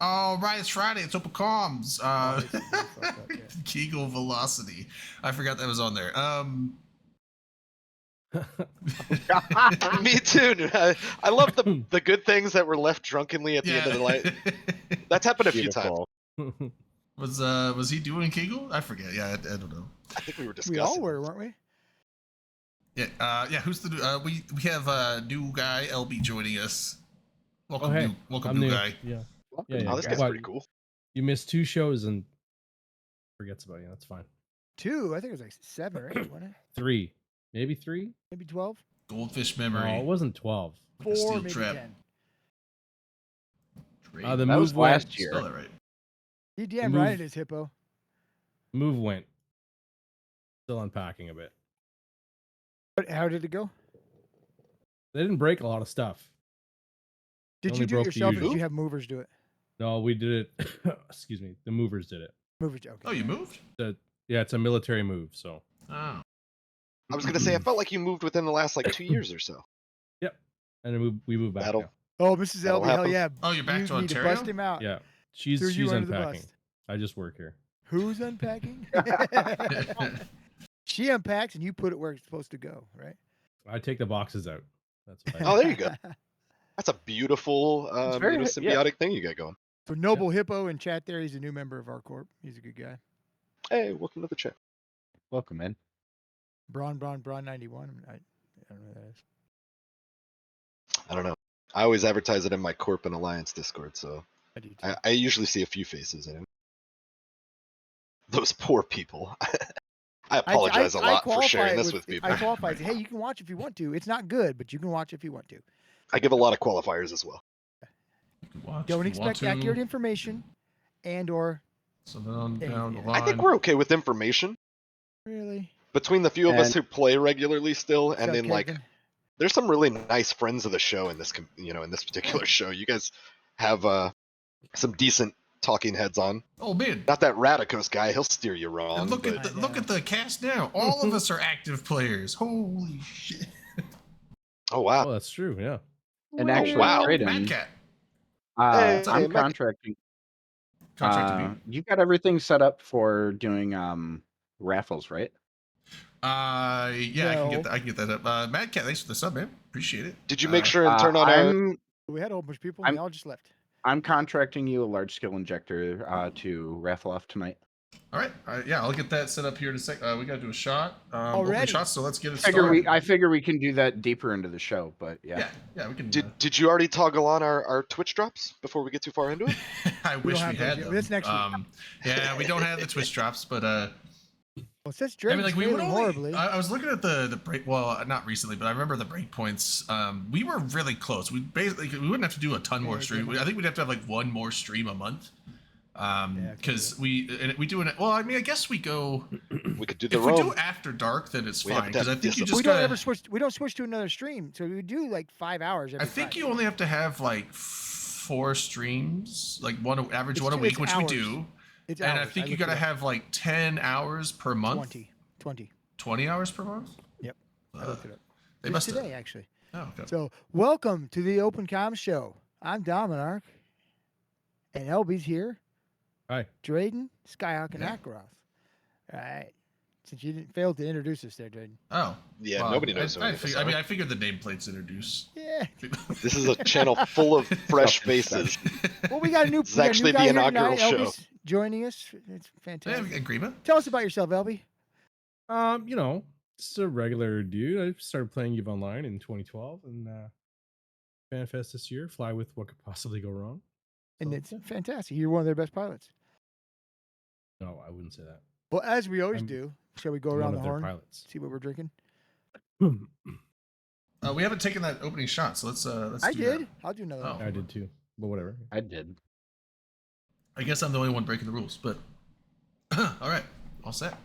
Oh, right, it's Friday. It's open comms. Oh, they fucked up, yeah. Kegel Velocity. I forgot that was on there. Me too. Dude. I love the good things that were left drunkenly at the end of the night. That's happened a few times. Beautiful. Was he doing Kegel? I forget. Yeah, I don't know. I think we were discussing. We all were, weren't we? Yeah. Who's the we have a new guy, LB, joining us. Welcome, Oh, hey. welcome, I'm new new. guy. Yeah. Welcome, Yeah. Oh, this guy's What? pretty cool. You missed 2 shows and forgets about you. That's fine. 2. I think it was like 7 or 8, wasn't it? 3, maybe 3. Maybe 12. Goldfish No, memory. it wasn't 12. Like a 4, steel maybe trap. 10. The That move was went. last year. Spell that right. He damn Move- right it is, Hippo. Move went. Still unpacking a bit. But how did it go? They didn't break a lot of stuff. Did Only you do it broke the yourself, or did usual. you have movers do it? No, we did it. Excuse me. The movers did it. Movers, okay. Oh, you moved? Yeah, it's a military move. So Oh. I was gonna say I felt like you moved within the last like 2 years or so. and then we moved back. That'll- Now. Oh, Mrs. That'll Elby, hell happen. yeah. Oh, you're back you to need Ontario? to bust him out. Yeah, Threw she's you under unpacking. the bus. I just work here. Who's unpacking? She unpacks and you put it where it's supposed to go, right? I take the boxes out. That's what I do. Oh, there you go. That's a beautiful, very- symbiotic thing you got going. So Noble Hippo in chat there, he's a new member of our corp. He's a good guy. Hey, welcome to the chat. Welcome in. Braun 91. I don't know who that is. I don't know. I always advertise it in my Corp and Alliance Discord, so I do too. I usually see a few faces in it. Those poor people. I apologize a lot for qualify sharing it this with people. I qualify it. Hey, you can watch if you want to. It's not good, but you can watch if you want to. I give a lot of qualifiers as well. You can watch Don't if you want expect to. accurate information and or So then down the Yeah. line. I think we're okay with information really. between the few of us And- who play regularly still, and What's then up, like Kevin? there's some really nice friends of the show in this, in this particular show. You guys have some decent talking heads on. Oh man. Not that Radicos guy; he'll steer you wrong. And look but- at the cast now. All of us are active players. Holy shit. Oh wow! Oh, that's true. Yeah. And Oh, actually, wow. Brayden, Mad Cat. Hey, I'm Mac- contracting. Contracted me. You got everything set up for doing raffles, right? Yeah, No. I can get that up. Mad Cat, thanks for the sub, man. Appreciate it. Did you make sure and turn on We had a whole bunch of people. And they all just left. I'm contracting you a large scale injector to raffle off tonight. All right. Yeah, I'll get that set up here in a sec. We got to do a shot. Opening Already? shots, so let's get it I started. figure we can do that deeper into the show, but yeah. Yeah, we can. Did you already toggle on our Twitch drops before we get too far into it? I wish don't we have had those yet. them. That's next week. Yeah, we don't have the Twitch drops, but Well, since I Drake's mean, like we would failing only. horribly. I was looking at the break. Well, not recently, but I remember the break points. We were really close. We basically we wouldn't have to do a ton more stream. I think we'd have to have like one more stream a month. Because we do it. Well, I mean, I guess we go. We could do the If we Rome. do after dark, then it's We have fine. to Because I have think you discipline. just we don't gotta. ever switch. We don't switch to another stream, so we do like 5 hours. I Every think Friday. you only have to have like 4 streams, like average It's one a two- week, it's which hours. we do. It's And I hours. think you looked gotta it up. have like 10 hours per month. 20. 20 hours per month. Yep. I looked it up. They Just must today, have. actually. Oh, okay. So, welcome to the Open Com Show. I'm Dominark, and LB's here. Hi. Drayden, Skyhawk, and Yeah. Akaroth. All right. Since you didn't fail to introduce us there, Drayden. Oh. Yeah, well, nobody knows. I mean, I figured the nameplates introduce. Yeah. This is a channel full of fresh faces. Well, we got a new. This is actually the guy here inaugural tonight. show. LB's joining us. It's Yeah, fantastic. agreement. Tell us about yourself, LB. Just a regular dude. I started playing EVE Online in 2012 and FanFest this year. Fly with what could possibly go wrong. And So, it's yeah. fantastic. You're one of their best pilots. No, I wouldn't say that. Well, as we always I'm do, shall we go I'm around one the of their horn? pilots. See what we're drinking? We haven't taken that opening shot, so let's I do did. that. I'll do another Oh. one. I did too, but whatever. I did. I guess I'm the only one breaking the rules, but all right, all set.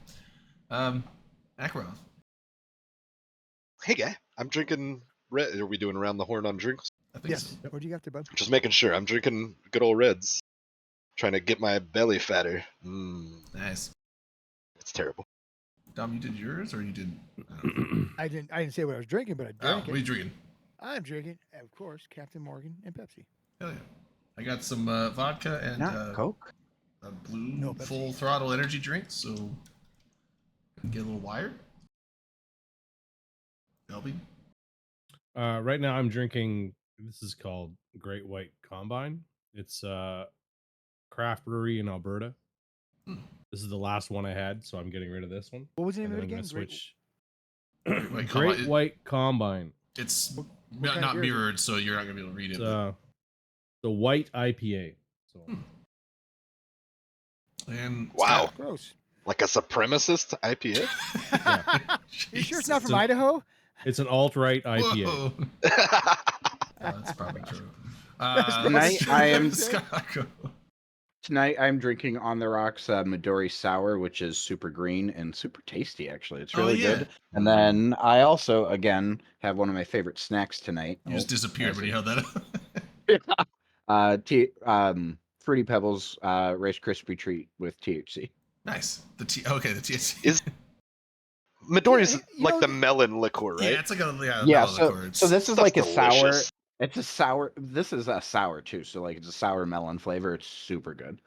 Akaroth. Hey, guy. I'm drinking red. Are we doing around the horn on drinks? I think Yes. so. What do you got there, bud? Just making sure. I'm drinking good old reds. Trying to get my belly fatter. Nice. It's terrible. Dom, you did yours or you didn't? I didn't say what I was drinking, but I Oh, drank what are you it. drinking? I'm drinking, of course, Captain Morgan and Pepsi. Hell yeah. I got some vodka and Not Coke. a blue No Pepsi. full throttle energy drink, so get a little wired. LB. Right now I'm drinking. This is called Great White Combine. It's craft brewery in Alberta. Hmm. This is the last one I had, so I'm getting rid of this one. What was the name And of then it I'm again? gonna Great- switch. White Great Combine. White Combine. It's what not, kind of not beer is it? mirrored, so you're not gonna be able to read it. It's the white IPA. So And Wow. Gross. Like a supremacist IPA? You sure it's not from Jesus. Idaho? it's an alt-right IPA. Whoa. That's probably true. Tonight I am- Scott, go. Tonight I'm drinking On the Rocks Midori Sour, which is super green and super tasty. Actually, it's Oh, really yeah. good. And then I also again have one of my favorite snacks tonight. You just disappeared when you held that up. Fruity Pebbles Rice Krispie treat with THC. Nice. The THC. Is Midori's Yeah, you like know, the melon liqueur, right? Yeah, it's like a Yeah, melon so liqueur. It's- this is Stuff's like a sour. delicious. It's a sour. This is a sour too. So like it's a sour melon flavor. It's super good.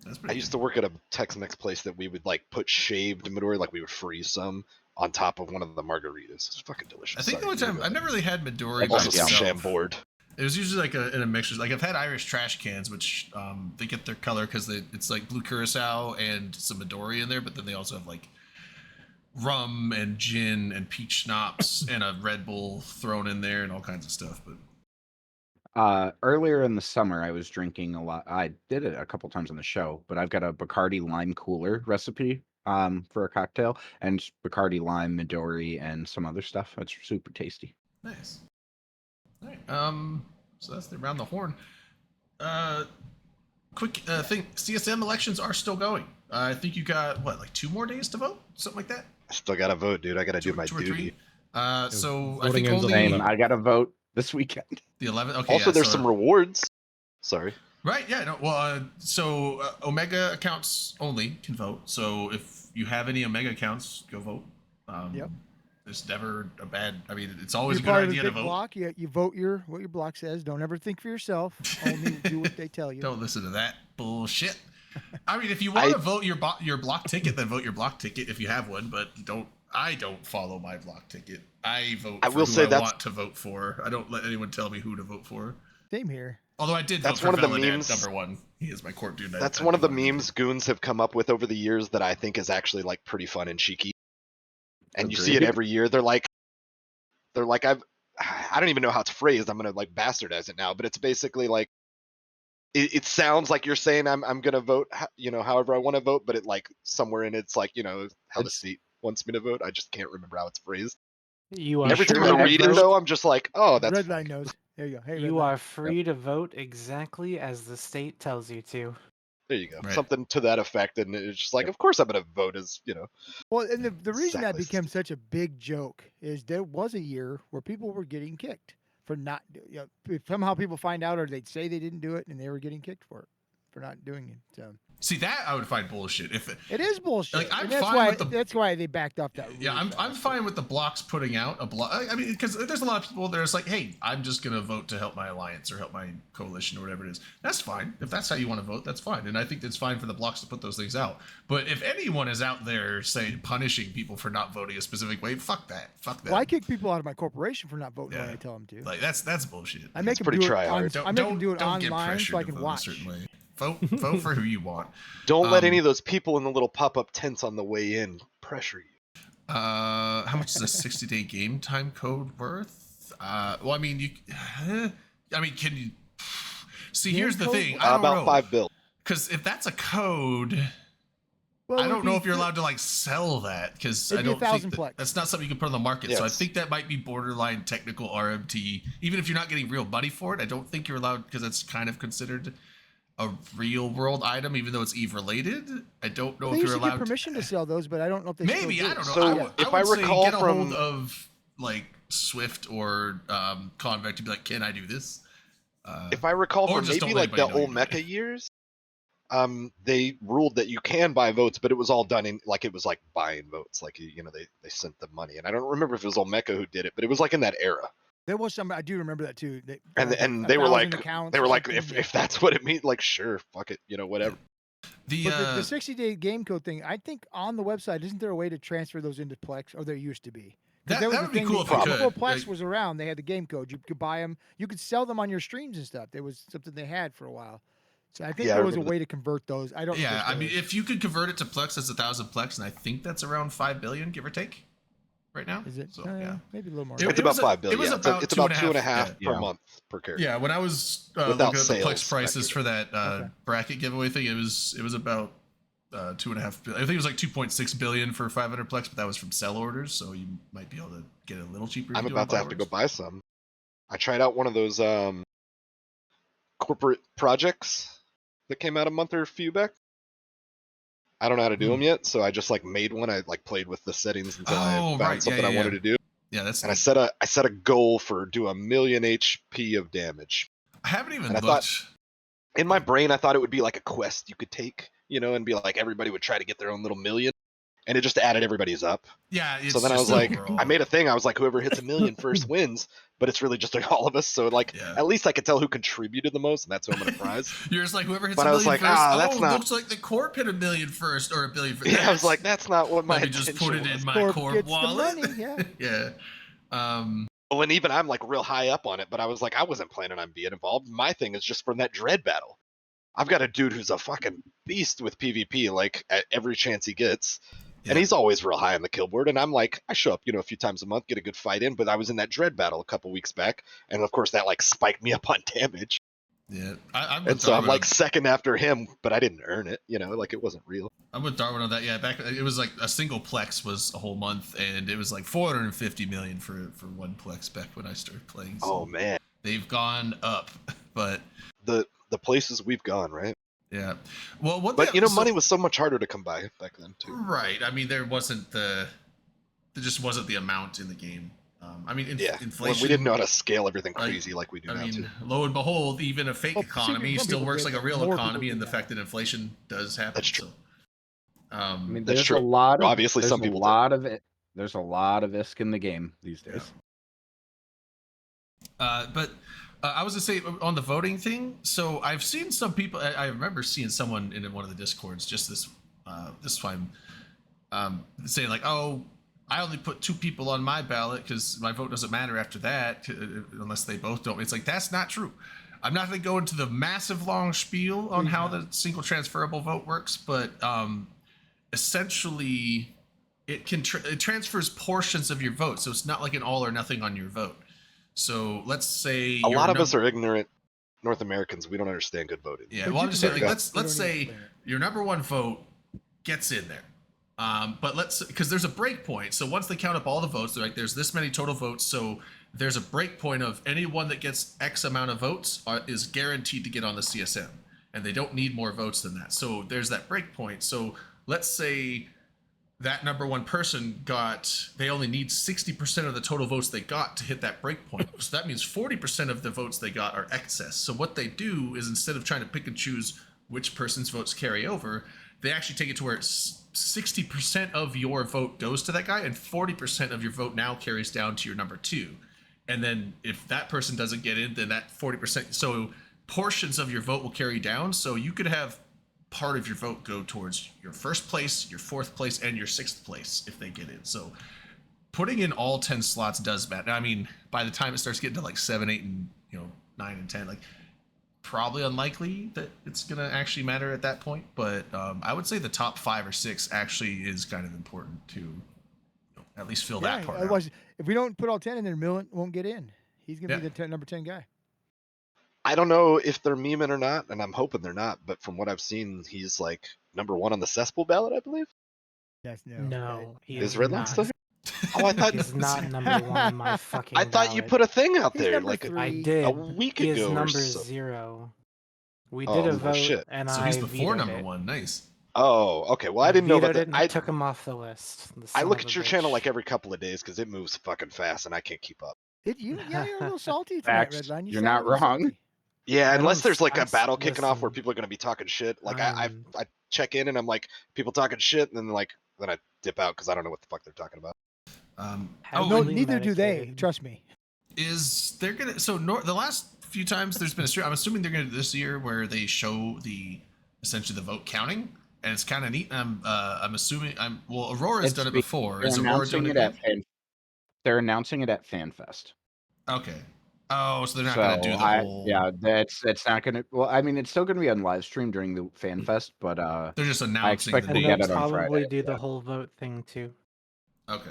That's I pretty used good. to work at a Tex-Mex place that we would like put shaved Midori, like we would freeze some on top of one of the margaritas. It's fucking delicious. I think the Sorry, only time you go I've ahead. never really had Midori I'm by also some itself. Chambord. It was usually like in a mixture. Like I've had Irish trash cans, which they get their color because it's like blue curacao and some Midori in there, but then they also have like rum and gin and peach schnapps and a Red Bull thrown in there and all kinds of stuff. But Earlier in the summer, I was drinking a lot. I did it a couple times on the show, but I've got a Bacardi lime cooler recipe for a cocktail, and it's Bacardi lime, Midori, and some other stuff. It's super tasty. nice. All right. So that's the around the horn. Quick thing: CSM elections are still going. I think you got what, like 2 more days to vote, something like that. I still gotta vote, dude. I gotta do my Two or duty. three. So I voting think ends only on Same. I got to vote this weekend. the 11th. Okay. Also, yeah, there's so- some rewards. Sorry. Right. Yeah. No. Well. So Omega accounts only can vote. So if you have any Omega accounts, go vote. Yep. There's never a bad. I mean, it's always You're a part good of idea the to big vote. block. You vote what your block says. Don't ever think for yourself. Only do what they tell you. Don't listen to that bullshit. I mean, if you want to vote your block ticket, then vote your block ticket if you have one. But don't. I don't follow my block ticket. I vote. I for will who say I that's- want to vote for. I don't let anyone tell me who to vote for. Same here. Although I did That's vote for one of the Veladad memes- number 1. He is my court dude. That's one of the memes goons have come up with over the years that I think is actually like pretty fun and cheeky. And you see it Agreed. every year. They're like I don't even know how it's phrased. I'm gonna like bastardize it now, but it's basically like it sounds like you're saying I'm gonna vote, however I want to vote, but it like somewhere in it's like how the It's- state wants me to vote. I just can't remember how it's phrased. You are Every sure time I you have read it vote? though, I'm just like, oh, that's Red line knows. There you go. Hey, you Redline. are free to vote exactly as the state tells you to. there you go, Right. something to that effect, and it's just like, of course I'm gone vote as Well, and the reason that Exactly. became such a big joke is there was a year where people were getting kicked for not. If somehow people find out, or they'd say they didn't do it, and they were getting kicked for it for not doing it. So See, that I would find bullshit. If it is bullshit. Like, I'm and that's fine why with the- that's why they backed off that. yeah, really I'm fast. fine with the blocks putting out a block. I mean, because there's a lot of people that are just like, hey, I'm just gonna vote to help my alliance or help my coalition or whatever it is. That's fine. If that's how you want to vote, that's fine. And I think it's fine for the blocks to put those things out. But if anyone is out there saying punishing people for not voting a specific way, fuck that. Fuck that. Well, I kick people out of my corporation for not voting when Yeah. I tell them to. Like that's bullshit. I make It's them pretty do it try-hard. on, Don't I make them do it don't get online pressured so I to can vote a watch. certain way. Vote for who you want. don't let Um, any of those people in the little pop-up tents on the way in pressure you. How much is a 60-day game time code worth? Well, I mean, can you see? Game Here's the code? thing. I don't About know. 5 bill. Because if that's a code, Well, I it would don't know be if you're th- allowed to like sell that because I It'd be don't think 1,000 that, plex. that's not something you can put on the market. So I Yes. think that might be borderline technical RMT. Even if you're not getting real money for it, I don't think you're allowed because that's kind of considered a real world item, even though it's Eve related. I don't know They if used you're to get allowed permission to sell those, but I don't know if they still Maybe do. I don't know. So, I would, if I I would say recall get a hold from- of like Swift or Convect to be like, can I do this? If I recall or from just maybe don't let like the anybody know old you're doing Mecha years, they ruled that you can buy votes, but it was all done in like it was like buying votes, like they sent the money, and I don't remember if it was old Mecha who did it, but it was like in that era. There was some. I do remember that too. That And they were like, accounts or something, yeah. if that's what it means, like sure, fuck it, whatever. The But the 60-day game code thing, I think on the website, isn't there a way to transfer those into Plex? Or there used to be. 'Cause that was would the be thing cool if you before could. Plex Like, was around, they had the game code. You could buy them. You could sell them on your streams and stuff. There was something they had for a while. So I think Yeah, I there was a remember way to convert those. I don't. know if yeah, there I still mean, is. if you could convert it to Plex, that's 1,000 Plex, and I think that's around 5 billion, give or take, right now. Is it? So yeah. Maybe a little more. It- It's it about was a- 5 billion. it was Yeah, about it's about 2.5 per yeah. month per character. Yeah, when I was Without looking at the sales Plex prices back for that Okay. bracket giveaway thing, it was about 2.5 billion. I think it was like 2.6 billion for 500 Plex, but that was from sell orders, so you might be able to get it a little cheaper. if I'm you do about to buy have to go orders. buy some. I tried out one of those corporate projects that came out a month or a few back. I don't know how to do them yet, so I just like made one. I like played with the settings until I Oh, found right. something Yeah, I yeah, wanted to do. Yeah, that's. And I neat. set a goal for do 1,000,000 HP of damage. I haven't even and I looked. thought- In my brain, I thought it would be like a quest you could take, and be like everybody would try to get their own little million, and it just added everybody's up. Yeah. It's So then I just was like, overall. I made a thing. I was like, whoever hits 1,000,000 first wins, but it's really just like all of us. So like, Yeah. at least I could tell who contributed the most, and that's who I'm gonna prize. You're just like whoever hits But a I was million like, first. ah, that's not- looks like the corp hit 1,000,000 first or 1 billion first. Yeah, I was like, that's not what my Let me just put it intention in was. my Corp corp gets the wallet. money, yeah. Yeah. Well, and even I'm like real high up on it, but I was like, I wasn't planning on being involved. My thing is just from that dread battle. I've got a dude who's a fucking beast with PvP, like at every chance he gets. Yeah. And he's always real high on the kill board. And I'm like, I show up, a few times a month, get a good fight in, but I was in that dread battle a couple weeks back. And of course that like spiked me up on damage. Yeah. I'm And with so I'm Darwin like on- second after him, but I didn't earn it, like it wasn't real. I'm with Darwin on that. Yeah, back it was like a single plex was a whole month, and it was like 450 million for one plex back when I started playing. So Oh man. they've gone up, but The places we've gone, right? yeah. Well, what? But money was so much harder to come by back then too. Right. I mean, there just wasn't the amount in the game. I mean, Yeah. inflation. Well, we didn't know how to scale everything like, crazy like we do I now mean, too. lo and behold, even a fake Well, economy some still people works did, like a but real more people economy, do and the now. fact that inflation does happen. That's true. So, I mean, That's there's true. a lot of Obviously, there's some a people do. lot of it. There's a lot of ISK in the game these days. But I was gonna say on the voting thing. So I've seen some people. I remember seeing someone in one of the discords just this time, saying like, "Oh, I only put 2 people on my ballot because my vote doesn't matter after that unless they both don't." It's like that's not true. I'm not going to go into the massive long spiel on how the single transferable vote works, but essentially it transfers portions of your vote, so it's not like an all or nothing on your vote. So let's say A lot of us are ignorant North Americans. We don't understand good voting. Yeah, But well, you I'm just can saying, vote. like, let's You don't say need to explain your number 1 vote gets in there, but because there's a break point. So once they count up all the votes, they're like, there's this many total votes. So there's a break point of anyone that gets X amount of votes is guaranteed to get on the CSM, and they don't need more votes than that. So there's that break point. So let's say that number 1 person they only need 60% of the total votes they got to hit that break point. So that means 40% of the votes they got are excess. So what they do is instead of trying to pick and choose which person's votes carry over, they actually take it to where 60% of your vote goes to that guy and 40% of your vote now carries down to your number 2. And then if that person doesn't get in, then that 40%, so portions of your vote will carry down. So you could have part of your vote go towards your first place, your 4th place, and your 6th place if they get in. So putting in all 10 slots does matter. I mean, by the time it starts getting to like 7, 8, and 9 and 10, like probably unlikely that it's gonna actually matter at that point. But I would say the top 5 or 6 actually is kind of important to at least fill that part out. Otherwise, if we don't put all 10 in there, Millen won't get in. He's gonna Yeah. be the number 10 guy. I don't know if they're memeing or not, and I'm hoping they're not, but from what I've seen, he's like number 1 on the cesspool ballot, I believe. Yes, no. No, he Is is Redline not. still here? Oh, I thought He's not number 1 on my fucking I thought you ballot. put a thing out He's there number like 3. I did. a week He is ago or number so. 0. We Oh, did a no vote, shit. and So I he's before vetoed number it. 1. Nice. Oh, okay. Well, I didn't know about vetoed it that. and I took him off the list. The I son look of at a your channel bitch. like every couple of days because it moves fucking fast and I can't keep up. Did you? Yeah, you're a little salty tonight, Facts. Redline. You're sound not a little wrong. salty. Yeah, I unless don't there's like a s- battle kicking off where listen, people are gonna be talking shit. Like I I'm- check in and I'm like, people talking shit, and then I dip out because I don't know what the fuck they're talking about. Oh, No, Heavily neither do they. medicated. Trust me. Is they're gonna the last few times there's been a stream, I'm assuming they're gonna do this year where they show the essentially the vote counting, and it's kind of neat. I'm assuming Aurora's done it before. They're Is Aurora doing announcing it it at again? They're announcing it at FanFest. Okay. Oh, so they're not So gonna do the whole. yeah, that's not gonna. Well, I mean, it's still gonna be on live stream during the FanFest, but They're just I announcing the expect And we'll they'll names. get it on probably Friday. do the Yeah. whole vote thing too. Okay.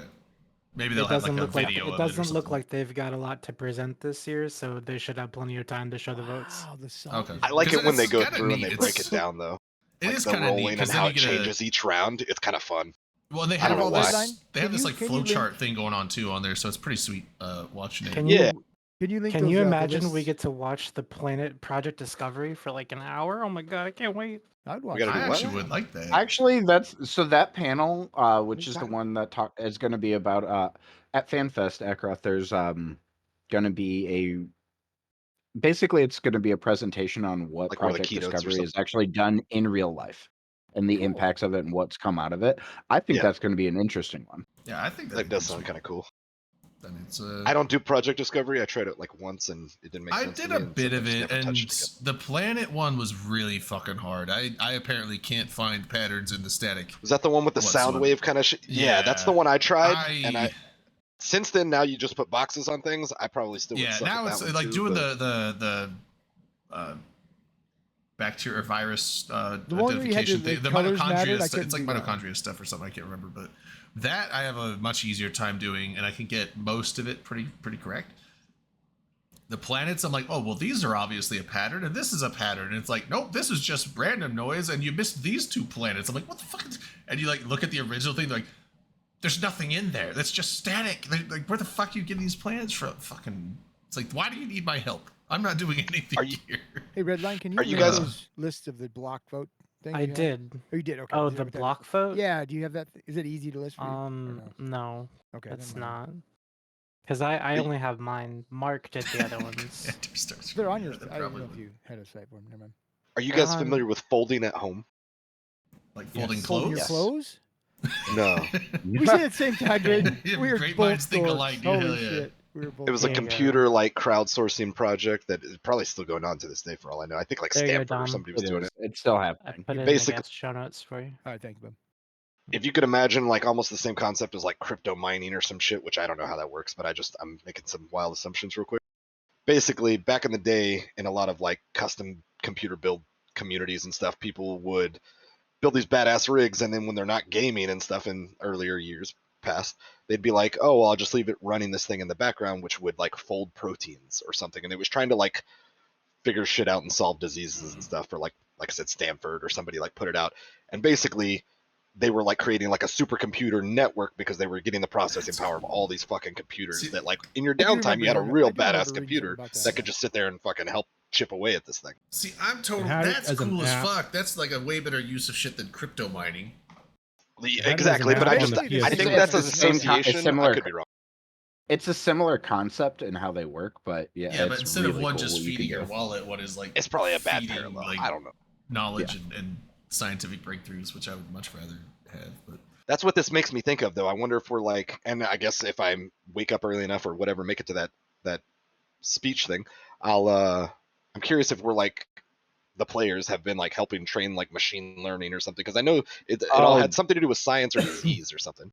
Maybe they'll It have like doesn't a look like video. it of doesn't or look something. like they've got a lot to present this year, so they should have plenty of time to show the votes. Wow, the song Okay. is I like 'Cause it when they it's go kinda through and neat. they break It's- it down though. It Like is the kind of neat rolling because and then how you it get changes each round. It's kind of fun. Well, and they I don't have all know why. this. They have Can this you- like can you flow link- chart thing going on too on there, so it's pretty sweet watching it. Can Yeah. you Can you link can those, you the imagine we lists? get to watch the Planet Project Discovery for like an hour? Oh my god, I can't wait. I'd watch gotta that. do I what? actually would like that. Actually, that panel, which is the Exactly. one that is going to be about at FanFest Ackroth. There's going to be basically it's going to be a presentation on what Like one of the Project keynotes or Discovery is actually done in real life and the Cool. impacts of it and what's come out of it. I think Yeah. that's going to be an interesting one. Yeah, I think That does sound kind of cool. I mean, it's I don't do Project Discovery. I tried it like once and it didn't make I sense. did to a me, and bit so I of just it, never and touched it again. the planet one was really fucking hard. I apparently can't find patterns in the static. Was that the one with the sound whatsoever. wave kind of shit? Yeah, that's the one I tried. And I since then now you just put boxes on things. I probably still would yeah, suck now at it's that one like too, doing but the bacteria or virus The one where you had identification the thing. The colors mattered, mitochondria I stuff. It's like couldn't do that one. mitochondria stuff or something. I can't remember, but that I have a much easier time doing, and I can get most of it pretty correct. The planets, I'm like, oh well, these are obviously a pattern, and this is a pattern. And it's like, nope, this is just random noise, and you missed these two planets. I'm like, what the fuck? And you like look at the original thing, like, there's nothing in there. That's just static. Like, where the fuck are you getting these planets from? Fucking, it's like, why do you need my help? I'm not doing anything here. Hey, Redline, can you Are you link guys- those lists of the block vote thing? I you have? did. Oh, you did. Okay. Oh, is that the what that is? block vote? Yeah. Do you have that? Is it easy to list for you? or No, no? Okay. it's never mind. not. Because I only have mine. Mark did the other ones. They're on your. Yeah, I don't know probably if you had a site for them. Never mind. are you guys Um, familiar with folding at home? like folding Yes. Folding your Yes. clothes? No. We said at the same time, dude. Yeah, We were great both minds think dorks. alike, dude. Holy Hell yeah. shit. We were both It was a There you go. computer like crowdsourcing project that is probably still going on to this day for all I know. I think like There you go, Stanford or Dom. somebody was doing it. It's still I happening. put it in Basically- the show notes for you. All right. Thank you, bud. If you could imagine like almost the same concept as like crypto mining or some shit, which I don't know how that works, but I'm making some wild assumptions real quick. Basically, back in the day, in a lot of like custom computer build communities and stuff, people would build these badass rigs, and then when they're not gaming and stuff in earlier years past, they'd be like, oh, well, I'll just leave it running this thing in the background, which would like fold proteins or something. And it was trying to like figure shit out and solve diseases and stuff for like I said, Stanford or somebody like put it out. And basically they were like creating like a supercomputer network because they were getting the processing power of all these fucking computers See, that like in your I do downtime you had a remember real hearing- I do remember badass reading computer something about that could just sit there and fucking help chip away at this thing. See, I'm totally. had it That's as an cool as app. fuck. That's like a way better use of shit than crypto mining. The- It had it as an Exactly, but I app just on the I PS4. think It's that's an the same association. I similar- could be wrong. It's a similar concept in how they work, but yeah, Yeah, but it's instead of really one cool just what you can feeding your do. wallet, what is like It's probably a bad feeding, parallel. like, I don't know. knowledge and scientific breakthroughs, which I would much rather have. But That's what this makes me think of, though. I wonder if we're like, and I guess if I wake up early enough or whatever, make it to that speech thing, I'm curious if we're like the players have been like helping train like machine learning or something, because I know it all Oh. had something to do with science or disease or something.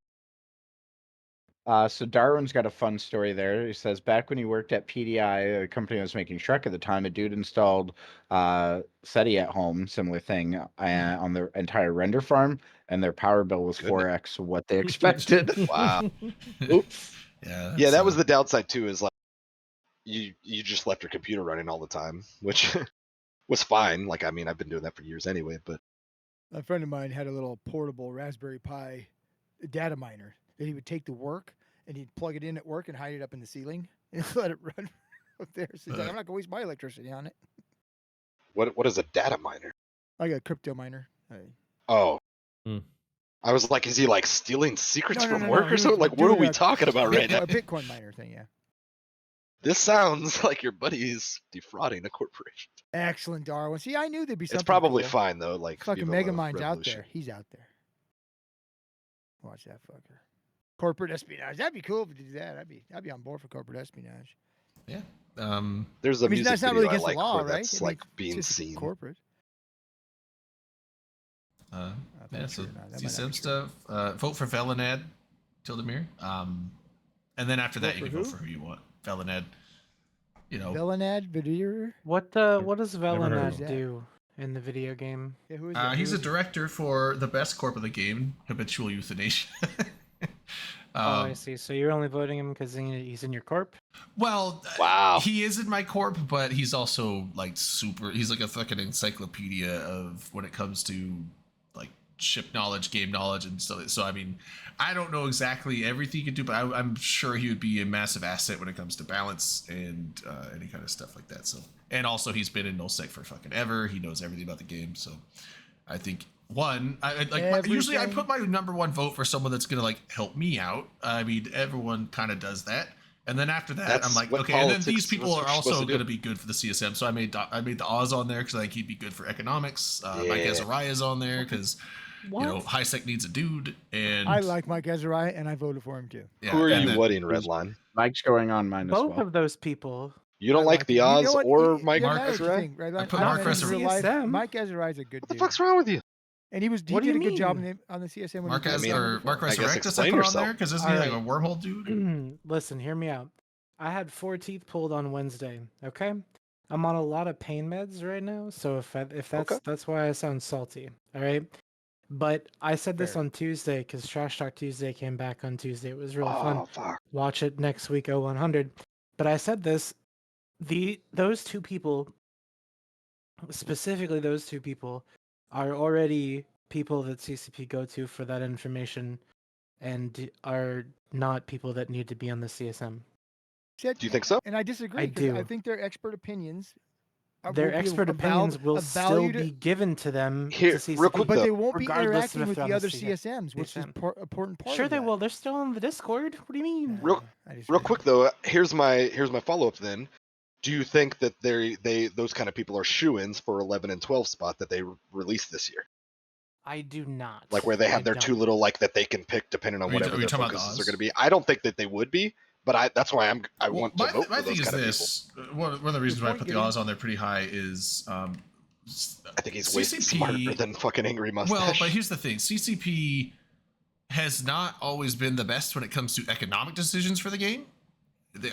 So Darwin's got a fun story there. He says back when he worked at PDI, a company that was making Shrek at the time, a dude installed SETI at home, similar thing, on their entire render farm, and their power bill was Goodness. 4x what they expected. Wow. Oops. yeah, Yeah, that was uh, the downside too. Is like you just left your computer running all the time, which was fine. Like I mean, I've been doing that for years anyway. But A friend of mine had a little portable Raspberry Pi data miner that he would take to work and he'd plug it in at work and hide it up in the ceiling and let it run up there. So he's like, I'm not gonna waste my electricity on it. what is a data miner? Like a crypto miner. Oh. Hmm. I was like, is he like stealing secrets from no, work he or was something? Like, what are doing we a talking about right now? A Bitcoin miner thing, yeah. This sounds like your buddy is defrauding a corporation. Excellent, Darwin. See, I knew there'd be something. It's probably cool. fine though. Like Fucking Viva Mega la Mind's out Revolution. there. He's out there. Watch that fucker. Corporate espionage. That'd be cool if we did that. I'd be on board for corporate espionage. Yeah. There's a I mean, music that's not video really I against like the law, where right? that's I mean, like being it's just seen. corporate. Yeah. that's So true or not. That might not be CSM true. stuff. Vote for Velinad, Tildemir. And then after that, Vote you for can vote who? for who you want. Velinad. You know. Velinad Vidir. What does Never heard of Velinad him. do in the video game? Yeah, who is that? He's Who a is it? director for the best corp of the game, Habitual Euthanasia. Oh, I see. So you're only voting him because he's in your corp? Well, Wow. he is in my corp, but he's also like super. He's like a fucking encyclopedia of when it comes to like ship knowledge, game knowledge, and stuff. So I mean, I don't know exactly everything he could do, but I'm sure he would be a massive asset when it comes to balance and any kind of stuff like that. So, and also he's been in nullsec for fucking ever. He knows everything about the game. So, I think usually I put my number one vote for someone that's gonna like help me out. I mean, everyone kind of does that. And then after that, That's I'm like, what okay. And then politics- these people that's are what you're supposed also to do. going to be good for the CSM. So I made the Oz on there because I think he'd be good for economics. Mike Yeah. Azariah's on there because What? High Sec needs a dude. And I like Mike Azariah, and I voted for him too. yeah, Who are and you then- wedding, Redline? Mike's going on mine as Both well. of those people. You don't I like the him. You Oz know what? or It Mike doesn't matter what you Azariah? think, right? I put I've Mark met him in Resser- real life. CSM. Mike Azariah's a good What the dude. fuck's wrong with you? And he What do did you a good job mean? on the CSM. When Mark he was Az- on or before. Mark I guess Resurrectus I explain put on yourself. there because isn't he like a Alright. wormhole dude? Listen, hear me out. I had 4 teeth pulled on Wednesday. Okay, I'm on a lot of pain meds right now, so if Okay. that's why I sound salty. All right, but I said this Fair. on Tuesday because Trash Talk Tuesday came back on Tuesday. It was really fun. Oh, fuck. Watch it next week, 0100. But I said this. Those two people, specifically those two people, are already people that CCP go to for that information, and are not people that need to be on the CSM. Said- Do you think so? And I disagree. I 'cause I do. think their expert opinions. Their will be expert a opinions will still valued- be given to them Here, to CCP. real quick but though, they won't be regardless interacting of if with they're the on the other CSM. CSMs, which is CSM. important part. Sure of they that. will. They're still on the Discord. What do you mean? Real- I disagree. Real quick though, here's my follow up then. Do you think that those kind of people are shoo-ins for 11 and 12 spot that they released this year? I do not. Like where they have I their don't. two little like that they can pick depending on Are you whatever their talking about the focuses are Oz? going to be. I don't think that they would be, but that's why I Well, want to vote my for those thing is kind of people. this: one of the reasons why I point put the getting- Oz on there pretty high is I think he's way CCP smarter than fucking Angry Mustache. Well, but here's the thing: CCP has not always been the best when it comes to economic decisions for the game.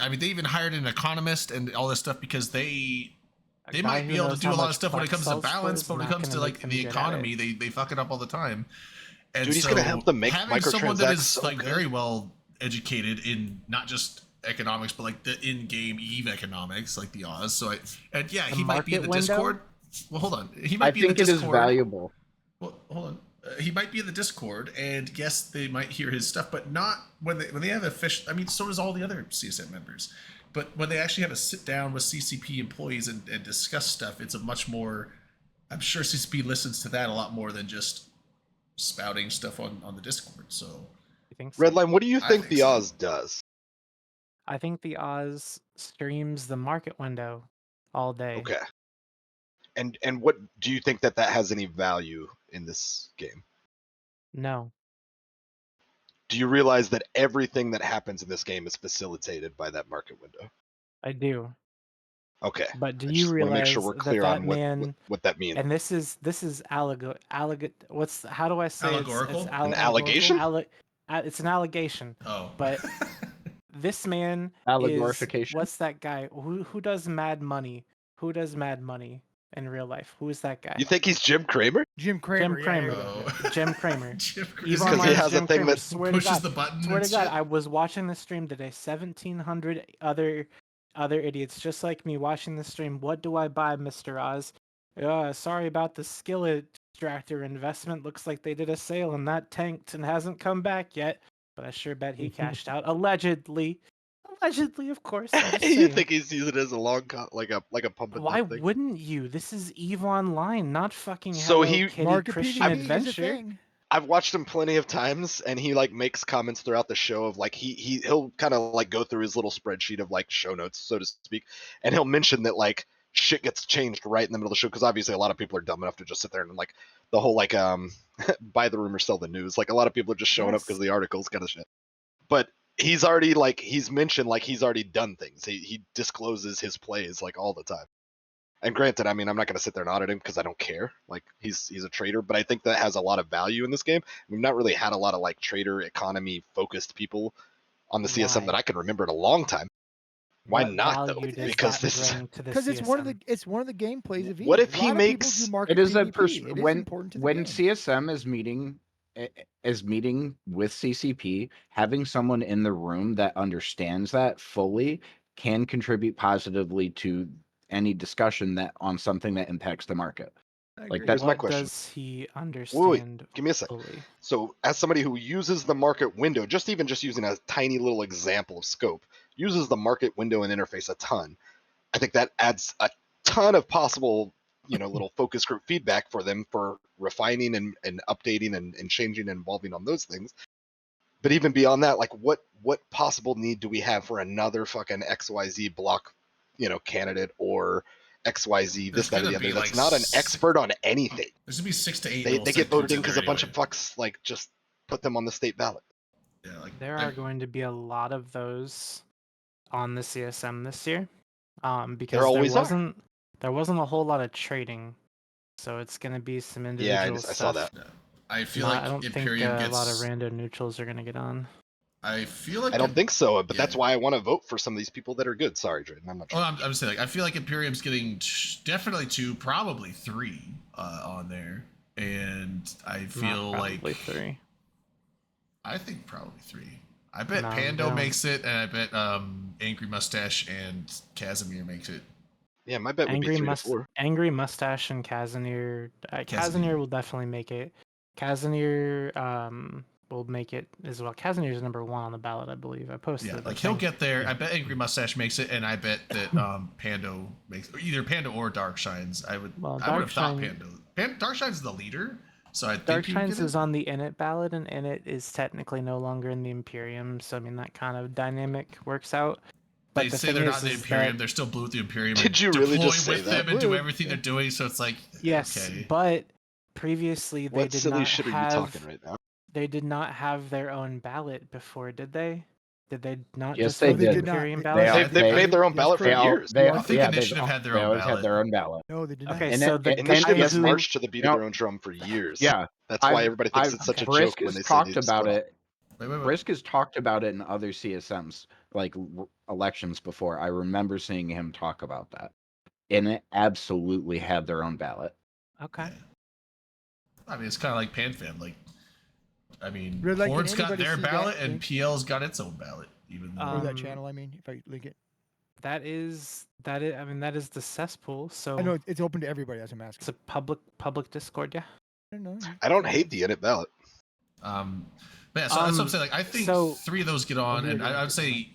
I mean, they even hired an economist and all this stuff because they A guy might who be able to knows do a how lot of much stuff when it Plex comes to sells for balance, is but when it not comes gonna to make like them the good at economy, it. they fuck it up all the time. And Dude, he's so gonna help them make having someone that microtransacts is so like good. very well educated in not just economics, but like the in-game Eve economics, like the Oz. So The he might be in the market window? Discord. Well, hold on. He might I be in think the it is Discord. valuable. Well, hold on. He might be in the Discord, and yes, they might hear his stuff, but not when they have a fish. I mean, so does all the other CSM members. But when they actually have a sit down with CCP employees and discuss stuff, it's a much more. I'm sure CCP listens to that a lot more than just spouting stuff on the Discord. So You think so? Redline, what do you I think think the so. Oz does? I think the Oz streams the market window all day. Okay. And what do you think that has any value in this game? No. Do you realize that everything that happens in this game is facilitated by that market window? I do. Okay. But do I you just want to make realize sure we're that clear that on man what that means. and this is what's how do I say Allegorical? it's An allegation? It's an allegation. oh, But this man is Allegorification? what's that guy who does Mad Money? Who does Mad Money in real life? Who is that guy? You think he's Jim Kramer? Jim Kramer. Jim yeah, Kramer. there you go. oh. Jim Kramer. Jim Yvonne Kramer. Because he Lyons, has a Jim thing Kramer. that Swear to pushes God. the button. Swear and to God, shit. I was watching the stream today. 1,700 other idiots just like me watching the stream. What do I buy, Mr. Oz? Sorry about the skillet extractor investment. Looks like they did a sale and that tanked and hasn't come back yet. But I sure bet he cashed out. Allegedly. Allegedly, of course. I'm just You saying. think he's using it as a long like a pump and Why dump thing? wouldn't you? This is EVE Online, not fucking So Hello he- Kitty Market Christian PvP is a Adventure. thing. I've watched him plenty of times, and he like makes comments throughout the show of like he'll kind of like go through his little spreadsheet of like show notes, so to speak, and he'll mention that like shit gets changed right in the middle of the show because obviously a lot of people are dumb enough to just sit there and like the whole like buy the rumor, sell the news. Like a lot of people are just showing up Yes. because of the articles kind of shit. But he's already like he's mentioned like he's already done things. He discloses his plays like all the time. And granted, I mean, I'm not going to sit there and audit him because I don't care. Like he's a trader, but I think that has a lot of value in this game. We've not really had a lot of like trader economy focused people on the CSM that Why? I can remember in a long time. Why What not though? value does Because that this is bring to the Because it's one of CSM? the gameplays of EVE. What if a he lot of people makes- do market It is a PvP. push It is when important to the when game. CSM is meeting with CCP, having someone in the room that understands that fully can contribute positively to any discussion that on something that impacts the market. I Like agree. that's Here's my What question. does he Wait, understand give me a sec. fully? So, as somebody who uses the market window, just using a tiny little example of scope, uses the market window and interface a ton. I think that adds a ton of possible, little focus group feedback for them for refining and updating and changing and evolving on those things. But even beyond that, like what possible need do we have for another fucking XYZ block, candidate or XYZ There's this, that, or gonna the other be, that's like, not an expert on anything? There's gonna be 6 to 8. They little get voted segments in because a there bunch of anyway. fucks like just put them on the state ballot. Yeah, like There are going to be a lot of those on the CSM this year, because always are. there wasn't a whole lot of trading, so it's going to be some Yeah, individual I saw stuff. that. I feel I like don't think Imperium a gets. lot of rando neutrals are going to get on. I feel like I don't think so, but that's yeah. why I want to vote for some of these people that are good. Sorry, Drayden, I'm not sure. Well, I'm saying, like, I feel like Imperium's getting definitely 2, probably 3 on there, and I feel Not like probably 3. I think probably 3. I bet No, Pando they don't. makes it, and I bet Angry Mustache and Casimir makes it. Yeah, my bet would be 3 to 4. Angry Mustache and Casimir. Casimir will definitely make it. Casimir will make it as well. Casimir is number 1 on the ballot, I believe. I posted. Yeah, the like he'll thing. get there. I bet Angry Mustache makes it, and I bet that Pando makes either Pando or Dark Shines. I would have thought Pando. Dark Shines is the leader, so I think Dark he would Shines get it. is on the Init ballot, and Init is technically no longer in the Imperium. So I mean that kind of dynamic works out. But They the say thing they're is, not in the is Imperium. that They're still blue with the Imperium. Did and you really deploy just say with that? them and do Blue, everything yeah. they're doing? So it's like, yes, okay. but previously they What did silly not shit are you have talking right now? they did not have their own ballot before, did they? Did they not Yes, just they vote the did. did not. Imperium They- ballot? They've made their own That's ballot for correct. years. I think Yeah, Initiative had their own always had ballot. their own ballot. No, they did not. Okay, And so it- the and guy Initiative has who marched to the beat of No. their own drum for years. Yeah, That's why everybody thinks it's such a Brisk joke when has they say talked they about split it. Wait. Brisk has talked about it in other CSMs, like elections before. I remember seeing him talk about that, and it absolutely had their own ballot. Okay. Yeah. I mean, it's kind of like PanFam. Like, I mean, Red Light, can Horde's got anybody their see that ballot, and link? PL's got its own ballot. Even though Or that Um, channel, I mean, if I link it. that is I mean that is the cesspool. So I know it's open to everybody as I'm asking. it's a public Discord, yeah. I don't know. I don't hate the edit ballot. but yeah, so that's what I'm saying. Like, I think so- 3 of those get on, be and ready to I would get say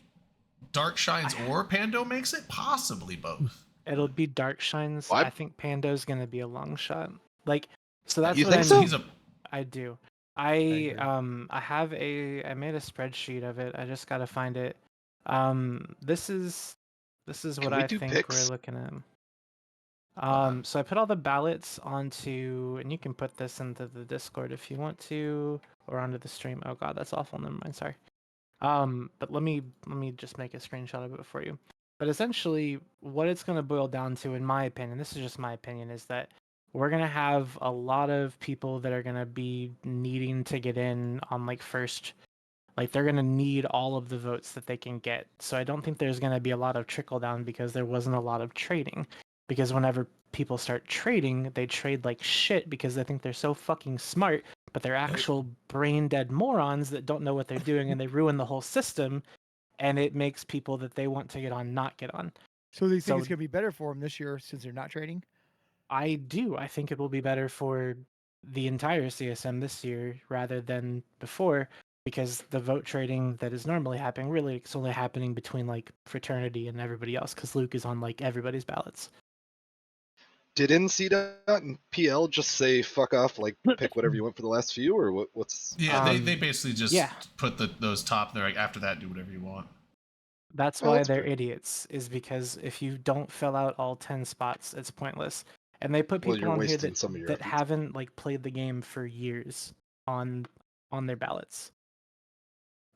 Dark Shines or Pando makes it, possibly both. It'll be Dark Shines. Well, I think Pando's gonna be a long shot. Like, so that's You what think I so? mean. He's a I do. agree. I made a spreadsheet of it. I just gotta find it. This is what we I do think picks? we're looking at. So I put all the ballots onto, and you can put this into the Discord if you want to, or onto the stream. Oh god, that's awful. Never mind. Sorry. But let me just make a screenshot of it for you. But essentially, what it's going to boil down to, in my opinion, this is just my opinion, is that we're going to have a lot of people that are going to be needing to get in on like first, like they're going to need all of the votes that they can get. So I don't think there's going to be a lot of trickle down because there wasn't a lot of trading. Because whenever people start trading, they trade like shit because they think they're so fucking smart, but they're actual brain dead morons that don't know what they're doing, and they ruin the whole system, and it makes people that they want to get on not get on. So they think So- it's going to be better for them this year since they're not trading? I do. I think it will be better for the entire CSM this year rather than before, because the vote trading that is normally happening, really it's only happening between like fraternity and everybody else, because Luke is on like everybody's ballots. Did NC and PL just say fuck off, like pick whatever you want for the last few, or what's? yeah. They basically just yeah. put those top. They're like, after that, do whatever you want. That's Oh, why that's they're fair. idiots, is because if you don't fill out all 10 spots, it's pointless. And they put Well, people you're on here wasting some of your that efforts. haven't like played the game for years on their ballots.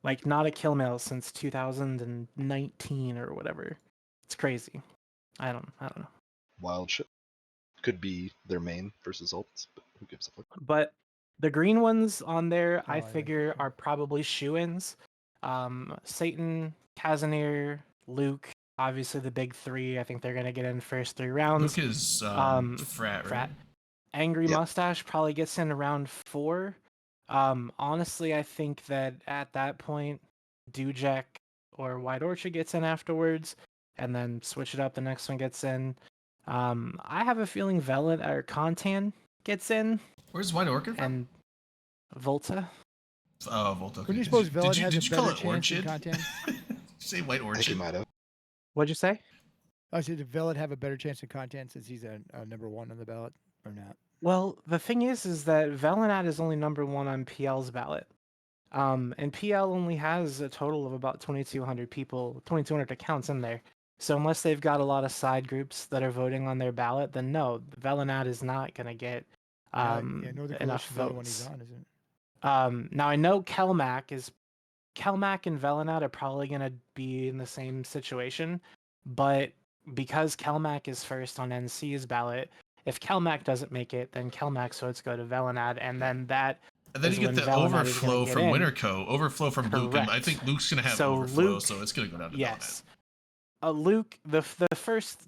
Like not a kill mail since 2019 or whatever. It's crazy. I don't know. Wild shit. Could be their main versus ults, but who gives a fuck? But the green ones on there, Oh, I yeah, figure sure. are probably shoe-ins. Satan, Casimir, Luke, obviously the big three. I think they're gonna get in first 3 rounds. Luke is frat, right? Frat. Angry Yep. Mustache probably gets in round 4. Honestly, I think that at that point, Dujek or White Orchid gets in afterwards, and then switch it up. The next one gets in. I have a feeling Velet or Contan gets in, Where's White Orchid from? and Volta. Oh, Volta. Okay. Wouldn't you suppose Velet has did a you call better it chance than Orchid? Contan? Did you say White I think Orchid? he might have. What'd you say? I said, did Velet have a better chance than Contan since he's a number 1 on the ballot or not? Well, the thing is that Velenat is only number 1 on PL's ballot. And PL only has a total of about 2,200 people, 2,200 accounts in there. So unless they've got a lot of side groups that are voting on their ballot, then no, Velenat is not going to get Yeah, Northern enough Coalition's the only one he's votes. on, isn't it? Now I know Kelmac and Velenat are probably going to be in the same situation, but because Kelmac is first on NC's ballot, if Kelmac doesn't make it, then Kelmac's votes go to Velenat, and then that And then is you get when the Velenat is gonna overflow get from in. Winterco, overflow from Luke, and I Correct. think Luke's gonna have So overflow, Luke- so it's gonna go down to Yes. Luke, the first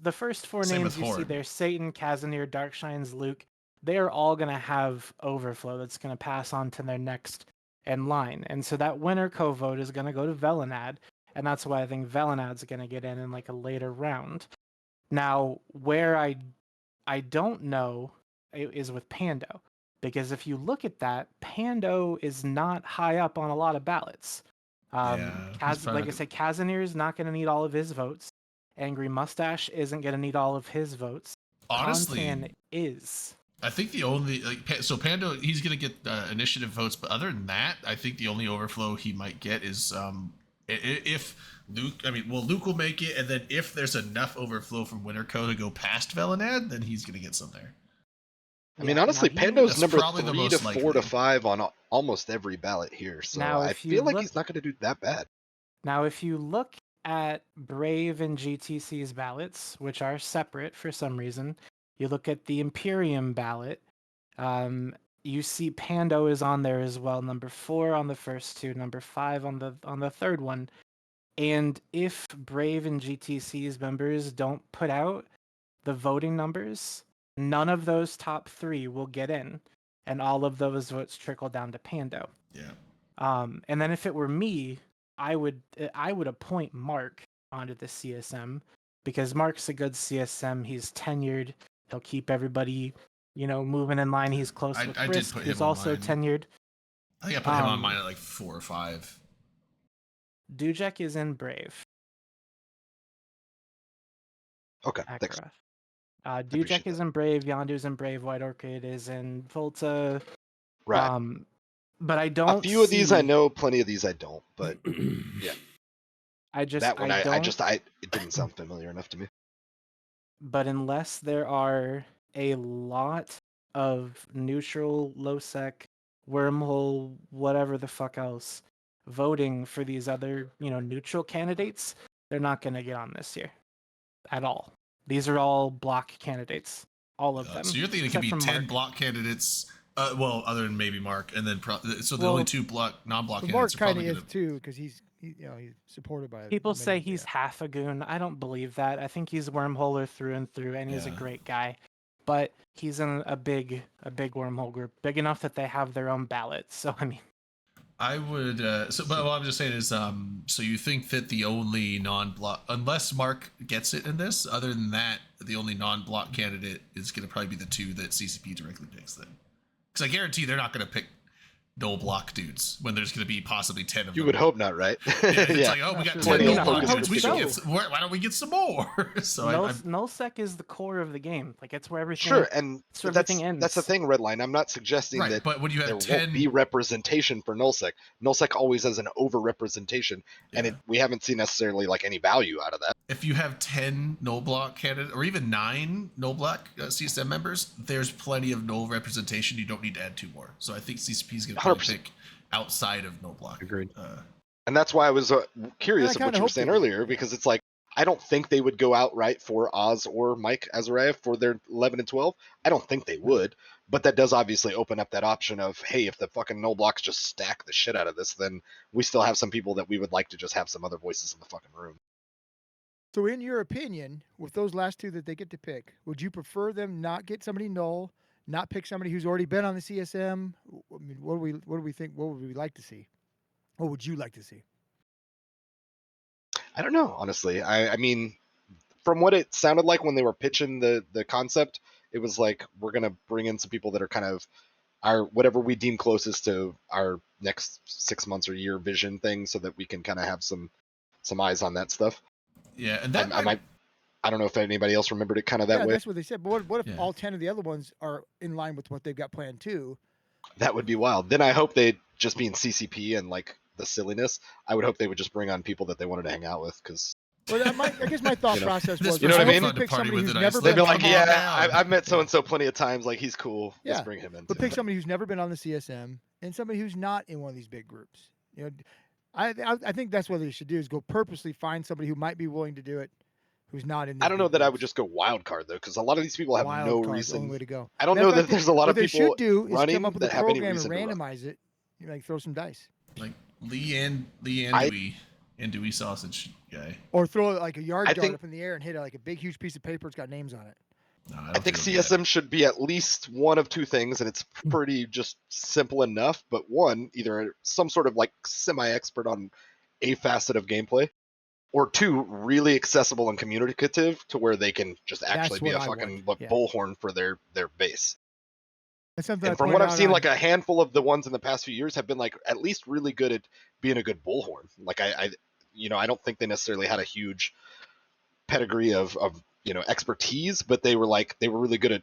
4 Same names with you see Horde. there, Satan, Casimir, Darkshines, Luke, they are all going to have overflow that's going to pass on to their next in line. And so that winner co-vote is going to go to Velenad, and that's why I think Velenad's going to get in like a later round. Now, where I don't know is with Pando, because if you look at that, Pando is not high up on a lot of ballots. Yeah, he's probably Like I not said, Casimir is not going to need all of his votes. Angry Mustache isn't going to need all of his votes. honestly, Contan is. I think the only so Pando, he's gonna get initiative votes, but other than that, I think the only overflow he might get is if Luke. I mean, well, Luke will make it, and then if there's enough overflow from Winterco to go past Velenad, then he's gonna get some there. I mean, Yeah, honestly, now he- Pando's That's number probably the 3 to most 4 to likely. 5 on almost every ballot here, so Now, I if you feel like look- he's not going to do that bad. Now, if you look at Brave and GTC's ballots, which are separate for some reason, you look at the Imperium ballot, you see Pando is on there as well, number 4 on the first 2, number 5 on the third one. And if Brave and GTC's members don't put out the voting numbers, none of those top 3 will get in, and all of those votes trickle down to Pando. Yeah. And then if it were me, I would appoint Mark onto the CSM, because Mark's a good CSM. He's tenured. He'll keep everybody, moving in line. He's close with I did Risk, put who's him on also mine. tenured. I think I put him on mine at like 4 or 5. Dujek is in Brave. Okay, thanks. Akaroth. appreciate Dujek is in Brave. Yondu's in Brave. White Orchid is in Volta. Right. But I don't. A few of these I know, plenty of these I don't, but yeah. That one I don't. it didn't sound familiar enough to me. But unless there are a lot of neutral, low sec, wormhole, whatever the fuck else, voting for these other, neutral candidates, they're not going to get on this year at all. These are all block candidates, all of them. So you're thinking it could except be for 10 Mark. block candidates? Well, other than maybe Mark, and then so the only 2 non-block But Mark candidates are kind probably of gonna. is too, because he's supported by. People many, say he's half a goon. I don't believe that. I think he's wormholer through and through, and he's a Yeah. great guy. But he's in a big wormhole group, big enough that they have their own ballots. So I mean, I would. But what I'm just saying is, so you think that the only non-block, unless Mark gets it in this, other than that, the only non-block candidate is going to probably be the 2 that CCP directly picks then. Because I guarantee they're not going to pick no block dudes when there's going to be possibly 10 of them. You would hope not, right? Yeah, it's like, oh, we got 10 Plenty no of block focus dudes. We should groups. get. Why don't we get some more? So nullsec is the core of the game. Like it's where everything. Sure, and it's where that's everything the ends. thing, Redline. I'm not suggesting right, that but when you there have 10, won't be representation for nullsec. Nullsec always has an over-representation, and Yeah. we haven't seen necessarily like any value out of that. if you have 10 no block candidates or even 9 no block CSM members, there's plenty of null representation. You don't need to add 2 more. So I think CCP is going to 100%. pick outside of no block. Agreed. And that's why I was curious of what kinda you were hope they saying do, earlier, yeah. because it's like I don't think they would go outright for Oz or Mike Azariah for their 11 and 12. I don't think they would, but that does obviously open up that option of, hey, if the fucking null blocks just stack the shit out of this, then we still have some people that we would like to just have some other voices in the fucking room. So, in your opinion, with those last two that they get to pick, would you prefer them not get somebody null, not pick somebody who's already been on the CSM? I mean, what do we think? What would we like to see? What would you like to see? I don't know, honestly. I mean, from what it sounded like when they were pitching the concept, it was like we're gonna bring in some people that are kind of our whatever we deem closest to our next 6 months or year vision thing, so that we can kind of have some eyes on that stuff. Yeah, and that I don't know if anybody else remembered it kind of that Yeah, way. that's what they said. But what if Yeah. all 10 of the other ones are in line with what they've got planned too? That would be wild. Then I hope they just be in CCP and like the silliness. I would hope they would just bring on people that they wanted to hang out with, because Well, I guess my thought You know, process this was, You know what I hope mean? they fun to pick party somebody with who's in never Iceland. they'd been be like, Come on yeah, down. I've met so and so plenty of times. Like, he's cool. Yeah, Let's bring him in. but pick somebody who's never been on the CSM and somebody who's not in one of these big groups. You know, I think that's what they should do is go purposely find somebody who might be willing to do it, who's not in. These I don't know big that I would groups. just go wild card though, because a lot of these people have Wild no card's the only reason. way to go. I don't Matter know of that fact, there's a lot what of they people should do is running come up with that a have any program and reason to run. randomize it. You know, like throw some dice, Like Lee and Dewey sausage guy. or throw like a yard I dart think- up in the air and hit it like a big, huge piece of paper. It's got names on it. No, I don't think it'll be that. CSM should be at least one of two things, and it's pretty just simple enough. But one, either some sort of like semi-expert on a facet of gameplay, or two, really accessible and communicative to where they can just actually That's be a what I fucking want, yeah. bullhorn for their base. That's something I And from what pointed I've out seen, on- like a handful of the ones in the past few years have been like at least really good at being a good bullhorn. Like I don't think they necessarily had a huge pedigree of expertise, but they were really good at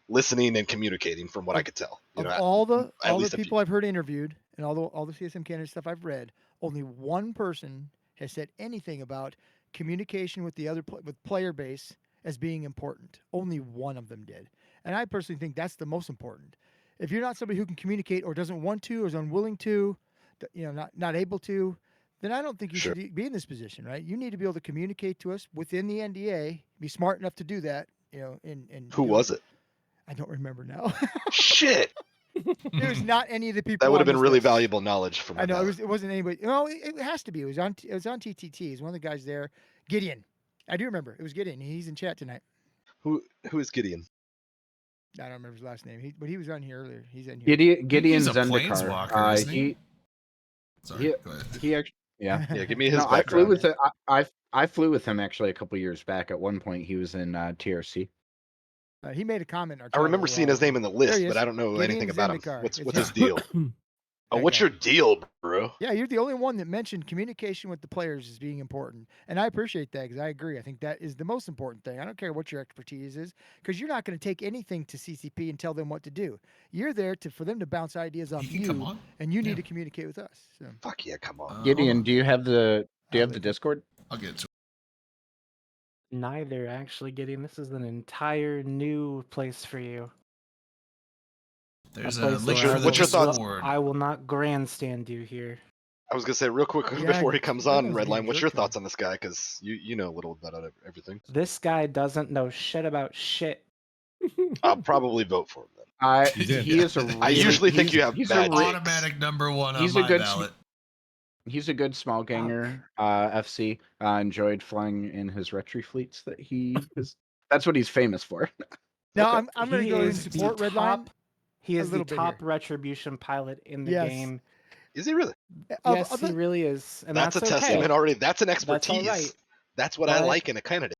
listening and communicating, from what I could tell. of all the least a few. people I've heard interviewed and all the CSM candidate stuff I've read, only one person has said anything about communication with the other with player base as being important. Only one of them did, and I personally think that's the most important. If you're not somebody who can communicate or doesn't want to or is unwilling to, not able to, then I don't think you Sure. should be in this position, right? You need to be able to communicate to us within the NDA, be smart enough to do that. And Who was it? I don't remember now. Shit, It was not any of the people. that would have on been this really list. valuable knowledge from. I know it wasn't anybody. No, it has to be. It was on TTT. He's one of the guys there. Gideon. I do remember. It was Gideon. He's in chat tonight. Who is Gideon? I don't remember his last name. But he was on here earlier. He's in here. Gideon He's a Zendikar. planeswalker, isn't he? Sorry, he- go ahead. he actually, yeah. Yeah, give me his No, I flew background. with it. I flew with him actually a couple years back. At one point, he was in TRC. He made a comment. In our I chat remember a seeing while his name ago. in the There list, he but is. I don't know Gideon anything about him. Zendikar. What's It's his him. deal? Oh, That what's guy. your deal, bro? Yeah, you're the only one that mentioned communication with the players as being important. And I appreciate that because I agree. I think that is the most important thing. I don't care what your expertise is because you're not going to take anything to CCP and tell them what to do. You're there for them to bounce ideas off He can come you, on. and you need Yeah. to communicate with us. So, Fuck yeah, come on. Hold Gideon, on. do you have the I'll let you- Discord? I'll get to it. Neither, actually, Gideon. This is an entire new place for you. There's a place link where for I the what's your thoughts? Discord. I will not grandstand you here. I was gonna say real quick Yeah, before he comes that on, was being Redline. What's your jerked on. thoughts on this guy? Because you know a little about everything. This guy doesn't know shit about shit. I'll probably vote for him then. He Yeah. is a. I really- usually think he's- you have he's a bad re- takes. Automatic number one He's on a my good ballot. He's a good small ganger. FC enjoyed flying in his retry fleets. That he is. That's what he's famous for. now Okay. I'm going to He go and is the support Redline. He a is the little bit top here. retribution pilot in the Yes. game. Is he really? Yes, he really is, and That's that's, a okay. testament already. That's an That's all expertise. right. That's what I But- like in a candidate.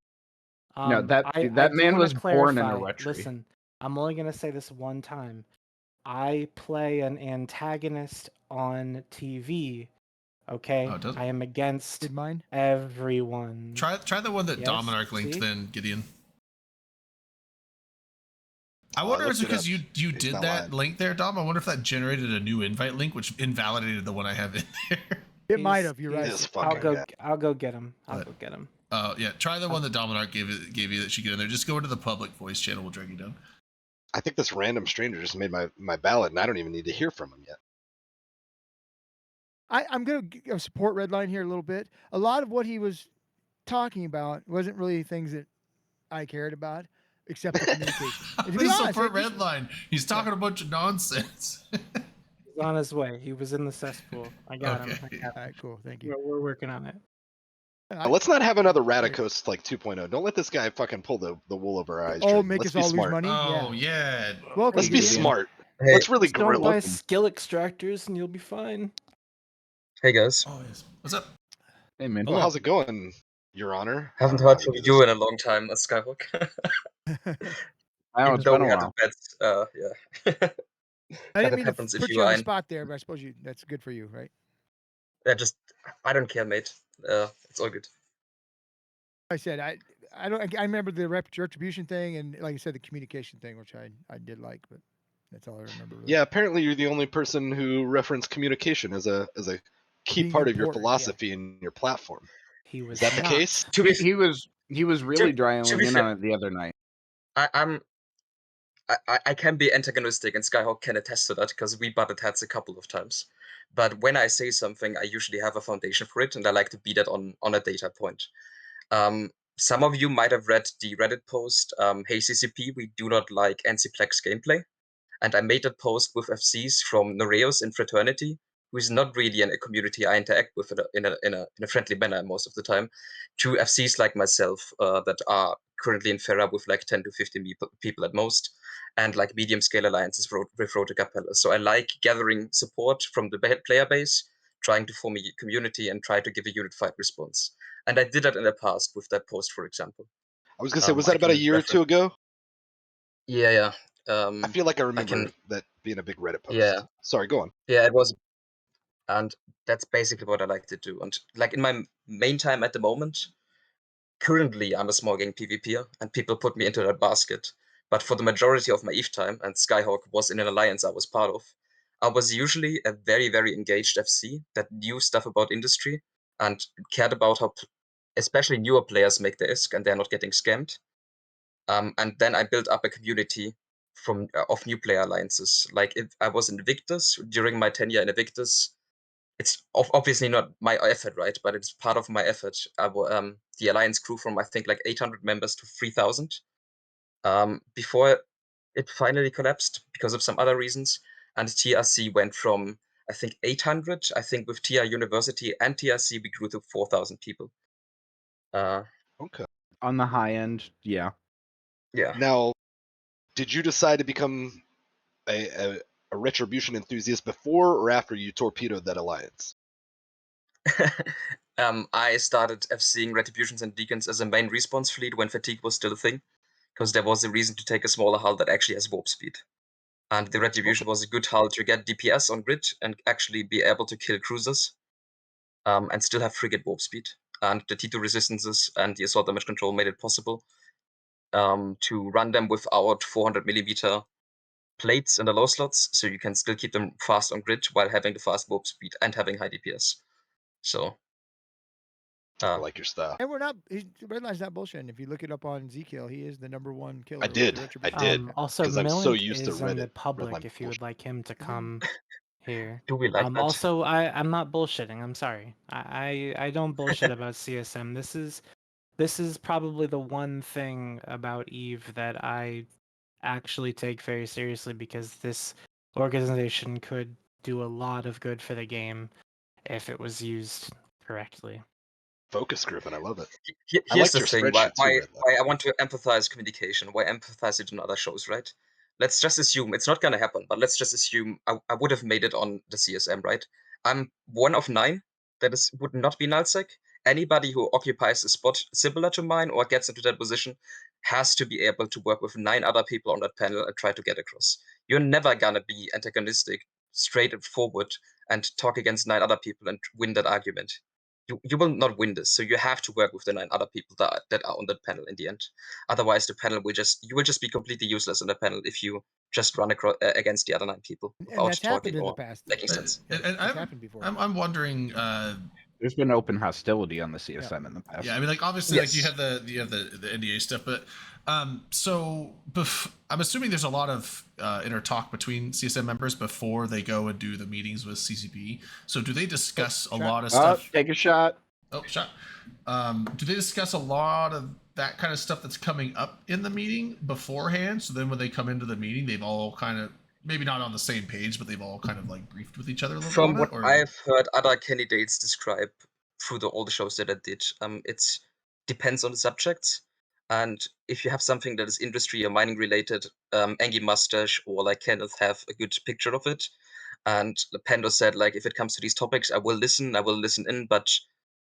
No, that I man do wanna was born in a clarify. retry. Listen, I'm only gonna say this one time. I play an antagonist on TV. Okay, Oh, it does? I am against Did mine? everyone. Try the one that Yes, Dominarch linked see? then, Gideon. I Oh, I wonder if it's looked it because up. you It's did not that lying. link there, Dom. I wonder if that generated a new invite link, which invalidated the one I have in there. It might He's- have. You're right. This I'll fucking go. guy. I'll go get him. I'll What? go get him. Yeah, try the one that Dominarch gave you that should get in there. Just go into the public voice channel. We'll drag you down. I think this random stranger just made my ballot, and I don't even need to hear from him yet. I'm going to support Redline here a little bit. A lot of what he was talking about wasn't really things that I cared about, except the communication. And to be Please honest, support this- Redline. He's talking a bunch of nonsense. He's on his way. He was in the cesspool. I got him. Okay. I got all him. right, cool. Thank you. We're working on it. Let's not have another Radicos like 2.0. Don't let this guy fucking pull the wool over our eyes. Oh, Jordan. make Let's us be all smart. lose money. Oh Yeah. yeah. Welcome, Let's be Gideon. smart. Hey, Let's really Just don't gorilla. buy skill extractors and you'll be fine. hey guys, Oh yes. What's up? Hey man. Well, how's it going, Your Honor? haven't I don't know heard how from to do you this. in a long time, Skyhook. I know it's Though been a we had while. a bet, yeah. I didn't That mean happens to if put you you on are the in. spot there, but I suppose that's good for you, right? Yeah, just I don't care, mate. It's all good. I said I don't. I remember the retribution thing, and like I said, the communication thing, which I did like, but that's all I remember. Really. Yeah, apparently you're the only person who referenced communication as a key Being part of your important, yeah. philosophy and your platform. He was Is that the not. case? To be, He was really to dialing be in fair, on it the other night. I can be antagonistic, and Skyhawk can attest to that because we butted heads a couple of times. But when I say something, I usually have a foundation for it, and I like to be that on a data point. Some of you might have read the Reddit post, "Hey CCP, we do not like NCPlex gameplay," and I made that post with FCs from Noreos in Fraternity, who is not really in a community I interact with in a friendly manner most of the time, to FCs like myself that are currently in Ferra with like 10 to 15 people at most, and like medium scale alliances with Rote Capella. So I like gathering support from the player base, trying to form a community and try to give a unified response. And I did that in the past with that post, for example. I was gonna say, was I that about a can year or two ago? Yeah. I feel like I remember can- that being a big Reddit post. Yeah. Sorry, go on. Yeah, it was. And that's basically what I like to do. And like in my main time at the moment, currently I'm a small gang PvPer and people put me into that basket. But for the majority of my EVE time, and Skyhawk was in an alliance I was part of, I was usually a very, very engaged FC that knew stuff about industry and cared about how especially newer players make their ISK and they're not getting scammed. And then I built up a community from of new player alliances. Like if I was in Invictus during my tenure in Invictus, it's obviously not my effort, right? But it's part of my effort. The alliance grew from I think like 800 members to 3,000 before it finally collapsed because of some other reasons. And TRC went from I think 800. I think with TR University and TRC we grew to 4,000 people. Okay. On the high end, yeah. Yeah. Now, did you decide to become a retribution enthusiast before or after you torpedoed that alliance? I started FCing Retributions and Deacons as a main response fleet when fatigue was still a thing, because there was a reason to take a smaller hull that actually has warp speed. And the Retribution was a good hull to get DPS on grid and actually be able to kill cruisers and still have frigate warp speed. And the T2 resistances and the assault damage control made it possible to run them without 400 millimeter plates in the low slots, so you can still keep them fast on grid while having the fast warp speed and having high DPS. So I like your style. And we're not. Redline's not bullshitting. If you look it up on Zkill, he is the #1 killer. I with did. the I Retribution. did. Also, 'cause I'm so Millink used to is in the Reddit, public Redline if you would like him to come here. do we like that? Also, I'm not bullshitting. I'm sorry. I don't bullshit about CSM. This is probably the one thing about Eve that I actually take very seriously because this organization could do a lot of good for the game if it was used correctly. Focus group, and I love it. I Here's liked the your thing, why, spreadsheet too, Redline. why I want to empathize communication, why empathize it in other shows, right? Let's just assume, it's not gonna happen, but let's just assume I would have made it on the CSM, right? I'm one of 9 that would not be nullsec. Anybody who occupies a spot similar to mine or gets into that position has to be able to work with 9 other people on that panel and try to get across. You're never gonna be antagonistic, straightforward, and talk against 9 other people and win that argument. You will not win this, so you have to work with the 9 other people that are on that panel in the end. Otherwise, the panel you will just be completely useless on the panel if you just run across against the other 9 people And without that's happened talking in the or past. making sense. And It's I'm, happened before. I'm wondering. There's been open hostility on the CSM in the past. Yeah, I mean, like obviously, like you Yes. have the NDA stuff, but So I'm assuming there's a lot of inner talk between CSM members before they go and do the meetings with CCP. So do they discuss a shot. lot of Oh, stuff? take a shot. Oh, shot. Do they discuss a lot of that kind of stuff that's coming up in the meeting beforehand? So then when they come into the meeting, they've all kind of maybe not on the same page, but they've all kind of like briefed with each other a little From bit what on it. Or I've heard other candidates describe through all the shows that I did, it depends on the subjects. And if you have something that is industry or mining related, Angie Mustache or like Kenneth have a good picture of it. And Pando said, like, if it comes to these topics, I will listen in, but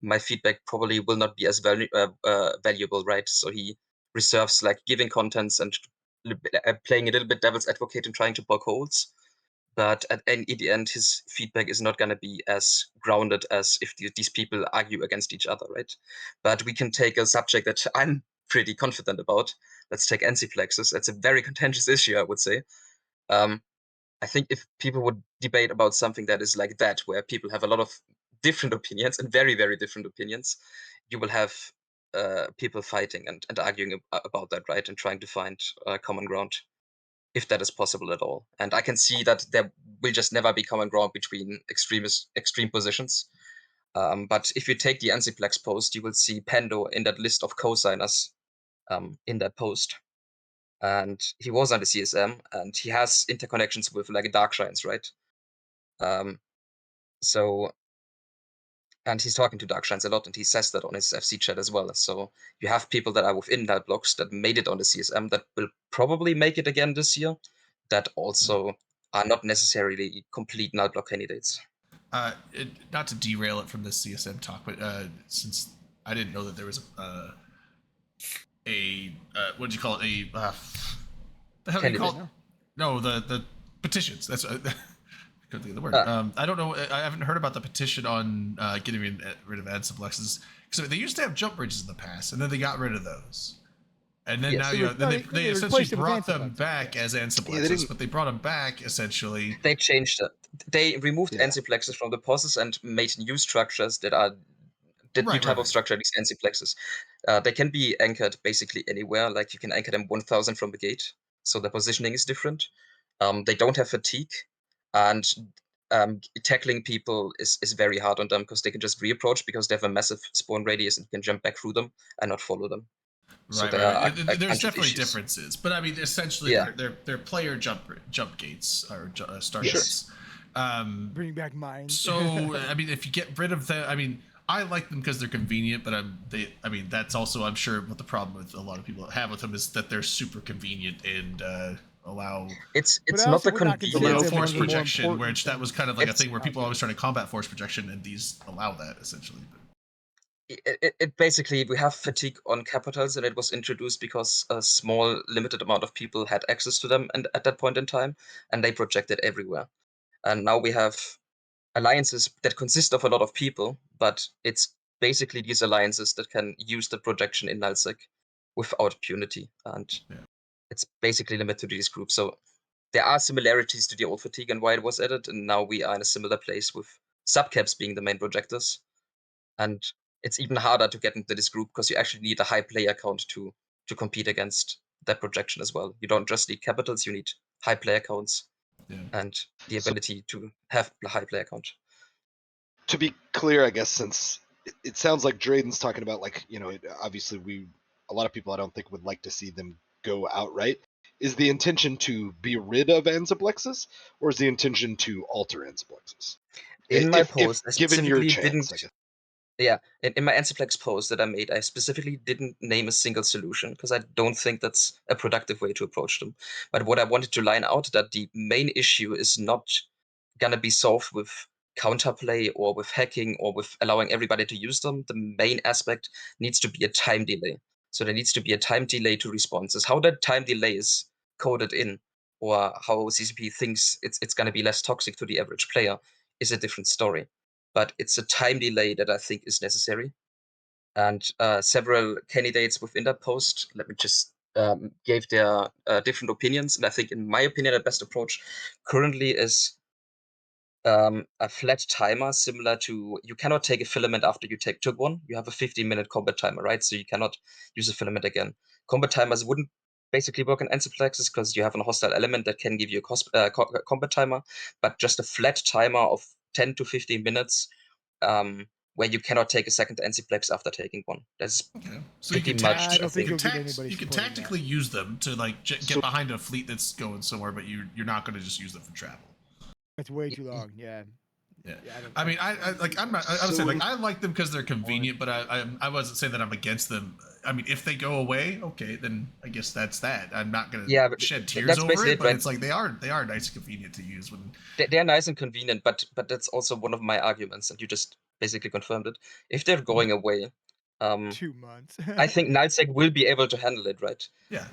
my feedback probably will not be as valuable, right? So he reserves like giving contents and playing a little bit devil's advocate and trying to poke holes. But at the end, his feedback is not going to be as grounded as if these people argue against each other, right? But we can take a subject that I'm pretty confident about. Let's take NC-Plexus. That's a very contentious issue, I would say. I think if people would debate about something that is like that, where people have a lot of different opinions and very, very different opinions, you will have people fighting and arguing about that, right? And trying to find common ground, if that is possible at all. And I can see that there will just never be common ground between extreme positions. But if you take the NCPlex post, you will see Pando in that list of co-signers in that post. And he was on the CSM, and he has interconnections with like Dark Shines, right? And he's talking to Dark Shines a lot, and he says that on his FC chat as well. So you have people that are within that blocks that made it on the CSM that will probably make it again this year, that also are not necessarily complete null block candidates. Not to derail it from this CSM talk, but since I didn't know that there was what did you call it? The hell do you call it? No, the petitions. That's couldn't think of the word. I don't know. I haven't heard about the petition on getting rid of NCPlexes because they used to have jump bridges in the past, and then they got rid of those. And then Yes. now They you re- know, then no, they they essentially replaced it with brought them Ansiplexes, back yeah. as Ansiplexes, didn't- but they brought them back essentially. They changed it. They removed Yeah. NCplexes from the process and made new structures that are the new type of structure, these NCplexes. They can be anchored basically anywhere. Like you can anchor them 1000 from the gate. So the positioning is different. They don't have fatigue. And tackling people is very hard on them because they can just reapproach because they have a massive spawn radius and you can jump back through them and not follow them. So Right. There's definitely differences, but I mean, essentially, Yeah. they're player jump gates or start Yes. gates. Bring back mines. So I mean, if you get rid of the, I mean, I like them because they're convenient, but I mean, that's also I'm sure what the problem with a lot of people have with them is that they're super convenient and allow It's But I not also the would not the consider low them convenience. one force of the more projection, important which that was things kind of like a It's- thing where people are always trying to combat force projection, and these allow that essentially. It basically, we have fatigue on capitals, and it was introduced because a small limited amount of people had access to them and at that point in time, and they projected everywhere. And now we have alliances that consist of a lot of people, but it's basically these alliances that can use the projection in nullsec without punity, and Yeah. it's basically limited to these groups. So there are similarities to the old fatigue and why it was added, and now we are in a similar place with subcaps being the main projectors. And it's even harder to get into this group because you actually need a high player count to compete against that projection as well. You don't just need capitals, you need high player counts Yeah. and the So- ability to have a high player count. To be clear, I guess since it sounds like Drayden's talking about like obviously a lot of people I don't think would like to see them go outright. Is the intention to be rid of Ansiplexes, or is the intention to alter Ansiplexes? In my If post, I given your specifically chance, didn't. I guess. Yeah, in my Anziplex post that I made, I specifically didn't name a single solution because I don't think that's a productive way to approach them. But what I wanted to line out that the main issue is not gonna be solved with counterplay or with hacking or with allowing everybody to use them. The main aspect needs to be a time delay. So there needs to be a time delay to responses. How that time delay is coded in, or how CCP thinks it's gonna be less toxic to the average player, is a different story. But it's a time delay that I think is necessary. And several candidates within that post, let me just gave their different opinions. And I think, in my opinion, the best approach currently is a flat timer similar to, you cannot take a filament after you took one. You have a 15-minute combat timer, right? So you cannot use a filament again. Combat timers wouldn't basically work in Enceplexes because you have a hostile element that can give you a combat timer, but just a flat timer of 10 to 15 minutes where you cannot take a second Enceplex after taking one. That's Okay. So you pretty can, much. I don't think you you'll can, get anybody you can supporting that. tactically use them to like get So- behind a fleet that's going somewhere, but you're not going to just use them for travel. That's way too long. Yeah. Yeah. don't- I mean, I like I'm not. I would say So- like I like them because they're convenient, but I wasn't saying that I'm against them. I mean, if they go away, okay, then I guess that's that. I'm not gonna But shed tears that's over basically it, but right. it's like they are nice and convenient to use when. They're nice and convenient, but that's also one of my arguments, and you just basically confirmed it. If they're going away, 2 months. I think Nightsec will be able to handle it, right? Yeah.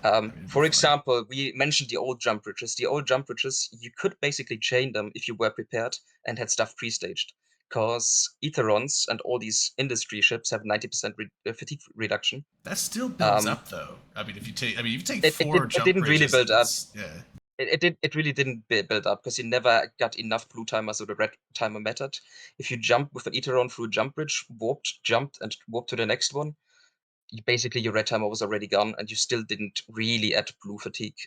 For example, we mentioned the old jump bridges. The old jump bridges, you could basically chain them if you were prepared and had stuff pre-staged. Because Etherons and all these industry ships have 90% fatigue reduction. That still builds up, though. I mean, if you take It four jump didn't really bridges, build up. yeah. It really didn't build up because you never got enough blue timers or the red timer mattered. If you jump with an Etheron through a jump bridge, jumped, and warped to the next one, basically your red timer was already gone, and you still didn't really add blue fatigue.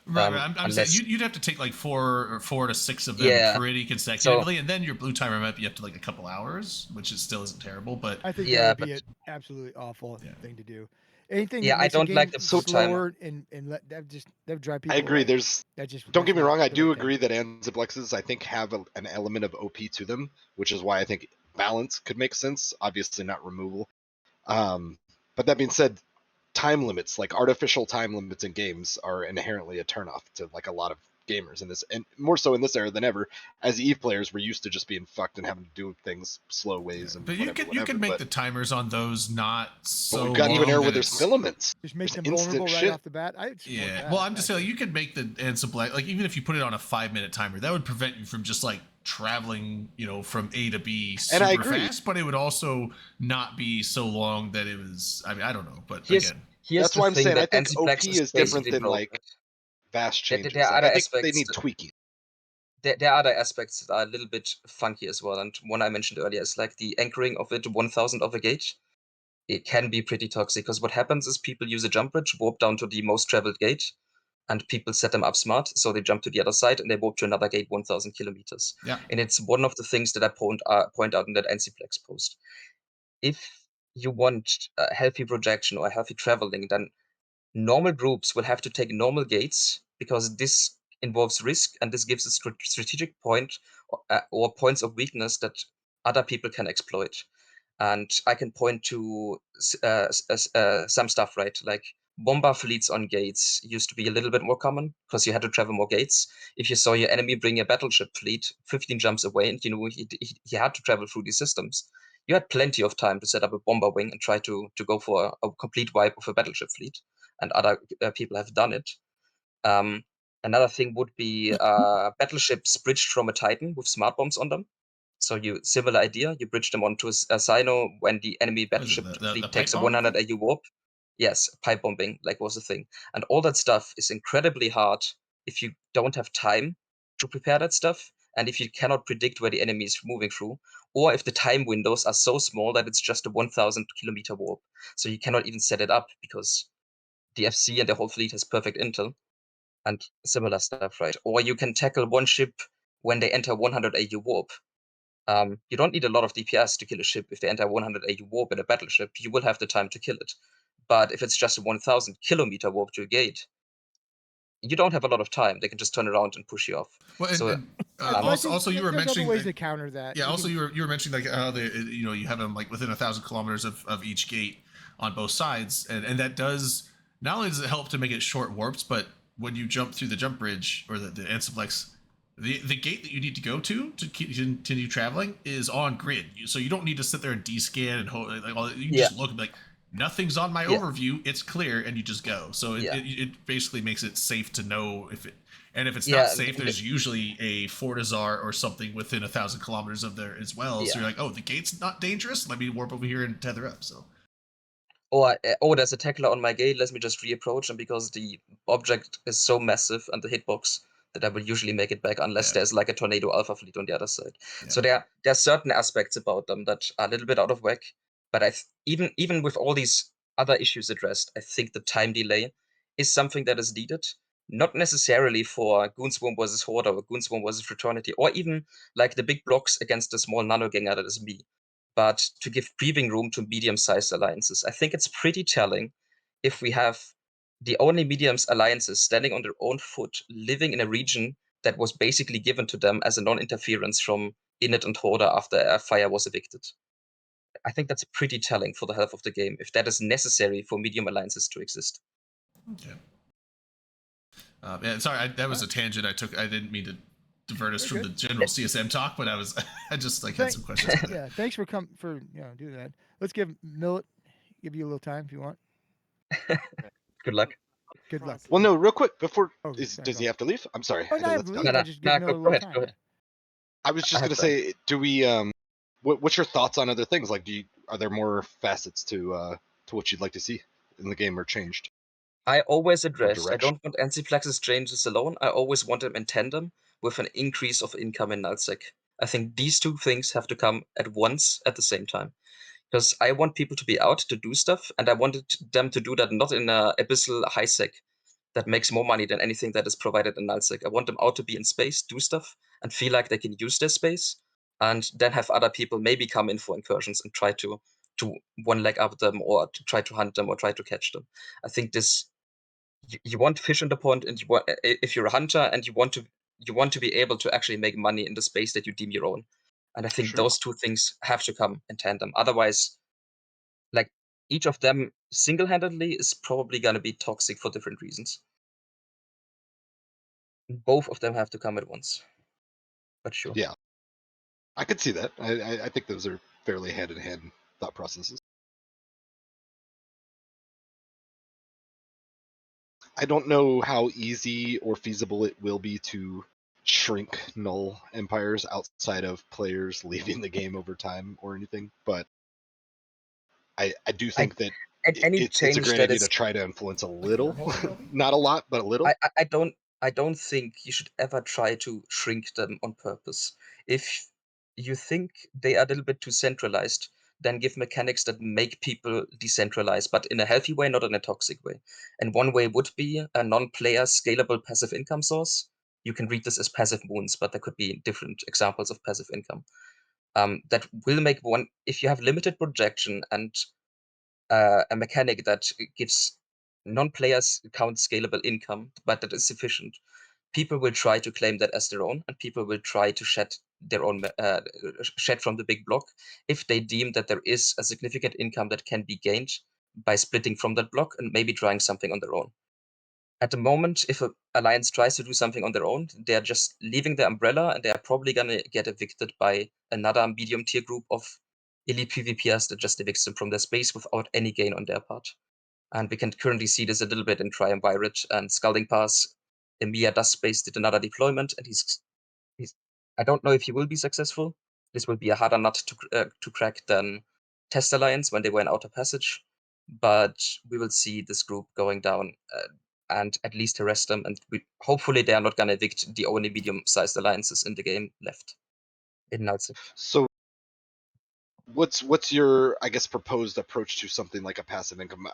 Right, I'm unless- saying you'd have to take like 4 to 6 of them pretty consecutively, and then your blue timer might be up to like a couple hours, which still isn't terrible. But I think Yeah, that would be an absolutely awful Yeah. thing to do. Anything Yeah, that I makes a don't like game the blue timer. slower and let that drive people I agree. away. There's That just don't get me that's not wrong. I the do right thing. agree that Anziplexes I think have an element of OP to them, which is why I think balance could make sense. Obviously not removal. But that being said, time limits, like artificial time limits in games, are inherently a turnoff to like a lot of gamers in this, and more so in this era than ever. As Eve players, we're used to just being fucked and having to do things slow ways and but whatever, you can make but, the timers on those not so. but we've gotten to an long era where that there's it's- filaments. Just make There's them instant vulnerable right shit. off the bat. I'd support Yeah. that, Well, I'm just saying, actually. you could make the Ansible, like even if you put it on a 5-minute timer, that would prevent you from just like traveling, from A to B super And I agree. fast, but it would also not be so long that it was. I mean, I don't know, but Here's- again, Here's That's the why I'm thing saying I that think OP Enceplex is different basically than broke. like vast There- changes. there are Like, other I think they aspects need that- tweaking. There are other aspects that are a little bit funky as well, and one I mentioned earlier is like the anchoring of it 1000 of a gate. It can be pretty toxic because what happens is people use a jump bridge, warp down to the most traveled gate, and people set them up smart, so they jump to the other side and they warp to another gate 1000 kilometers. yeah. And it's one of the things that I point out in that Ncplex post. If you want a healthy projection or a healthy traveling, then normal groups will have to take normal gates because this involves risk and this gives a strategic point or points of weakness that other people can exploit. And I can point to some stuff, right? Like bomber fleets on gates used to be a little bit more common because you had to travel more gates. If you saw your enemy bring a battleship fleet 15 jumps away and he had to travel through these systems, you had plenty of time to set up a bomber wing and try to go for a complete wipe of a battleship fleet. And other people have done it. Another thing would be battleships bridged from a Titan with smart bombs on them. So similar idea, you bridge them onto a Sino when the enemy What is it, battleship the fleet pipe takes a bomb? 100 AU warp. Yes, pipe bombing like was a thing. And all that stuff is incredibly hard if you don't have time to prepare that stuff, and if you cannot predict where the enemy is moving through, or if the time windows are so small that it's just a 1000 kilometer warp. So you cannot even set it up because the FC and the whole fleet has perfect intel and similar stuff, right? Or you can tackle one ship when they enter 100 AU warp. You don't need a lot of DPS to kill a ship. If they enter 100 AU warp in a battleship, you will have the time to kill it. But if it's just a 1000 kilometer warp to a gate, you don't have a lot of time. They can just turn around and push you off. Well, So, But I think also you were there's mentioning other ways that- to counter that. Yeah. You Also, can- you were mentioning like how they, you have them like within 1,000 kilometers of each gate on both sides, and that does not only does it help to make it short warps, but when you jump through the jump bridge or the Anciplex, the gate that you need to go to continue traveling is on grid, so you don't need to sit there and descan and like all. You just look and be like, nothing's on my Yeah. overview, it's clear, and you just go. So it basically makes it safe to know if it. And if it's Yeah, not safe, there's usually a Fortizar or something within 1,000 kilometers of there as well. So Yeah. you're like, oh, the gate's not dangerous. Let me warp over here and tether up. So Or there's a tackler on my gate. Let me just reapproach, and because the object is so massive and the hitbox, that I will usually make it back unless Yeah. there's like a tornado alpha fleet on the other side. Yeah. So there are certain aspects about them that are a little bit out of whack. But even with all these other issues addressed, I think the time delay is something that is needed. Not necessarily for Goonswarm versus Horde or Goonswarm versus Fraternity, or even like the big blocks against the small nanoganger that is me, but to give breathing room to medium-sized alliances. I think it's pretty telling if we have the only medium alliances standing on their own foot, living in a region that was basically given to them as a non-interference from Init and Horde after a fire was evicted. I think that's pretty telling for the health of the game, if that is necessary for medium alliances to exist. Okay. Yeah, sorry, that was a tangent I took. I didn't mean to divert us from the general CSM talk, but I just like had some questions. Yeah, thanks for doing that. Let's give Millet, give you a little time if you want. Good luck. Good luck. Well, no, real quick before Oh, does he have to leave? I'm sorry. Oh, no, I have to leave. I just give Millet a go little ahead, time. go ahead. I was just I gonna have say, do we what's your thoughts on other things? Like, are there more facets to what you'd like to see in the game or changed? I always addressed, I direction? don't want anti-Flax's changes alone. I always want them in tandem with an increase of income in nullsec. I think these two things have to come at once at the same time. Because I want people to be out to do stuff, and I wanted them to do that not in a abyssal high sec that makes more money than anything that is provided in nullsec. I want them out to be in space, do stuff, and feel like they can use their space, and then have other people maybe come in for incursions and try to one leg up them, or to try to hunt them, or try to catch them. I think this you want fish in the pond, and you want, if you're a hunter and you want to be able to actually make money in the space that you deem your own. And I think Sure. those two things have to come in tandem. Otherwise, like each of them single-handedly is probably going to be toxic for different reasons. Both of them have to come at once. But sure. Yeah, I could see that. I think those are fairly hand-in-hand thought processes. I don't know how easy or feasible it will be to shrink null empires outside of players leaving the game over time or anything, but I do think that any it's a change great that idea is to try to influence a little, not a lot, but a little. I don't think you should ever try to shrink them on purpose. If you think they are a little bit too centralized, then give mechanics that make people decentralized, but in a healthy way, not in a toxic way. And one way would be a non-player scalable passive income source. You can read this as passive moons, but there could be different examples of passive income. That will make one, if you have limited projection and a mechanic that gives non-players count scalable income, but that is sufficient, people will try to claim that as their own, and people will try to shed their own shed from the big block if they deem that there is a significant income that can be gained by splitting from that block and maybe trying something on their own. At the moment, if an alliance tries to do something on their own, they are just leaving the umbrella, and they are probably going to get evicted by another medium tier group of elite PvPers that just evicts them from their space without any gain on their part. And we can currently see this a little bit in Triumvirate and Scalding Pass. Emiya Dustspace did another deployment, and he's I don't know if he will be successful. This will be a harder nut to crack than Test Alliance when they were in Outer Passage, but we will see this group going down and at least harass them, and hopefully they are not going to evict the only medium-sized alliances in the game left in nullsec. So what's your, I guess, proposed approach to something like a passive income?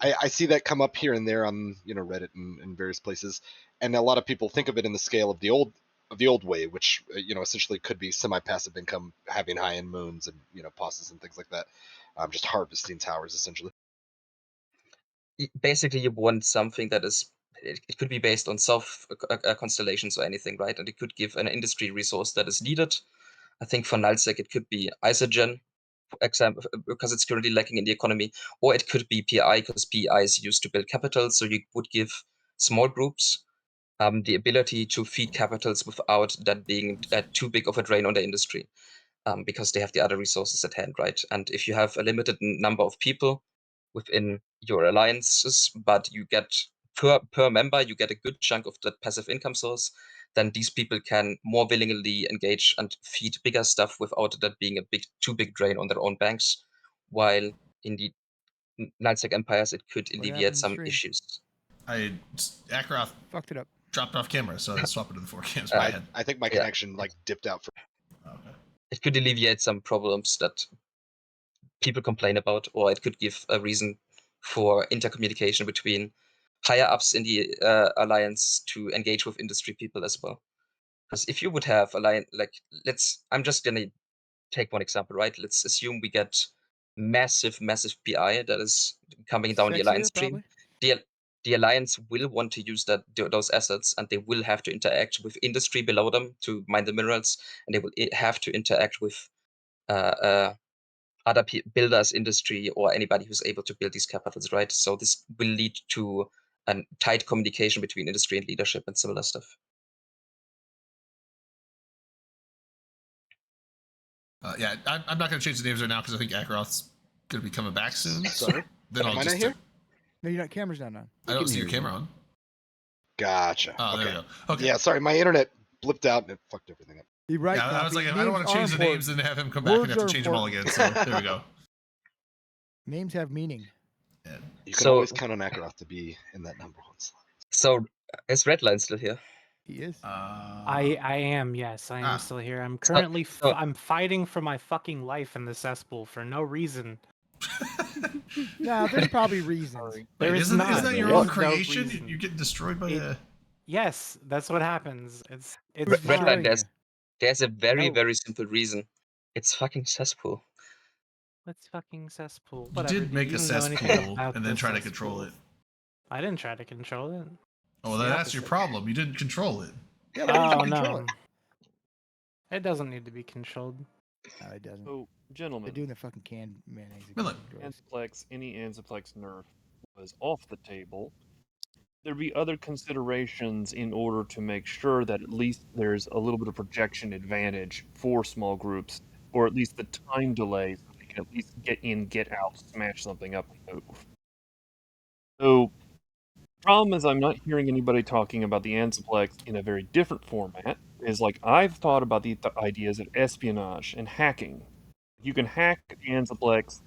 I see that come up here and there on Reddit and various places, and a lot of people think of it in the scale of the old way, which essentially could be semi-passive income, having high-end moons and posses and things like that, just harvesting towers essentially. Basically, you want something that is, it could be based on self constellations or anything, right? And it could give an industry resource that is needed. I think for nullsec it could be isogen, for example, because it's currently lacking in the economy, or it could be PI, because PI is used to build capital. So you would give small groups the ability to feed capitals without that being too big of a drain on the industry, because they have the other resources at hand, right? And if you have a limited number of people within your alliances, but you get per member, you get a good chunk of that passive income source, then these people can more willingly engage and feed bigger stuff without that being a too big drain on their own banks. While in the nullsec empires, it could What happened alleviate to the some stream? issues. Akrath Fucked it up. dropped off camera, so I swapped it to the 4 cams. My head. I think my Yeah. connection like dipped out for. Okay. It could alleviate some problems that people complain about, or it could give a reason for intercommunication between higher ups in the alliance to engage with industry people as well. Because if you would have alliance, like I'm just gonna take one example, right? Let's assume we get massive PI that is coming down the alliance Sexier, stream. probably. The alliance will want to use those assets, and they will have to interact with industry below them to mine the minerals, and they will have to interact with other builders, industry, or anybody who's able to build these capitals, right? So this will lead to a tight communication between industry and leadership and similar stuff. Yeah, I'm not going to change the names right now because I think Akaroth's going to be coming back soon. Sorry. Then I'll Am I just. not here? No, you're not. Camera's not on. I don't can see your hear you. camera on. Gotcha. Oh, there okay. we go. Okay. Yeah, sorry, my internet blipped out and it fucked everything up. You're right. Yeah, I was Coffee. like, I don't want to Names change are the names important. and have him come back and Words have to are change them all again. So there we go. Names have meaning. Yeah. You can So- always count on Akaroth to be in that number 1 slot. So is Redline still here? He is. I am, yes, I am ah. still here. I'm currently so- I'm fighting for my fucking life in the cesspool for no reason. No, there's probably reasons. There Wait, is isn't not. that your There's own no creation? reason. You're getting destroyed by It- a. Yes, that's what happens. It's Who's Redline, destroying there's you? there's a very No. very simple reason. It's fucking cesspool. What's fucking cesspool? You Whatever. did make you a don't know anything cesspool about and then the try to control cesspool. it. I didn't try to control it. Oh, well, It's the that's your opposite. problem. You didn't control it. Yeah, but Oh control no. it. It doesn't need to be controlled. No, it doesn't. So, They're gentlemen, doing the fucking canned mayonnaise. Millet. again. Anzaplex, any Anzaplex nerf was off the table. There'd be other considerations in order to make sure that at least there's a little bit of projection advantage for small groups, or at least the time delay, so they can at least get in, get out, smash something up, and move. So, problem is I'm not hearing anybody talking about the Anzaplex in a very different format. Is like I've thought about the ideas of espionage and hacking. You can hack the Anzaplex,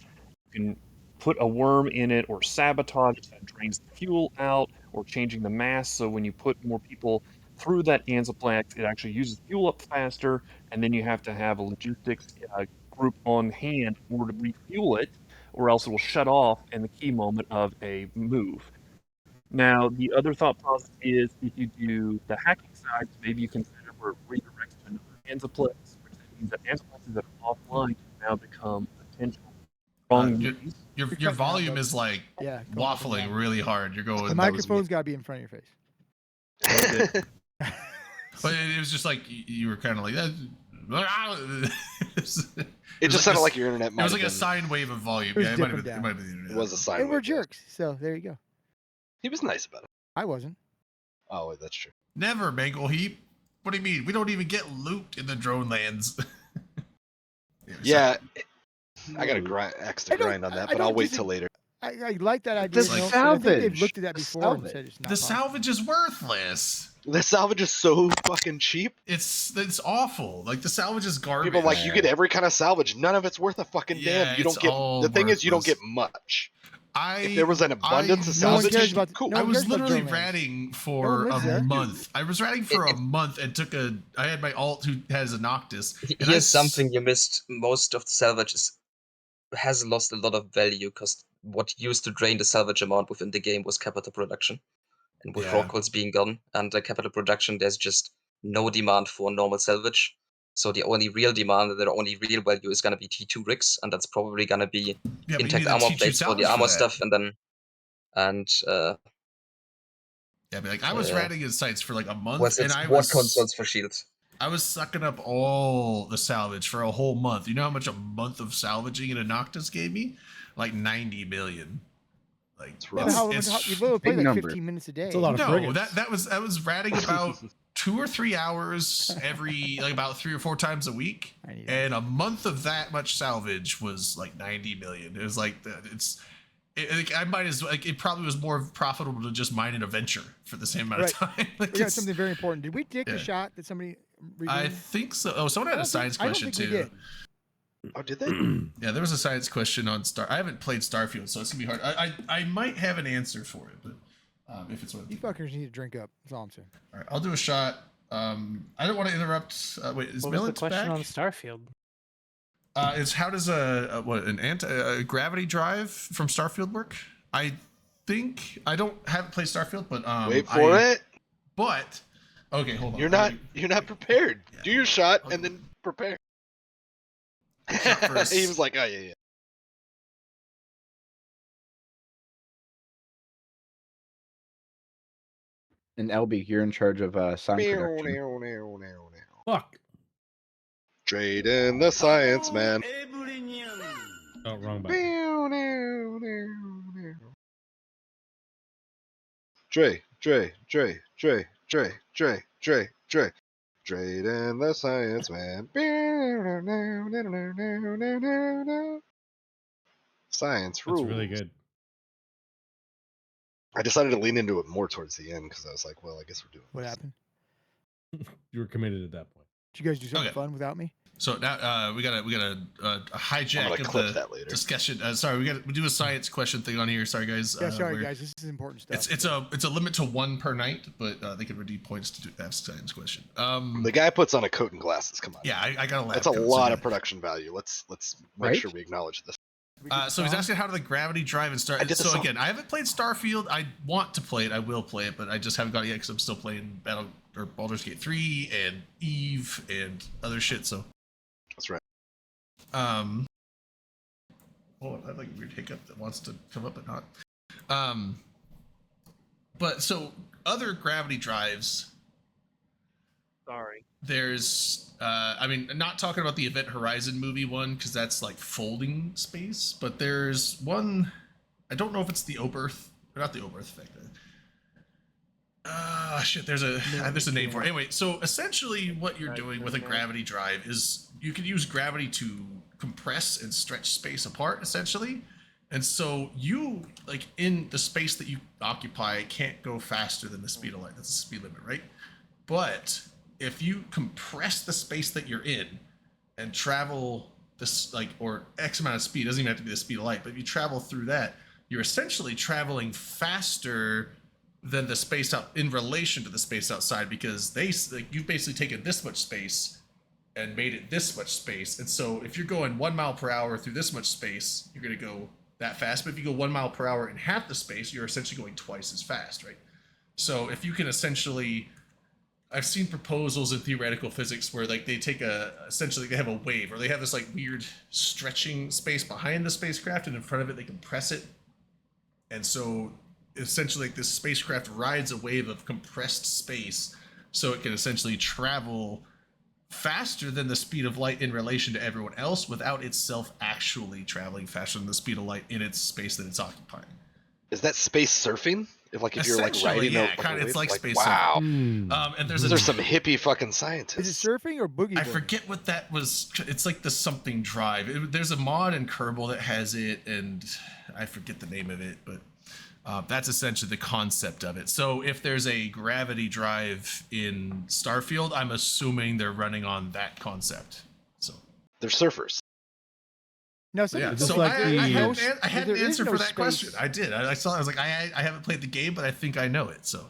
you can put a worm in it or sabotage it that drains the fuel out, or changing the mass so when you put more people through that Anzaplex, it actually uses fuel up faster, and then you have to have a logistics group on hand in order to refuel it, or else it will shut off in the key moment of a move. Now, the other thought process is if you do the hacking side, maybe you consider where it redirects to another Anzaplex, which means that Anzaplexes that are offline can now become potential wrong Your, use. your cutting out, volume bud. is like Yeah. come on, come waffling on. really hard. You're going. The microphone's got to be in front of your face. But it was just like you were kind of like that. It just sounded like your internet It might was have like a been. sine wave of volume. It was Yeah, it might have dipping been. It down. might have been the internet. It was a sine And we're wave, yes. jerks, so there you go. He was nice about it. I wasn't. Oh, wait, that's true. Never, Mangle Heap. What do you mean? We don't even get loot in the drone lands. Yeah, I got to axe to I don't- grind on I- that, I but I'll don't wait dis- till later. I like that idea. The you know, but I think they've salvage. looked at that The before and said salvage. it's not The possible. salvage is worthless. The salvage is so fucking cheap. It's awful. Like the salvage is garbage. People like you get every kind of salvage. None of it's worth a fucking Yeah, damn. You it's don't get. all The thing is, you don't worthless. get much. I If there was an abundance of No one salvage, cares about- cool. no I one was cares about literally drone lands. ratting No for one lives there. a month. I was ratting for a month and took a. I had my alt who has a Noctis. and I Here's something you missed. Most of the salvage has lost a lot of value because what used to drain the salvage amount within the game was capital production. And with Yeah. raw coals being gone and the capital production, there's just no demand for normal salvage. So the only real demand, the only real value is going to be T2 rigs, and that's probably going to be Yeah, but you intact need a armor T2 plates for the salvage armor that. stuff, and then Yeah, but like I was ratting his sites for like a month, was and it I what was consoles for shields? I was sucking up all the salvage for a whole month. You know how much a month of salvaging in a Noctis gave me? Like 90 million. Like It's Yeah, rough. but how, it's- you literally play big like number. 15 minutes a day. It's a lot of no, frigates. that was I was ratting about 2 or 3 hours every like about 3 or 4 times a week, I need that. and a month of that much salvage was like 90 million. It was like I might as like it probably was more profitable to just mine an adventure for the same amount of time. Like, We got it's- something very important. Did we take Yeah. the shot that somebody I redeemed? think so. Oh, someone had a science I don't question think we too. did. Oh, did they? Yeah, there was a science question on Star. I haven't played Starfield, so it's gonna be hard. I might have an answer for it, but If it's what You fuckers need to drink up. That's all I'm saying. All right, I'll do a shot. I don't want to interrupt. Wait, is What was the Millet question back? on Starfield? Is how does a gravity drive from Starfield work? I think I haven't played Starfield, but Wait for it. But okay, hold on. You're not prepared. Yeah. Do your shot Okay. and then prepare. Shot first. He was like, oh yeah. And LB, you're in charge of sound production. Fuck. Trade in the science, man. Oh, wrong button. Trade in the science, man. Science rules. That's really good. I decided to lean into it more towards the end because I was like, well, I guess we're doing What this. happened? You were committed at that point. Did you guys do something Okay. fun without me? So now we got a I'm hijack gonna of clip the that later. discussion. Sorry, we do a science question thing on here. Sorry guys. Yeah, sorry we're- guys. This is important stuff. It's a limit to 1 per night, but they can redeem points to have science question. The guy puts on a coat and glasses. Come on. Yeah, I got a lab That's a coat, so lot yeah. of production value. Let's make Right? sure we acknowledge this. We did the So he's song? asking how do the gravity drive and start. I did the So song. again, I haven't played Starfield. I want to play it. I will play it, but I just haven't got it yet because I'm still playing Baldur's Gate 3 and Eve and other shit. So That's right. hold on, I have like a weird hiccup that wants to come up but not. But so other gravity drives. Sorry. There's I mean, not talking about the Event Horizon movie one because that's like folding space, but there's one. I don't know if it's the Oberth or not the Oberth effect. Shit. There's a name for it. Anyway, so essentially, what you're doing with a gravity drive is you can use gravity to compress and stretch space apart, essentially. And so you, like, in the space that you occupy, can't go faster than the speed of light. That's the speed limit, right? But if you compress the space that you're in and travel this, like, or X amount of speed, doesn't even have to be the speed of light, but if you travel through that, you're essentially traveling faster than the space out in relation to the space outside, because you've basically taken this much space and made it this much space. And so if you're going 1 mile per hour through this much space, you're going to go that fast. But if you go 1 mile per hour in half the space, you're essentially going twice as fast, right? So if you can essentially, I've seen proposals in theoretical physics where like they take essentially they have a wave, or they have this like weird stretching space behind the spacecraft, and in front of it they compress it. And so essentially like this spacecraft rides a wave of compressed space, so it can essentially travel faster than the speed of light in relation to everyone else without itself actually traveling faster than the speed of light in its space that it's occupying. Is that space surfing? If you're like Essentially, riding yeah, a kinda, it's wave? like space wow. Hmm. And there's These are some hippie fucking scientists. Is it surfing or boogie? I boarding? forget what that was. It's like the something drive. There's a mod in Kerbal that has it, and I forget the name of it, but that's essentially the concept of it. So if there's a gravity drive in Starfield, I'm assuming they're running on that concept. So They're surfers. No, yeah, Just so like I the- had there an is answer no for that space. question. I did. I saw. I was like, I haven't played the game, but I think I know it. So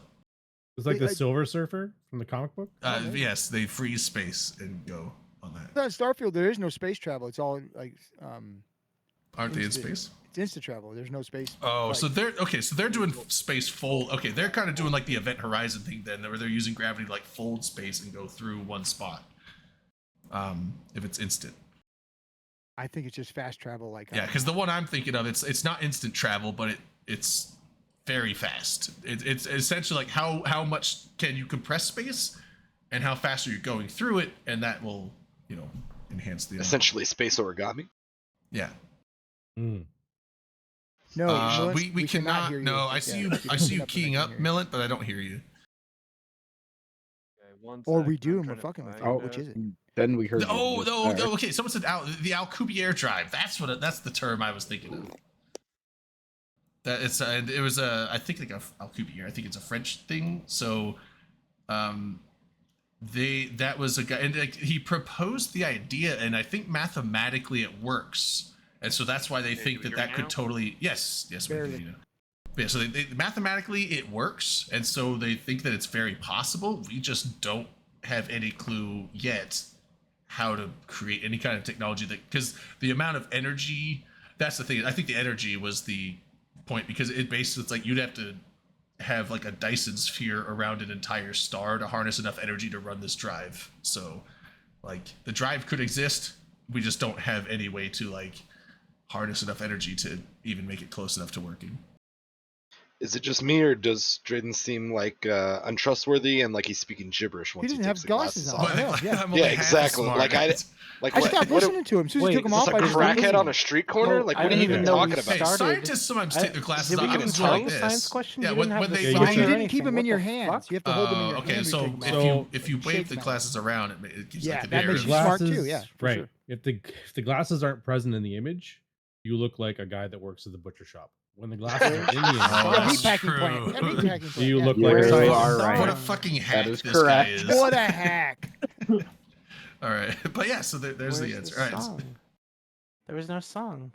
It's like the I- Silver Surfer from the comic book. yes, they freeze space and go on that. On Starfield, there is no space travel. It's all like Aren't they in instant- space? It's instant travel. There's no space. Oh, flight. so they're okay. So they're doing space fold. Okay, they're kind of doing like the Event Horizon thing then, where they're using gravity to like fold space and go through one spot. If it's instant, I think it's just fast travel. Like yeah. Because the one I'm thinking of, it's not instant travel, but it's very fast. It's essentially like how much can you compress space, and how fast are you going through it, and that will enhance the Essentially space origami. Yeah. Hmm. no, Millet, we cannot. hear you. No, I Yeah, see you. keep I see it you up and keying I up, can hear you. Millet, but I don't hear you. Okay, one Or we sec, do, I'm and we're trying to fucking with find you. Oh, Which is it? Then we heard. Oh, you no, there. no, okay. Someone said the Alcubierre drive. That's the term I was thinking of. That it's and it was I think like Alcubierre. I think it's a French thing. So, that was a guy, and like he proposed the idea, and I think mathematically it works, and so that's why they Okay, think do we that hear that me could now? totally yes we Barely. can, Yeah, so mathematically it works, and so they think that it's very possible. We just don't have any clue yet how to create any kind of technology that, because the amount of energy, that's the thing. I think the energy was the point, because it basically, it's like you'd have to have like a Dyson sphere around an entire star to harness enough energy to run this drive. So like the drive could exist, we just don't have any way to like harness enough energy to even make it close enough to working. Is it just me, or does Drayden seem like untrustworthy and like he's speaking gibberish He once he, doesn't takes have the glasses glasses on. off? I know, yeah. I'm only half exactly. smart. Like I I stopped listening to him as soon as he Wait, took them Is off. this a I just stopped crackhead listening. on a street corner? Well, Like I what are didn't you even even know we talking Hey, about? started. scientists sometimes take their glasses Did we off. even and go start like the this. science question? Yeah, You when, didn't have when the they Yeah, you Because sign you or didn't anything. keep them What in your the hands. fuck? You have to hold them in your okay, hand. so when you take them if out. you if you It wave shakes the them out. glasses around, it gives Yeah, like an that air. makes The you smart too, yeah, for right. sure. If the glasses aren't present in the image, you look like a guy that works at the butcher shop. When the glasses are in the image, Oh, Or a that's meat packing plant. true. A meat packing plant. you yeah. look You like a Where's the scientist. are right. What a song? fucking hack is this correct. guy is. What a hack. All right, but yeah, so there's Where's the answer. the All right, song? There was no song.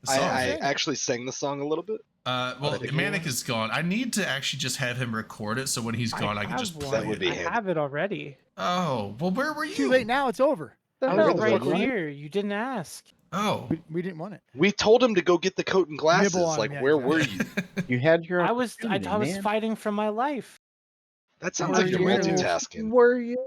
the I, song. I Sing. actually sang the song a little bit. Well, think Manic is gone. I need to actually just have him record it, so when he's gone, I can have just one. play That would it. be I handy. have it already. Oh, well, where were you? Too late now. It's over. I hell? was right Fuck. here. You didn't ask. Oh, We didn't want it. We told him to go get the coat and glasses. Nibble on Like him, yeah, where exactly. were you? You had your I was opportunity, man. fighting for my life. That sounds Were like you're you? multitasking. Were you?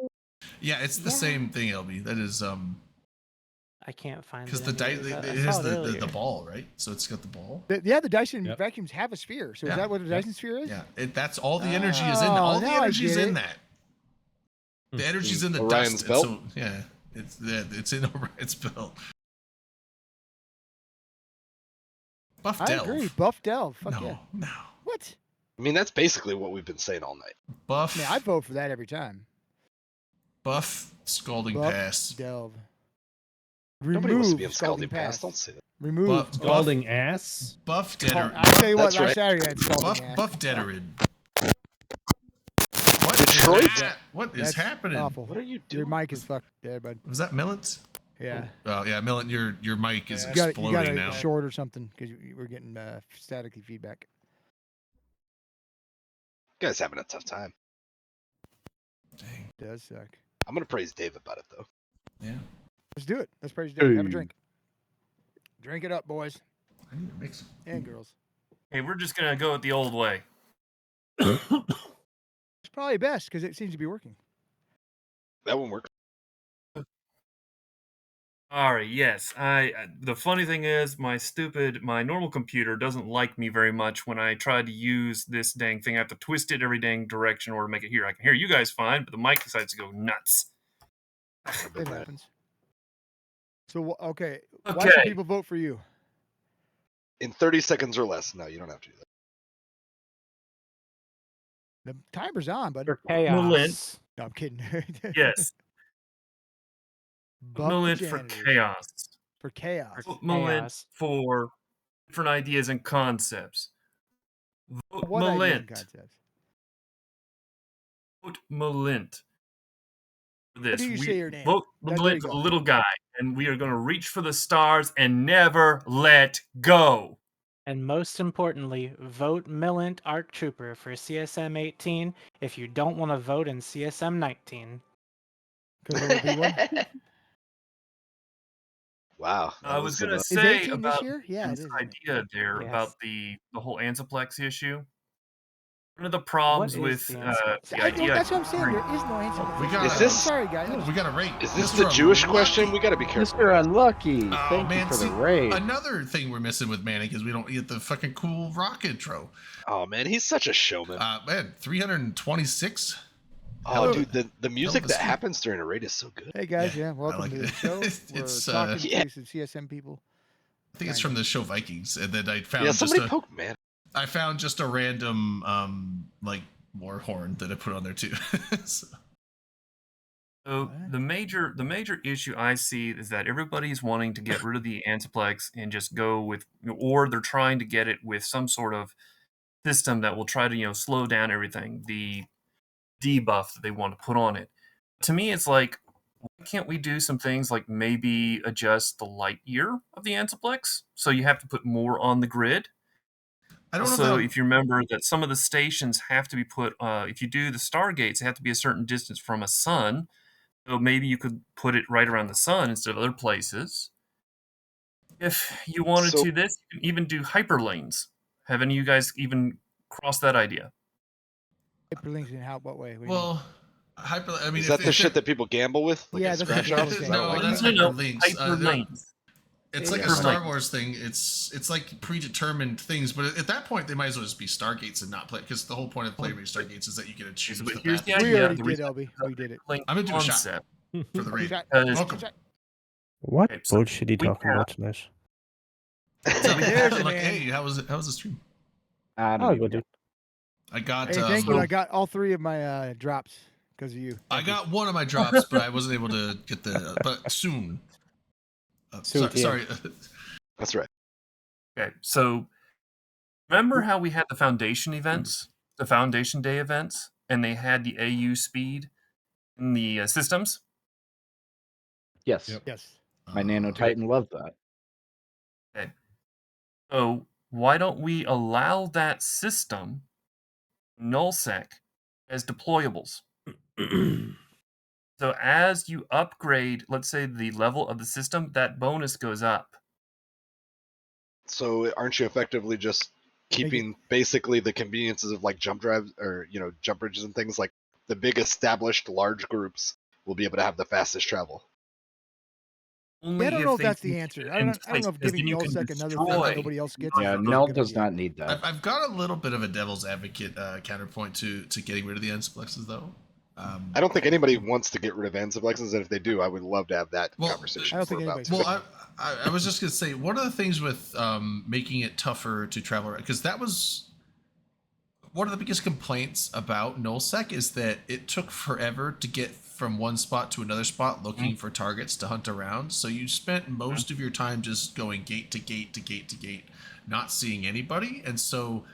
yeah, it's the Yeah. same thing, LB. That is I can't find because it. the dice anyways. I it has saw it the earlier. ball, right? So it's got the ball. Yeah, the Dyson Yep. vacuums have a sphere. So Yeah. is that what a Yep. Dyson sphere is? Yeah, that's all the energy is in. Oh, All the now I energy's get in it. that. The energy's in the Orion's dust. belt? So yeah, it's in Orion's belt. Buff I Delve. agree. Buff Delve. Fuck No, yeah. no. What? I mean, that's basically what we've been saying all night. Buff. Man, I'd vote for that every time. Buff Scalding Buff Pass. Delve. Nobody wants to Remove be in Scalding Scalding Pass. Don't say that. Remove. Buff- Scalding ass. Buff Call- Deader. I'll tell you what, That's last right. Saturday I had Scalding ass. Buff Deaderid. What Detroit? is that? What is That's happening? awful. What are you Your doing? mic is fucked there, bud. Was that Millet? Yeah. Oh yeah, Millet, your mic is You got exploding it now. short or something because we're getting staticky feedback. You guys having a tough time. Dang. It does suck. I'm gonna praise Dave about it though. Yeah. Let's do it. Let's praise Dave. Have a Hey. drink. Drink it up, boys I need to mix it. and girls. Hey, we're just gonna go it the old way. It's probably best because it seems to be working. That won't work. All right, yes. The funny thing is, my normal computer doesn't like me very much when I try to use this dang thing. I have to twist it every dang direction in order to make it hear. I can hear you guys fine, but the mic decides to go nuts. It happens. So okay, why Okay. should people vote for you? In 30 seconds or less. No, you don't have to do that. The timer's on, bud. For chaos. Malint. No, I'm kidding. Yes, Buff the Malint for janitors. chaos. For chaos. For Malint chaos. for different ideas and concepts. Vote What ideas and Malint. concepts? Vote Malint. For this. do you say your name? Vote There you Malint for go. the little guy, and we are going to reach for the stars and never let go. And most importantly, vote Millant Arc Trooper for CSM 18 if you don't want to vote in CSM 19. Because there will be one. Wow. I was going to Is say 18 this about year? Yeah, it this is. idea there Yes. about the whole Anzaplex issue. One of the problems What is with the Anzaplex? the idea. That's what I'm saying. There is no answer. We got- I'm Is this- sorry, guys. Oh, we got a rate. Is this Mr. the Jewish Unlucky. question? We gotta be careful. Mr. Unlucky. Oh, Thank man, you for see, the raid. Another thing we're missing with Manic is we don't get the fucking cool rock intro. Oh man, he's such a showman. Man, 326. Oh, hell- dude, the music of a that scene. happens during a raid is so good. Hey guys, Yeah, yeah, I welcome like to it. the show. We're It's, talking yeah. to some CSM people. I think it's from the show Vikings, and then I found Yeah, just somebody a, poke man. I found just a random like war horn that I put on there too. So, So What? the major issue I see is that everybody's wanting to get rid of the Antiplex and just go with, or they're trying to get it with some sort of system that will try to slow down everything, the debuff that they want to put on it. To me, it's like, why can't we do some things like maybe adjust the light year of the Antiplex so you have to put more on the grid? I don't know Also, how. if you remember that some of the stations have to be put, if you do the stargates, they have to be a certain distance from a sun. So maybe you could put it right around the sun instead of other places. If you wanted So to this, you can even do hyperlanes. Have any of you guys even crossed that idea? Hyperlinks in how? What way? What do you mean? Well, hyper. I mean, is that the shit that people gamble with? Like Yeah, at that's what scratch the offs? gamblers Is say. that no, what, that's like, hyperlinks. Hyperlanes. It's like a Yeah. Star Hyperlink. Wars thing. It's like predetermined things, but at that point they might as well just be Stargates and not play, because the whole point of playing Stargates is that you get to choose But the here's path. the We idea. already The did, reason LB. We did it. hyperlink I'm gonna do a shot concept. for the raid. Shot. Because Welcome. Shot. What Okay, so bullshit are you we talking have- about tonight? What's up? There's the Like, man. hey, how was the stream? I don't Oh, even good, know. dude. I got. Hey, thank you. so- I got all 3 of my drops because of you. I Thank you. got one of my drops, but I wasn't able to get the. But soon. Soon, yeah. Sorry. that's right. Okay, so remember how we had the foundation events, the foundation day events, and they had the AU speed in the systems? Yes, Yep. Yes. my Nano Titan loved that. Okay. So why don't we allow that system, nullsec, as deployables? So as you upgrade, let's say the level of the system, that bonus goes up. So aren't you effectively just keeping basically the conveniences of like jump drives or jump bridges and things? Like the big established large groups will be able to have the fastest travel. Only Yeah, I don't know if they that's the can answer. keep it I in don't know place, if because giving then you can nullsec another thing that destroy nobody else gets is Yeah, a Null good does idea. not need that. I've got a little bit of a devil's advocate counterpoint to getting rid of the Ensiplexes, though. I don't think anybody wants to get rid of Ensiplexes, and if they do, I would love to have that Well, conversation. I don't think we're about anybody's to. Well, I was just gonna say, one of the things with making it tougher to travel, because that was one of the biggest complaints about nullsec, is that it took forever to get from one spot to another spot looking for targets to hunt around. So you spent most of your time just going gate to gate to gate to gate, not seeing anybody, and so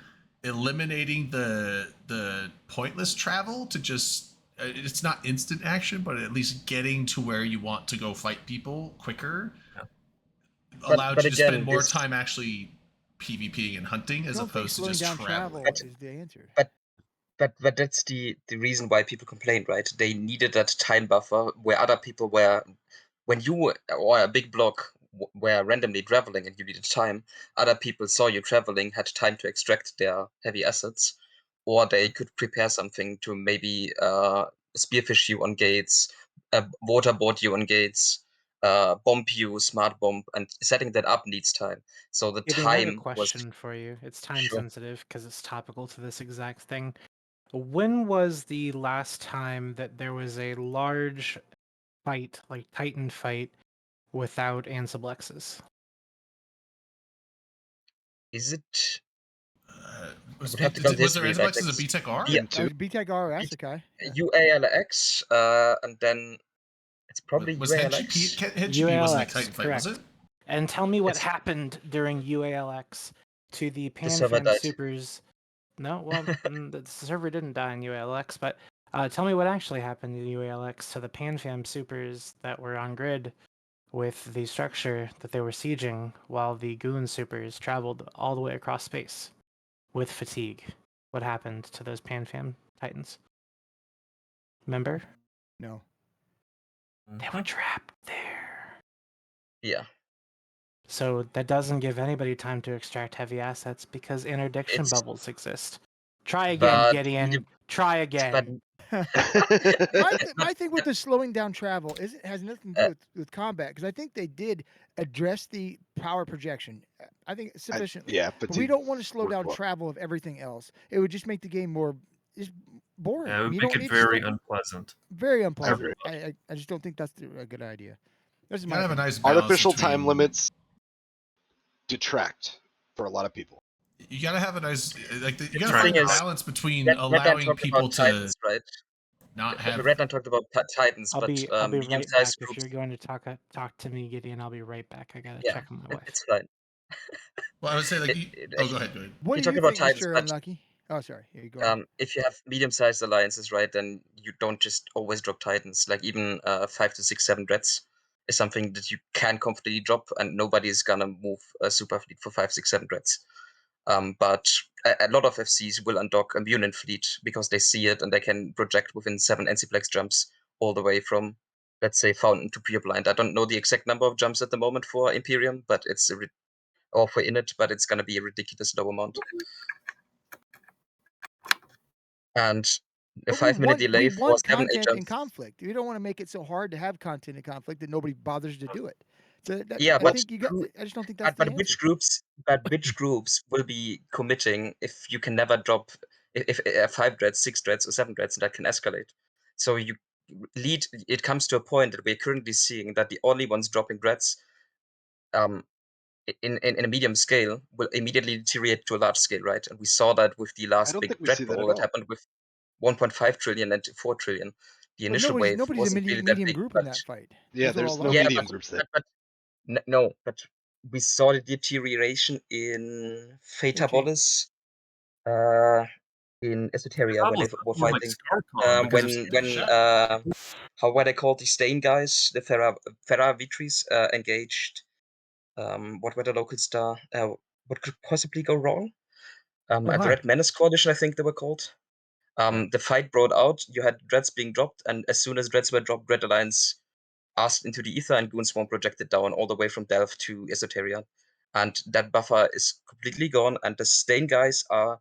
eliminating the pointless travel to just it's not instant action, but at least getting to where you want to go fight people quicker allowed but you to again, spend more this- time actually PvPing and hunting I as don't think opposed to slowing just down traveling. travel is the answer. But that's the reason why people complained, right? They needed that time buffer where other people were, when you or a big block were randomly traveling and you needed time, other people saw you traveling, had time to extract their heavy assets, or they could prepare something to maybe spearfish you on gates, waterboard you on gates, bomb you, smart bomb, and setting that up needs time. So the Gideon, I have a time was question for you. It's time Sure. sensitive because it's topical to this exact thing. When was the last time that there was a large fight, like Titan fight, without Ansiblexes? Is it? Was, would have to go with was there history, right? Ensiplexes at BTEC R? Yeah. That was BTEC R Asakai. Yeah. UALX, and then it's probably Was Henshi wasn't a UALX, Titan fight, was correct. it? And tell me what It's- happened during UALX to the server PanFam died. Supers. No, well, the server didn't die in UALX, but tell me what actually happened in UALX to the PanFam Supers that were on grid with the structure that they were sieging while the Goon Supers traveled all the way across space with fatigue. What happened to those PanFam Titans? Remember? No. They were trapped there. Yeah. So that doesn't give anybody time to extract heavy assets because interdiction It's- bubbles exist. Try again, But Gideon. you- Try again. My thing with the slowing down travel has nothing to do with combat, because I think they did address the power projection. I think sufficiently. Yeah, But we don't want to slow worked down well. travel of everything else. It would just make the game more just boring. Yeah, it would You make don't it need very to slow, unpleasant. very agree. unpleasant. I just don't think that's a good idea. This is You my gotta have a opinion. nice balance Artificial time between- limits detract for a lot of people. You gotta have a nice you The gotta find thing a is, balance between Redline allowing talked people about to Titans, right? not have. Redline talked about Titans, I'll but be right back. medium-sized If groups. you're going to talk to me, Gideon, I'll be right back. I gotta Yeah, check on my wife. it's fine. Well, I would say like. Oh, go ahead. What You do talked you about think, Titans, Mr. but Unlucky? Oh, sorry. Yeah, you go ahead. if you have medium-sized alliances, right, then you don't just always drop Titans. Like even 5 to 6, 7 Dreads is something that you can comfortably drop, and nobody's gonna move a super fleet for 5, 6, 7 Dreads. But a lot of FCs will undock a Munin fleet because they see it and they can project within 7 NCPlex jumps all the way from, let's say, Fountain to Pure Blind. I don't know the exact number of jumps at the moment for Imperium, but it's or for Init, but it's going to be a ridiculous low amount. And a But 5-minute delay we for want 7 8 content in jumps. conflict. We don't want to make it so hard to have content in conflict that nobody bothers to do it. So Yeah, I but think you got. I just don't think that's but the which answer. groups? But which groups will be committing if you can never drop if 5 dreads, 6 dreads, or 7 dreads, and that can escalate. So you lead. It comes to a point that we're currently seeing that the only ones dropping dreads, in a medium scale, will immediately deteriorate to a large scale, right? And we saw that with the I last don't big think we dread see that roll at that all. happened with 1.5 trillion and 4 trillion. The But initial wave nobody's a wasn't really that medium big, group but in that fight. Yeah, Those are there's all no large yeah, medium groups. groups there. but no, but we saw the deterioration in Fata Okay. Bolis, in Esoteria when they were More like fighting. Scarcon, because of When Shadow. how were they called? The Stain guys, the Ferra Vitris, engaged. What were the local star? What could possibly go wrong? Oh, A hi. Red Menace Coalition, I think they were called. The fight brought out. You had dreads being dropped, and as soon as dreads were dropped, Red Alliance asked into the ether, and Goonswarm projected down all the way from Delve to Esoteria. And that buffer is completely gone, and the Stain guys are,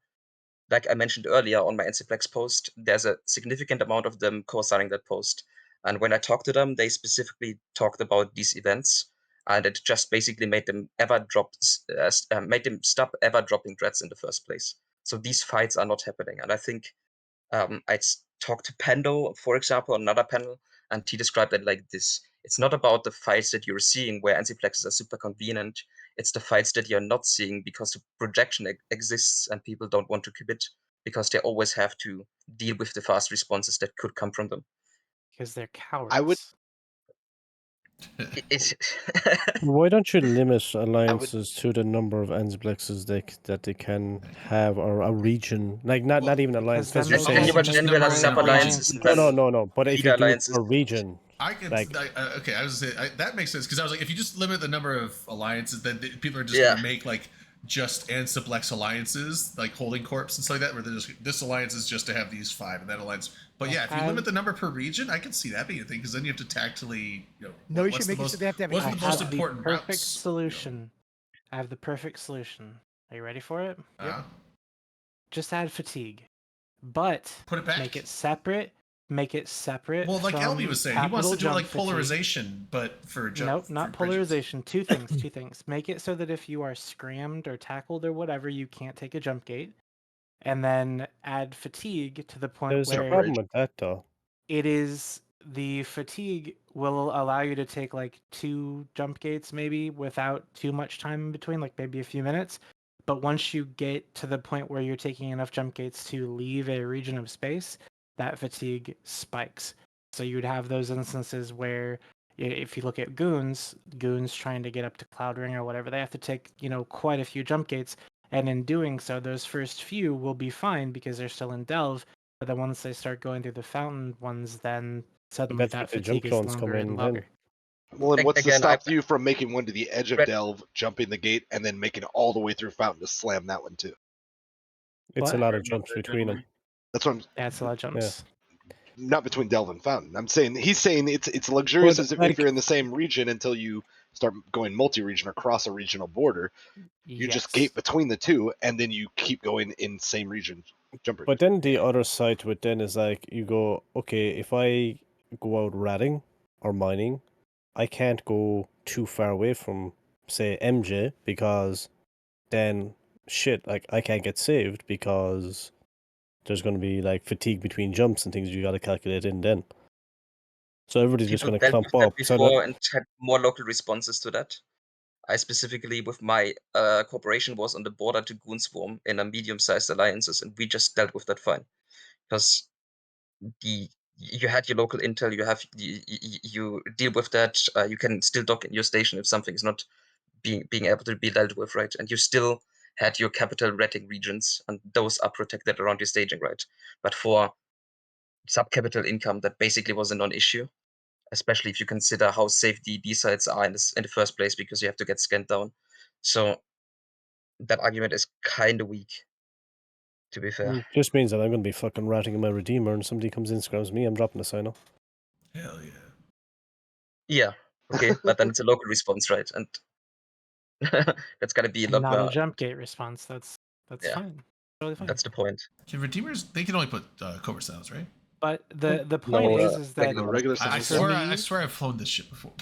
like I mentioned earlier on my NCPlex post, there's a significant amount of them co-signing that post. And when I talked to them, they specifically talked about these events, and it just basically made them made them stop ever dropping dreads in the first place. So these fights are not happening, and I think I talked to Pando, for example, on another panel, and he described it like this. It's not about the fights that you're seeing where antiplexes are super convenient. It's the fights that you're not seeing because the projection exists and people don't want to commit because they always have to deal with the fast responses that could come from them. Because they're cowards. I would It's Why don't you limit alliances to the number of Enzblexes that they can have, or a region, like not even alliance, Because because then you're they saying can then make we'll have more sub alliances and alliances. then no. But if leader you do it alliances. per region, I can like okay. I was gonna say that makes sense because I was like, if you just limit the number of alliances, then people are just Yeah. gonna make like just Anciplex alliances, like holding corps and stuff like that, where they're just this alliance is just to have these 5 and that alliance. But yeah, if you limit the number per region, I can see that being a thing because then you have to tactically, No, you what's should the make it so they have to have what's I the each most have the important perfect routes? solution. I have the perfect solution. Are you ready for it? Just add fatigue, but put it back. Make it separate. Make it separate. Well, like from LB was saying, he wants to do capital like jump fatigue. polarization, but for jump. Nope, not for bridges. polarization. Two things. Two things. Make it so that if you are scrammed or tackled or whatever, you can't take a jump gate, and then add fatigue to the point there's a where problem with that though. it is the fatigue will allow you to take like 2 jump gates maybe without too much time in between, like maybe a few minutes. But once you get to the point where you're taking enough jump gates to leave a region of space, that fatigue spikes. So you'd have those instances where if you look at goons trying to get up to Cloud Ring or whatever, they have to take, quite a few jump gates. And in doing so, those first few will be fine because they're still in Delve. But then once they start going through the fountain ones, then suddenly that's that what the jump fatigue is clones come longer in and then. longer. Well, and what's to Again, stop you from making one to the edge of Red- Delve, jumping the gate, and then making it all the way through Fountain to slam that one too? It's a What? lot of jumps between them. That's what I'm. That's a lot of jumps. Not between Delve and Fountain. I'm saying he's saying it's luxurious But, as if like- you're in the same region until you start going multi-region or cross a regional border. You just gate between the two, and then you keep going in same region. Jump But then the other side to it then is like you go, okay, if I go out ratting or mining, I can't go too far away from, say, MJ, because then shit, like I can't get saved because there's going to be like fatigue between jumps and things you got to calculate in then. So everybody's just People going to dealt clump with that up. So before that, and had more local responses to that. I specifically, with my corporation, was on the border to Goonswarm in a medium-sized alliances, and we just dealt with that fine, because you had your local intel, you deal with that. You can still dock in your station if something is not being able to be dealt with, right? And you still had your capital rating regions, and those are protected around your staging, right? But for sub-capital income, that basically was a non-issue, especially if you consider how safe the B sites are in the first place, because you have to get scanned down. So that argument is kind of weak, to be fair. Just means that I'm going to be fucking ratting in my Redeemer and somebody comes in and scrams me, I'm dropping a sign off. Hell yeah. Yeah, okay, but then it's a local response, right? And that's gotta be a And lot not a more. jump gate response. That's Yeah. fine. Totally fine. That's the point. Can Redeemers, they can only put Cobra Sounds, right? But the point No, is that regular No, regular I Sinos. For swear, me- I swear I've flown this ship before.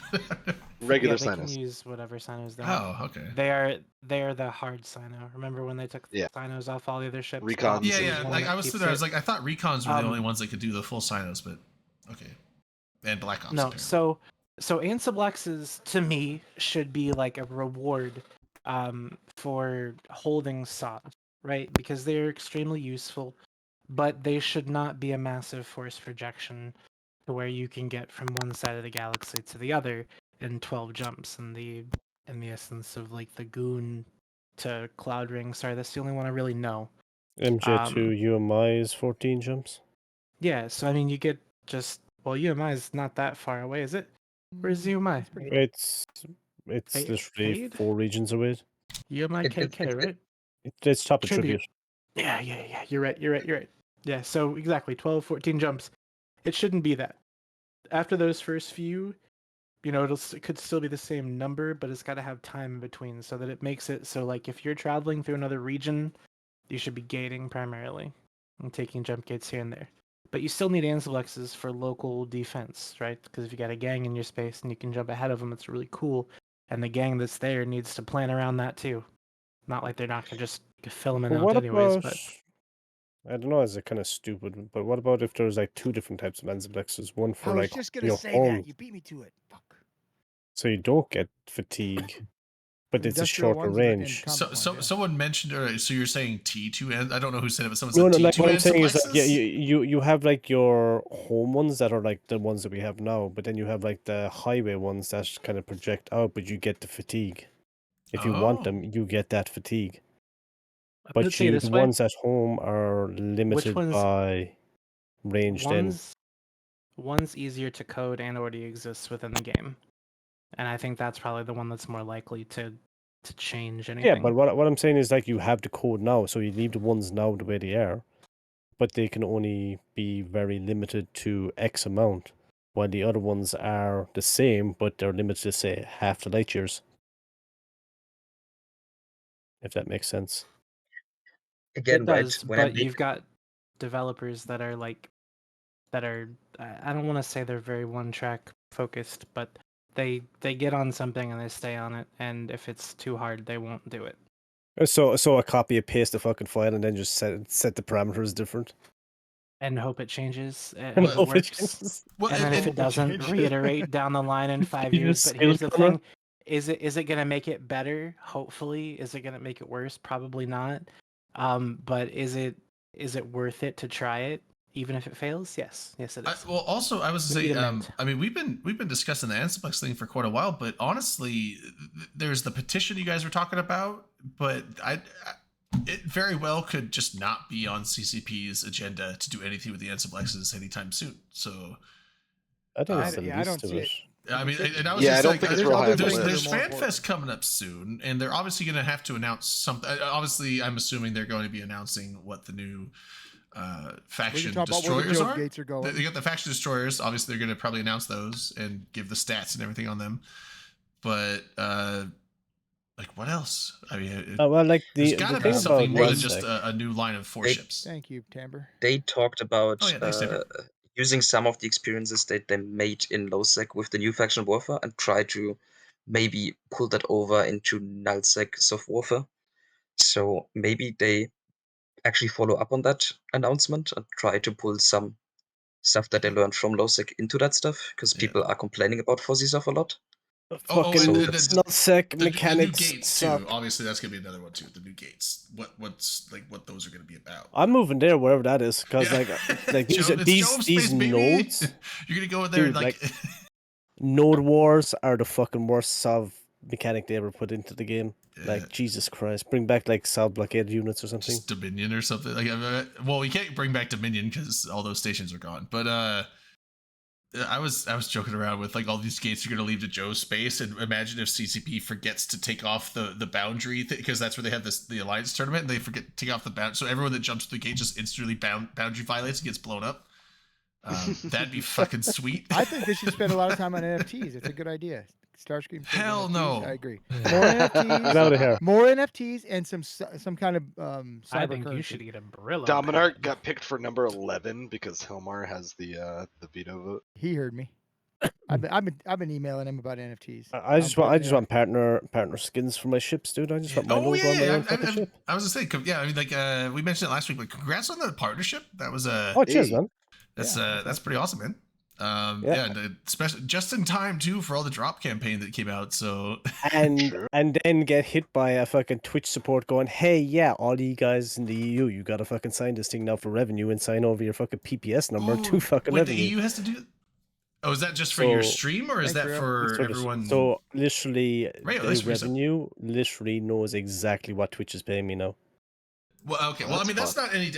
Regular they can Sinos. use whatever Sinos they want. Oh, okay. They are the hard Sino. Remember when they took Yeah. Sinos off all the other ships? Recons Bombs Yeah, was yeah. one Like that I was keeps sitting there, I was it. like, I thought recons were the only Um, ones that could do the full Sinos, but okay. And Black Ops. No, apparently. so Ansiblexes to me should be like a reward for holding SOD, right? Because they're extremely useful, but they should not be a massive force projection to where you can get from one side of the galaxy to the other in 12 jumps in the essence of like the Goon to Cloud Ring. Sorry, that's the only one I really know. MJ2 UMI is 14 jumps. Yeah, so I mean you get just UMI is not that far away, is it? Where's UMI? It's pretty It's Fade- literally Fade? 4 regions away. UMI KK, right? It's top of Tribute. tribute. Yeah. You're right. Yeah, so exactly 12, 14 jumps. It shouldn't be that. After those first few, it could still be the same number, but it's got to have time in between so that it makes it so like if you're traveling through another region, you should be gating primarily and taking jump gates here and there. But you still need Ansiblexes for local defense, right? Because if you got a gang in your space and you can jump ahead of them, it's really cool. And the gang that's there needs to plan around that too. Not like they're not gonna just fill them in But out what anyways. about? But I don't know. Is it kind of stupid? But what about if there's like 2 different types of Ansiblexes? One I for was like just gonna your say home, that. You beat me to it. Fuck. so you don't get fatigue, but it's a Industrial shorter ones and range. So, combat ones, yeah. someone mentioned earlier. So you're saying T2, and I don't know who said it, but someone No, said no. T2 Like what I'm saying is that yeah, Ansiblexes? you have like your home ones that are like the ones that we have now, but then you have like the highway ones that kind of project out, but you get the fatigue. If you want them, you get that fatigue. But let's say it the this way: ones at home are limited one's- by range. Then one's easier to code and already exists within the game, and I think that's probably the one that's more likely to change anything. yeah, but what I'm saying is like you have the code now, so you leave the ones now the way they are, but they can only be very limited to X amount, while the other ones are the same, but they're limited to say half the light years. If that makes sense. Again, it does, right? When I but make you've got developers that are I don't want to say they're very one track focused, but they get on something and they stay on it, and if it's too hard, they won't do it. So a copy and paste the fucking file and then just set the parameters different. And hope it changes. And And it hope it works. changes. Well, And then if and- it doesn't, changes. reiterate down the line in 5 You years. just But here's the scale thing: is it going to make it better? Hopefully. Is it going to make it worse? Probably not. But is it worth it to try it, even if it fails? Yes, it is. well, also, I was We need saying, a mint. I mean, we've been discussing the Ansiplex thing for quite a while, but honestly, there's the petition you guys were talking about, but it very well could just not be on CCP's agenda to do anything with the Ansiplexes anytime soon. So, I think I- it's the yeah, I least don't of see it. it. I mean, and I was Yeah, just I don't like, think it's there's real high other on the things that there's are more FanFest important. coming up soon, and they're obviously going to have to announce something. Obviously, I'm assuming they're going to be announcing what the new faction talk about where the destroyers joke are. gates are going. They got the faction destroyers. Obviously, they're going to probably announce those and give the stats and everything on them. But like, what else? I mean, Well, like there's the got to thing be something about more than Lensec- just a new line of 4 ships. Thank you, Timber. they talked about Oh, yeah, thanks, Timber. using some of the experiences that they made in LowSec with the new faction warfare and try to maybe pull that over into nullsec soft warfare. So maybe they actually follow up on that announcement and try to pull some stuff that they learned from LowSec into that stuff, because Yeah. people are complaining about fuzzy stuff a lot. fucking and nullsec the new mechanics gates suck. too. Obviously, that's gonna be another one too. The new gates. What those are gonna be about? I'm moving there wherever that is because Yeah. like these It's these Jove these space, baby. nodes You're gonna go in there Dude, and like, node wars are the fucking worst salve mechanic they ever put into the game. Yeah. Like Jesus Christ, bring back like salve blockade units or something. just Dominion or something. Like, well, we can't bring back Dominion because all those stations are gone. But I was joking around with like all these gates are going to lead to Joe's space, and imagine if CCP forgets to take off the boundary because that's where they have the alliance tournament, and they forget to take off the boundary, so everyone that jumps through the gate just instantly boundary violates and gets blown up. That'd be fucking sweet. I think they should spend a lot of time on NFTs. It's a good idea. Starscream. says Hell NFTs, no. I agree. More NFTs. Get out of here. More NFTs and some kind of I cyber think you currency. should get a Brillo. Dominar pad. got picked for number 11 because Hilmar has the veto vote. He heard me. I've been emailing him about NFTs. I just want partner skins for my ships, dude. I just want my Oh logo on my yeah, own fucking ship. I was gonna say, yeah. I mean, like we mentioned it last week, but congrats on the partnership. That was Oh, cheers, Hey. man. that's pretty awesome, man. Yeah. And especially just in time too for all the drop campaign that came out. So True. And then get hit by a fucking Twitch support going, hey, yeah, all you guys in the EU, you gotta fucking sign this thing now for revenue and sign over your fucking PPS number to fucking wait, revenue. the EU has to do. Oh, is that just for your So- stream, or is Thanks, that Rio. for So everyone? So literally, Right, the that's pretty revenue literally knows exactly what Twitch is paying me now. Well, okay. Oh, Well, I that's mean, that's not any.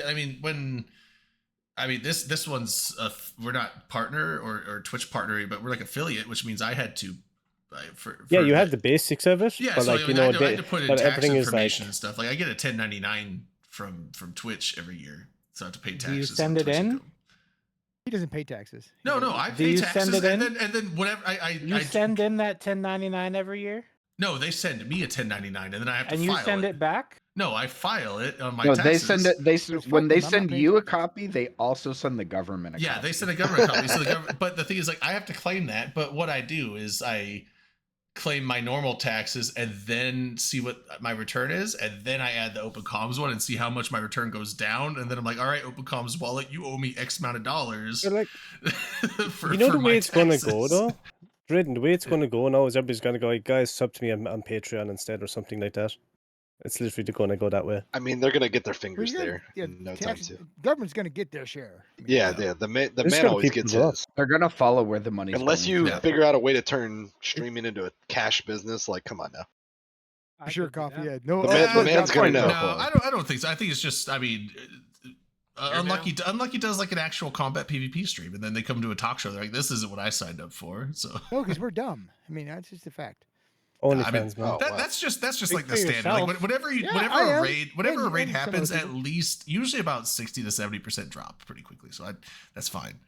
I mean, this one's we're not partner or Twitch partnering, but we're like affiliate, which means I had to. Yeah, you have the basics of it, Yeah, but so like I you mean, know, I had to put in but tax everything is like information and stuff. Like I get a 1099 from Twitch every year, so I have to pay taxes. Do you on send it Twitch in? income. He doesn't pay taxes. No, I Do pay you taxes, send it in? and then whatever You send in that 1099 every year, No, they send me a 1099, and then I have to and you file send it back. No, I file it on my No, taxes. they send it. So When fuck they them, I'm not send paying you a taxes. copy, they also send the government a Yeah, copy. they send a government copy. So but the thing is, like, I have to claim that. But what I do is I claim my normal taxes and then see what my return is, and then I add the Open Comms one and see how much my return goes down, and then I'm like, all right, Open Comms wallet, you owe me X amount of dollars. But, like, for, you know for the my way it's gonna taxes. go though. Drayden, the way it's gonna go now is everybody's gonna go, like, guys, sub to me on Patreon instead or something like that. It's literally gonna go that way. I mean, they're gonna get their Well, fingers you're there yeah, in no time tax, too. government's going to get their share. I mean, Yeah, Yeah. the Just man gotta always keep gets them up. his. They're gonna follow where the money's Unless going. you Yeah. figure out a way to turn streaming into a cash business, like come on now. I Sure, could do coffee. that. Yeah, no. The man- the oh, man's yeah, gonna fine. know. No, I don't think so. I think it's just, I mean, Unlucky does like an actual combat PvP stream, and then they come to a talk show. They're like, "This isn't what I signed up for." So No, because we're dumb. I mean, that's just a fact. OnlyFans, man. oh, wow. that's just Speak like the for standard. Like yourself. whenever Yeah, whenever I a am. raid whenever a And- raid and some other happens, at people. least usually about 60 to 70% drop pretty quickly. So that's fine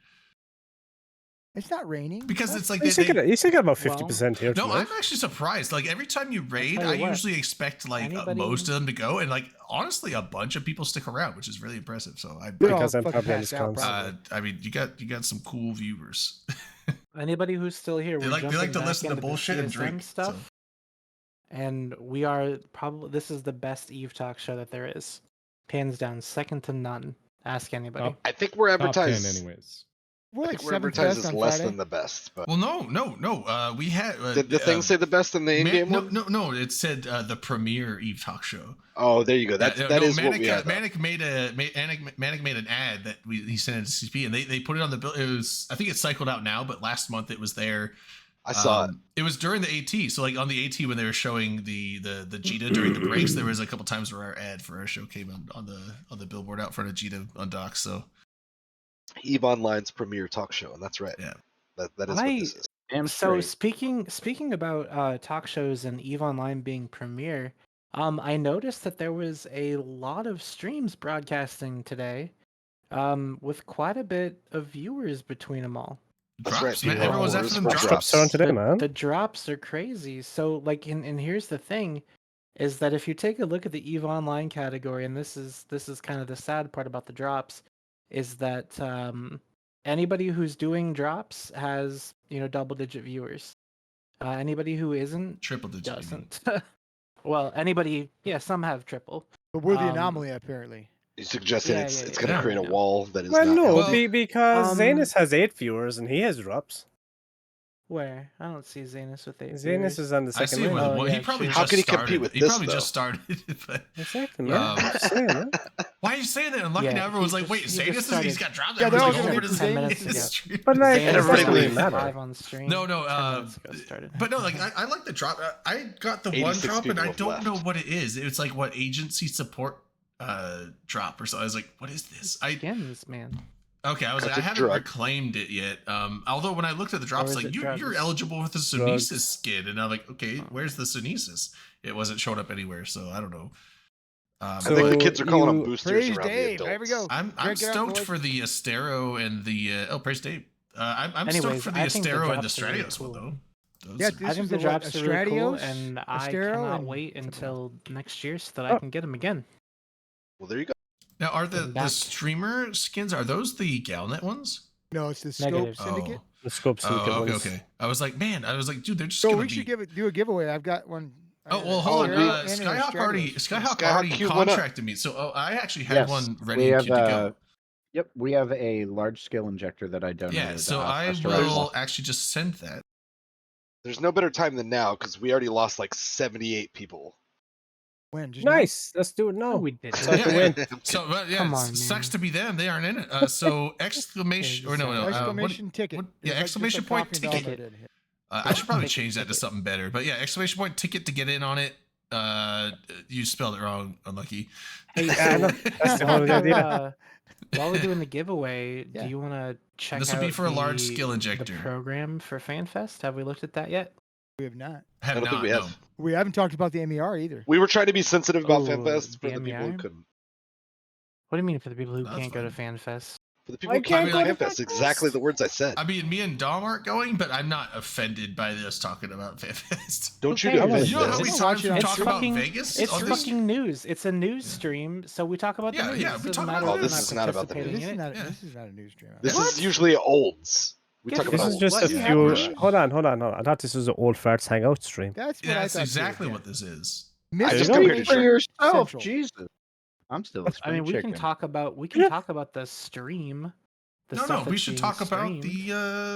It's not raining. because What? it's like You still got about Well, 50% here no, tonight. I'm actually surprised. Like every time you raid, tell I you what, usually expect like anybody- most of them to go, and like honestly, a bunch of people stick around, which is really impressive. So They're all Because I'm fucking probably on passed this out, comms. probably. I mean, you got some cool viewers. Anybody who's still here, They we're like to jumping back listen to into the bullshit and CSM drink. stuff, So. and we are probably this is the best Eve Talk show that there is, hands down, second to none. Ask anybody. Top- I think we're Top 10 advertised. anyways. We're I like think we're seventh advertised best as on less Friday. than the best. But Well, no. We had did the thing say the best in the in-game no, one? no. It said the premiere Eve Talk show. Oh, there you go. That is what Manic, we had. Manic made an ad that he sent it to CP, and they put it on the bill. It was, I think it's cycled out now, but last month it was there. I saw it. It was during the AT. So like on the AT when they were showing the Jita during the breaks, there was a couple times where our ad for our show came on the billboard out front of Jita on docks. So Eve Online's premiere talk show, and that's right. Yeah. That is what this is. Damn So straight. speaking about talk shows and Eve Online being premiere, I noticed that there was a lot of streams broadcasting today, with quite a bit of viewers between them all. That's drops, right, man. people are Everyone's after orders them for drops. Drops are on today, man. The drops are crazy. So like, and here's the thing, is that if you take a look at the Eve Online category, and this is kind of the sad part about the drops, is that anybody who's doing drops has double-digit viewers. Anybody who isn't Triple digit. doesn't. Well, anybody, yeah, some have triple. But we're the Um, anomaly, apparently. You're suggesting Yeah, it's yeah, going to yeah. create a Yeah. wall that is Well, not. no, healthy? because Um, Zanus has 8 viewers and he has drops. Where? I don't see Zanus with 8 Zanus viewers. is on the I second see him with line. Oh, one. yeah, He probably true. How just can he started. compete with He this, probably though? just started. But Exactly, man. Um, I'm just saying, man. why are you saying that? And lucky Yeah, now everyone's he like, wait, just- he just Zanus, he's started- got dropped. Yeah, they're all Everyone's gonna over be to 10 Zanus. minutes ago. stream. But like, Zanus it doesn't everybody really leaves. matter. live on stream. No, 10 minutes ago started. but no, like I like the drop. I got the one 86 drop, and people I have don't left. know what it is. It's like what agency support drop or so. I was like, what is this? Skins, man. Okay, I was like, That's I a haven't drug. reclaimed it yet. Although when I looked at the drops, is like it you're drugs? eligible with the Sunesis Drugs. skin, and I'm like, okay, Oh. where's the Sunesis? It wasn't showing up anywhere, so I don't know. I think the So kids are calling them you- boosters Praise around Dave. the There adults. we go. I'm Drink it up, stoked boys. for the Astero and the praise Dave. I'm stoked Anyways, for the I think the Astero and the drops are really Stratios one cool. though. Those Yeah, are- this I think is the what, drops are really cool, Astradios, and I Astero, cannot and wait something until next year so that Oh. I can get them again. Well, there you go. now are the Getting back. streamer skins, are those the Galnet ones? No, it's the Scope Negative. Syndicate. The Scope Syndicate Oh, okay, ones. okay. I was like, dude, they're just So gonna we be. should do a giveaway. I've got one. Oh well, hold on. Astero and an Skyhawk already Astradios. Skyhawk Skyhawk already queued one up. contracted me, so I actually had Yes, one we ready have, to go. Yep, we have a large scale injector that I donated. Yeah, so I for Sterile will Wall. actually just send that. There's no better time than now because we already lost like 78 people. When? Just now? Nice. Let's do it No, now. we didn't. So I can Yeah, win. So yeah, Come it on, sucks man. to be them. They aren't in it. So exclamation or no, Exclamation ticket. what- Just yeah, exclamation point Coffee and ticket. Dollar did. I should probably Ticket, change that to ticket. something better. But yeah, exclamation point ticket to get in on it. You spelled it wrong, unlucky. Hey, Yeah, I know. so That's the while whole we're, idea. while we're doing the giveaway, Yeah. do you want to check This out will be for a large the- skill injector. the program for FanFest? Have we looked at that yet? We have not. Have I don't not, think we no. have. We haven't talked about the MER either. We were trying to be sensitive about Oh, FanFest for the the people who MER? couldn't. What do you mean for the people who That's can't go to fine. FanFest? For the people who can't can't go go to to FanFest, exactly the words I said. I mean, me and Dom aren't going, but I'm not offended by this talking about FanFest. Don't you Okay, do well, You know how FanFest. many I'll times watch it we on It's talk stream. about fucking- Vegas? It's on this? fucking news. It's a news stream, so we talk about the Yeah, news. yeah, It we doesn't talk matter about if Oh, this we're is not about the participating This is in it. not. Yeah. This is not a news stream. This What? is usually olds. We Get talk the This about is olds. just What? a Yeah, few. right. Hold on. I thought this was an old farts hangout stream. That's what Yeah, I that's thought. exactly too, what this is. yeah. I just There come you here go. to For drink. yourself, Central. Jesus. I'm still a I spring mean, we chicken. can talk about the stream. The No, stuff we that's should being talk about streamed. the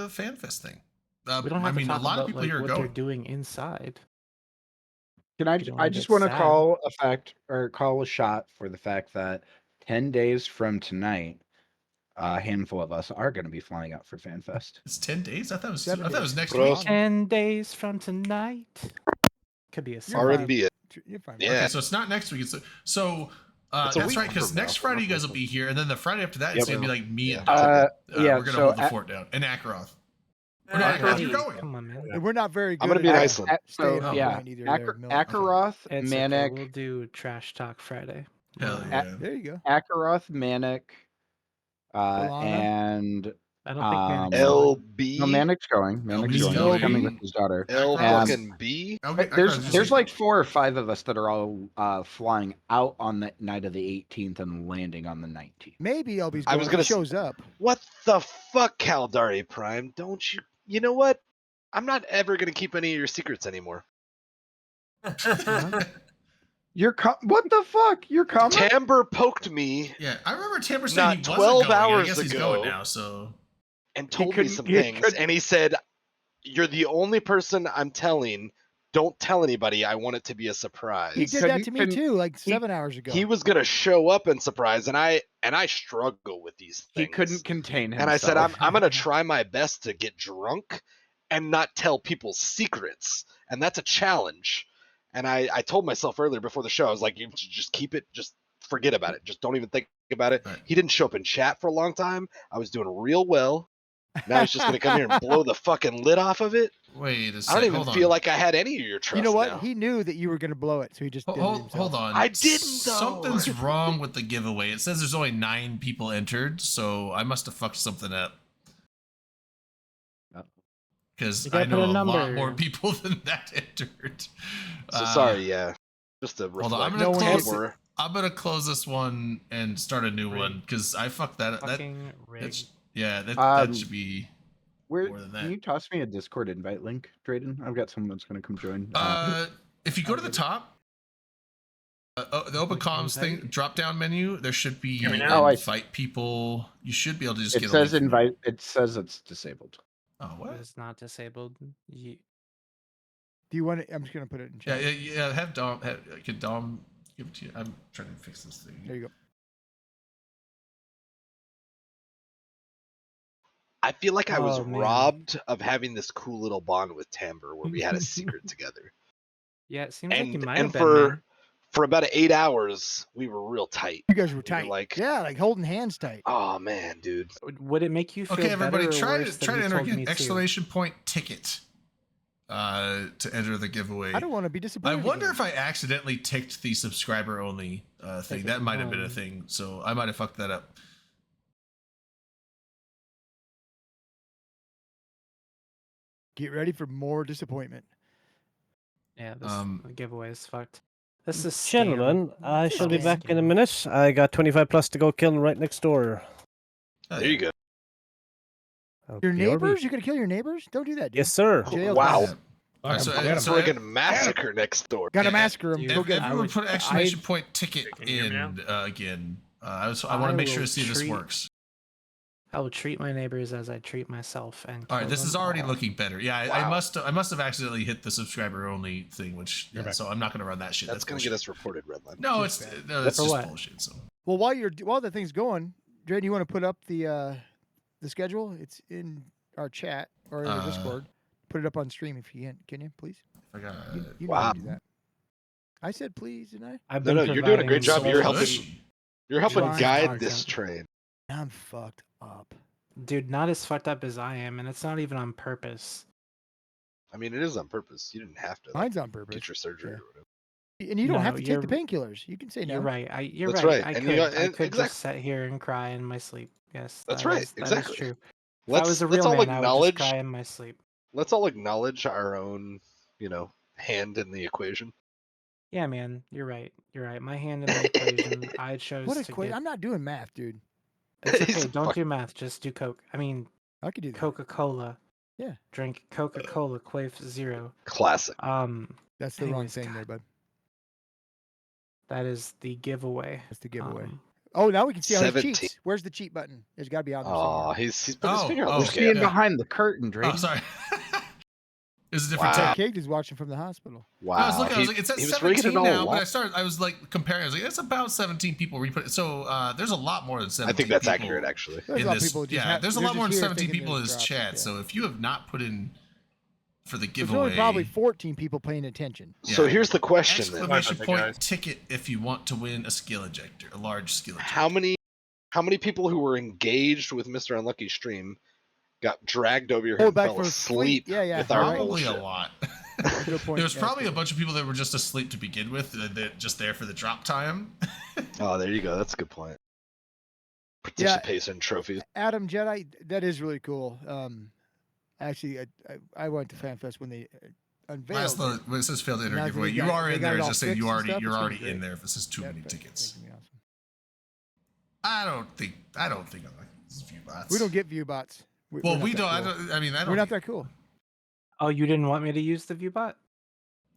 FanFest thing. We don't have I to mean, talk a lot about of people like, here are what they're going. doing inside. Can I? You don't I wanna just get want to sad. call a shot for the fact that 10 days from tonight, a handful of us are going to be flying out for FanFest. It's 10 days. I thought it was. 7 I thought it was days. next Bro. week. 10 days from tonight. Could be a You're song. fine. R&B it. You're fine. Yeah. Okay, so it's not next week. It's so. It's a That's week right, because from next now. Friday you guys will be here, and then the Friday after that it's Yep. gonna be like me Yeah. and Dom. Yeah, We're gonna so hold the at- fort down in Akaroth. Hey, No, Akaroth, you're going. Come on, man. And we're not very good. I'm gonna be in at Iceland. staying So, on yeah, point either. there, Mill. Akaroth, It's Manic, okay. We'll do Trash Talk Friday. Hell Whatever. yeah. There you go. Akaroth, Manic, Alana? and I don't think Manic's Um, going. LB. no, Manic's going. Manic's LB's going. He's coming going. with his daughter. L Um, fucking B. Okay, There's like 4 or 5 of us that are all flying out on the night of the 18th and landing on the 19th. Maybe LB's I going. was He gonna shows up. What the fuck, Caldari Prime? Don't you? You know what? I'm not ever gonna keep any of your secrets anymore. What the fuck? You're coming? Tamber poked me Yeah, I remember Tamper saying Not he wasn't 12 going. I hours guess he's ago. going now. So and told me couldn't- some he things, couldn't- and he said, "You're the only person I'm telling. Don't tell anybody. I want it to be a surprise." He did couldn't that to me con- too, like he- 7 hours ago. He was gonna show up and surprise, and I struggle with these He things. couldn't contain himself. And I said, I'm gonna try my best to get drunk and not tell people's secrets, and that's a challenge. And I told myself earlier before the show, I was like, you just keep it, just forget about it, just don't even think about it. Right. He didn't show up in chat for a long time. I was doing real well. Now he's just gonna come here and blow the fucking lid off of it. wait a I second. don't even hold feel on. like I had any of your trust. You know what? now. He knew that you were going to blow it, so he just did it himself. Hold on. I didn't, though. Something's wrong with the giveaway. It says there's only 9 people entered, so I must have fucked something up. Because You I gotta put know a a lot number. more people than that entered. So sorry, yeah. Just to hold on, reflect. I'm No gonna one close. were. I'm gonna close this one and start a new Rigged. one because I fucked that. Fucking That's rigged. that Um, should be. Where, more than that. can you toss me a Discord invite link, Drayden? I've got someone that's going to come join. If you go to the top, the open comms thing, drop down menu, there should be Hear me now? invite people. You should be able to just it get. says a link. invite. It says it's disabled. Oh what? It's not disabled. You, Do you want it? I'm just going to put it in Yeah, chat. yeah. Have Dom. Can Dom give it to you? I'm trying to fix this thing. There you go. I feel like I was Oh, man. robbed of having this cool little bond with Tamber where we had a secret together. yeah, it seems like you And might and have been. man. for about 8 hours, we were real tight. You guys were We were tight. like- yeah, like holding hands tight. Oh man, dude. Would it make you feel Okay, everybody, better or try worse to that try he to enter told me again. to? Exclamation point ticket. To enter the giveaway. I don't want to be I disappointed. wonder again. if I accidentally ticked the subscriber only thing. That might have been a thing. So I might have fucked that up. Get ready for more disappointment. Yeah, this the giveaway is fucked. Mm, This is Gentlemen, I It's shall be scam. back in a minute. I got 25 plus to go kill right next door. Oh, There you go. Your Okay, neighbors? You're gonna kill your neighbors? Don't do that, dude. Yes, sir. Jail Wow. time. Alright, so, Fucking so Friggin' massacre next door. Gotta Yeah, massacre them. if Go get everyone put exclamation I- point ticket Can you hear me in again. I want to I make sure will to see if this treat- works. I will treat my neighbors as I treat myself. And All right, kill this is them already all. looking better. Yeah, I Wow. must have accidentally hit the subscriber only thing, which You're back. so I'm not gonna run that shit. That's gonna bullshit. get us reported, Redline. No, Just it's bad. no, that's For just what? bullshit. So Well, while the thing's going, Drayden, you want to put up the schedule? It's in our chat or in the Discord. Put it up on stream if you can you, please? I got You know how Wow. to do that. I said please, didn't I? I've No, been no, you're doing a great job. providing You're so helping- much- You're helping Fine. guide this Content. train. I'm fucked up. Dude, not as fucked up as I am, and it's not even on purpose. I mean, it is on purpose. You didn't have to Mine's on purpose. get your surgery Yeah. or whatever. And you don't No, have to take the you're- painkillers. You can say no. You're right. You're That's right. right, I and could, you I got- could exact- just sit here and cry in my sleep. Yes, That's that right, is- that is exactly. true. If I Let's was a let's real all man, I would acknowledge just cry in my sleep. let's all acknowledge our own, hand in the equation. Yeah, man, you're right. You're right. My hand in the equation. I chose What to equation? get. I'm not doing math, dude. It's He's okay. a Don't fuck- do math. Just do Coke. I mean, I could do that. Coca-Cola. Yeah. Drink Coca-Cola. Quaif Zero. Classic. That's the wrong anyways, thing there, God. bud. That is the giveaway. That's the giveaway. Um, Oh, now we can see how he 17. cheats. Where's the cheat button? There's got to be on there Oh, somewhere. he's put his finger on oh, the You're okay, seeing scale. yeah. behind the curtain, Drake. Oh, sorry. It's a different Wow. tab. Cake is watching from the hospital. Wow. I was looking. I was he- like, it's at he was rigging 17 it all now. When I along. started, I was like comparing. I was like, it's about 17 people. We put so there's a lot more than 17. I think that's people accurate, actually. There's in a lot of this- people just yeah, have- there's a they're lot more than just here 17 thinking people in there's this drops, chat. yeah. So if you have not put in for the There's giveaway, only probably 14 people paying attention. So Yeah. here's the question then. exclamation Bye, point guys. ticket if you want to win a skill ejector, a large skill ejector. How many people who were engaged with Mr. Unlucky stream got dragged over here Oh, and back fell from asleep sleep. Yeah, with our Probably bullshit? a lot. Good point. There was Yeah, probably a good. bunch of people that were just asleep to begin with, that just there for the drop time. Oh, there you go. That's a good point. Participation trophy. Adam Jedi, that is really cool. Actually, I went to FanFest when they unveiled Last, it. when it says failed to enter Now giveaway, they you got- are they in got there. it It's all just saying fixed and stuff. you're It's gonna already be in great. there if it says too Yeah, many that's tickets. gonna be awesome. I don't think I like these view bots. We don't get view bots. Well, we don't. That cool. I mean, I don't. We're not that cool. Oh, you didn't want me to use the ViewBot?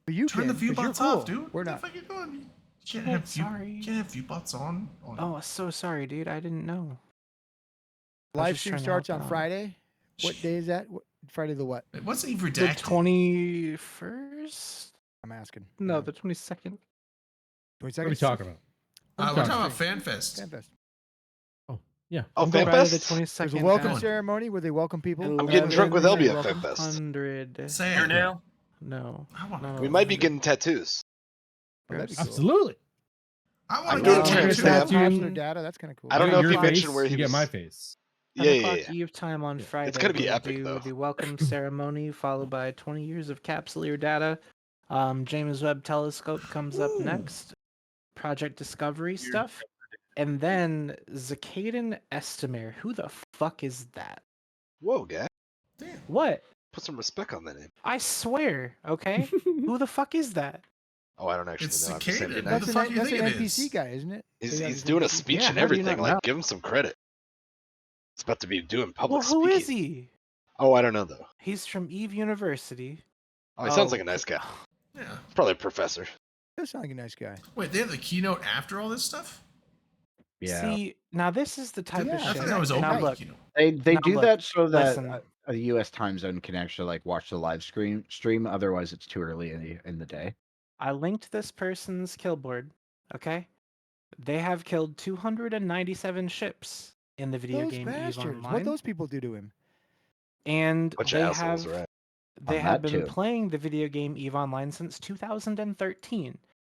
But you Turn can, the view 'cause you're bots off, cool. dude. We're What not. the fuck you doing? You Shit, can't have view. sorry. You can't have view bots on. Oh, so sorry, dude. I didn't know. I was Live just stream trying to starts help on out. Friday. What day is that? Friday the what? What's even The redacted? 21st? I'm asking. No, the 22nd. 22nd. What are we talking about? We're talking about FanFest. FanFest. Yeah. Oh, Friday the FanFest? 22nd. There's a welcome Going. ceremony where they welcome people. I'm getting drunk with Elby at welcome. FanFest. 100. Say Here it. now. No. I want. no. We might be getting tattoos. Oh, that'd be cool. Absolutely. I I'm want to doing get a tattooed. timestamp. Bachelor data. That's kind of cool. I don't You know get if your he mentioned face, where he you get was- my face. 10 Yeah, o'clock yeah. Eve time on Friday. gonna be we'll epic, do though. the welcome ceremony followed by 20 years of Capsuleer data. James Webb Telescope comes up Ooh. next. Project Discovery stuff. And then Zacadan Estimare. Who the fuck is that? Whoa, guy. Damn. What? Put some respect on that name. I swear, okay? Who the fuck is that? Oh, I don't actually It's know. I'm just saying Cicada. good What night. the That's fuck you an think it NPC is? guy, isn't it? He's, Yeah, he's he's doing a NPC. speech Yeah, and how do you everything. not Like, know? give him some credit. It's about to be doing public Well, who speaking. is he? Oh, I don't know though. He's from Eve University. Oh, he sounds like a nice guy. Yeah. Probably a professor. That sounds like a nice guy. Wait, they have the keynote after all this stuff? Yeah. See, now this is the type Yeah, of I shit. thought that was Now open. Now look, Keynote. They Now do look, that so that listen. a U.S. time zone can actually like watch the live stream. Otherwise, it's too early in the day. I linked this person's kill board. Okay, they have killed 297 ships in the video Those game Eve bastards. Online, What those people do to him? and Bunch they of assholes, have right? they On have that been too. playing the video game Eve Online since 2013.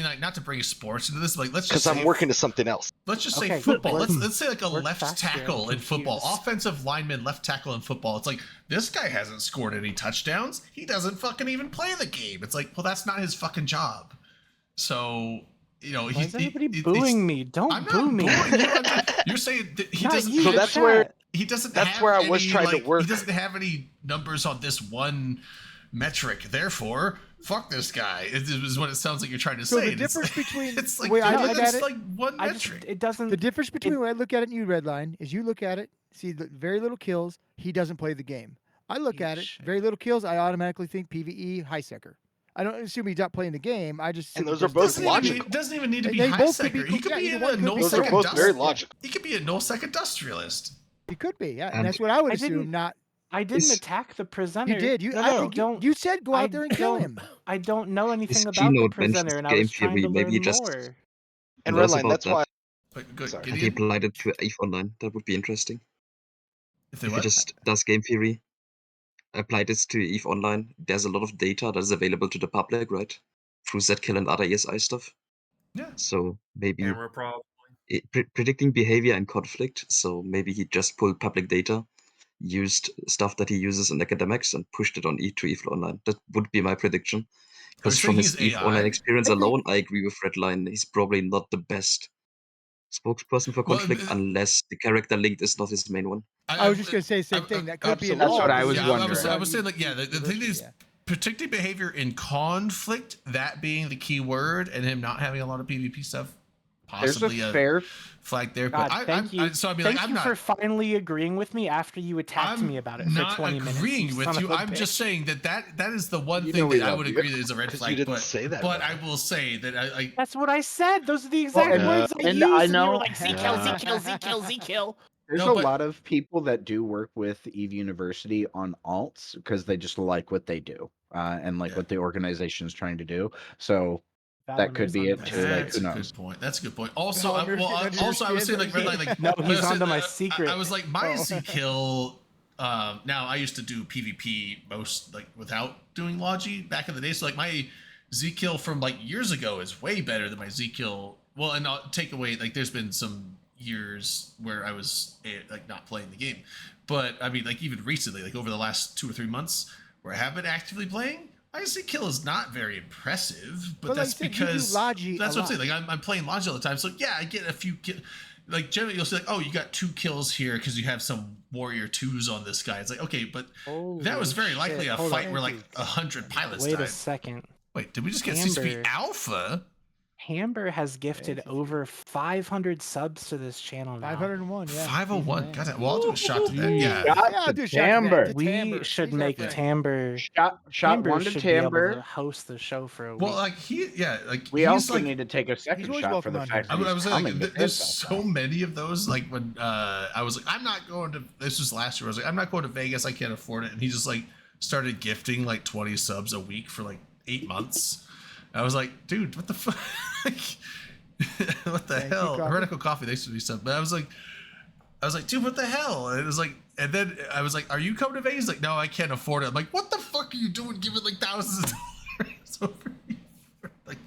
mean, like, not to bring sports into this, like, let's just Because I'm say working to something else. let's just say Okay, football. work- Let's say like a work left faster, I'm tackle in football, confused. offensive lineman, left tackle in football. It's like this guy hasn't scored any touchdowns. He doesn't fucking even play the game. It's like, well, that's not his fucking job. So Why is everybody booing me? Don't I'm boo not me. booing you. You're saying that he Not doesn't. you, So the that's where- chat. He doesn't. That's have where I was any, trying to like, work. He doesn't have any numbers on this one metric. Therefore, fuck this guy. Is what it sounds like you're trying to So say. the difference between it's the like way I dude, look that's at it, like one I just metric. it doesn't. the difference between the way I look at it and you, Redline, is you look at it, see the very little kills, he doesn't play the game. I look at it, Shit. very little kills, I automatically think PvE high secker. I don't assume he's not playing the game. I just And assume those are just both doesn't doesn't even, logical. doesn't even need to And be they high both could secker. be- He could yeah, be either a one could be null Those are second both very industrialist. logical. He could be a null second industrialist. He could be, yeah. And And that's what I would I assume, didn't- not I didn't Is- attack the presenter. you did. You No, I no, think don't. you said go I out there and kill don't- him. I don't know anything His about the keynote mentions presenter, and I game was trying theory. to Maybe learn just more. And knows Redline, about that's that. why But good, Sorry. And he Gideon, applied it to EVE Online. That would be interesting. if they If he what? just does game theory, apply this to EVE Online, there's a lot of data that is available to the public, right? Through Zkill and other ESI stuff. Yeah. So maybe Camera probably. predicting behavior and conflict. So maybe he just pulled public data, used stuff that he uses in academics, and pushed it on to EVE Online. That would be my prediction. Because saying from his he's EVE Online AI? experience I think- alone, I agree with Redline. He's probably not the best spokesperson for Well, conflict unless the character linked is not his main one. I was just gonna say the same thing. That could be an That's what all I was because I was you saying, like, yeah, the thing diversity, is, yeah. predicting behavior in conflict, that being the key word, and him not having a lot of PvP stuff, There's possibly a fair flag there. God, But thank you. so I mean, Thank like, I'm you not. for finally agreeing with me after you attacked I'm me about it for not 20 minutes. agreeing with son you. of a I'm just bitch. saying that is the one You thing know we that I love would you. agree that is a red 'Cause you flag. didn't But say that, but man. I will say that I That's what I said. Those are the exact and- words I and used. I and you know- were like, Z kill, Z Yeah. kill, Z kill, Z kill. There's No, a but- lot of people that do work with EVE University on alts because they just like what they do and like Yeah. what the organization is trying to do. So that could Valamir's be onto it my too. Like, That's who a knows? good point. That's a good point. Also, Valamir well, didn't understand also I was saying like what red he line, like No, but I he's was saying onto my that, secret. I was like my Oh. Z kill. Now I used to do PvP most like without doing Logi back in the day. So like my Z kill from like years ago is way better than my Z kill. Well, and I'll take away like there's been some years where I was like not playing the game, but I mean like even recently, like over the last 2 or 3 months where I have been actively playing, my Z kill is not very impressive. But But like that's you said, you do because Logi that's a what I'm saying. lot. Like I'm playing Logi all the time, so yeah, I get a few kills. Like generally, you'll say like, "Oh, you got 2 kills here because you have some warrior 2s on this guy." It's like, okay, but that was very likely a Hold on, fight where like Andy. 100 pilots Wait died. a second. Wait, did we just get CCP Amber. Alpha? Hamber has gifted Fancy. over 500 subs to this channel now. 501, yeah. 501. Yeah. God, damn. Well, I'll do a shot to that. Yeah. Yeah, Shot I'll to do a shot to that, Timber. to We Timber. should He's our make friend. Timber. Shot Timber one to should be able to Timber. host the show for a Well, week. like like We he's also like, need to take a second always shot for welcome the on fact here. that I he's was saying coming like, to there's piss so many of those. Like when I was like, I'm not going to. This was last year. I was like, I'm not going to Vegas. I can't afford it. And he just like started gifting like 20 subs a week for like 8 months. I was like, dude, what the fuck? What the Thank you, hell? Coffee. Heretical Coffee, they should be sub. But I was like, dude, what the hell? And it was like, and then I was like, are you coming to Vegas? He's like, no, I can't afford it. I'm like, what the fuck are you doing giving like thousands of dollars over here? Like,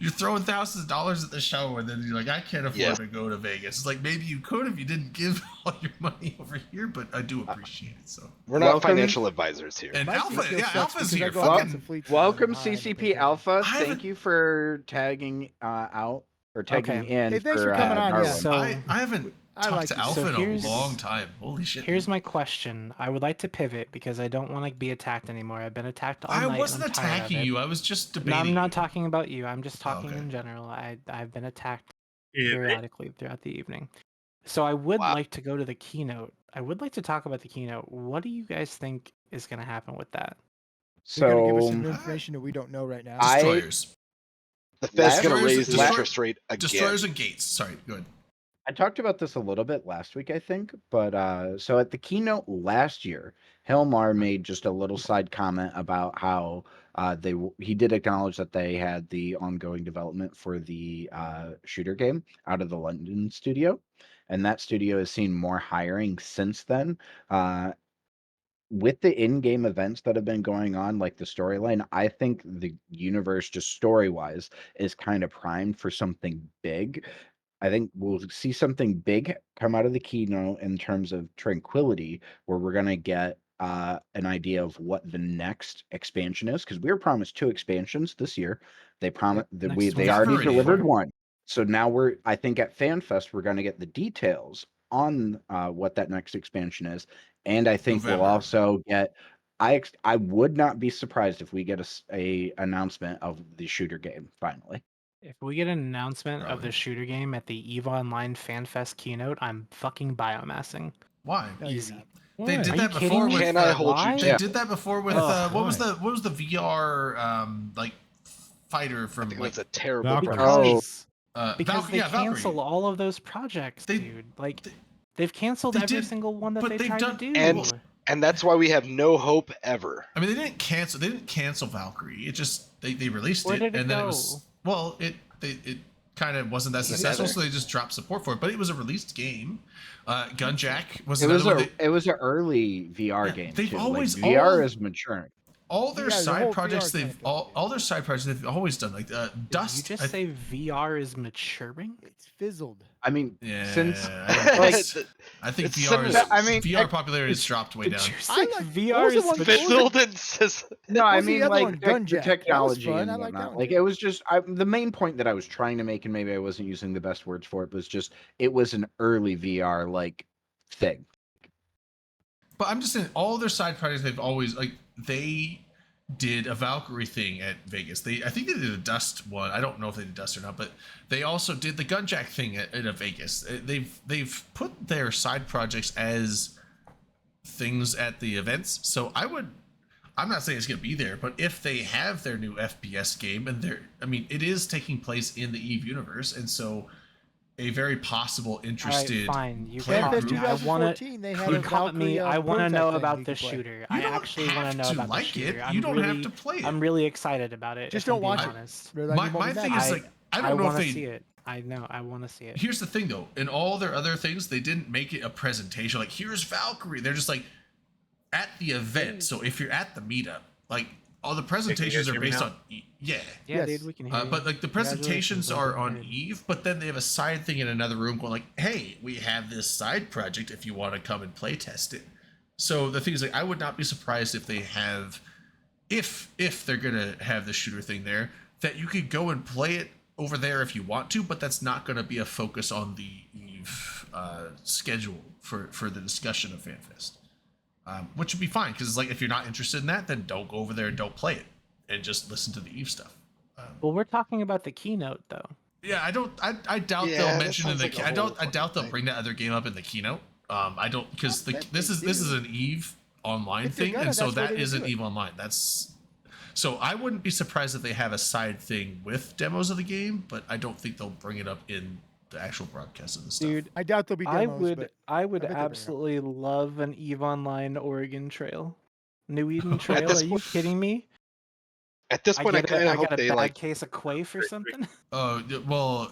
you're throwing thousands of dollars at the show, and then you're like, I can't afford Yeah. to go to Vegas. It's like, maybe you could if you didn't give all your money over here, but I do appreciate it. So, we're not Welcome. financial advisors here. and My Alpha, CCL yeah, sucks Alpha's because I here. go out Fucking, to Fleet Welcome Farm. I don't CCP think Alpha. I haven't- Thank you for tagging out or tagging Okay. in Hey, thanks for for coming on, Darwin. yeah. So- I haven't I talked like to it. Alpha So in a here's- long time. Holy shit. Here's my question. I would like to pivot because I don't want to be attacked anymore. I've been attacked all I night. wasn't I'm tired of attacking it. you. I was just No, debating. I'm not talking about you. I'm just talking okay. in general. I've been attacked Yeah. periodically throughout the evening. So I would Wow. like to go to the keynote. I would like to talk about the keynote. What do you guys think is going to happen with that? You're gonna give us So some information that we don't know right now. I- Destroyers. The Fed's going to Destroyers- raise the destroy- interest rate again. Destroyers and gates. Sorry, go ahead. I talked about this a little bit last week, I think, but so at the keynote last year, Hilmar made just a little side comment about how he did acknowledge that they had the ongoing development for the shooter game out of the London studio, and that studio has seen more hiring since then. With the in-game events that have been going on, like the storyline, I think the universe, just story-wise, is kind of primed for something big. I think we'll see something big come out of the keynote in terms of Tranquility, where we're gonna get an idea of what the next expansion is, because we were promised 2 expansions this year. They promised that Next they one's already already delivered in. one. So now I think at FanFest we're gonna get the details on what that next expansion is, and I think we'll November. also get. I would not be surprised if we get a announcement of the shooter game finally. If we get an announcement of Probably. the shooter game at the EVE Online FanFest keynote, I'm fucking biomassing. Why? No, you're Easy. not. They Why? did Are that you before kidding me? with. Can I hold you Why? They to? did that before with Ugh, what was why? the VR like fighter I from think like that's a terrible Valkyrie. pronunciation. Because they Valkyrie. cancel all of those projects, They- dude. Like they- they've canceled they every did, single one that but they they've tried done- to do. And that's why we have no hope ever. I mean, they didn't cancel Valkyrie. It just they released Where it, did it and then go? it was it kind of wasn't that Doesn't successful, matter. so they just dropped support for it. But it was a released game. Gunjack was It was another one. it was an early VR Yeah, game. they've too. always- like, VR all- is maturing. All their Yeah, the side whole projects, VR kinda they've killed all their side projects they've always done. Like Did Dust. you just say VR is maturing? It's fizzled. I mean, Yeah, since I think It's VR is, synonymous. I mean, VR popularity has dropped way Did down. you I say like- what VR was the is one- maturing? Fizzled and says no, What I was the mean other like one? the Gunjack. That was technology fun. and I like that whatnot. one Like too. it was just the main point that I was trying to make, and maybe I wasn't using the best words for it, was just it was an early VR like thing. But I'm just saying, all their side projects, they've always like they did a Valkyrie thing at Vegas. I think they did a Dust one. I don't know if they did Dust or not, but they also did the Gunjack thing at Vegas. They've put their side projects as things at the events. So I'm not saying it's gonna be there, but if they have their new FPS game and it is taking place in the EVE universe, and so a very possible interested fine. You player caught FanFest group. me. I wanna. 2014, they had You a caught me. Valkyrie, I want to prototype know thing about you the could play. shooter. You I don't actually want have to know to about like the shooter. it. I'm You don't really, have to play it. I'm really excited about it. Just if I'm don't being watch it. honest. Rather than My you thing won't is be like I don't know if want to they. see it. I know. I want to see it. Here's the thing though, in all their other things, they didn't make it a presentation like here's Valkyrie. They're just like at the event. So if you're at the meetup, like all the presentations are based on yeah. Yeah, Yes. dude, we can hear you. But like the presentations Congratulations, are Logan. on Good. Eve, but then they have a side thing in another room going like, hey, we have this side project if you want to come and play test it. So the thing is like I would not be surprised if they have if they're gonna have the shooter thing there, that you could go and play it over there if you want to, but that's not gonna be a focus on the Eve schedule for the discussion of FanFest. Which would be fine, because it's like if you're not interested in that, then don't go over there and don't play it and just listen to the Eve stuff. Well, we're talking about the keynote though. Yeah, I doubt Yeah, they'll that mention in sounds the like a I whole doubt fucking they'll thing. bring that other game up in the keynote. I don't, because bet this they is do. an Eve online If they're thing, gonna, and so that's why that they would isn't do it. Eve Online. That's so I wouldn't be surprised if they have a side thing with demos of the game, but I don't think they'll bring it up in the actual broadcast of the stuff. Dude, I doubt there'll be I demos, would but I would bet they'll bring it up. absolutely love an EVE Online Oregon Trail. New Eden At Trail? this Are you point- kidding me? At this point, I get kind a, of I hope got a they bad like. case of Quaif or something. Oh well,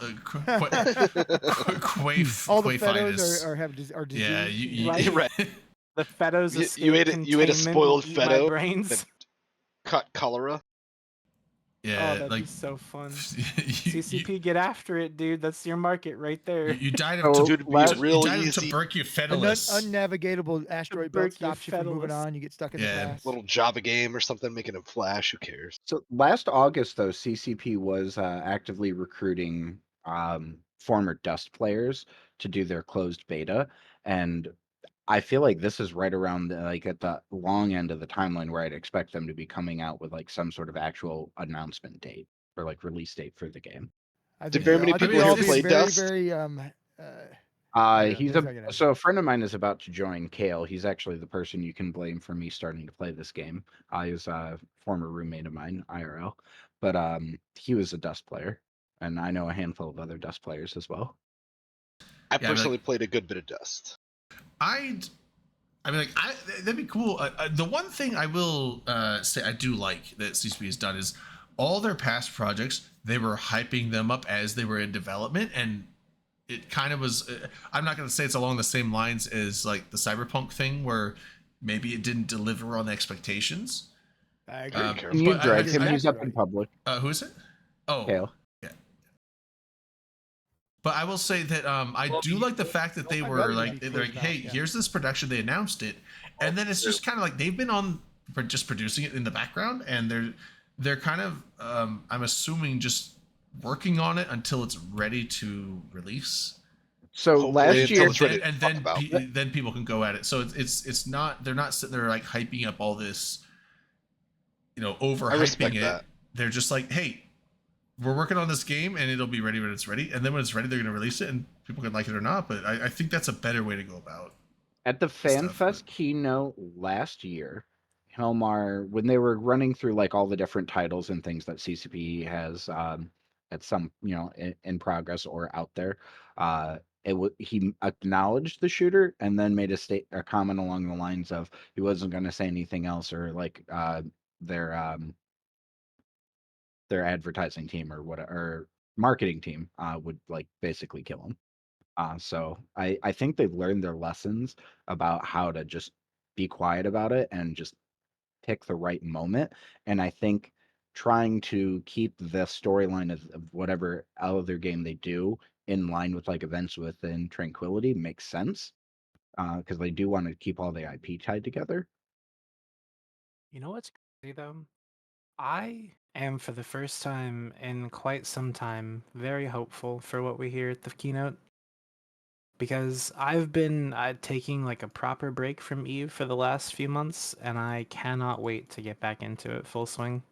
Quaif. all the Quaifitis. Fetos are diseased. Yeah, you Right. Right. The Fetos You- escape you ate a containment spoiled will eat my Feto brains. that- Cut cholera. yeah, Oh, that'd like be so fun. you, CCP, get after it, dude. That's your market right there. you died So, of Dude, it'd be last- real you died of easy. tuberculosis. Unnavigatable asteroid belt stops you from moving Tuberculous. on. You get stuck in the Yeah. past. Little Java game or something, making him flash. Who cares? So last August, though, CCP was actively recruiting former Dust players to do their closed beta, and I feel like this is right around like at the long end of the timeline where I'd expect them to be coming out with like some sort of actual announcement date or like release date for the game. I Did think very so. many I think people they'll here be play very, Dust? very yeah, He's that's not gonna so a friend of mine is about to join Kale. He's actually the person you can blame for me starting to play this game. He's a former roommate of mine, IRL, but he was a Dust player, and I know a handful of other Dust players as well. I Yeah, personally played a good bit of Dust. That'd be cool. The one thing I will say I do like that CCP has done is all their past projects, they were hyping them up as they were in development, and it kind of was. I'm not going to say it's along the same lines as like the Cyberpunk thing, where maybe it didn't deliver on expectations. I agree. Um, Can you But drag him? I- He's up in public. Who is it? Oh, Kale. But I will say that I Well, do like the fact that they I'd were rather like, be they're like, closed hey, mouth, yeah. here's this production. They announced it, and then it's just kind of like they've been on for just producing it in the background, and they're kind of I'm assuming just working on it until it's ready to release. So Hopefully last until year, it's ready to and talk then about. then people can go at it. So it's not, they're not sitting there like hyping up all this, I respect overhyping it. that. They're just like, hey, we're working on this game and it'll be ready when it's ready. And then when it's ready, they're going to release it and people can like it or not. But I think that's a better way to go about. at the stuff, but- FanFest keynote last year, Helmar, when they were running through like all the different titles and things that CCP has at some, in progress or out there, he acknowledged the shooter and then made a comment along the lines of he wasn't going to say anything else, or like their advertising team or whatever marketing team would like basically kill him. So I think they've learned their lessons about how to just be quiet about it and just pick the right moment. And I think trying to keep the storyline of whatever other game they do in line with like events within Tranquility makes sense, because they do want to keep all the IP tied together. You know what's crazy though? I am, for the first time in quite some time, very hopeful for what we hear at the keynote. Because I've been taking like a proper break from Eve for the last few months, and I cannot wait to get back into it full swing.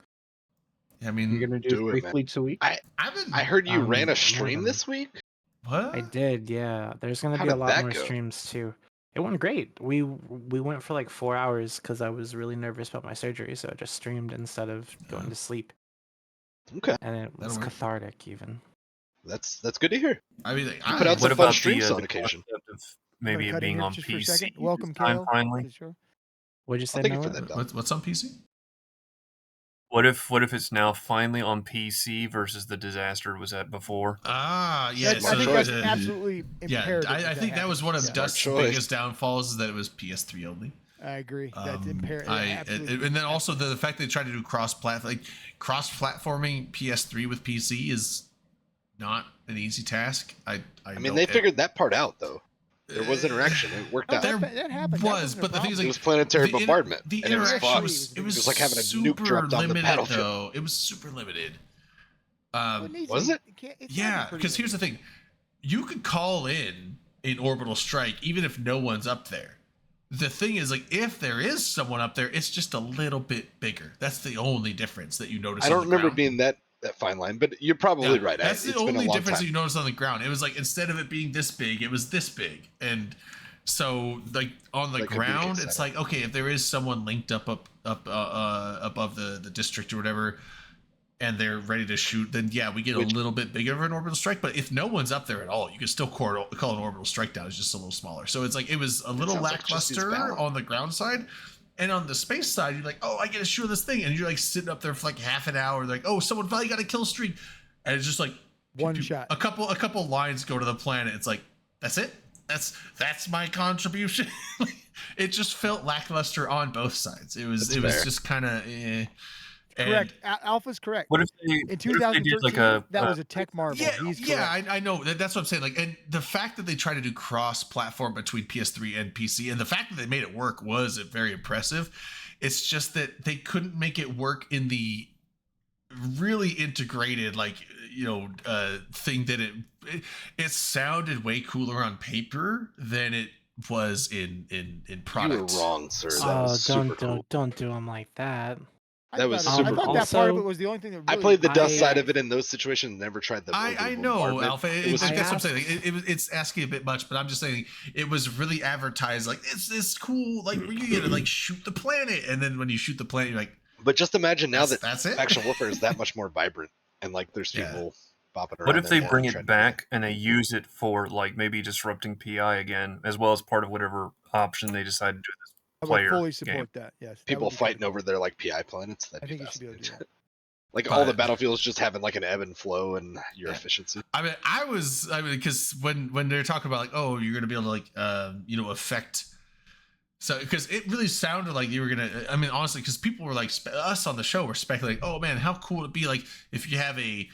I mean, You're gonna do Do it, 3 man. fleets a week? I've been. I heard you ran more a stream than- this week. What? I did, yeah. There's gonna How be a did lot that more go? streams too. It went great. We went for like 4 hours because I was really nervous about my surgery, so I just streamed instead of going Yeah. to sleep, Okay, and it was work. cathartic even. that's good to hear. I mean, like, You put out What some fun about streams the on occasion. concept of Wanna maybe cut it in being here on just for a PC second? this Welcome, time Kale. finally? to the show. What'd you I'll say, take it for Noah? that, Dom. what's on PC? What if it's now finally on PC versus the disaster it was at before? Ah, yeah. I so think that's the- absolutely yeah. imperative. I think that was one of Smart Dust's choice. biggest downfalls, is that it was PS3 only. I agree. That's imperative. And then also the fact they tried to do cross-platforming PS3 with PC is not an easy task. I mean, they figured that part out though. There was interaction. It worked out. There that happened. That was, wasn't a but the thing is, It like, was planetary the bombardment. The and it was interaction fun. was It was like having a nuke super dropped on the limited, battlefield. though. It was super limited. Was it? Yeah, because here's the thing: you could call in an orbital strike even if no one's up there. The thing is, like, if there is someone up there, it's just a little bit bigger. That's the only difference that you notice. I don't on the remember ground. being that fine line, but you're probably Yeah, right. That's the It's been a only long difference that time. you notice on the ground. It was like, instead of it being this big, it was this big, and so like on the Like a beacon ground, it's setup. like, okay, if there is someone linked up above the district or whatever, and they're ready to shoot, then yeah, we get a little bit bigger of an orbital strike. But if no one's up there at all, you can still call an orbital strike down. It's just a little smaller. So it's like, it was a little sounds like just as lackluster valid. on the ground side. And on the space side, you're like, oh, I get to shoot this thing, and you're like sitting up there for like half an hour, like, oh, someone finally got a kill streak, and it's just like One shot. A couple lines go to the planet. It's like, that's it. That's my contribution. It just felt lackluster on both sides. It was fair. just kind of Correct. Alpha's correct. What if they In what if 2013, they did like a that was a tech marvel. Yeah, He's yeah, correct. I know. That's what I'm saying. Like, and the fact that they try to do cross-platform between PS3 and PC, and the fact that they made it work was very impressive. It's just that they couldn't make it work in the really integrated, like, thing that it sounded way cooler on paper than it was in You product. were wrong, sir. That Oh, was super don't cool. don't do him like that. That was I super thought cool. that part of Also, it was the only thing that really I played the dust I- side of it in those situations. Never tried the. I orbital know, bombardment. Alpha. It was That's what I'm asked- saying. Like, it's asking a bit much, but I'm just saying it was really advertised like, it's this cool, like, you're gonna like shoot the planet, and then when you shoot the planet, you're like, But just imagine now that that's it. faction warfare is that much more vibrant, and like there's Yeah. people bopping around. What if there they and bring trying it to- back and they use it for like maybe disrupting PI again, as well as part of whatever option they decide to do this I would player fully game? support that. Yes. that People would be fighting kinda over their like PI planets? That'd I be think you should be able to do fascinating. that. Like all the But- battlefields just having like an ebb and flow and your Yeah. efficiency. I mean, because when they're talking about like, oh, you're gonna be able to like, affect So, because it really sounded like you were gonna. I mean, honestly, because people were like, us on the show were speculating. Oh man, how cool it'd be like if you have a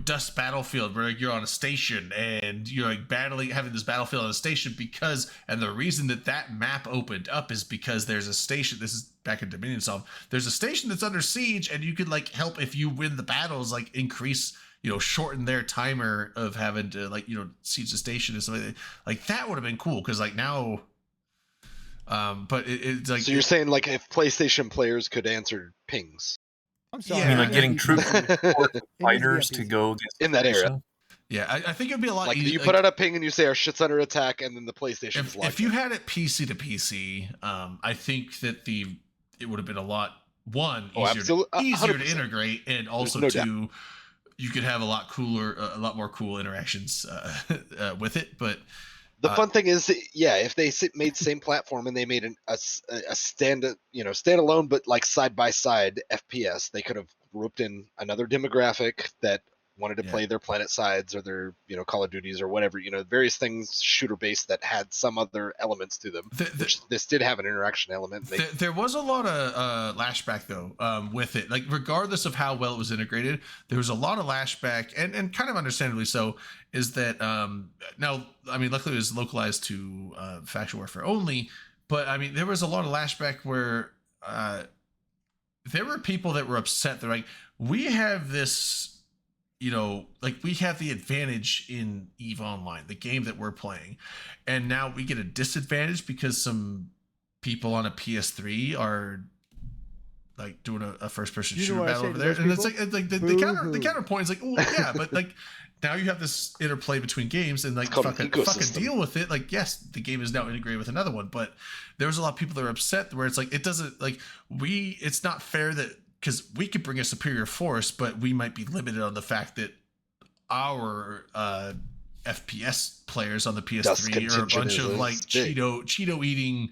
dust battlefield where you're on a station and you're like having this battlefield on a station and the reason that map opened up is because there's a station. This is back in Dominion Soft. There's a station that's under siege, and you could like help if you win the battles, like increase. Shorten their timer of having to siege the station and something like that would have been cool because like now. But it's like. So you're saying like if PlayStation players could answer pings? I'm sorry. I mean, like yeah, getting you- troops and needs to be fighters on to PC. go against In that era. PlayStation. Yeah, I think it'd be a lot Like easier. you put out a ping and you say our shit's under attack, and then the PlayStation's if you had it PC to PC, I think that it would have been a lot easier to 100%. integrate, and also no doubt. you could have a lot more cool interactions with it. But The fun thing is, yeah, if they made same platform and they made a standalone but like side by side FPS, they could have roped in another demographic that wanted to play their Planet Sides or their Call of Duties or whatever, various things shooter based that had some other elements to them. Which this did have an interaction element. There was a lot of lashback though with it. Like regardless of how well it was integrated, there was a lot of lashback and kind of understandably so. Is that now? I mean, luckily it was localized to Faction Warfare only, but I mean there was a lot of lashback where there were people that were upset. They're like, we have this. Like we have the advantage in EVE Online, the game that we're playing, and now we get a disadvantage because some people on a PS3 are like doing a first-person You know shooter what I battle say over to there, those and it's people? like the Boo-hoo. counterpoint is like, well, yeah, but like now you have this interplay between games, and like It's called an fucking ecosystem. deal with it. Like, yes, the game is now integrated with another one, but there was a lot of people that are upset where it's like it doesn't like it's not fair that. Because we could bring a superior force, but we might be limited on the fact that our FPS players on the PS3 are a bunch of like Cheeto eating,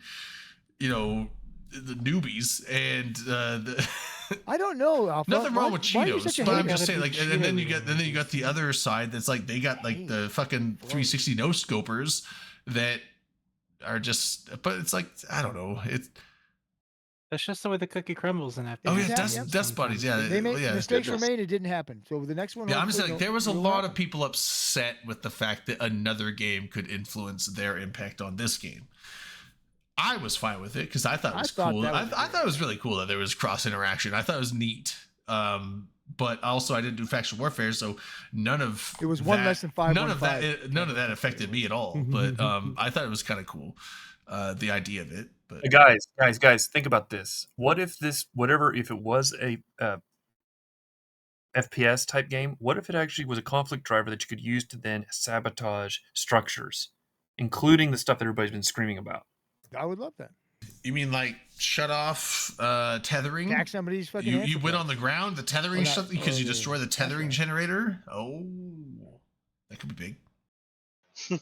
the newbies, and I don't know, Alpha. nothing wrong with Why are you such Cheetos, a but I'm hater? just saying, Gotta like, be and then Cheeto you got the other side that's like they got like the fucking 360 no scopers that are just, but it's like I don't know, it's. That's just the way the cookie crumbles in FPS. Oh yeah, Exactly. Dust Buddies. Yeah, They made yeah. mistakes were goodness. made. It didn't happen. So the next one. Yeah, I'm just hopefully saying there was a won't lot happen. of people upset with the fact that another game could influence their impact on this game. I was fine with it because I thought it was cool. that I was thought it was really cool that there was cross interaction. I thought it was neat. But also I didn't do faction warfare, so none of It was one that- less than 5. None of that affected me at all. But I thought it was kind of cool, the idea of it. But Guys, think about this. What if if it was a FPS type game, what if it actually was a conflict driver that you could use to then sabotage structures, including the stuff that everybody's been screaming about? I would love that. you mean like shut off tethering? Attack somebody's fucking. You answer went phone. on the ground, the tethering Or not- stuff because you or destroy the that's tethering right. generator. Oh, that could be big.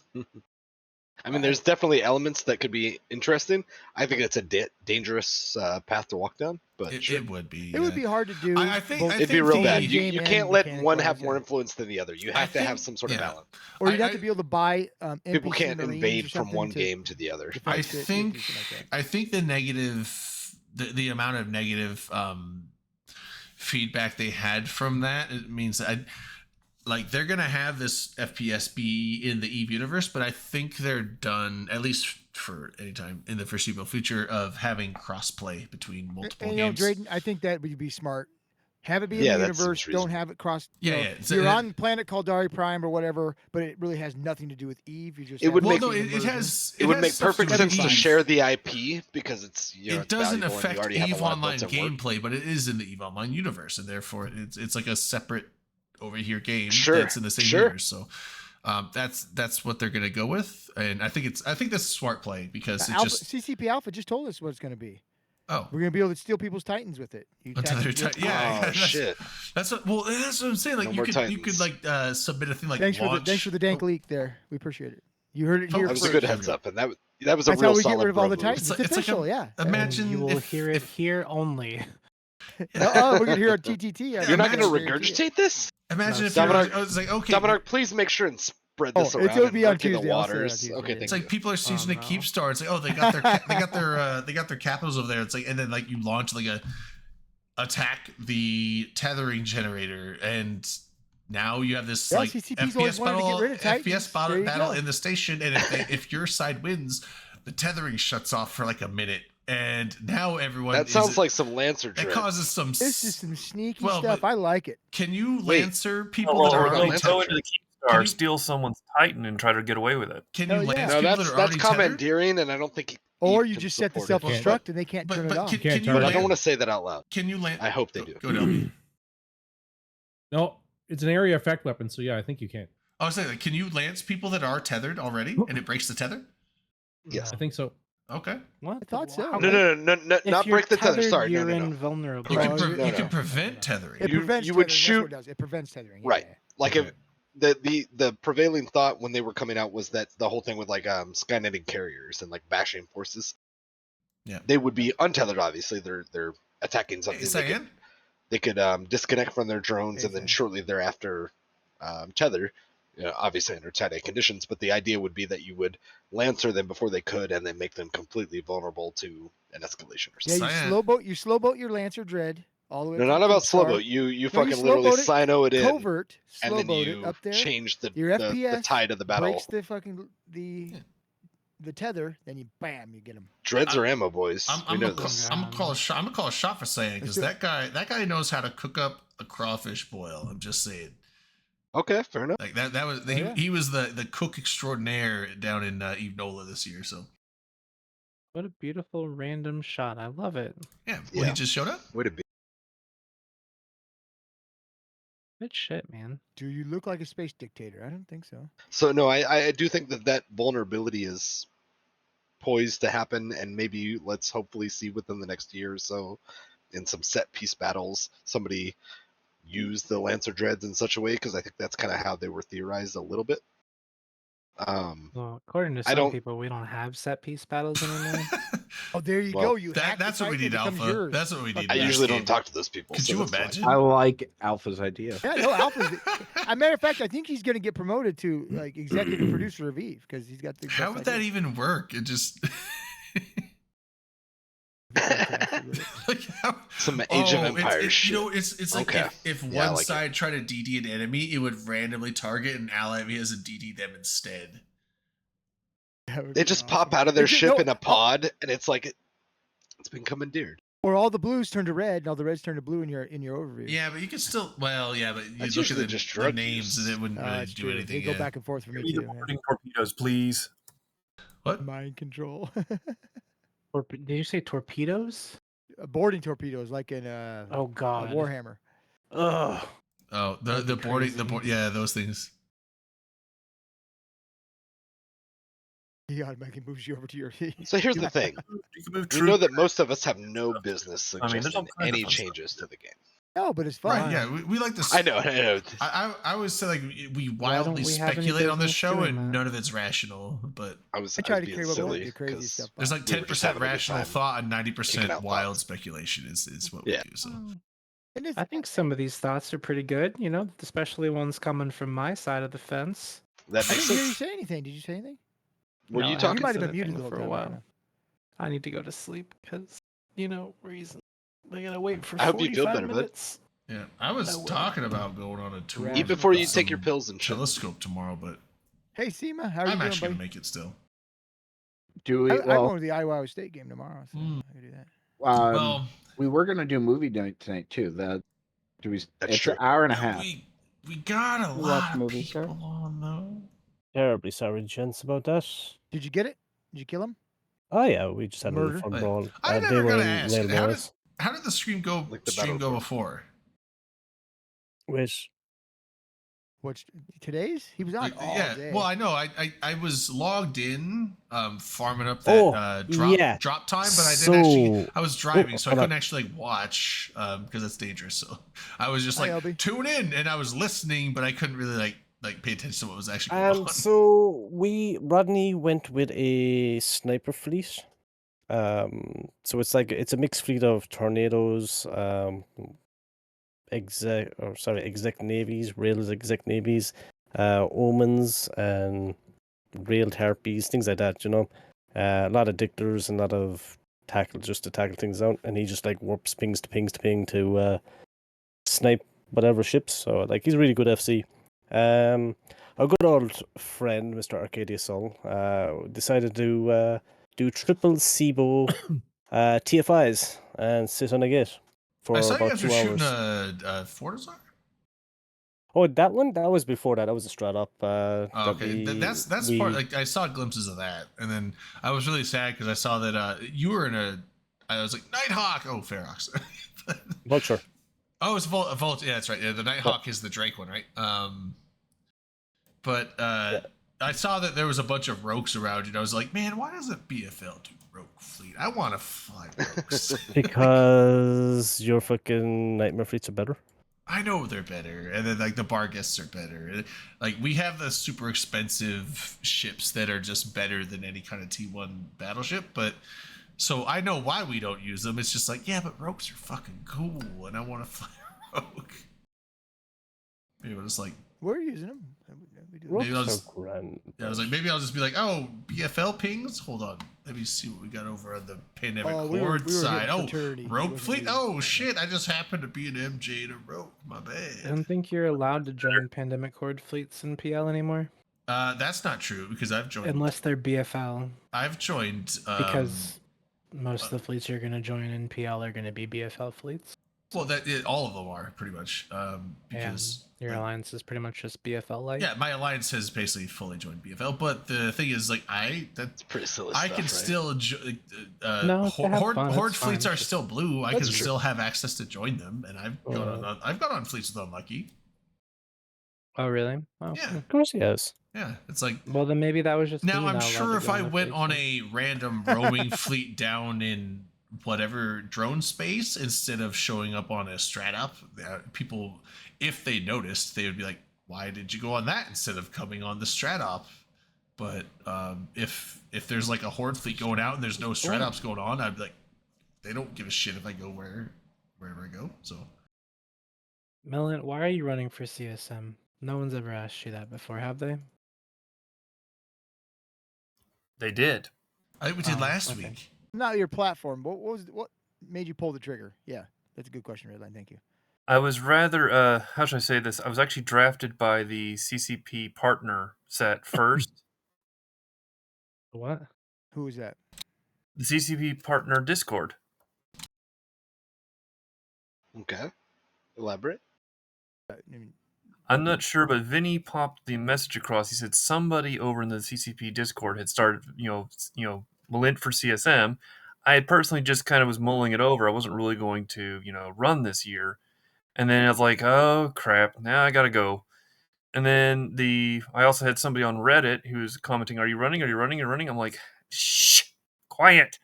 I mean, there's definitely elements that could be interesting. I think it's a dangerous path to walk down, but It, sure. it would be. It would be hard to do. I think- both I It'd be think real the bad. game You and can't let mechanical one have wise, more yeah. influence than the other. You I have to have think- some sort of yeah. balance. Or you'd have I- to be able to buy People NPC can't Marines or invade from something one to game to the other. I defense it, do think something like that. I think the negative, the amount of negative feedback they had from that, it means that like they're gonna have this FPS be in the EVE universe, but I think they're done at least for any time in the foreseeable future of having crossplay between multiple And, games. Drayden, I think that would be smart. Have it be Yeah, in the that seems universe. Don't reasonable. have it cross. Yeah. So you're it- on planet Caldari Prime or whatever, but it really has nothing to do with Eve. You just It have would Well, make- no, the it immersion. has. It would has make stuff perfect do with sense to EVE. share the IP because it's It doesn't valuable and you affect already have a EVE lot of Online built-in work. gameplay, but it is in the EVE Online universe, and therefore it's like a separate over here game Sure, that's in the same sure. universe. So that's what they're gonna go with, and I think that's a smart play because it Alpha, just CCP Alpha just told us what it's going to be. oh. We're going to be able to steal people's Titans with it. You Until tap they're it with- yeah, Oh that's, shit! That's what I'm saying. Like No you more could Titans. like submit a thing like Thanks launch. for the dank leak there. We appreciate it. You heard it Oh, here That was a first. good heads up, and that was a That's real how we solid get rid of all the bro move. Titans. It's It's, like- it's like a- official, yeah. Imagine you will if, hear it if here only. We're going to hear on TTT. You're not going to Imagine- regurgitate this, imagine if Dominic- I was like okay Dominic. Please make sure and spread this Oh, around it'll and be on murky the Tuesday, I'll say it on waters. Tuesday, Okay, yeah. thank It's like you. people are using the no. keep star. It's like, oh, they got their capitals over there. It's like, and then like you launch like a attack the tethering generator, and now you have this Yeah, like CCP's always FPS wanted to get battle, rid of Titans. FPS battle, There you battle go. in the station, and if your side wins, the tethering shuts off for like a minute, and now everyone That sounds like some Lancer that dread. causes some. This is some sneaky Well, stuff. but- I like it. Can you Wait. Lancer Oh, people well, that or are about go, already Lancer go tethered? into the Can Keepstar, you- steal someone's Titan, and try to get away with it. Can Hell you yeah. lance No, people that's that are already tethered? commandeering, and I don't think. Or Eve you can just set the support it. self-destruct and they can't turn it But off. can, Can't can you turn it I off. don't land? want to say that out loud. Can you land? I hope they do. Go LB. No, it's an area effect weapon, so yeah, I think you can. I was saying, like, can you lance people that are tethered already, and it breaks the tether? Yes. I think so. Okay. What? I thought so. How- No, If not you're break the tether. tethered, Sorry, no, you're no, no. invulnerable. You can, Oh, pre- no, you no. can prevent tethering. It You- prevents you would tethering. That's shoot- what it does. It prevents tethering. Right. Yeah. Like Okay. if the prevailing thought when they were coming out was that the whole thing with like Skynet carriers and like bashing forces. Yeah. They would be untethered. Obviously, they're attacking something. Hey, Cyan? They could disconnect from their drones Hey, and then Cyan. shortly thereafter tether. Obviously under tight conditions, but the idea would be that you would Lancer them before they could, and then make them completely vulnerable to an escalation or Yeah, something. Cyan. you slow boat your Lancer Dread all the way. No, up to not the about slow Keepstar. boat. You No, fucking slow literally boat it, sino it in, Covert, and slow then boat you it up there. change the Your the FPS tide of the battle. breaks the fucking the tether, then you bam, you get them. Dreads are ammo, boys. I'm we know gonna this. call a shot for Cyan, because Let's do that guy knows how to cook up a crawfish boil. I'm just saying. Okay, fair enough. Like that was Oh, yeah. he was the cook extraordinaire down in Eve Nola this year. So What a beautiful random shot. I love it. yeah, Yeah. he just showed up. Way to be. Good shit, man. Do you look like a space dictator? I don't think so. So no, I do think that vulnerability is poised to happen, and maybe let's hopefully see within the next year or so, in some set piece battles, somebody use the Lancer Dreads in such a way, because I think that's kind of how they were theorized a little bit. Well, according to I some don't- people, we don't have set piece battles anymore. Oh, there you Well, go. You hack the That's what we Titan, need, it becomes Alpha. yours. That's what we need. I in this usually game. don't talk to those people. Could so you that's fine. imagine? I like Alpha's idea. Yeah, no, Alpha's. A matter of fact, I think he's going to get promoted to like executive producer of Eve because he's got the. How best would that idea. even work? It just Fantastic with it. like how, Some Age of Oh, Empires shit. you know, it's like Okay. if Yeah, I one like it. side tried to DD an enemy, it would randomly target an ally if he has a DD them instead. That would They be just awesome. pop out of their It's just- ship no, in a pod, and it's like it's been commandeered. Or all the blues turn to red, and all the reds turn to blue in your overview. Yeah, but you can still. Well, yeah, but you That's look at usually the, just the drug names use. and it wouldn't really That's do true. anything. They go yeah. back and forth for me Give me the too. man. boarding torpedoes, please. What? Mind control. Did you say torpedoes? Boarding torpedoes, like in Oh God. Warhammer. Ugh. Oh, That'd the be boarding, crazy. yeah, those things. He automatically moves you over to your. So here's the thing: You can move we know troops. that most of us have no business I mean, there's all suggesting kinds of any fun stuff. changes to the game. No, but it's fun. Right? Yeah, we like this. I know. I always say like we Why don't wildly we have any speculate on this business show doing and that? none of it's rational. But I was. I try was to being carry up silly the crazy 'cause stuff. there's like we were just 10% having a good rational time thought and kicking 90% out wild thoughts. speculation is what Yeah. we do. So And it's, I think some of these thoughts are pretty good, you know, especially ones coming from my side of the fence. That I makes didn't hear you sense. say anything. Did you say anything? Were No, you I talking? You might have said been muted anything the whole for a time. I don't while. know. I need to go to sleep because, you know, reason. I gotta wait for I hope you feel 45 better, bud. minutes. yeah, I was will. talking about going on a tour. Eat Eat with before you some take your pills and shit. telescope tomorrow, but Hey, Seema, how are you I'm doing, actually buddy? gonna make it still. Do we? I'm Well, going to the Iowa State game tomorrow, so Mm. I can do that. Well, we were gonna do movie night tonight too. Do we? That's It's true. an hour and a half. we got a You lot watch of movies, sir? people on though. Terribly sorry, gents, about that. Did you get it? Did you kill him? Oh yeah, we just had a Murder? little fun Wait, brawl. I They never were gotta in ask. Neil Morris. How did the stream go? Like the Battle Report. Before? Which Which today's? He was on all yeah. day. Well, I know. I was logged in, farming up that yeah. drop time, but I didn't actually. So- I was driving, so I hold on. couldn't actually like watch because that's dangerous. So I was just Hi, like LB. tune in, and I was listening, but I couldn't really like pay attention to what was actually going on. So Rodney went with a sniper fleet. So it's a mixed fleet of tornadoes, exec navies, rails exec navies, omens and railed harpies, things like that. A lot of dictors and a lot of tackle just to tackle things out, and he just like warps pings to ping to snipe whatever ships. So like he's a really good FC. Our good old friend Mr. Arcadia Sol decided to do triple SIBO TFIs and sit on a gate for I saw you about guys were 2 shooting hours. a Fortizar. Oh, that one? That was before that. That was a strat up. Oh, okay, that's we, part. Like I saw glimpses of that, and then I was really sad because I saw that you were in a. I was like Nighthawk. Oh, Ferox. Vulture. Oh, it's Volt. Yeah, that's right. Yeah, the Nighthawk is the Drake one, right? But I saw that there was a bunch of Rogues around you, and I was like, man, why doesn't BFL do Rogue Fleet? I want to fly Rogues. Because your fucking Nightmare Fleets are better. I know they're better, and then like the Barghists are better. Like we have the super expensive ships that are just better than any kind of T1 battleship, but so I know why we don't use them. It's just like, yeah, but Rogues are fucking cool, and I want to fly a Rogue. Maybe we'll just like We're using them. We do. Maybe I'll Rogues just- are grand. Yeah, I was like, maybe I'll just be like, oh, BFL pings? Hold on. Let me see what we got over on the Pandemic Horde side. Oh, Rogue Fleet? Oh, shit. I just happened to be an MJ and a Rogue. My I bad. don't think you're allowed to join Pandemic Horde fleets in PL anymore, That's not true because I've joined. unless they're BFL. I've joined. Because most of the fleets you're going to join in PL are going to be BFL fleets. Well, all of them are pretty much. Because. Your alliance is pretty much just BFL like. Yeah, my alliance has basically fully joined BFL, but the thing is, like, It's pretty silly I stuff, can right? still No, to have fun, Horde it's fleets fine. are still blue. I can That's true. still have access to join them, and I've gone on fleets with Unlucky. Oh, really? Oh, Yeah. cool. Of course he has. Yeah, it's like Well, then maybe that was just now me I'm not allowed sure to if go I the went fleets on then. a random roaming fleet down in whatever drone space instead of showing up on a strat up, people, if they noticed, they would be like, why did you go on that instead of coming on the strat op? But if there's like a Horde fleet going out and there's no strat ops going on, I'd be like, they don't give a shit if I go wherever I go. So Millen, why are you running for CSM? No one's ever asked you that before, have they? They did. I think we did Oh, last okay. week. Not your platform. What made you pull the trigger? Yeah, that's a good question, Redline. Thank you. I was rather, how should I say this? I was actually drafted by the CCP partner set first. What? Who is that? The CCP partner Discord. Okay. Elaborate. I mean, I'm not sure, but Vinny popped the message across. He said somebody over in the CCP Discord had started, Malint for CSM. I had personally just kind of was mulling it over. I wasn't really going to, run this year. And then I was like, oh crap, now I gotta go. And then I also had somebody on Reddit who was commenting, "Are you running? Are you running? Are you running?" I'm like, shh, quiet.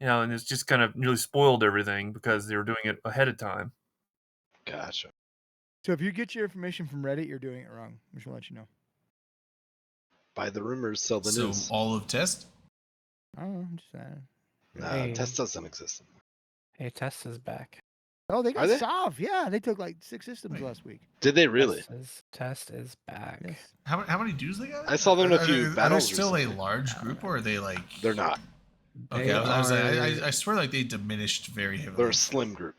And it's just kind of really spoiled everything because they were doing it ahead of time. Gotcha. so if you get your information from Reddit, you're doing it wrong. I'm just gonna let you know. Buy the rumors, sell the So news. all of test. I don't know. I'm just saying. Nah, Hey. test doesn't exist. Hey, Tessa's back. Oh, they Are got they? Sov. Yeah, they took like 6 systems Wait. last week. Did they really? Test is back. Yes. How many dudes they got? I saw them in a Are few they battles still recently. a large group, or are they like? They're not. Okay, They I was like, are- I swear like they diminished very heavily. They're a slim group.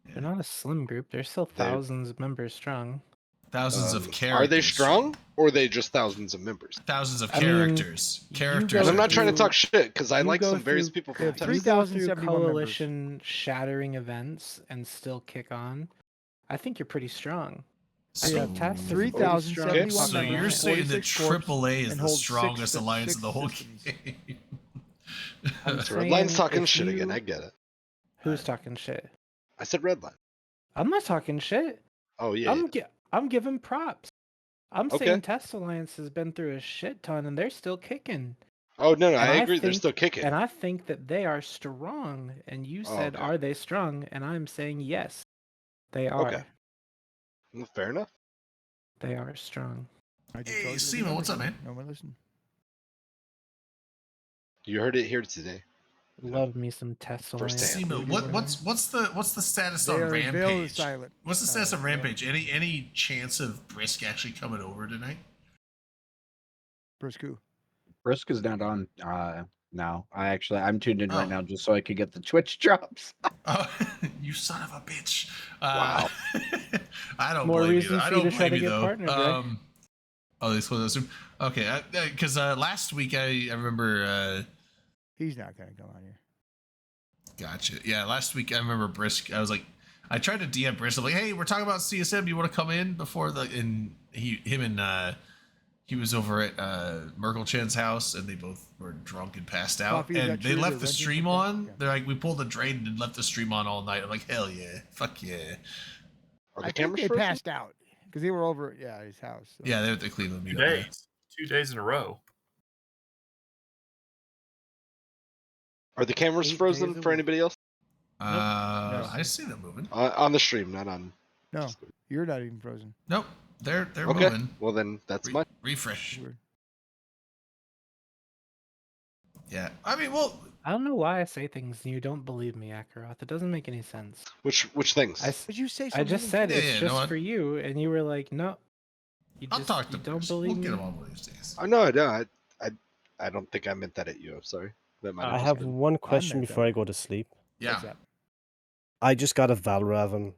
They're not a slim group. They're still They're- thousands of members strong. Thousands of characters. Are they strong, or are they just thousands of members? Thousands of I mean, characters. you Characters. go And I'm not are trying to different. talk shit because I You like go some various through- people They from have If Texas. you go through 3,071 members. coalition shattering events and still kick on, I think you're pretty strong. I So, have Tess is 3,071 strong. so you're members, saying that 46 corps, AAA is and the holds strongest six alliance in the whole systems. game. I'm So Redline's saying talking if shit you- again. I get it. Who's talking shit? I said Redline. I'm not talking shit. Oh yeah. I'm giving props. I'm Okay. saying Test Alliance has been through a shit ton and they're still kicking. Oh no, And I agree. They're think- still kicking. And I think that they are strong. And you Oh, said, okay. are they strong? And I'm saying yes, they are. Okay. Fair enough. They are strong. I just Hey, told you Steven, the what's up, numbers. man? No one listened. You heard it here today. Love me some Tesla. Firsthand. Simo, what's the status They on are in Veil of Rampage? Silent. What's the status of Yeah. Rampage? Any chance of Brisk actually coming over tonight? Briscoe. Brisk is not on now. I'm tuned in Oh. right now just so I could get the Twitch drops. Oh, you son of a bitch! Wow. I don't More blame you. reasons I for you don't to try blame to you get though. partnered, right? Oh, they supposed to assume. Okay, because last week I remember. He's not gonna come on here. Gotcha. Yeah, last week I remember Brisk. I was like, I tried to DM Brisk. I'm like, hey, we're talking about CSM. Do you want to come in before the? And he was over at Merkel Chen's house, and they both were drunk and passed out. Coffee, is and that they true? left They're the renting stream from that? on. Yeah. They're like, we pulled the drain and left the stream on all night. I'm like, hell yeah, fuck yeah. Are the I think cameras they frozen? passed out because they were over at his house. So. Yeah, they're at the Cleveland 2 meetup. Yeah. days. 2 days in a row. Are the cameras 8 frozen days a for week. anybody else? No. I see them moving. On the stream, not on. No, you're not even frozen. Nope, they're Okay. moving. Well, then that's my. Refresh. Weird. Yeah, I mean, well, I don't know why I say things and you don't believe me, Akaroth. It doesn't make any sense. Which things? Did you say I something? just said Yeah, it's yeah, just no, I- for you, and you were like, no. You I'll just talk to you don't Bruce. believe We'll get me. him on one of these days. Oh no, no, I don't think I meant that at you. I'm sorry. That might I just have been- one question meant before that. I go to sleep. Yeah. What's that? I just got a Valraven,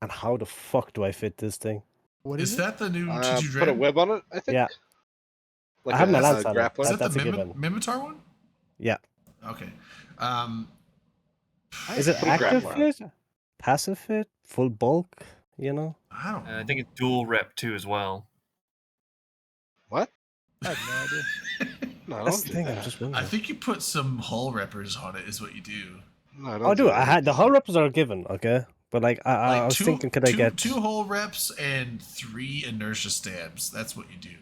and how the fuck do I fit this thing? What Is it? that the new put T2 a Dread? web on it. I think. Yeah. Like I have my a lance on it. grappler. Is that That's the a given. Mimitar one? Yeah. Okay. Is it Put a active grappler on it. fit? Passive fit? Full bulk? You know? I don't know. I think it's dual rep too as well. What? I have no idea. No, I That's don't the do thing. I'm that. just I wondering. think you put some hull reppers on it, is what you do. No, I don't. Oh, do dude, that. I had the hull reps are given, okay? But like, I was thinking, could I get? two hull reps and 3 inertia stabs? That's what you do.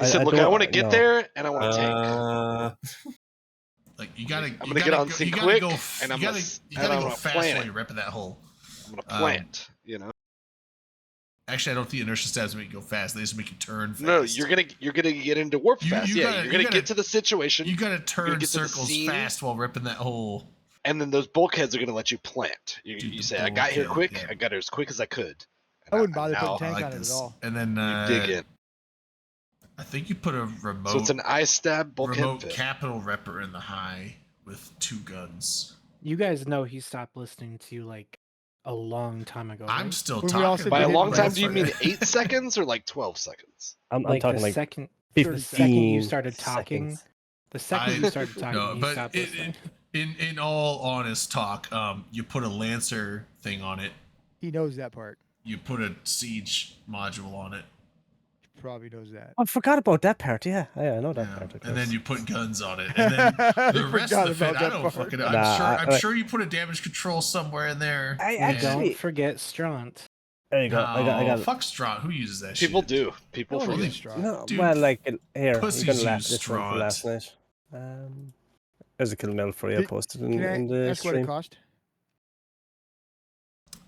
He said, "Look, I don't- want to get no. there, and I want to tank. Like you gotta. I'm you gonna gotta get on go, sync you gotta quick, go, and I'm you gonna gotta, s- you and gotta I'm go gonna fast plant while it. you're repping that hole. I'm gonna plant. You know. Actually, I don't think inertia stabs make you go fast. They just make you turn fast. No, you're gonna get into warp You- fast. you Yeah, gotta- you're you gonna gotta- get to the situation, You gotta turn get to the circles scene. fast while ripping that hole. and then those bulkheads are gonna let you plant. You, Dude, you the say, "I got here bulkhead, quick. yeah. I got here as quick as I could." I wouldn't And bother now putting I tank like on it this. at all. And then you dig in. I think you put a remote. So it's an eye stab bulkhead remote fit. capital repper in the high with 2 guns. You guys know he stopped listening to you like a long time ago. I'm right? still When we all talking. said By a hit long the time, bullet do you for- mean 8 seconds or like 12 seconds? I'm Like talking the like second, 15 the second you started talking, seconds. the second you started talking, No, he but stopped listening. in all honest talk, you put a Lancer thing on it. He knows that part. You put a siege module on it. He probably knows that. I forgot about that part. Yeah, I know that Yeah. part. of And then course. you put guns on it. And then the rest Forgot of the fit, about I that don't part. fucking know. Nah, I'm sure you put a damage control somewhere in there. I Yeah. actually- Don't forget Straunt. There you go. I got. No, fuck Strahd. Who uses that People shit? do. People No one forget. uses straw. No, Dude, well, like here, pussies you're gonna laugh use this one for straws. last night. There's a kill mail for you. I Can- posted Can in I the ask what it stream. cost?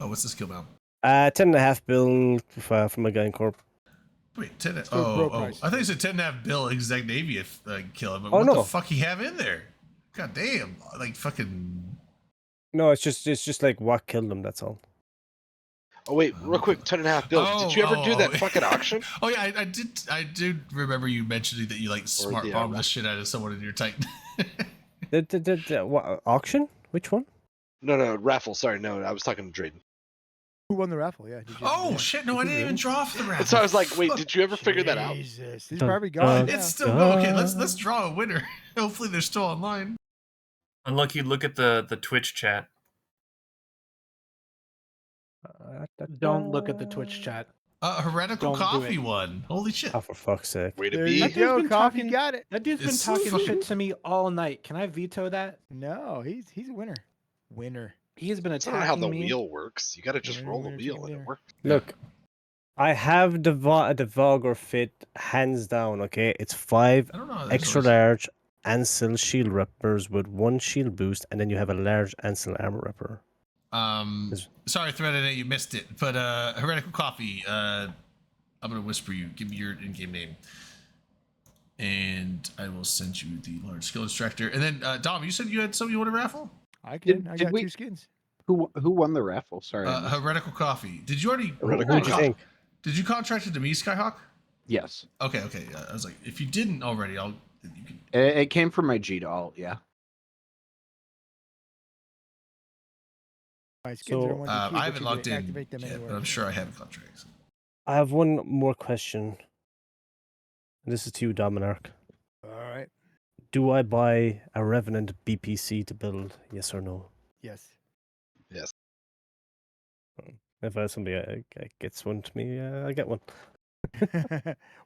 Oh, what's the skill mount? 10.5 bill from a guy in Corp. Wait, 10. So Oh, bro oh, price. I think it's a 10.5 bill Exagnavia kill him. But Oh, what no. the fuck he have in there? God damn. Like fucking. No, it's just like what killed him. That's all. Oh wait, real quick, 10.5 bills. Did you ever do that fucking auction? Oh yeah, I did. I did remember you mentioning that you like smart the, bomb the raffle. shit out of someone in your Titan. The what, auction? Which one? No, raffle. Sorry, no, I was talking to Drayden. Who won the raffle? Yeah. Did you, Oh yeah. shit! No, I Did you didn't even really? draw off the raffle. And so I was like, wait, Fuck. did you ever figure that out? Jesus, he's Dun, probably dun, gone. now. It's still okay. Let's draw a winner. Hopefully they're still online. Unlucky, look at the Twitch chat. Don't look at the Twitch chat. Heretical Don't do coffee it. one. Holy shit! Oh, for fuck's sake! Way to There be. you That dude's go, been Coffee. talking- Got it. That dude's been It's talking fucking- shit to me all night. Can I veto that? No, he's a winner. Winner. He's been I don't attacking know how the me. wheel works. You got to just Winner, roll the winner, wheel chicken and it dinner. works. Look, I have the Vulgar fit hands down. Okay, it's 5 I don't know. There's extra always- large Ansel shield reppers with 1 shield boost, and then you have a large Ansel armor repper. Is- Sorry, Threaded, you missed it. But heretical coffee. I'm gonna whisper you. Give me your in-game name. and I will send you the large skill extractor. And then Dom, you said you had something you want to raffle? I Did- can. I did got we- 2 skins. Who won the raffle? Sorry. I missed it. Heretical Coffee. Did you already? Heretical Who'd you Coffee. think? Did you contract it to me, Skyhawk? Yes. Okay. I was like, if you didn't already, you can. It came from my G-Doll, yeah. My skins are the So, ones you keep, I but haven't you logged can in activate them yet, anywhere. but I'm sure I have contracts. I have one more question. This is to you, Dominarch. All right. Do I buy a Revenant BPC to build? Yes or no? Yes. If somebody gets one to me, I get one.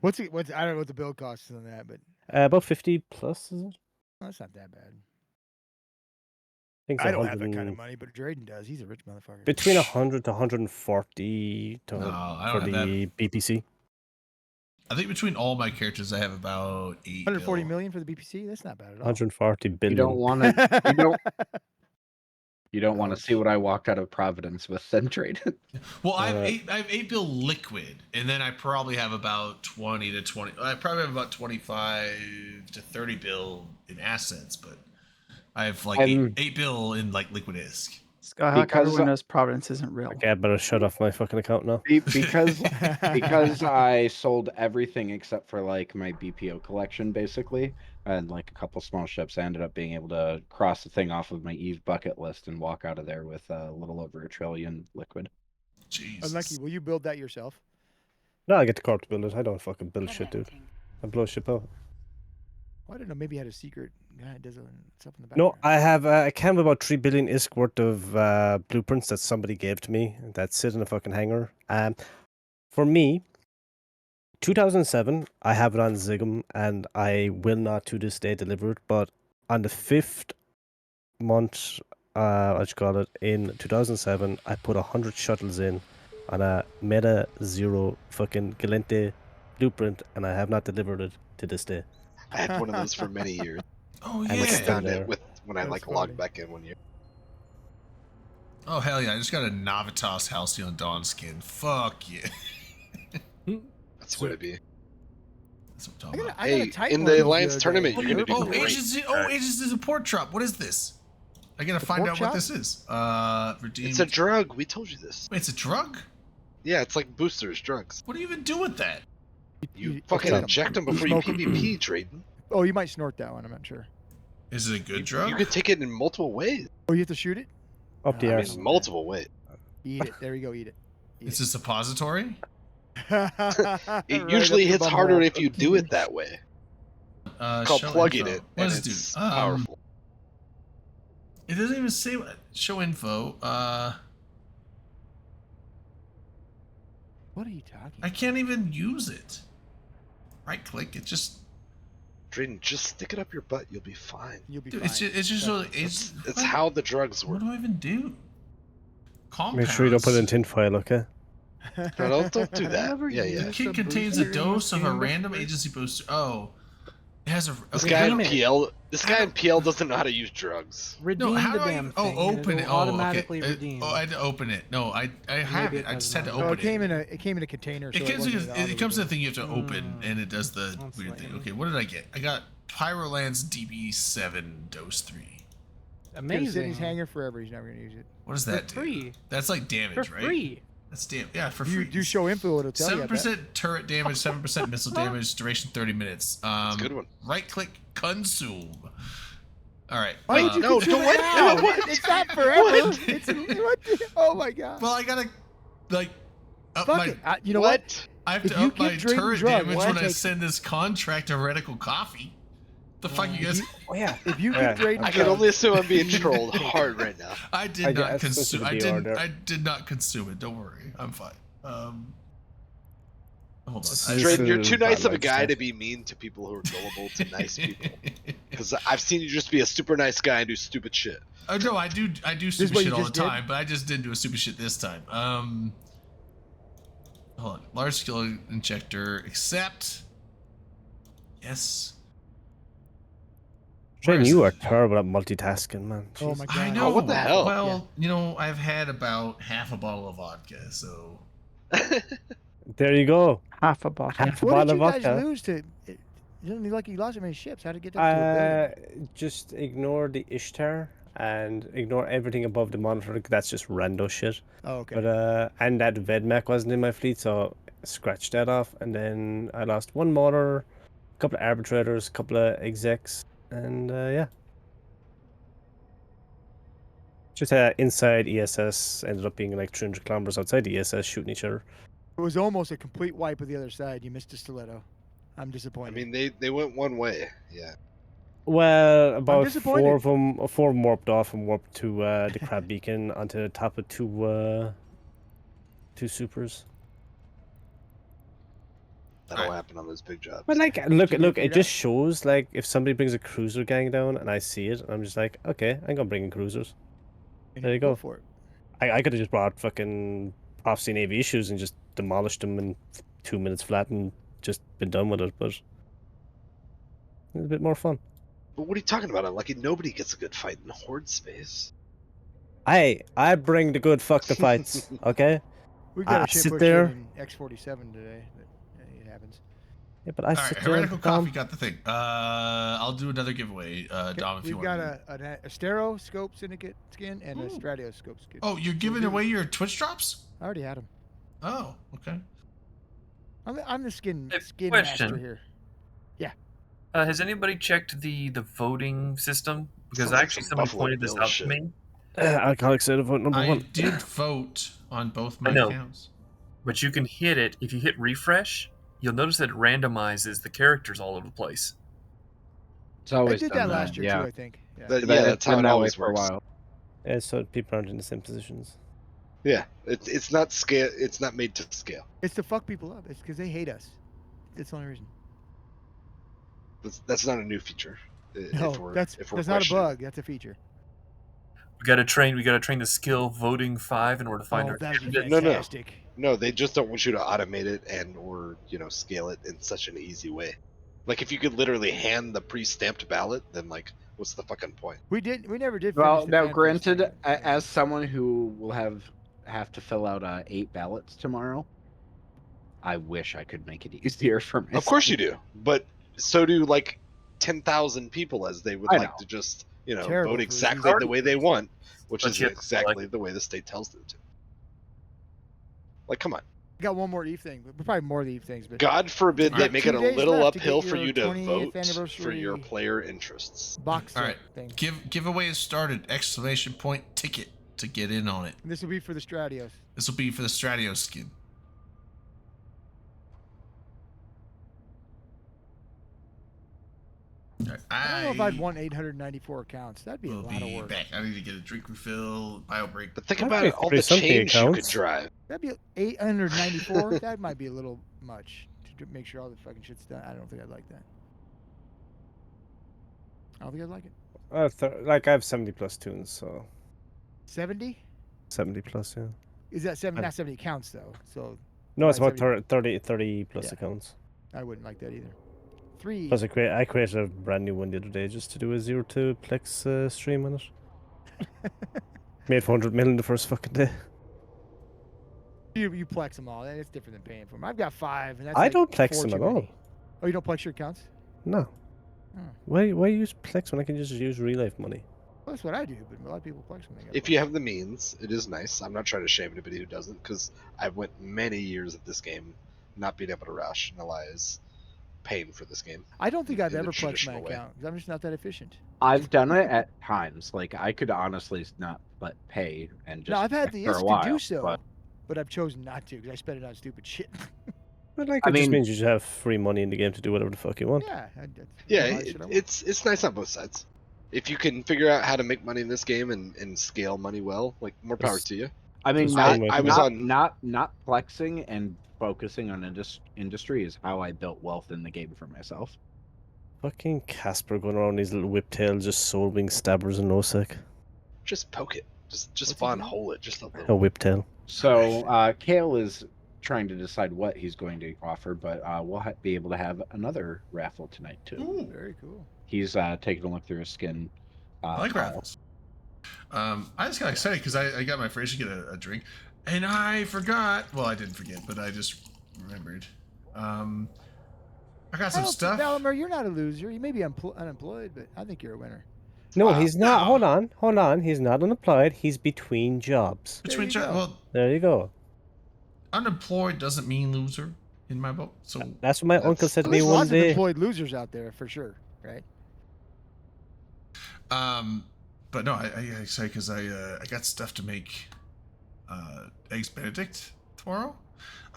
What's I don't know what the build cost is on that, but About 50 plus, is it? that's not that bad. I think I it's don't have that kind 100 of money, but Drayden does. He's a rich motherfucker. between 100 to 140 to No, I for don't have the BPC. I think between all my characters, I have about 8 140 bill. million for the BPC. That's not bad at all. 140 You billion. don't want to. You don't want to see Ouch. what I walked out of Providence with then traded. Well, I have Uh, I have 8 bill liquid, and then I probably have about 20 to 20. I probably have about 25 to 30 bill in assets, but I have like I'm- 8 bill in like liquid ISK. Skyhawk, Because- everyone knows Providence isn't real. Okay, I better shut off my fucking account now. because I sold everything except for like my BPO collection basically, and like a couple small ships. I ended up being able to cross the thing off of my Eve bucket list and walk out of there with a little over $1 trillion liquid. Jesus. Unlucky. Will you build that yourself? No, I get the corp to build it. I don't fucking build shit, dude. I blow shit out. Well, I don't know. Maybe he had a secret guy that does stuff in the background. No, I have a can of about 3 billion ISK worth of blueprints that somebody gave to me that sit in a fucking hangar. For me, 2007, I have it on Zigum, and I will not to this day deliver it. But on the 5th month, what you call it, in 2007, I put 100 shuttles in on a Meta Zero fucking Galente blueprint, and I have not delivered it to this day. I had one of those for many years. Oh And I it's yeah. still found there. it when I That's like funny. logged back in one year. Oh hell yeah! I just got a Navitas Halcyon Dawn skin. Fuck yeah. That's what it'd be. That's what I'm I talking got about. a, I got a Hey, Titan in one the of these Alliance other tournament, day. you're gonna do Oh, great. Aegis is a port drop. What is this? I gotta find pork out what chop? this is. Redeemed. It's a drug. We told you this. Wait, it's a drug? Yeah, it's like boosters, drugs. What do you even do with that? You fucking take 'em. inject them before you smoke 'em. PvP, Drayden. Oh, you might snort that one. I'm not sure. Is it a good drug? You could take it in multiple ways. Oh, you have to shoot it? Up the I I arse. mean, multiple ways. Eat it. There you go. Eat it. It's a suppository. It usually hits harder if you do it that way. It's called Show plugging info. it, What and does it it's do? powerful. It doesn't even say what. Show info. What are you talking? I can't even use it. Right click. It just. Drayden, just stick it up your butt. You'll be fine. You'll be Dude, fine. it's just so it's. It's what? how the drugs What work. do I even do? Make sure you don't put it in tinfoil, okay? No, don't do that. Never Yeah, yeah. The used kit a contains a booster in dose of a game random before. agency booster. Oh, it has a. This okay, guy how in do- PL, this guy in PL doesn't know how to use drugs. Redeem how the do I damn even- thing. and open it. it'll automatically okay. redeem. I had to open it. No, I have Maybe it. it I just doesn't had to matter. No, open it came in a container. So It comes, wasn't it comes to the thing you have to Mm. open, and it does the That's weird thing. lame. Okay, what did I get? I got Pyrolance DB7 dose 3. It's in his Amazing. hangar forever. He's never gonna use it. What does For that do? free. That's like For damage, right? free. That's yeah, for If you free. do show info, it'll tell you. I bet. 7% turret damage, 7% missile damage, duration 30 minutes. It's a good one. Right click, consume. All right. Why would you no, consume what? it now? No, what? It's not forever. It's what the, oh my god. Well, I gotta like up Fuck my. it. You know what? What? I have If to you up my give Drayden turret drugs, damage why when I take- send this contract to Radical Coffee. The fuck you guys? Oh yeah. If you Yeah, give Drayden I drugs, can only assume I'm being trolled hard right now. I did I not guess this is consume. the I DR didn't. there. I did not consume it. Don't worry. I'm fine. Hold on. This I- is- Drayden, you're too bad nice of a luck guy stuff. to be mean to people who are gullible to nice people. Because I've seen you just be a super nice guy and do stupid shit. Oh no, I do is stupid what shit you all the just did? time, but I just didn't do a stupid shit this time. Hold on. Large scale injector, accept. Yes. Where Shane, is you it? are terrible at multitasking, man. Oh Jeez. my god. I know. what the hell? Well, you know, I've had about half a bottle of vodka, so There you go. Half a bottle. Half a What bottle did of you guys vodka. lose to? You didn't like he lost so many ships. How did it get up to a billion? Just ignore the Ishtar and ignore everything above the monitor. That's just rando shit. Oh, okay. But and that Vedmek wasn't in my fleet, so scratch that off. And then I lost one motor, a couple of arbitrators, a couple of execs, and yeah. Just inside ESS ended up being like 300 kilometers outside the ESS shooting each other. It was almost a complete wipe of the other side. You missed a stiletto. I'm I disappointed. mean, they went one way. Yeah. Well, about disappointed. four of them warped off and warped to the Crab Beacon onto the top of two supers. That'll happen on those big jobs. But like, Did you look, figure it it just shows like if somebody brings a cruiser gang down and I see it, I'm just like, okay, I'm gonna bring in cruisers. There you go. for it. I could have just brought fucking off-scene AV issues and just demolished them in 2 minutes flat and just been done with it, but it's a bit more fun. But what are you talking about? Like, nobody gets a good fight in horde space. I bring the good fuck the fights, okay? We got I a ship sit push there. in X-47 today. It happens. Yeah, but I All right, sit there. Heretical Dom. Coffee got the thing. I'll do another giveaway, Dom, if you We've want. got a Stereoscope Syndicate skin and a Stratioscope skin. Oh, you're giving away your Twitch drops? I already had them. Oh, okay. I'm the skin Hey, master question. here. Has anybody checked the voting system? Because Sounds like actually some someone Buffalo pointed this Bill out shit. to me. Alcoholic soda vote number I one. did vote on both my I know. accounts. But you can hit it. If you hit refresh, you'll notice that it randomizes the characters all over the place. It's I always did done that last year yeah. too, I think. Yeah. Yeah, It's that's how been it that way always for a works. while. Yeah, so people aren't in the same positions. Yeah, it's not scale. It's not made to scale. It's to fuck people up. It's because they hate us. That's the only reason. That's not a new feature. No, that's not a questioning. bug. That's a feature. We gotta train the skill voting 5 in order to find Oh, our that would be candidates. No. fantastic. No, they just don't want you to automate it and or scale it in such an easy way. Like if you could literally hand the pre-stamped ballot, then like what's the fucking point? We never did. Well, finish the now fan granted, first thing. as someone who will have to fill out 8 ballots tomorrow, I wish I could make it easier for myself. Of course you do, but so do like 10,000 people, as they would I like know. to just Terrible vote for exactly easy. the way they want, which But is you- exactly the way the state tells them to. Like, come on. We got one more Eve thing. Probably more of the Eve things, but God forbid You they got make 2 it a days little left to get uphill for your you to 20th vote for anniversary your player interests. box All right, thing. giveaway is started! Exclamation point ticket to get in on it. And this will be for the Stratios. This will be for the Stratos skin. All right, I don't know if I'd want 894 accounts. That'd be a will lot of be work. back. I need to get a drink refill, bio break. But think I'd about say all the 30-something change you could accounts. drive. That'd be 894. That might be a little much to make sure all the fucking shit's done. I don't think I'd like that. I don't think I'd like it. Like I have 70 plus tunes, so 70? 70 plus, yeah. Is that 7? I- Not 70 accounts though. So No, it's Right, about 30 plus Yeah. accounts. I wouldn't like that either. 3. Plus, I created a brand new one the other day just to do a 0 to Plex stream on it. Made 400 million the first fucking day. You plex them all. It's different than paying for them. I've got 5, and that's I like don't plex 4 them too at all. many. Oh, you don't plex your accounts? No. Oh. Why use Plex when I can just use real life money? Well, that's what I do, but a lot of people plex when they got If you have the means, it is nice. I'm not trying to shame anybody who doesn't, because I've went many years of this game not being able to rationalize paying for this game. I don't think I've in the ever plexed my traditional way. account because I'm just not that efficient. I've done it at times. Like I could honestly not but pay and just No, I've had the for a itch while, to do so, but but I've chosen not to because I spend it on stupid shit. But like, I it just mean- means you just have free money in the game to do whatever the fuck you want. Yeah, Yeah, buy shit I want. it's nice on both sides. If you can figure out how to make money in this game and scale money well, like more power Yes. to you. I mean, Just not, fine with I was not, on- not flexing and focusing on industry is how I built wealth in the game for myself. Fucking Casper going around these little whiptails, just soul wing stabbers and no sec. Just poke it. Just What's he spawn doing? hole it. Just a A little. whiptail. So Kale is trying to decide what he's going to offer, but we'll be able to have another raffle tonight too. Ooh, Very cool. He's taking a look through his skin. I like file. raffles. I just got excited because I got my phrase to get a drink, and I forgot. Well, I didn't forget, but I just remembered. I got I some don't stuff. think, Valamer, you're not a loser. You may be unemployed, but I think you're a winner. No, Wow. he's not. No. Hold on. He's not unemployed. He's between jobs. Between There you go. well, There you go. unemployed doesn't mean loser in my book. So That's what my uncle That's- said to There's me one lots of day. employed losers out there for sure, right? but no, I excited because I got stuff to make eggs Benedict tomorrow.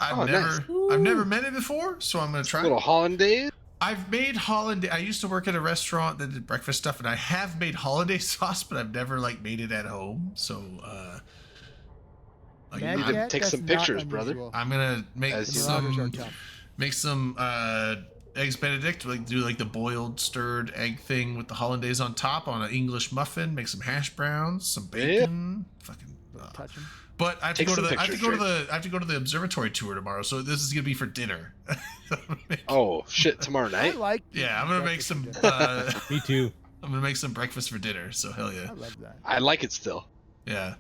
Oh, nice. I've never made it before, so I'm gonna try. A little hollandaise. I've made hollandaise. I used to work at a restaurant that did breakfast stuff, and I have made hollandaise sauce, but I've never like made it at home. So like, Mad need to Cat, take that's some not pictures, brother. unusual. I'm gonna make As The Marauders are some tough. eggs Benedict, like do like the boiled stirred egg thing with the hollandaise on top on an English muffin. Make some hash browns, some bacon. Fucking. Touch 'em. But I have to Take go to some the I have to pictures, go to the I have to go to the observatory tour tomorrow. So this is gonna be for dinner. Oh shit! Tomorrow I night. like. Yeah, I'm gonna make some. Me too. I'm gonna make some breakfast for dinner. So hell yeah, I love that. I like it still. yeah.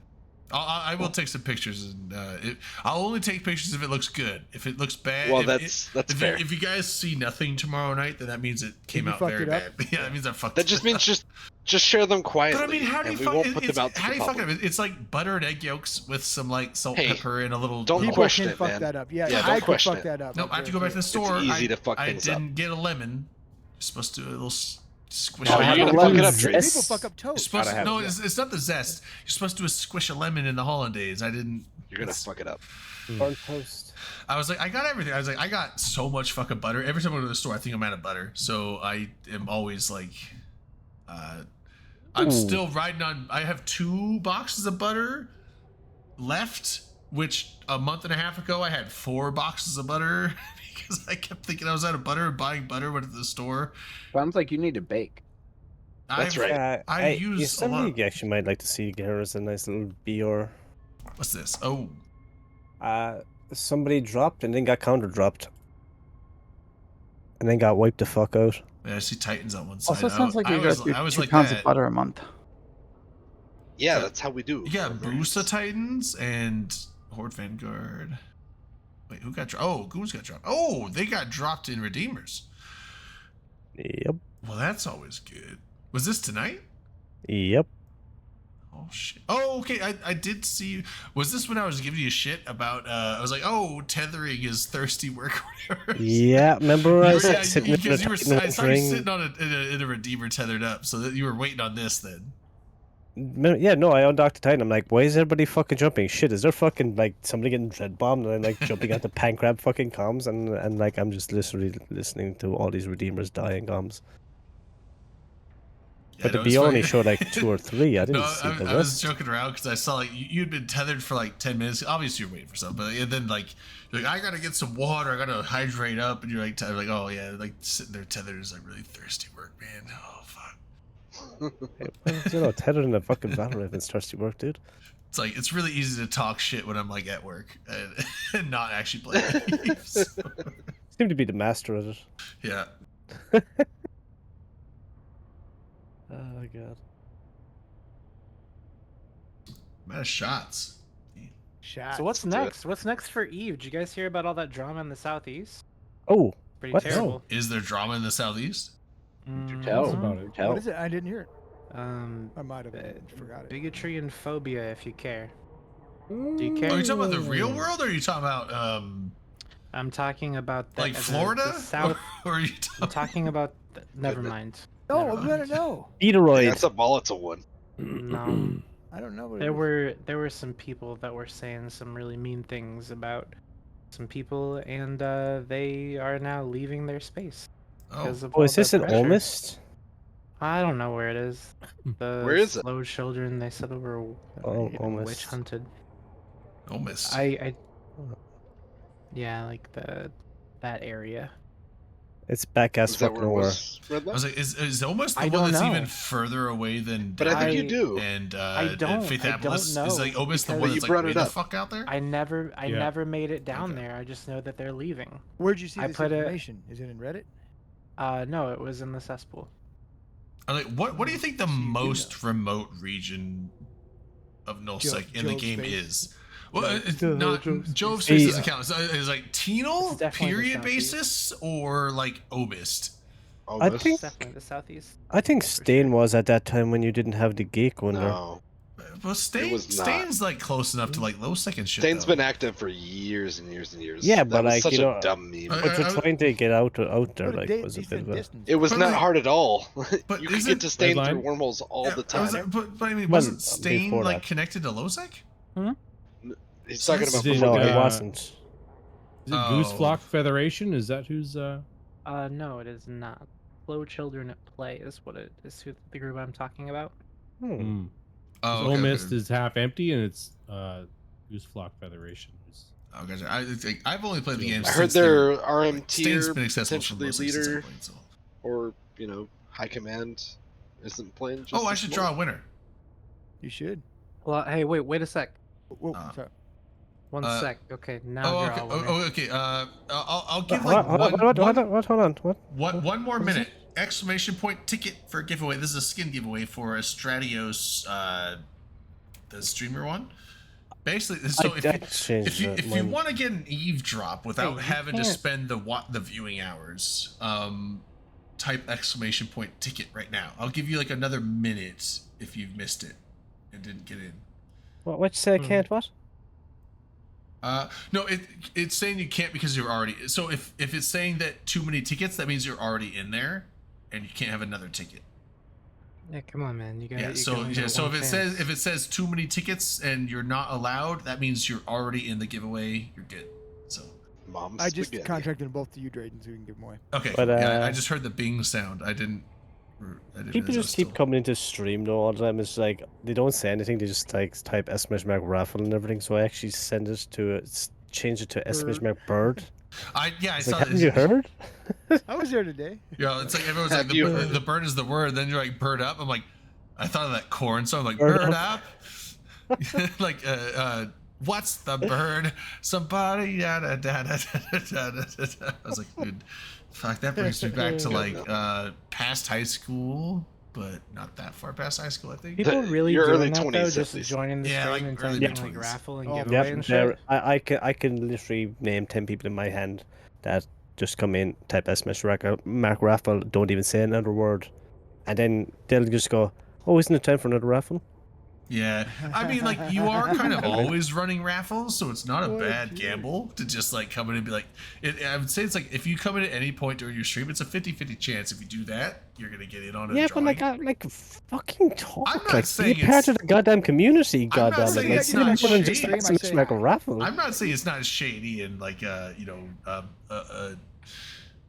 I will take some pictures, and I'll only take pictures if it looks good. If it looks bad, Well, if that's fair. if you guys see nothing tomorrow night, then that means it came you out fucked very it up? bad. Yeah, that means I fucked. That just means just share them quietly. But I mean, how do you and we fuck? won't put them out to How the do you fuck public. it? It's like butter and egg yolks with some like salt, Hey, pepper, and a little. don't People question can it, fuck man. that up. Yeah, Yeah, don't I could question fuck it. that up. No, I have to go back to the store. easy to fuck I things up. didn't get a lemon. You're supposed to do a little squish. Oh, of you lemon. gotta fuck it up, Zest. Trace. People fuck up You're toast. supposed Gotta to, have no, it. it's not the zest. You're supposed to do a squish a lemon in the hollandaise. I didn't. You're gonna fuck it up. Burnt toast. I was like, I got everything. I was like, I got so much fucking butter. Every time I go to the store, I think I'm out of butter. So I am always like, I'm Ooh. still riding on. I have 2 boxes of butter left, which a month and a half ago I had 4 boxes of butter because I kept thinking I was out of butter and buying butter went to the store. Sounds like you need to bake. That's I've- right. I use a something lot. you actually might like to see here is a nice little BR. What's this? Oh, Somebody dropped and then got counter dropped. And then got wiped the fuck out. yeah, I see Titans on one side. Also, sounds like I you was, guys do I was 2 like pounds that. of butter a month. Yeah, that's how we do. You got Boosta Titans and Horde Vanguard. Wait, who got dropped? Oh, Goons got dropped. Oh, they got dropped in Redeemers. Yep. Well, that's always good. Was this tonight? Yep. Oh shit. Oh, okay. I did see. Was this when I was giving you shit about? I was like, oh, tethering is thirsty work. or whatever. Yeah, remember I was Yeah, sitting in because a you were. Titan I with saw you ring? sitting on in a Redeemer tethered up, so that you were waiting on this then. Yeah, no, I undocked the Titan. I'm like, why is everybody fucking jumping? Shit, is there fucking like somebody getting dread bombed and I'm like jumping at the pancrab fucking comms and like I'm just literally listening to all these Redeemers dying comms. Yeah, But no, the it's BO funny. only showed like 2 or 3. I didn't No, see the I was rest. joking around because I saw like you'd been tethered for like 10 minutes. Obviously, you're waiting for something, but and then like you're like, I gotta get some water. I gotta hydrate up, and you're like, oh yeah, like sitting there tethered is like really thirsty work, man. Oh fuck. You know, tethered in a fucking battle if it's thirsty work, dude. It's like it's really easy to talk shit when I'm like at work and not actually playing games. Seem to be the master of it. Yeah. Oh god. I'm out of shots. Shots. So what's Let's do it. next? What's next for Eve? Did you guys hear about all that drama in the southeast? Oh, Pretty What? No. terrible. Is there drama in the southeast? Tell. Mhm. about it. Tell. What is it? I didn't hear it. I might have forgot it. Bigotry and phobia, if you care. Do you Are you care? talking about the real world, or are you talking about I'm talking about the, like the- Florida? The south. Or are you I'm talking? talking about. Never mind. No, Never I'm gonna mind. know. Eteroid. That's a volatile one. No. I don't know what There it is. were some people that were saying some really mean things about some people, and they are now leaving their space Oh, because of Oh, all is this the an pressure. Almost? I don't know where it is. The Where is it? slow children. They said they were Oh, witch almost. hunted. almost. Yeah, like that area. It's back ass Is that fuck where it nowhere. was? Red I Left? was like, is almost the I one don't that's know. even further away than But I think you I- do. and I don't- Faith I don't Atlas know, is like almost the because- one But you that's brought like way it the up. fuck out there. I never Yeah. made it down Okay. there. I just know that they're leaving. Where'd you see I this put it- information? Is it in Reddit? No, it was in the cesspool. I'm like, what do you think the So you do most remote region of Nullsec in the Joe's game face. is? Well, Jove. it's Yeah, not Jove's- Jove's Hey, face doesn't count. Is like It's Tenal definitely the period southeast. basis or like Obist? Almost. think- Definitely the southeast. I think for Stain sure. was at that time when you didn't have the gate going there. No. Well, was not. Stain's like close enough to like low second shit. Stain's though. been active for years and years and years. Yeah, That but, was like, such you a know, dumb meme. I- But for I- trying to get out there, But like, a was a bit decent of a... distance. It was But, not like- hard at all. But You could isn't- get to Stain Red through line? wormholes all Yeah, the I was- time. but I mean, Well, wasn't Stain before like that. connected to Losec? He's talking Is about it, before No, the it game. wasn't. Is it Oh. Goose Flock Federation? Is that who's No, it is not. Flow Children at Play is what it is. The group I'm talking about. Hmm. Oh, Ole okay, Mist okay. is half empty and it's Goose Flock Federation. Oh, gotcha. I've only played the game. I heard since they were- their RM Stain's tier, been accessible for potentially most since I leader, played, so. or high command isn't playing. Just Oh, I as should well. draw a winner. You should. Well, hey, wait a sec. Whoa, Uh, One Uh, sec. Okay, now Oh, draw okay. a winner. Oh, okay. I'll give What, like hold on. What? one more minute. Exclamation point ticket for a giveaway. This is a skin giveaway for a Stratios, the streamer one. Basically, so I changed if you mine. want to get an eavesdrop without you having to can't. spend the viewing hours, type exclamation point ticket right now. I'll give you like another minute if you've missed it and didn't get in. What you say? I can't what? No, it's saying you can't because you're already. So if it's saying that too many tickets, that means you're already in there, and you can't have another ticket. Yeah, come on, man. You got. Yeah. So if it says too many tickets and you're not allowed, that means you're already in the giveaway. You're good. So Mom's I just spaghetti. contracted them both to you, Drayden, so we can give them away. okay. But, yeah, I uh, just heard the Bing sound. I didn't. People realize just I keep still- coming into stream though all the time. It's like they don't say anything. They just like type /Mac raffle and everything. So I actually send it to change it to /Mac bird. I It's saw like, haven't this. you heard? I was there today. Yeah, it's like everyone's like Have you the, heard? the bird is the word. Then you're like bird up. I'm like, I thought of that corn song like Bird bird up. up. Like what's the bird? Somebody da da da da da da da. I was like, dude, fuck, that brings me back to like past high school, but not that far past high school, I think. People really Your doing early that 20s though, at just least. joining the Yeah, stream like and early typing like 20s. raffle and Oh, giveaway Yep, and there, shit. I can literally name 10 people in my hand that just come in, type /Mac raffle, don't even say another word, and then they'll just go, "Oh, isn't it time for another raffle?" Yeah, I mean, like you are kind of always running raffles, so it's not a Oh, bad geez. gamble to just like come in and be like. I would say it's like if you come in at any point during your stream, it's a 50-50 chance. If you do that, you're gonna get in on a Yeah, but drawing. like fucking talk, I'm not like saying be part it's- of the goddamn community, I'm not goddamn it. saying Like, it's sit and not put in just shady. /Mac raffle. I'm not saying it's not shady and like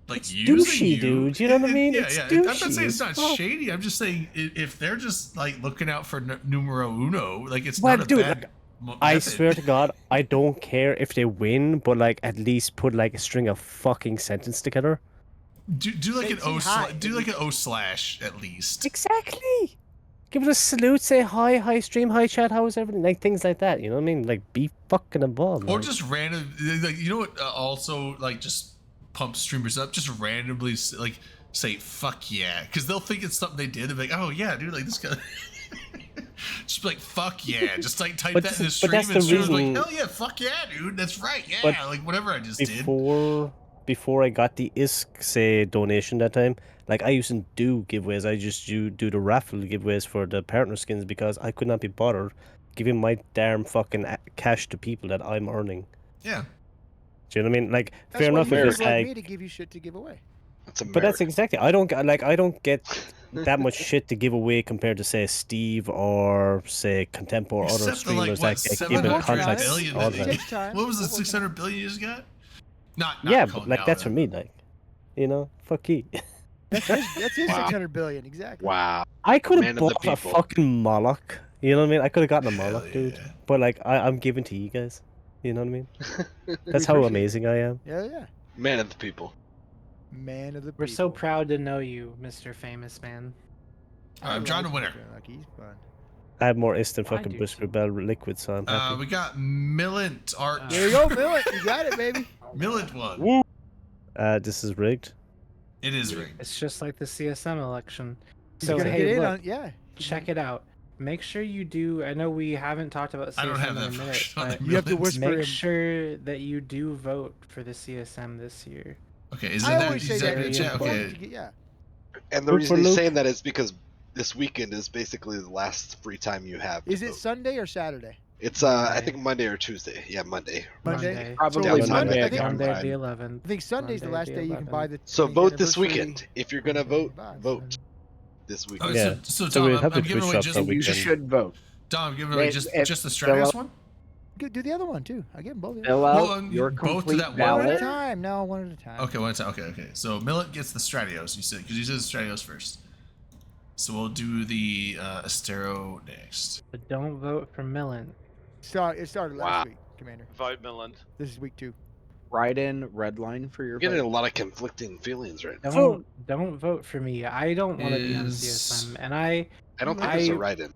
like It's using douchey, you. dude, you know what I mean? Yeah, It's yeah. I'm not douchey saying it's as not fuck. shady. I'm just saying if they're just like looking out for numero uno, like it's Well, not a dude, bad. like, I method. swear to God, I don't care if they win, but like at least put like a string of fucking sentence together. do like Say- an say O hi. do like an O slash at least. Exactly. Give it a salute, say hi stream, hi chat, how is everything? Like things like that, you know what I mean? Like be fucking involved. Or like. just random, like you know what? Also, like just pump streamers up. Just randomly, like say "fuck yeah," because they'll think it's something they did. They're like, "Oh yeah, dude, like this guy." Just be like "fuck yeah," just like type But that in the but stream, that's and the streamers like, reason- "Hell yeah, fuck yeah, dude, that's right, yeah," But like whatever I just did. Before I got the ISK say donation that time, like I used to do giveaways. I just do the raffle giveaways for the partner skins because I could not be bothered giving my damn fucking cash to people that I'm earning. Yeah, Do you know what I mean? Like That's fair why enough you if need it's people like like, me to give you shit to give away. That's but that's American. exactly. I don't get that much shit to give away compared to say Steve or say Contempo or other except the like streamers what that get 700 given Well, contracts billion. all It the time. takes time. What was it? We'll work on it. 600 billion you just got? Not Yeah, calling but like out that's a- for me. Like, you know, fuck you. That's his Wow. 600 billion, exactly. Wow. I could Man have of the bought a people. fucking Moloch. You know what I mean? I could have gotten a Hell Moloch, dude. yeah. But like, I'm giving to you guys. You know what I mean? That's how appreciate it. amazing I am. Yeah. Man of the people. Man of the We're so people. proud to know you, Mr. Famous Man. I'm drawing a winner. Like he's fun. I have more instant I fucking do Whisker Bell liquid, so I'm happy. We got Millant Art. There you go, Millet. You got it, baby. Millant won. This is rigged. It is rigged. It's just like the CSM election. He's So gonna hey, get in look, on yeah. check it out. make sure you do. I know we haven't talked about I don't CSM have in a that minute, function on but the You have to Millets. whisper make him. sure that you do vote for the CSM this year. Okay, is I that always say is that. in very the chat? important. Okay. Yeah. And the Vote reason for he's Luke. saying that is because this weekend is basically the last free time you have. to Is it vote. Sunday or Saturday? It's I Monday. think Monday or Tuesday. Yeah, Monday. Monday. Probably Downtime, Sunday, I I think, think, on Monday mine. the 11th. I think Sunday's the Monday last the day you can buy the. So 20th vote this anniversary weekend. If you're gonna Monday vote, box. vote this Oh, weekend. Yeah. so So Tom, we'll have I'm the giving Twitch away shop just that You weekend. should vote. Dom, I'm giving away If- just if the fill Stratos out- one. Do the other one too. I get them both. Fill out Well, your both to complete that one One at a ballot. time. No, one at a time. Okay, one time. Okay. So Millet gets the Stratios. You said because you said the Stratios first. So we'll do the Astero next. But don't vote for Millen. It started last Wow. week, Commander. Vote Milland. This is week 2. Write in red line for your I'm getting a vote. lot of conflicting feelings right now. Don't vote for me. I don't want to be on CSM, and I don't think there's a write-in.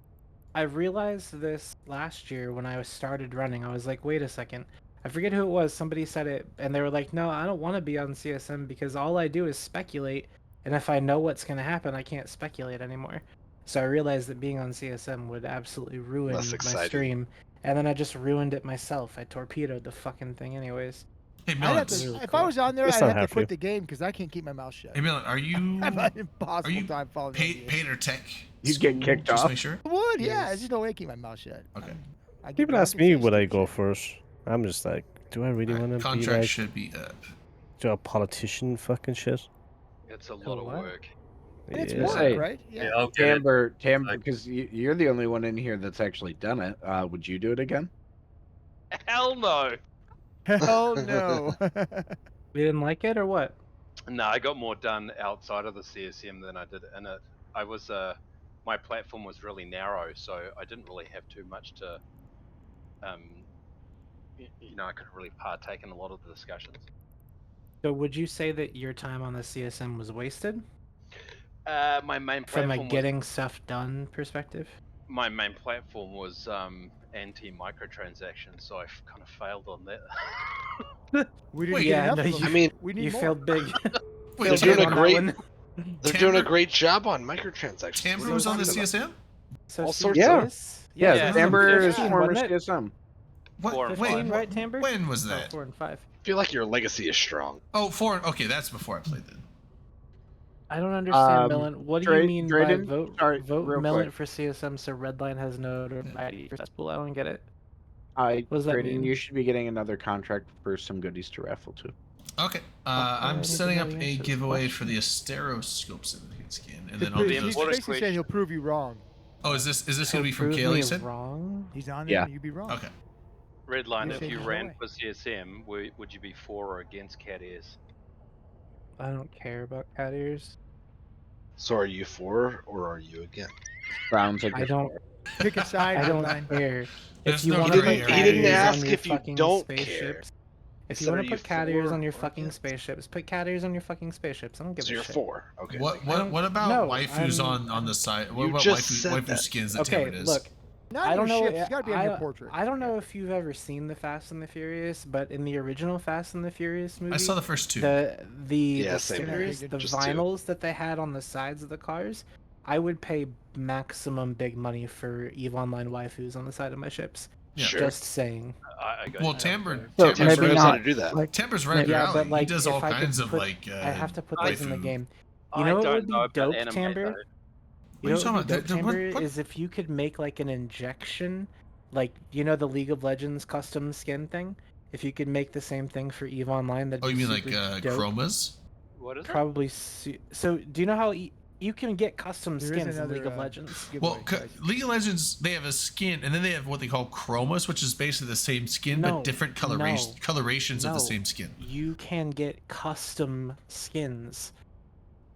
I realized this last year when I started running. I was like, wait a second. I forget who it was. Somebody said it, and they were like, no, I don't want to be on CSM because all I do is speculate. And if I know what's going to happen, I can't speculate anymore. So I realized that being on CSM would absolutely ruin Less my exciting. stream. And then I just ruined it myself. I torpedoed the fucking thing anyways. Hey, I'd have Millet. to, Really if cool. I was on there, It's I'd not have to half quit you. the game because I can't keep my mouth shut. Hey, Millet, are you I have an impossible you time following paid the or tech? You'd get school, kicked just off. Make sure. I would, yeah. Yes. There's just no way to keep my mouth shut. Okay. I get People drunk ask and me say would I stupid go shit. first. I'm just like, do I really want to be Contract like should be up. do a politician fucking shit? It's a lot of what? work. And it's Yeah. work, Say, right? Yeah. I'll get it. Timber, because you're the only one in here that's actually done it. Would you do it again? Hell no. Hell no. You didn't like it or what? No, I got more done outside of the CSM than I did in it. I was my platform was really narrow, so I didn't really have too much to I couldn't really partake in a lot of the discussions. So would you say that your time on the CSM was wasted My main from platform a getting stuff done perspective? my main platform was anti microtransactions, so I kind of failed on that. We didn't Wait, get yeah, enough no, of you- them. I mean, we need You more. failed big. Wait, They're Failed doing big a on that great- one. they're doing a Timber- great job on microtransactions. Tamper What are was you on the talking about? CSM. So all see, sorts of- this- Yeah, Yeah, Timber is 15, former wasn't it? CSM. What? 4 and Wait, 15, right, Timber? when was Oh, that? 4 and 5. I feel like your legacy is strong. Oh, 4. Okay, that's before I played then. I don't understand, Um, Millen. What do Dra- you mean Drayden? by vote Sorry, vote real Millen quick. for CSM so Redline has no notoriety for cesspool? I don't get it. What does that Drayden, mean? you should be getting another contract for some goodies to raffle too. Okay, I I'm need to setting know up the a answer to this giveaway for question. the Asteroscope Syndicate skin, and He's then I'll do be those. important. basically saying he'll prove you wrong. Oh, is this gonna He'll be from prove Kale? me You said? wrong? He's on there Yeah. and you'd be wrong. Okay. Redline, You if said you no ran way. for CSM, would you be for or against cat ears? I don't care about cat ears. So are you for or are you against? Browns like I don't. Pick a side. I don't Redline. care. There's If you no want gray to put area. cat He didn't ears ask on your if you fucking don't care. spaceships, if He you said, want are to you put cat ears for on your or fucking against? spaceships, put cat ears on your fucking spaceships. I don't give So a you're shit. for. Okay. What thank you. what about No, waifus I'm- on the side? What You about just waifu, said waifu that. skins that Okay, Timber is? look. Not I don't know. Ships. It's got to be on your I- portrait. I don't know if you've ever seen the Fast and the Furious, but in the original Fast and the Furious movie, I saw the first 2. the Yeah, the same here. stickers, the Just 2. vinyls that they had on the sides of the cars, I would pay maximum big money for EVE Online waifus on the side of my ships. Yeah. Sure. Just saying. I got Well, you. Timber, So Timber's, maybe Timber knows not. how to do that. Like, Timber's right up your yeah, alley. but like, he does if all I could kinds of put- like. I have to put this in the waifu. game. I You know what don't would be know about dope, anime, Timber? though. What You are you know what would be talking dope, about? Timber, What- is if you could make like an injection, like the League of Legends custom skin thing. If you could make the same thing for EVE Online, that'd Oh, be you mean like super dope. chromas? What is it? Probably. So, do you know how you can get custom There is skins in another, League of Legends? Well, giveaway, guys. League of Legends, they have a skin, and then they have what they call chromas, which is basically the same skin No, but different colorations of the no. same skin. You can get custom skins.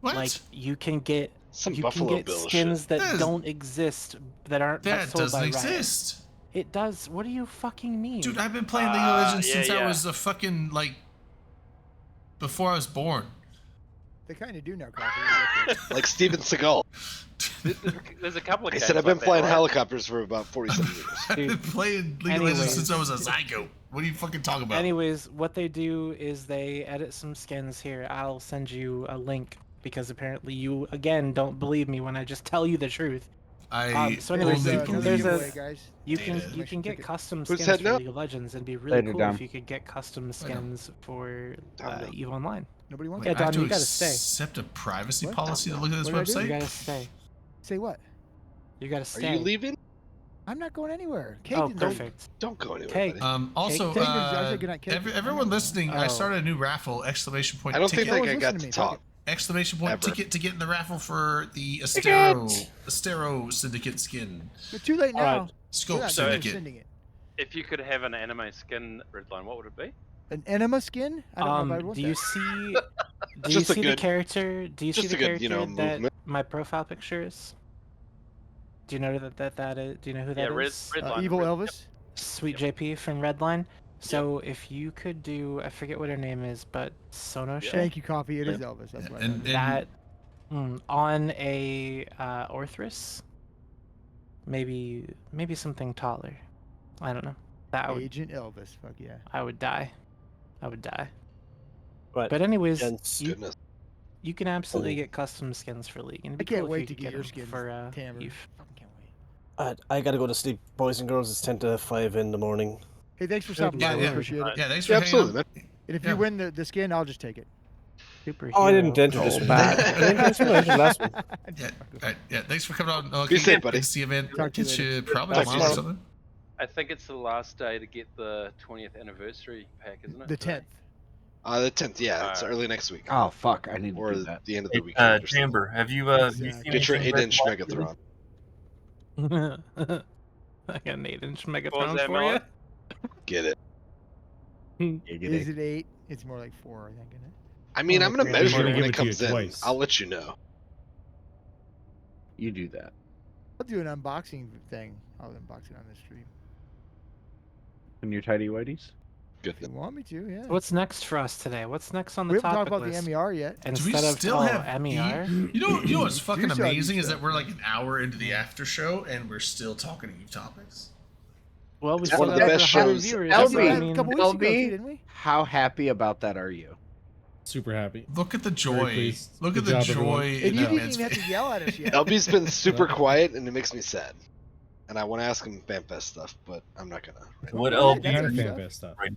What? Like you can get Some you Buffalo can get Bill skins shit. that That is- don't exist that aren't that sold doesn't by Riot. exist. It does. What do you fucking mean? Dude, I've been playing League of Legends yeah, since I yeah. was a fucking, like, before I was born. They kind of do now, Coffee. Like Steven Seagal. There's a couple of He games said, I've been like that, flying right? helicopters for about 47 years. I've been Dude, playing League of Legends anyways. since I was a zygote. What are you fucking talking about? Anyways, what they do is they edit some skins here. I'll send you a link because apparently you again don't believe me when I just tell you the truth. So anyways, only you can, believe there's a giveaway, guys. you Data. can get custom Who's skins heading for up? League of Legends. It'd be really Later, cool Dom. if you could get custom skins for Dom. EVE Online. Nobody wants Wait, it. I have Don, to you gotta stay. accept a privacy What? policy to look at this What did I do? You website. gotta stay. Say what? You gotta Are stay. you leaving? I'm not going anywhere. Kate, Oh, don't- perfect. Don't go anywhere, Cake. buddy. Also, Cake, I said goodnight, cake. everyone listening, I Oh. started a new raffle! Exclamation point! I don't ticket. think No I one's got listening to to me. Fuck talk. Exclamation point Ever. ticket to get in the raffle for the Astero Syndicate skin. It's too late now. Alright. We're Scope not Syndicate. sending it. If you could have an anime skin, Redline, what would it be? An enema skin? I don't know if I want Do that. you see? Do you Just a see the good- character? Do you see just the a good, character you know, that movement. my profile picture is? Do you know that is? Do you know who Yeah, that Red, is? Redline. Evil Red- Elvis? Sweet JP from Redline. So if you could do, I forget what her name is, but Sonosha. Thank you, Coffee. It is Elvis. That's what I And, wanted. That on a Orthrus, maybe something taller. I don't know. That would Agent Elvis. Fuck yeah. I would die. I would die. Right. But anyways, Gents. Goodness. you can absolutely Oh. get custom skins for League. And it'd I be can't cool if wait you to could get your 'em skins, for Tamara. Eve. Fucking can't wait. I gotta go to sleep, boys and girls. It's 10 to 5 in the morning. Hey, thanks for stopping by. Yeah, We yeah. appreciate it. yeah, thanks for Yeah, hanging absolutely, out. man. And if Yeah. you win the skin, I'll just take it. Superhero. Oh, I didn't enter this one. I didn't enter this one, last one. Yeah, thanks for coming on. Be safe, buddy. Good to see you, man. Talk to you Get later. you probably Talk to you tomorrow or soon. something. I think it's the last day to get the 20th anniversary pack, isn't it? The 10th. The 10th, yeah, it's Alright. early next week. Oh fuck! I need to Or do that. the end of the Hey, weekend. or something. Chamber, have you Exactly. seen Get your anything 8-inch Red Light Megatron. I got an 8-inch What was Megatron that, for Mel? you. Get it. Is it 8? It's more like 4, I think, isn't it? I mean, Oh, I'm gonna great. measure I'm it gonna when give it it to you comes in. twice. I'll let you know. You do that. I'll do an unboxing thing. I'll unbox it on the stream. In your tidy whities. Good. If you want me to, yeah. What's next for us today? What's next on the We haven't topic talked about list? the MER yet. Do we Instead of still have MER? You know what's fucking You said you amazing is said. that we're like an hour into the after show and we're still talking Eve topics. Well, we It's still one of the got best 100 shows viewers. ever. We did I that mean, a couple weeks ago, LB? too, didn't we? How happy about that are you? Super happy. Look at the Very joy. pleased. Look Good at the job, joy everyone. in And that you didn't man's even have face. to yell at us yet. LB's been super quiet and it makes me sad. And I want to ask him FanFest stuff, but I'm not gonna. What Yeah, LB that's Kind of good fan stuff. fest stuff. Right.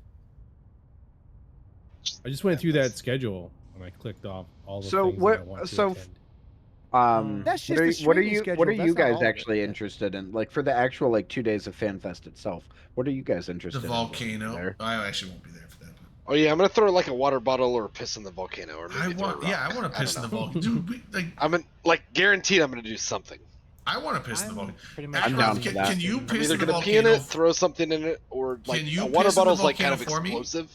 I just went through that schedule and I clicked off all the So things that I what- want to so- attend. That's What just are, the what are streaming you schedule, what are that's you not guys all of it. actually interested in? Like for the actual like 2 days of FanFest itself, what are you guys The interested in? volcano. there? I actually won't be there for that. Oh yeah, I'm gonna throw like a water bottle or piss in the volcano, or I maybe throw a want, yeah, rock. I want to piss in don't the know. volcano. Dude, like, like guaranteed, I'm gonna do something. I want to piss in the I'm volcano. pretty much I'm down for can, that. can you I'm piss either in the gonna pee in volcano? it, throw something in it, or like Can you a water piss in the bottle's like kind of volcano for me? explosive.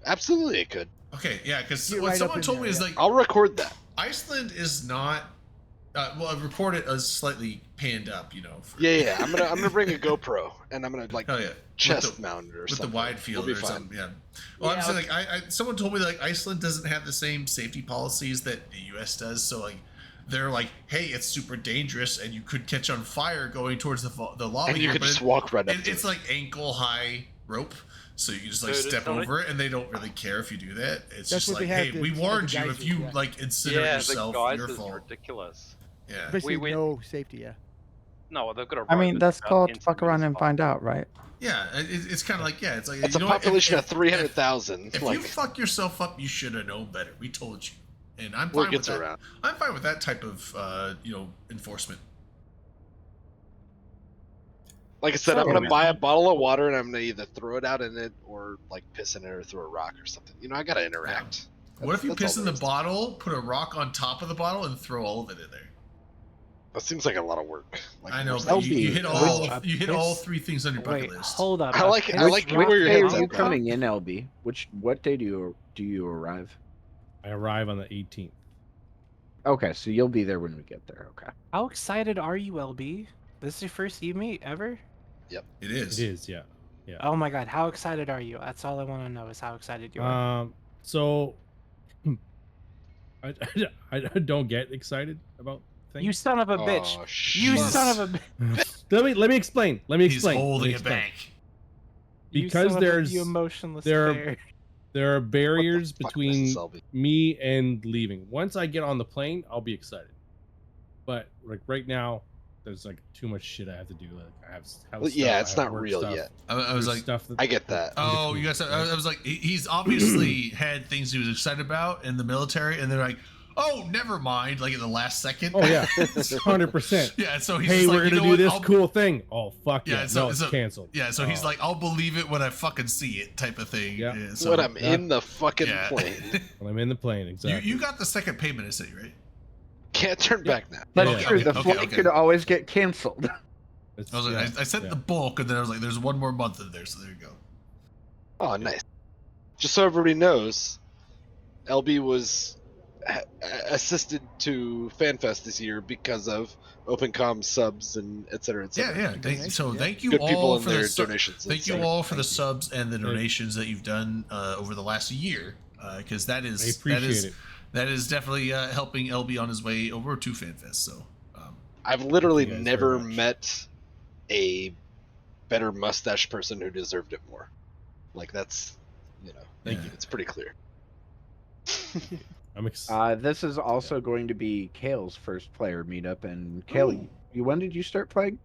Absolutely, it could. Okay, yeah, because Get what right up someone in told there, me is yeah. like I'll record that. Iceland is not. Well, I report it as slightly panned up, you know. For, Yeah. I'm gonna bring a GoPro and I'm gonna like Hell yeah. chest mount it or with something. the wide It'll field be or fine. something. Yeah. Well, I'm Yeah, saying like someone told me like Iceland doesn't have the same safety policies that the U.S. does, so like they're like, hey, it's super dangerous and you could catch on fire going towards the lava. And you here, could but just it- walk right up to It's it. like ankle high rope. So you just like Dude, it's step only- over it, and they don't really care if you do that. It's That's just what they like, have hey, to- we at the warned you. If geysers, you yeah. like consider Yeah, yourself, the your guys is fault. ridiculous. Yeah. Basically, went- no safety, yeah. No, they've got a. I rope mean, that's that's about called 10 fuck around and centimeters find out, right? Yeah, it's kind of like it's like It's you a know what, population if, of 300,000. If Like you fuck yourself up, you should have known better. We told you, and I'm word fine with gets that. around. I'm fine with that type of enforcement. Like I said, I'm So- gonna buy a bottle of water and I'm gonna either throw it out in it or like piss in it or throw a rock or something. You know, I gotta interact. What if you That's piss all in the there is. bottle, put a rock on top of the bottle, and throw all of it in there? That seems like a lot of work. Like, I know, where's but that- you hit Which- all three things on your bucket Wait, list. hold up. I like a I like piss where your What day head's are you at. Bob. coming in, LB? What day do you arrive? I arrive on the 18th. Okay, so you'll be there when we get there. Okay. How excited are you, LB? This is your first Eve meet ever? It is. It is, yeah. Oh my god, how excited are you? That's all I want to know is how excited you are. So I don't get excited about things. You son of a bitch. Oh, You shit. son of a bitch. let me explain. Let me He's explain. holding Let it me explain. back. You Because son of a- there's you emotionless there are- bear. there are barriers fuck, between Mrs. Selby? me and leaving. Once I get on the plane, I'll be excited. But like right now, there's like too much shit I have to do. Like I have Well, stuff, yeah, I it's have not work real stuff, yet. I was there's like, stuff that I get that. oh, you guys. I was like, he's obviously had things he was excited about in the military, and they're like, oh, never mind. Like in the last second. Oh yeah, 100%. Yeah. So he's Hey, just we're like, gonna you know do what? this I'll- cool thing. Oh fuck yeah! so- No, it's so- canceled. Yeah. So he's Oh. like, I'll believe it when I fucking see it, type of thing. Yeah. So, when I'm yeah. in the fucking yeah. plane, When I'm in the plane, exactly. you got the second payment, I said, right? can't turn back now. That's Okay, true. okay, The okay, flight okay. could always get canceled. It's- I was like, yeah, I said yeah. the bulk, and then I was like, there's one more month in there, so there you go. Oh, nice. Just so everybody knows, LB was assisted to FanFest this year because of OpenCom subs and et cetera, et Yeah, cetera. yeah. Thank you Good people all in for their the donations. Thank you all for the subs and the donations that you've done over the last year, because that I is appreciate it. that is definitely helping LB on his way over to FanFest. So I've literally Thank you guys never very much. met a better mustache person who deserved it more. Like that's, Thank you. It's pretty clear. I'm excited. This is also going to be Kale's first player meetup, and Kale, when did you start playing?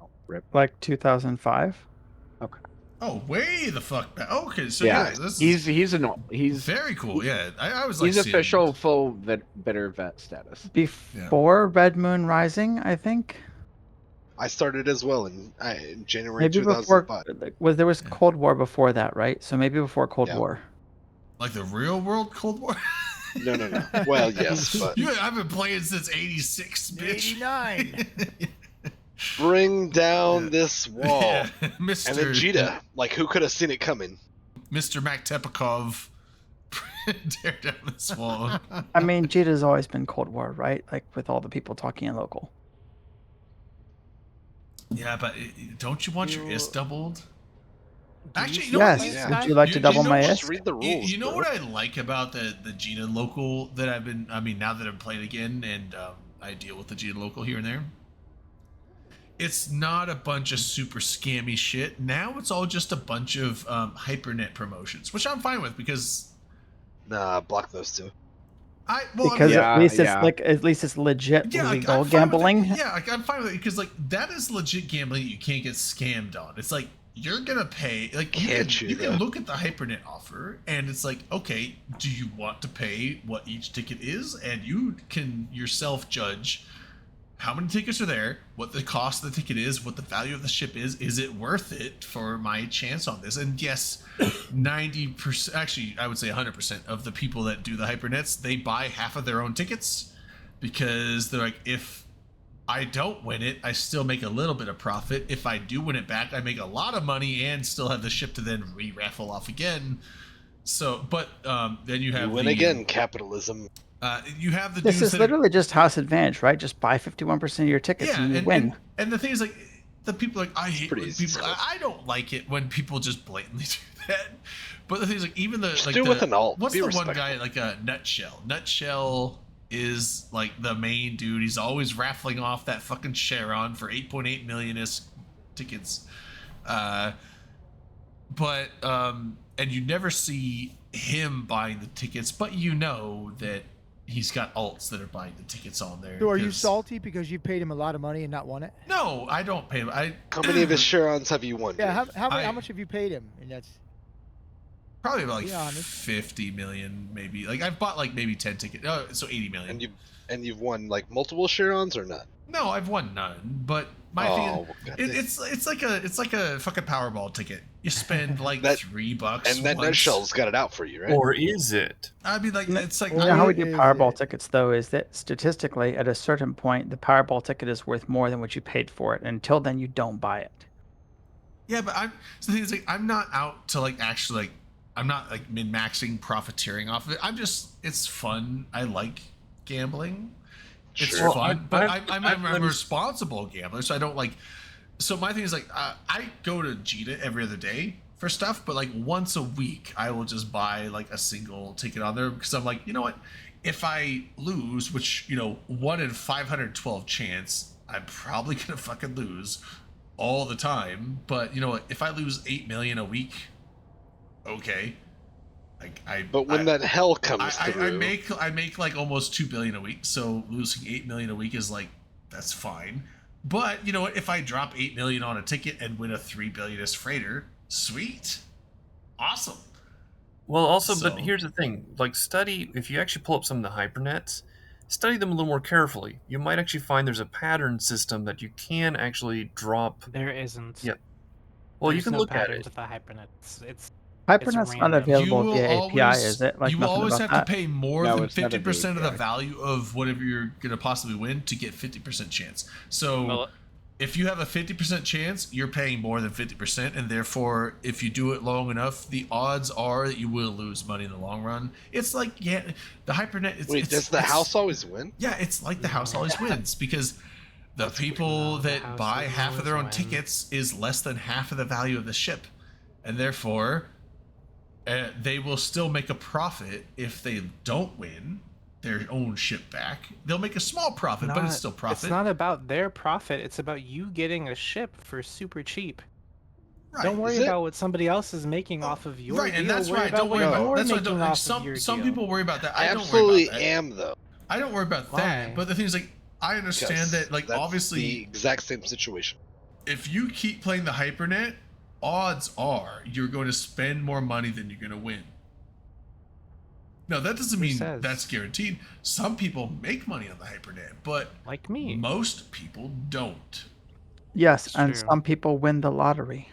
Oh, rip. Like 2005. oh, way the fuck back. Okay, so Yeah, this he's is he's very cool. Yeah, I was like, he's seeing- official full bitter vet status. Before Red Moon Rising, I think. I started as well in January Maybe before 2005. there was Cold War before that, right? So maybe before Cold War. like the real world Cold War. No. Well, yes, but I've been playing since '86, bitch. 89. bring down this wall. Yeah, And then Mr. Jita, like who could have seen it coming? Mr. Mac Tepikov tear down this wall. I mean, Jita's always been Cold War, right? Like with all the people talking in local. Yeah, but don't you want your is doubled? Actually, you know Yes. what? Would you like to double my Just S? read the rules. You know bro. what I like about the Gina local that now that I'm playing again and I deal with the Gina local here and there. It's not a bunch of super scammy shit. Now it's all just a bunch of HyperNet promotions, which I'm fine with because Nah, block those two. Because Yeah, at least it's yeah. at least it's legit Yeah, legal I'm fine with gambling. it. Yeah, I'm fine with it because like that is legit gambling that you can't get scammed on. It's like you're gonna pay. Like Can't you you, can though? look at the HyperNet offer, and it's like, okay, do you want to pay what each ticket is, and you can yourself judge how many tickets are there, what the cost of the ticket is, what the value of the ship is it worth it for my chance on this? And yes, 90%, actually, I would say 100% of the people that do the HyperNets, they buy half of their own tickets because they're like, if I don't win it, I still make a little bit of profit. If I do win it back, I make a lot of money and still have the ship to then re-raffle off again. So, but then you have You win the, again, capitalism. You have the This dudes is that literally just house advantage, right? Just buy 51% of your tickets and you win. And the thing is, like, the people like I hate pretty when easy people. stuff. I don't like it when people just blatantly do that. But the thing is, like, even the Just like do it the, with an alt. what's Be the respectful. one guy like a Nutshell? Nutshell is like the main dude. He's always raffling off that fucking Charon for 8.8 million tickets. But and you never see him buying the tickets, but you know that he's got alts that are buying the tickets on there. So are you 'cause- salty because you paid him a lot of money and not won it? No, I don't pay him. How many of his Sharons have you won? Yeah, dude? how much have you paid him? And that's Probably about like Be honest. 50 million, maybe. Like I've bought like maybe 10 tickets. Oh, so 80 million. And you've won like multiple Sharons or not? No, I've won none. But my Oh, thing, goddamn. it's like a fucking Powerball ticket. You spend like That- $3, And that once. Nutshell's got it out for you, right? Or is it? I mean, like it's like You know how we do is Powerball it? tickets, though, is that statistically, at a certain point, the Powerball ticket is worth more than what you paid for it. Until then, you don't buy it. yeah, but so the thing is like I'm not out to like actually like I'm not like min-maxing profiteering off of it. I'm just it's fun. I like gambling. It's Sure. fun, but I'm a I've- responsible gambler, so I don't like. So my thing is like I go to Jita every other day for stuff, but like once a week I will just buy like a single ticket on there because I'm like, you know what? If I lose, which 1 in 512 chance, I'm probably gonna fucking lose all the time. But you know what? If I lose 8 million a week, okay. But when that hell comes through, I make like almost 2 billion a week, so losing 8 million a week is like, that's fine. But you know what? If I drop 8 million on a ticket and win a 3 billionist freighter, sweet, awesome. Well, also, So- but here's the thing: like, study if you actually pull up some of the hypernets, study them a little more carefully. You might actually find there's a pattern system that you can actually drop. There isn't. Yeah. Well, you There's can no look at pattern it. to the hypernets. It's Hypernet's not random. available You will via API, always- is it? Like you will nothing always about have that? to pay more No, than it's not a 50% of the API. value of whatever you're gonna possibly win to get 50% chance. So Well, if you have a 50% chance, you're paying more than 50%, and therefore, if you do it long enough, the odds are that you will lose money in the long run. It's like, yeah, the hypernet. wait, does the house always win? Yeah, it's like the house always wins because the people The that house buy will half of their own always win. tickets is less than half of the value of the ship, and therefore, they will still make a profit if they don't win their own ship back. They'll make a small profit, but it's still profit. It's not about their profit. It's about you getting a ship for super cheap. Right. Don't worry Is it? about what somebody else is making off of your Right, deal. and that's worry why I about don't what worry about. you're That's why I making don't. off of Some your some deal. people worry about that. I don't absolutely worry about that. am though. I don't worry about that. Why? But the thing is, like, I understand because that, like, that's obviously, the exact same situation. if you keep playing the hypernet, odds are you're going to spend more money than you're going to win. No, that doesn't Who mean says? that's guaranteed. Some people make money on the hypernet, but Like me. most people don't. Yes, It's and true. some people win the lottery.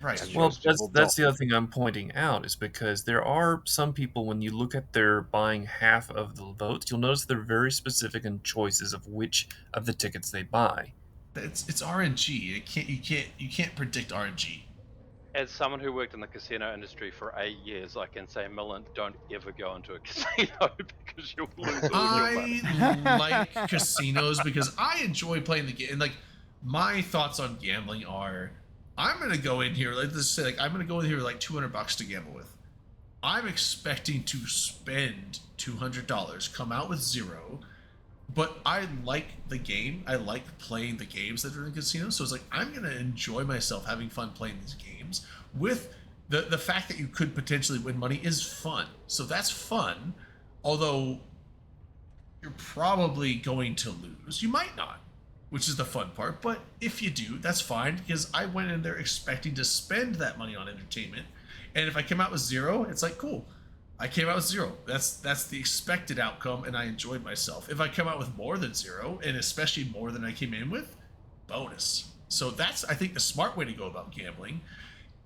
Right. And Well, most people that's don't. the other thing I'm pointing out is because there are some people, when you look at their buying half of the votes, you'll notice they're very specific in choices of which of the tickets they buy. It's RNG. You can't predict RNG. As someone who worked in the casino industry for 8 years, I can say, Millen, don't ever go into a casino because you'll lose all your money. I like casinos because I enjoy playing the game. And like, my thoughts on gambling are, I'm gonna go in here. Let's just say, like, I'm gonna go in here with like $200 to gamble with. I'm expecting to spend $200, come out with zero. But I like the game. I like playing the games that are in casinos. So it's like, I'm gonna enjoy myself having fun playing these games. With the fact that you could potentially win money is fun. So that's fun. Although you're probably going to lose. You might not, which is the fun part. But if you do, that's fine, because I went in there expecting to spend that money on entertainment. And if I came out with zero, it's like, cool. I came out with zero. That's the expected outcome, and I enjoyed myself. If I come out with more than zero, and especially more than I came in with, bonus. So that's, I think, the smart way to go about gambling.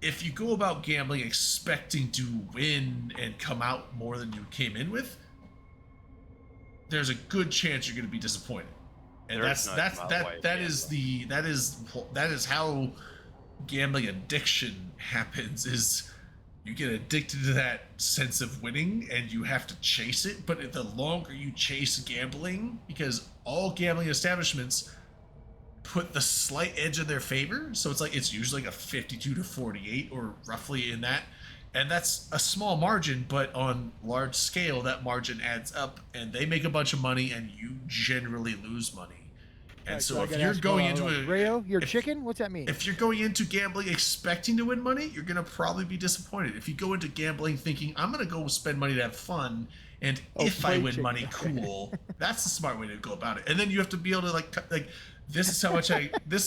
If you go about gambling expecting to win and come out more than you came in with, there's a good chance you're going to be disappointed. And There is no smart way of that is how gambling addiction happens. Is you get addicted to that sense of winning and you have to chase it. But the longer you chase gambling, because all gambling establishments put the slight edge in their favor, so it's like, it's usually like a 52 to 48 or roughly in that, and that's a small margin, but on large scale that margin adds up, and they make a bunch of money and you generally lose money. And Right, so I if gotta you're ask, going into like, a Rayo, you're chicken? What's that mean? if you're going into gambling expecting to win money, you're going to probably be disappointed. If you go into gambling thinking, I'm going to go spend money to have fun, and if I play win chicken, money, okay. cool. That's the smart way to go about it. And then you have to be able to like this is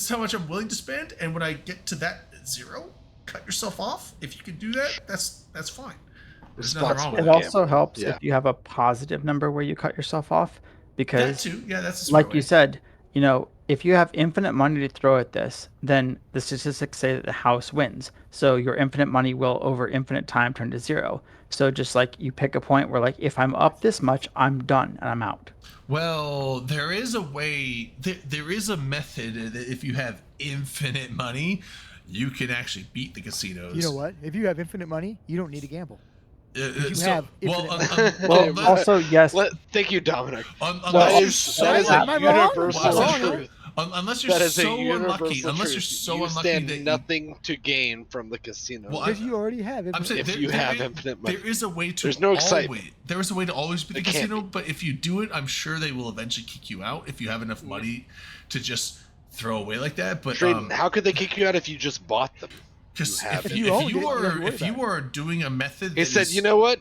how much I'm willing to spend, and when I get to that zero, cut yourself off. If you can do that, that's fine. There's nothing wrong with It that. also helps Yeah. if you have a positive number where you cut yourself off, That because too. Yeah, that's a smart like way. you said, you know, if you have infinite money to throw at this, then the statistics say that the house wins. So your infinite money will over infinite time turn to zero. So just like you pick a point where, like, if I'm up this much, I'm done and I'm out. Well, there is a way. There is a method that if you have infinite money, you can actually beat the casinos. You know what? If you have infinite money, you don't need to gamble. You so- have well, infinite Well, unless- also, yes, Thank you, Dominic. unless Well, you're That is so Am I a wrong? universal Am I wrong? truth. unless you're That is so a universal unlucky. Unless you're truth. so You unlucky stand that nothing to gain from the casino. Well, Because you already have infinite I'm saying if there, you there have is- infinite money. there is a way to There's no excitement. There is a way to always beat the There can't casino, but if you do it, I'm sure they will eventually kick you out if you have enough money to just throw away like that. But Drayden, how could they kick you out if you just bought them? Because have if it. you If you owned it, you don't have to worry if you about are doing a method, It that said, is- you know what?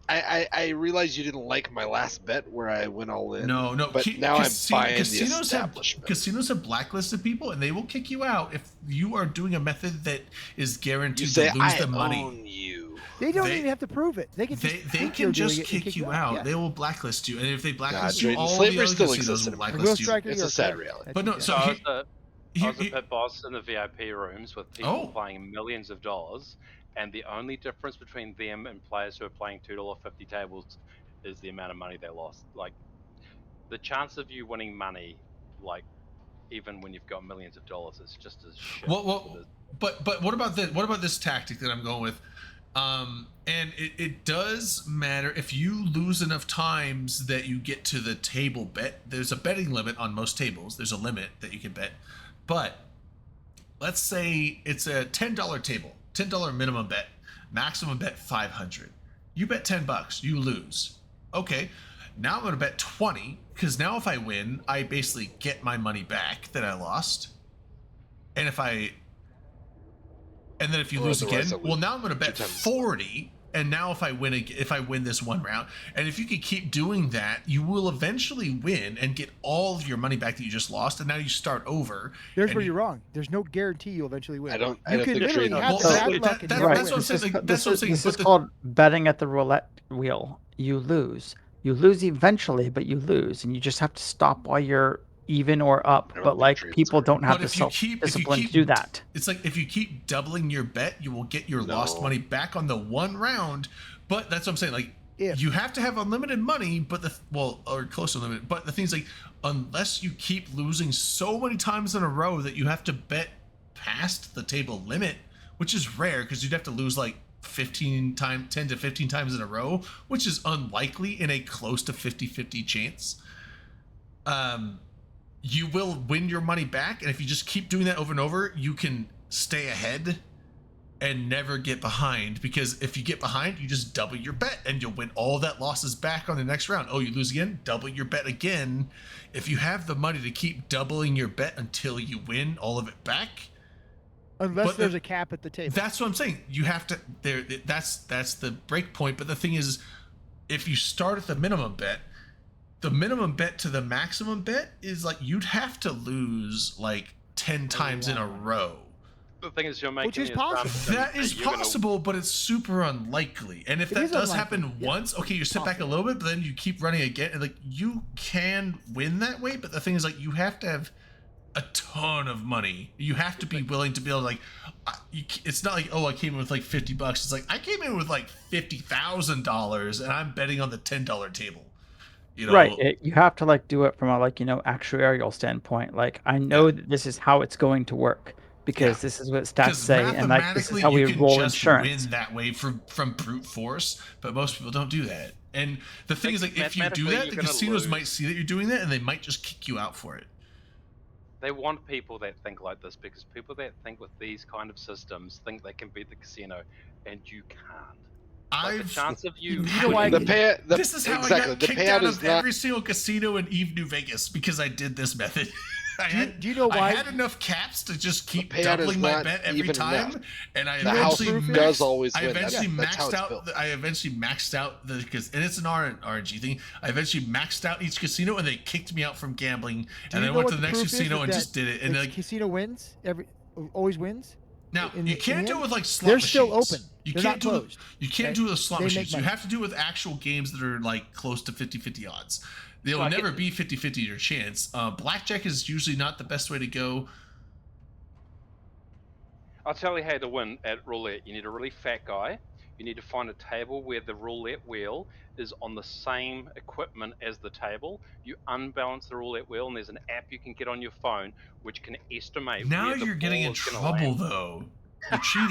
I realized you didn't like my last bet where I went all in. No, But now I'm buying the casinos have establishment. casinos have blacklisted people, and they will kick you out if you are doing a method that is guaranteed You say, to lose I the money. own you. They don't They- even have to prove it. They can just They think can you're just doing it and kick you out. Yeah. They will blacklist you, and if they blacklist God, you, Drayden, all the slavery other still casinos exists will in Will blacklist you. Striker, It's you're a sad correct. reality. That's But no, it, so yeah. I he- was, I he- was a he- pit boss in the VIP rooms with people Oh. playing millions of dollars, and the only difference between them and players who are playing $2.50 tables is the amount of money they lost. Like, the chance of you winning money, like, even when you've got millions of dollars, is just as shit. Well, but what about this tactic that I'm going with? And it does matter if you lose enough times that you get to the table bet. There's a betting limit on most tables. There's a limit that you can bet, but let's say it's a $10 table, $10 minimum bet, maximum bet 500. You bet $10, you lose. Okay, now I'm gonna bet 20 because now if I win, I basically get my money back that I lost. And then if you Or lose otherwise again, I well, lose now I'm going to bet 2 times. 40. And now if I win this one round, and if you can keep doing that, you will eventually win and get all of your money back that you just lost. And now you start over. Here's and where you're wrong. There's no guarantee you'll eventually win. I don't You can think literally Drayden have Well, does. bad that- luck and that- never Right. that's what I'm win. saying. This is, Like, this that's what I'm is, saying. this But is the- called betting at the roulette wheel. You lose. You lose eventually, but you lose, and you just have to stop while you're even or up. I don't But think like Drayden's people right. don't have But the if you self-discipline keep to do that. It's like if you keep doubling your bet, you will get your lost No. money back on the one round. But that's what I'm saying. Like, If. you have to have unlimited money, but or close to unlimited. But the thing's like, unless you keep losing so many times in a row that you have to bet past the table limit, which is rare because you'd have to lose like 10 to 15 times in a row, which is unlikely in a close to 50-50 chance. You will win your money back, and if you just keep doing that over and over, you can stay ahead and never get behind, because if you get behind, you just double your bet and you'll win all that losses back on the next round. Oh, you lose again, double your bet again. If you have the money to keep doubling your bet until you win all of it back, Unless but there's a cap at the table. that's what I'm saying. You have to that's the break point. But the thing is, if you start at the minimum bet, the minimum bet to the maximum bet is like you'd have to lose like 10 times in a row. The thing is, you're making Which is the possible. assumption That is you're gonna- possible, but it's super unlikely. And if It that is does unlikely, happen yeah. once, okay, you sit back a little bit, but then you keep running again, and like you can win that way. But the thing is, like, you have to have a ton of money. You have to be willing to be able to, like, it's not like, oh, I came in with like $50. It's like I came in with like $50,000, and I'm betting on the $10 table. You know, Right. You have to like do it from a actuarial standpoint. Like I know that this is how it's going to work because this is what stats because say, and like this is mathematically how we you can roll just insurance. win that way from brute force, but most people don't do that. And the thing is, like, if you do Mathematically, that, you're the gonna casinos lose. might see that you're doing that, and they might just kick you out for it. They want people that think like this because people that think with these kind of systems think they can beat the casino, and you can't. Like, the chance of you. You know why? The payout. This is how exactly. I got The kicked payout out is of not. every single casino in Eve, New Vegas, because I did this method. Do you know why? I had enough caps to just keep payout is doubling my not bet every even time, enough. and I The house eventually does always I win. eventually That's how maxed it's out. built. I eventually maxed out the and it's an RNG thing. I eventually maxed out each casino, and they kicked me out from gambling. Do And you I know went what to the the next proof is casino and that just did it. And the like casino wins always wins. now, in you the- can't in the do it end, with like slot they're machines. still open. You They're can't not do it. closed. You can't Okay? do it with slot They make machines. You money. have to do it with actual games that are like close to 50-50 odds. They will I never get- be 50-50 your chance. Blackjack is usually not the best way to go. I'll tell you how to win at roulette. You need a really fat guy. You need to find a table where the roulette wheel is on the same equipment as the table. You unbalance the roulette wheel, and there's an app you can get on your phone which can estimate. Now where the you're getting in ball is gonna trouble, land. though. You're cheating.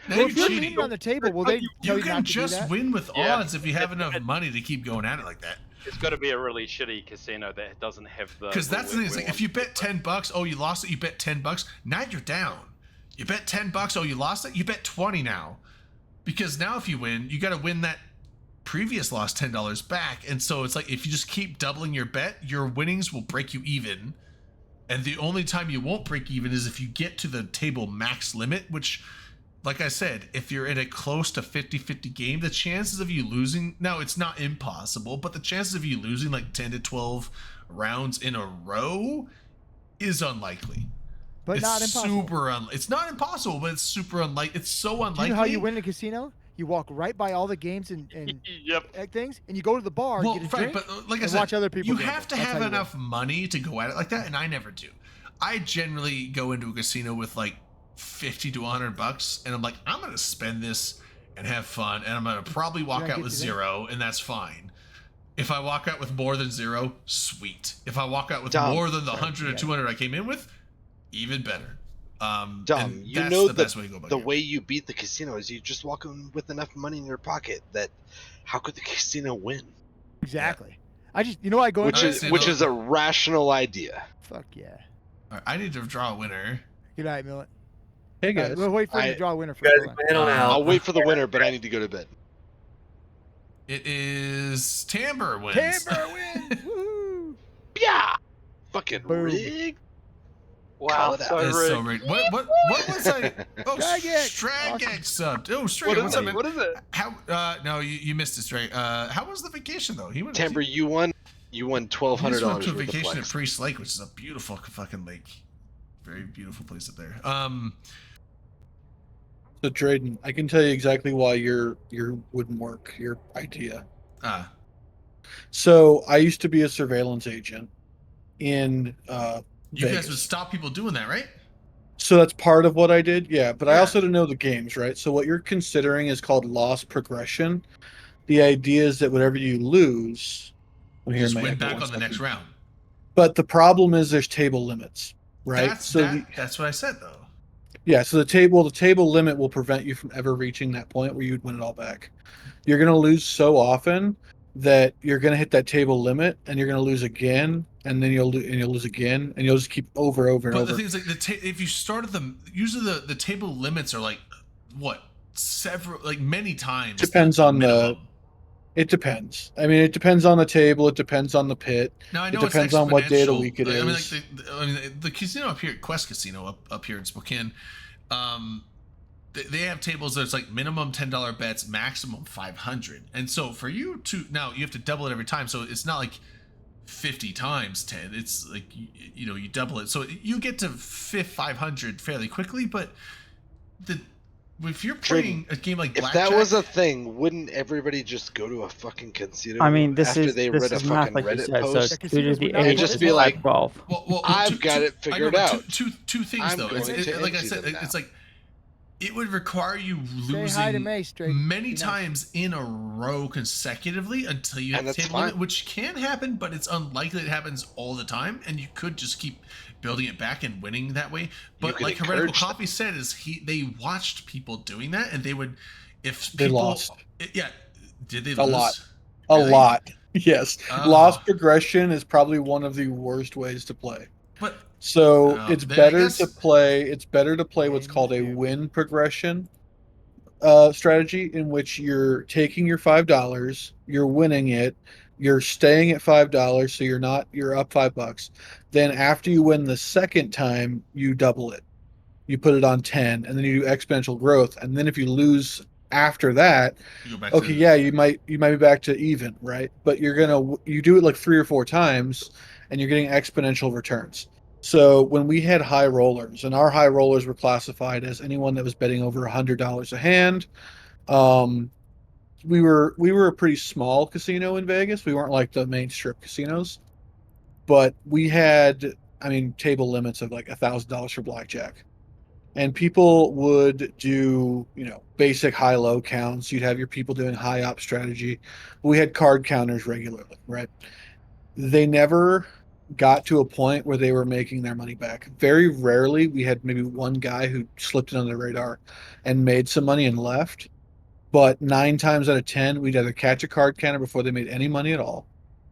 Now Well, you're if you're cheating. cheating on the table, will they tell You you can not to do just that? win with Yeah. odds if you have enough money to keep going at it like that. It's got to be a really shitty casino that doesn't have the. Because that's the thing. It's roulette like wheel if you bet $10, oh, you lost it. You bet $10. Now you're down. You bet $10. Oh, you lost it. You bet 20 now. Because now if you win, you got to win that previous lost $10 back. And so it's like if you just keep doubling your bet, your winnings will break you even. And the only time you won't break even is if you get to the table max limit, which like I said, if you're in a close to 50-50 game, the chances of you losing, now it's not impossible, but the chances of you losing like 10 to 12 rounds in a row is unlikely. But it's not impossible. It's not impossible, but it's super unlikely. It's so unlikely. Do you know how you win in a casino? You walk right by all the games and things, and you go to the bar, Well, get a right, drink, but like I and said, watch other people. you gamble. have to That's how have you win. enough money to go at it like that, and I never do. I generally go into a casino with like $50 to $100, and I'm like, I'm gonna spend this and have fun, and I'm gonna probably walk gonna out get with you there. 0, and that's fine. If I walk out with more than 0, sweet. If I walk out with Dom, more than the sorry, 100 or yeah. 200 I came in with, even better. Dom, and you that's know the best way to go about the it. way you beat the casino is you just walk in with enough money in your pocket that how could the casino win? Exactly. I just, I go Which into is it, which is a rational idea. fuck yeah. All right, I need to draw a winner. Good night, Millet. Hey guys. We'll wait for him I- to draw a winner You first. guys Hold on. can handle now. I'll wait for the winner, but I need to go to bed. It is Timber wins. Timber wins! Woohoo! Yeah. Fucking Boom. rig. Wow, Call it so out. That's rigged. so rigged. What was I? Oh, Stragex. Stragex subbed. Oh, What Stragex, is what's up, it? man? What is it? How? No, you missed it, Stray. How was the vacation though? He went. Timber, you won. You won He $1,200 just went to a worth of vacation at flex. Priest Lake, which is a beautiful fucking lake. Very beautiful place up there. So Drayden, I can tell you exactly why your wouldn't work, your idea. So I used to be a surveillance agent in You Vegas. guys would stop people doing that, right? So that's part of what I did, yeah. But I Yeah. also didn't know the games, right? So what you're considering is called loss progression. The idea is that whatever you lose, I'm Just hearing my win echo back one on the next second. round. But the problem is there's table limits, right? That's so that's what I said though. yeah, so the table limit will prevent you from ever reaching that point where you'd win it all back. You're going to lose so often that you're going to hit that table limit, and you're going to lose again, and then you'll lose again, and you'll just keep over and But over. the thing is, like, if you started them, usually the table limits are like what, several, like many times. Depends the on minimum. It depends. I mean, it depends on the table. It depends on the pit. Now I It know depends it's on what day of the exponential. week it I mean, is. like the casino up here, Quest Casino up here in Spokane, they have tables that's like minimum $10 bets, maximum 500. And so for you to now you have to double it every time. So it's not like 50 times 10. It's like you double it. So you get to 500 fairly quickly. But if you're playing a game like If Blackjack, that was a thing, wouldn't everybody just go to a fucking casino? I mean, this after is they this read a is math, fucking like you Reddit said. So post? it's 2 to the And 8 just is be like, 12. well, I've got it figured but out. Two things I'm though. going to Like I empty said, them now. it's like it would require you Say hi to losing May, Straight. many Be nice. times in a row consecutively until you hit And the that's table limit, fine. which can happen, but it's unlikely it happens all the time, and you could just keep building it back and winning that way. But can like Heretical encourage them. Coffee said, they watched people doing that, and they would, if They people, lost. yeah, did they A lose? lot. A Really? lot. Yes. Oh. Loss progression is probably one of the worst ways to play. But So Oh, it's then I better guess- to play. It's better to play what's Win called a here. win progression strategy, in which you're taking your $5, you're winning it, you're staying at $5, so you're up $5. Then after you win the second time, you double it. You put it on 10, and then you do exponential growth. And then if you lose after that, you go back okay, to, yeah, you might be back to even, right? But you do it like 3 or 4 times, and you're getting exponential returns. So when we had high rollers, and our high rollers were classified as anyone that was betting over $100 a hand, we were a pretty small casino in Vegas. We weren't like the main strip casinos, but we had, I mean, table limits of like $1,000 for blackjack. And people would do, basic high-low counts. You'd have your people doing high-op strategy. We had card counters regularly, right? They never got to a point where they were making their money back. Very rarely, we had maybe one guy who slipped it on the radar and made some money and left. But 9 times out of 10, we'd either catch a card counter before they made any money at all,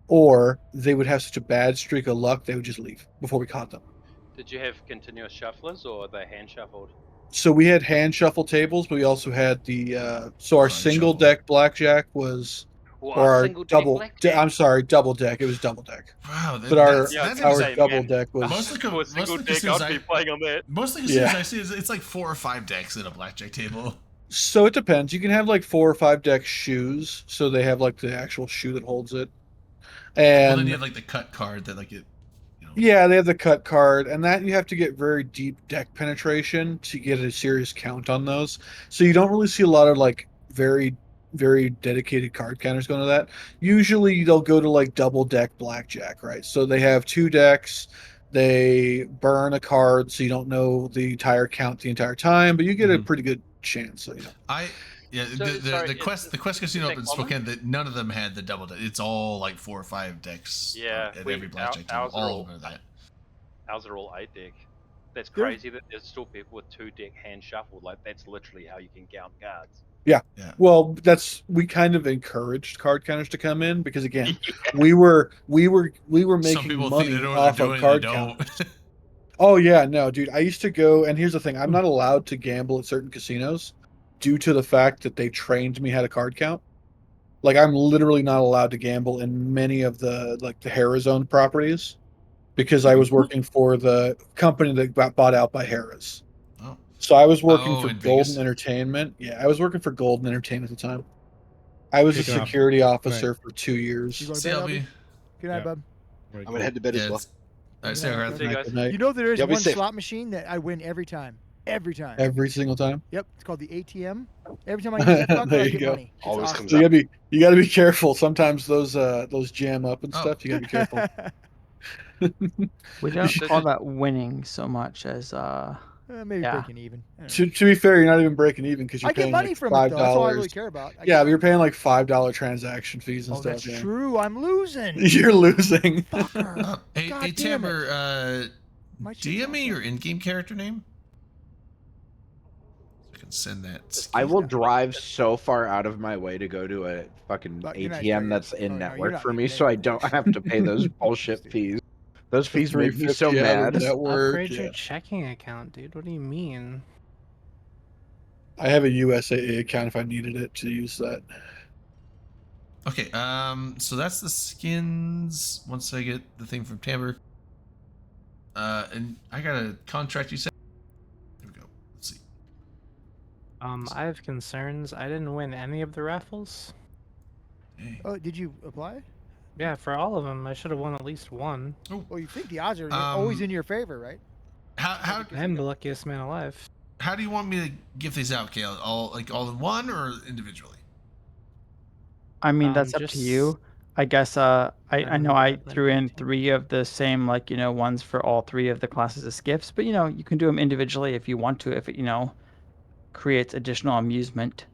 or they would have such a bad streak of luck, they would just leave before we caught them. Did you have continuous shufflers or are they hand shuffled? So we had hand shuffle tables, but we also had the so our Fun single shuffle. deck blackjack was What, or our single deck double. blackjack? I'm sorry, double deck. It was double deck. Wow, But our that's Yeah, I was our gonna say, double man, deck was most of the, For a most single of the deck, casinos I'd be playing on that. most of the casinos Yeah. I see is it's like 4 or 5 decks in a blackjack table. So it depends. You can have like 4 or 5 deck shoes, so they have like the actual shoe that holds it. Well, then And you have like the cut card that like it. You know, yeah, they have the cut card, and that you have to get very deep deck penetration to get a serious count on those. So you don't really see a lot of like very, very dedicated card counters going to that. Usually they'll go to like double deck blackjack, right? So they have 2 decks. They burn a card, so you don't know the entire count the entire time, but you get a pretty good chance. So, Yeah, So, sorry, the Quest Casino is up in that common? Spokane, that none of them had the double deck. It's all like 4 or 5 decks. Yeah, at we- every blackjack table. ours are All all- over that. Ours are all 8 deck. That's There- crazy that there's still people with 2 deck hand shuffled. Like that's literally how you can count cards. well, we kind of encouraged card counters to come in because again, we were Some making people money think they know what off they're of doing. card They don't. counters. Oh yeah, no, dude. I used to go, and here's the thing: I'm not allowed to gamble at certain casinos due to the fact that they trained me how to card count. Like I'm literally not allowed to gamble in many of the like the Harrah's properties because I was working for the company that got bought out by Harrah's. Oh. So I was working Oh, for in Golden Vegas? Entertainment. Yeah, I was working for Golden Entertainment at the time. I was a Kicking off. security Right. officer for 2 You years. going to bed, CLB. Albie? Good night, Yeah. bub. Right, I'm cool. gonna head to bed Yeah, as well. it's- all right, Yeah, see you okay. guys. See you guys. Good night. You know there is Yeah, be one safe. slot machine that I win every time. Every time. Every single time. Yep, it's called the ATM. Every time I use that fucker, There I you get go. money. It's Always awesome. comes So you gotta be careful. Sometimes those jam up and Oh. stuff. You gotta be careful. We don't should- call that winning so much as Maybe Yeah. breaking even. I don't know. To be fair, you're not even breaking even because you're I get paying money like from it though. That's all I $5. really care about. I Yeah, get but you're money. paying like $5 transaction fees and Oh, stuff. that's yeah. true. I'm losing. You're losing. Fucker. Hey, God hey damn it. Tamber, My shit's DM not me your fucking- in-game character name. I can send that. I will now. drive so far out of my way to go to a fucking But you're not ATM sure that's you're- in oh, no, you're network not for me, leaving so I anyway. don't have to pay those bullshit fees. Those fees make me so $3.50 out of mad. network, Upgrade yeah. your checking account, dude. What do you mean? I have a USAA account if I needed it to use that. Okay, so that's the skins. Once I get the thing from Tamber, and I got a contract. You said. Here we go. Let's see. I have concerns. I didn't win any of the raffles. Hey. Oh, did you apply? Yeah, for all of them, I should have won at least one. Well, you think the odds are always Um, in your favor, right? How I'm the luckiest man alive. how do you want me to give these out, Kale? All in one or individually? I mean, that's up to you. I guess I know I let threw me in think. 3 of the same ones for all 3 of the classes as gifts, but you can do them individually if you want to, if it creates additional amusement.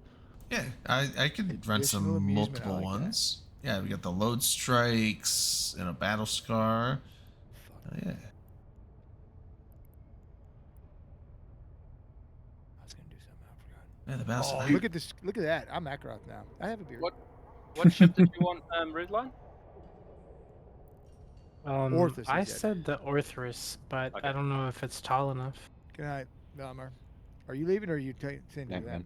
Yeah, I could run some Additional amusement, I multiple like that. ones. Yeah, we got the load strikes and a battle scar. Oh, yeah. I was gonna do something. I forgot. Yeah, the battle Oh, scar. look at this! Look at that! I'm Akrath now. I have a beard. What ship did you want, Redline? Orthus, I he said. said the Orthrus, but Okay. I don't know if it's tall enough. Good night, Velmar. Are you leaving or are you saying Yeah, to them? man.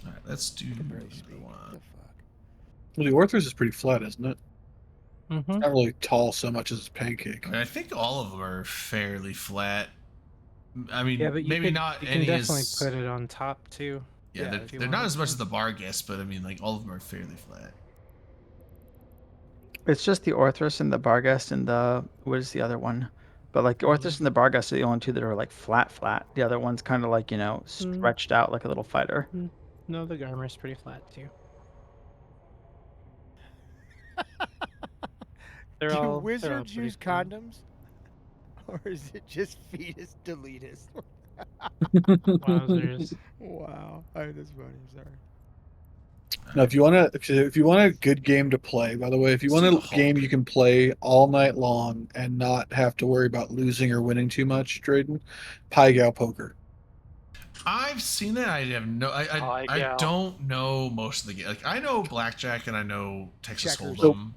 All right, let's do Can barely another speak. What one. the fuck? Well, the Orthros is pretty flat, isn't it? Mm-hmm. It's not really tall so much as it's pancake. I think all of them are fairly flat. I mean, Yeah, but you maybe could, not you any can definitely as put it on top too. yeah, yeah, they're, if you they're not wanted as much to. as the bar guests, but I mean, like all of them are fairly flat. It's just the Orthrus and the Barghest and the what is the other one? But like the Orthrus and the Barghest are the only 2 that are like flat. The other one's kind of like stretched out like a little fighter. No, the Garmer's pretty flat too. They're Do all wizards they're all pretty use flat. condoms, or is it just fetus deletus? Wowzers. Wow, that's funny. Sorry. Now, if you want a good game to play, by the way, if you Let's want do a the game Hulk. you can play all night long and not have to worry about losing or winning too much, Drayden, Pai Gow Poker. I've seen it. I have no. I Gal. don't know most of the game. Like I know blackjack and I know Texas Checkers. Hold'em.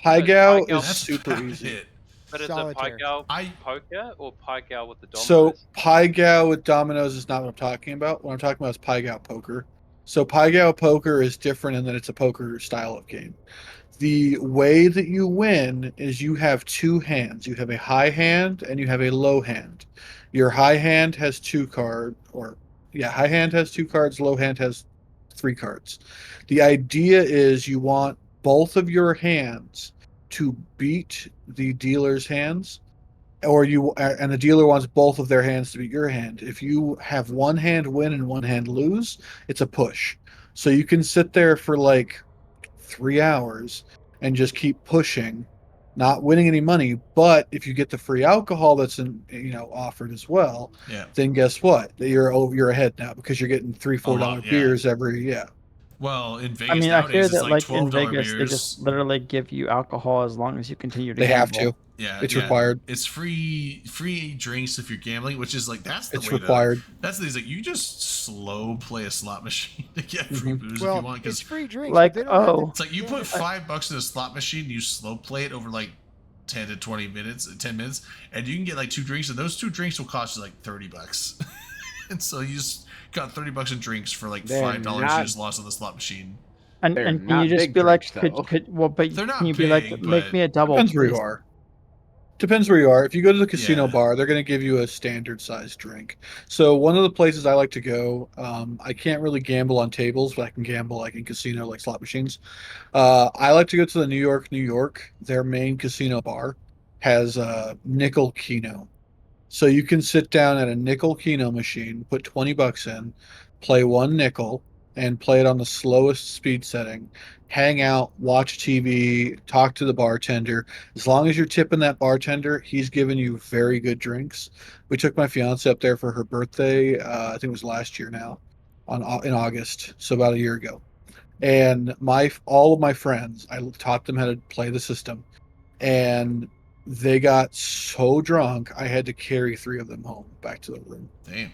Pai Yeah, Gow Pai Gow. is That's super about easy. it. But is it Solitaire. poker or Pai Gow with the dominoes? So Pai Gow with dominoes is not what I'm talking about. What I'm talking about is Pai Gow poker. So Pai Gow poker is different in that it's a poker style of game. The way that you win is you have two hands. You have a high hand and you have a low hand. Your high hand has high hand has 2 cards, low hand has 3 cards. The idea is you want both of your hands to beat the dealer's hands, and the dealer wants both of their hands to beat your hand. If you have one hand win and one hand lose, it's a push. So you can sit there for like 3 hours and just keep pushing, not winning any money. But if you get the free alcohol that's offered as well, then guess what? You're ahead now because you're getting $3-4 beers every Well, in Vegas I mean, I hear nowadays, it's that like like in $12 Vegas, they beers. just literally give you alcohol as long as you continue to They have gamble. to. Yeah, It's required. It's free drinks if you're gambling, which is like that's the It's way required. That's the thing. Like you just slow play a slot machine to get free booze if Well, you want. it's Because free drinks. Like, but they don't have oh, it's like you put $5 in a slot machine, you slow play it over like 10 to 20 minutes, 10 minutes, and you can get like 2 drinks, and those 2 drinks will cost you like $30. And so you just got $30 in drinks for like They're $5 you not- just lost on the slot machine. And They're can you not just big be like, drinks, though. but They're not can you be like, big, make but- me a double, Depends where you please? are. Depends where you are. If you go to the casino Yeah. bar, they're going to give you a standard size drink. So one of the places I like to go, I can't really gamble on tables, but I can gamble like in casino, like slot machines. I like to go to the New York. Their main casino bar has a nickel keno. So you can sit down at a nickel keno machine, put $20 in, play 1 nickel, and play it on the slowest speed setting. Hang out, watch TV, talk to the bartender. As long as you're tipping that bartender, he's giving you very good drinks. We took my fiance up there for her birthday. I think it was last year now, in August, so about a year ago. And all of my friends, I taught them how to play the system, and they got so drunk I had to carry 3 of them home back to the room. Damn.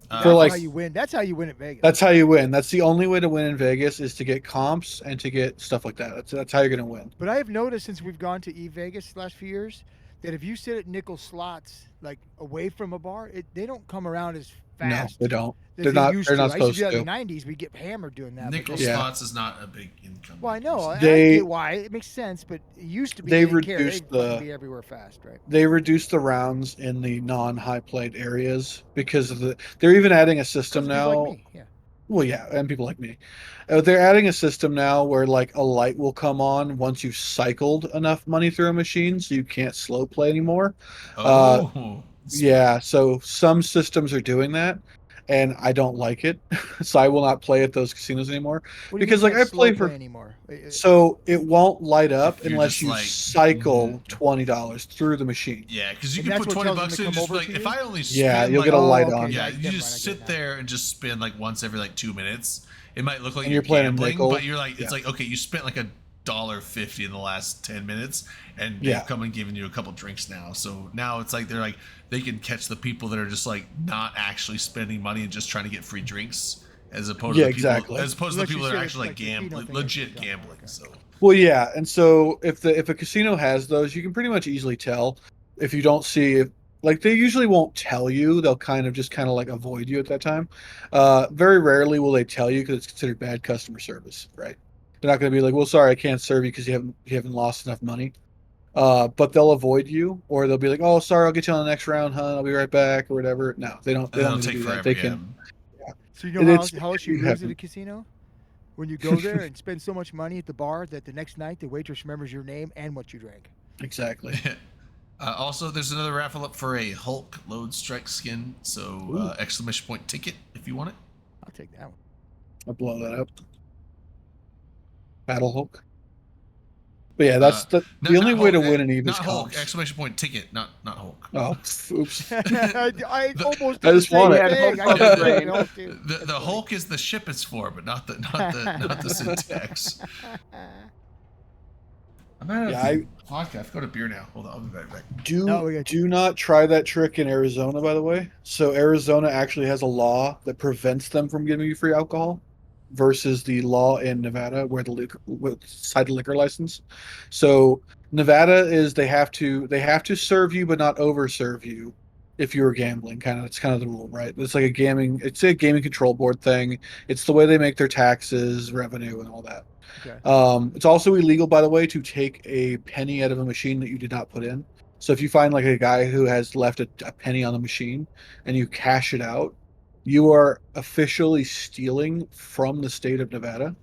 That's For like- how you win. That's how you win at Vegas. That's how you win. That's the only way to win in Vegas is to get comps and to get stuff like that. That's how you're gonna win. But I have noticed since we've gone to Vegas the last few years that if you sit at nickel slots like away from a bar, they don't come around as fast. No, they don't. as They're they not. used They're to. not I used to supposed do that to. in the '90s. We get hammered doing that. but Nickel they- Yeah. slots is not a big income. Well, I know. I They- get why. It makes sense, but it used to be. They they didn't care. reduced They'd fucking the- be everywhere fast, right? They reduced the rounds in the non-high played areas because of they're even adding a system People now. like me, yeah. Well, yeah, and people like me. They're adding a system now where like a light will come on once you've cycled enough money through a machine, so you can't slow play anymore. Oh. Yeah, so some systems are doing that, and I don't like it, so I will not play at those casinos anymore. What do you Because mean like can't I play slow for anymore. so it won't light up If you're unless just, you like, cycle $20 through the machine. Yeah, because you And can that's put what tells them $20 to in and come just be over like, to if you? I only Yeah, spend you'll like, get a light okay, on. yeah, never you mind, just I get sit that. there and just spend like once every like 2 minutes. It might look like And you're you're playing a gambling, nickel. but you're like, it's Yeah. like, okay, you spent like $1.50 in the last 10 minutes, and they've Yeah. come and given you a couple drinks now. So now it's like they can catch the people that are just like not actually spending money and just trying to get free drinks, as opposed Yeah, to the people, exactly. as opposed to Unless the you people that say are it's actually like like casino gambling, thing, legit okay. gambling. So Well, yeah, and so if a casino has those, you can pretty much easily tell if you don't see if like they usually won't tell you. They'll kind of like avoid you at that time. Very rarely will they tell you because it's considered bad customer service, right? They're not going to be like, "Well, sorry, I can't serve you because you haven't lost enough money." But they'll avoid you, or they'll be like, "Oh, sorry, I'll get you on the next round, hun. I'll be right back," or whatever. No, they don't. They that'll don't take do that. forever. They Yeah. can. So you And know it's- how else you it lose at a happened. casino? When you go there and spend so much money at the bar that the next night the waitress remembers your name and what you drank. Exactly. Also, there's another raffle up for a Hulk Load Strike skin. So exclamation point ticket if you want it. I'll take that one. I'll blow that up. Battle Hulk. But yeah, that's the only not way to Hulk, win an Eve is Not Hulk! comps. Exclamation point ticket, not Hulk. Oh, oops. I almost I did just the same want it. thing. I Hulk got brain. it all, too. The Hulk is the ship it's for, but not the syntax. I'm out of Yeah, vodka. I've got a beer now. Hold on, I'll be right back. No, we got Do not try that trick in Arizona, by the way. So Arizona actually has a law that prevents them from giving you free alcohol. versus the law in Nevada, where side the liquor license. So Nevada is they have to serve you but not overserve you if you're gambling. It's kind of the rule, right? It's like a gaming control board thing. It's the way they make their taxes, revenue, and all that. Okay. It's also illegal, by the way, to take a penny out of a machine that you did not put in. So if you find like a guy who has left a penny on the machine and you cash it out, you are officially stealing from the state of Nevada,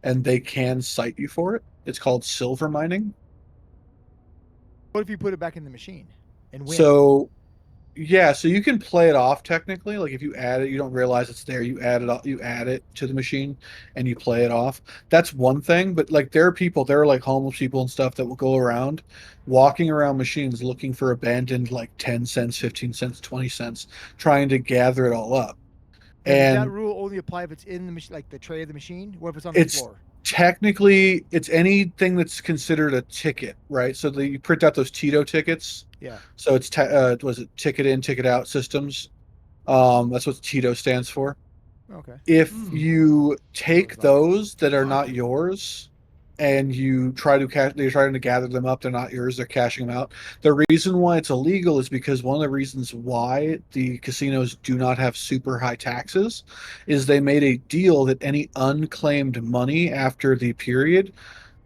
and they can cite you for it. It's called silver mining. What if you put it back in the machine and win? So yeah, so you can play it off technically. Like if you add it, you don't realize it's there. You add it to the machine and you play it off. That's one thing. But like there are like homeless people and stuff that will go around walking around machines looking for abandoned like 10 cents, 15 cents, 20 cents, trying to gather it all up. Does that And rule only apply if it's in the machine, like the tray of the machine? What if it's on the floor? technically it's anything that's considered a ticket, right? So you print out those Tito tickets. Yeah. So it's was it ticket in, ticket out systems? That's what Tito stands for. Okay. If you take those that are not yours and you try to they're trying to gather them up, they're not yours, they're cashing them out. The reason why it's illegal is because one of the reasons why the casinos do not have super high taxes is they made a deal that any unclaimed money after the period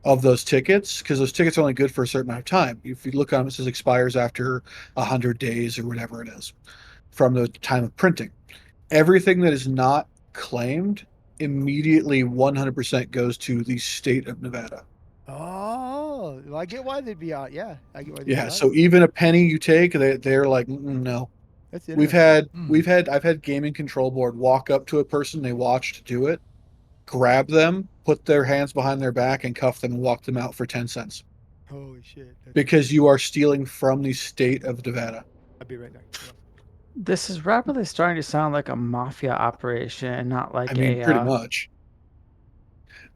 of those tickets, because those tickets are only good for a certain amount of time. If you look on it, says expires after 100 days or whatever it is from the time of printing. Everything that is not claimed immediately 100% goes to the state of Nevada. Oh, well, I get why they'd be out. Yeah, I get why they'd be Yeah, out. so even a penny you take, they're like, no. That's I've had gaming control board walk up to a person they watched do it, grab them, put their hands behind their back, and cuff them and walk them out for 10 cents. Holy shit! Because you are stealing from the state of Nevada. I'll be right back. This is rapidly starting to sound like a mafia operation and not like pretty much.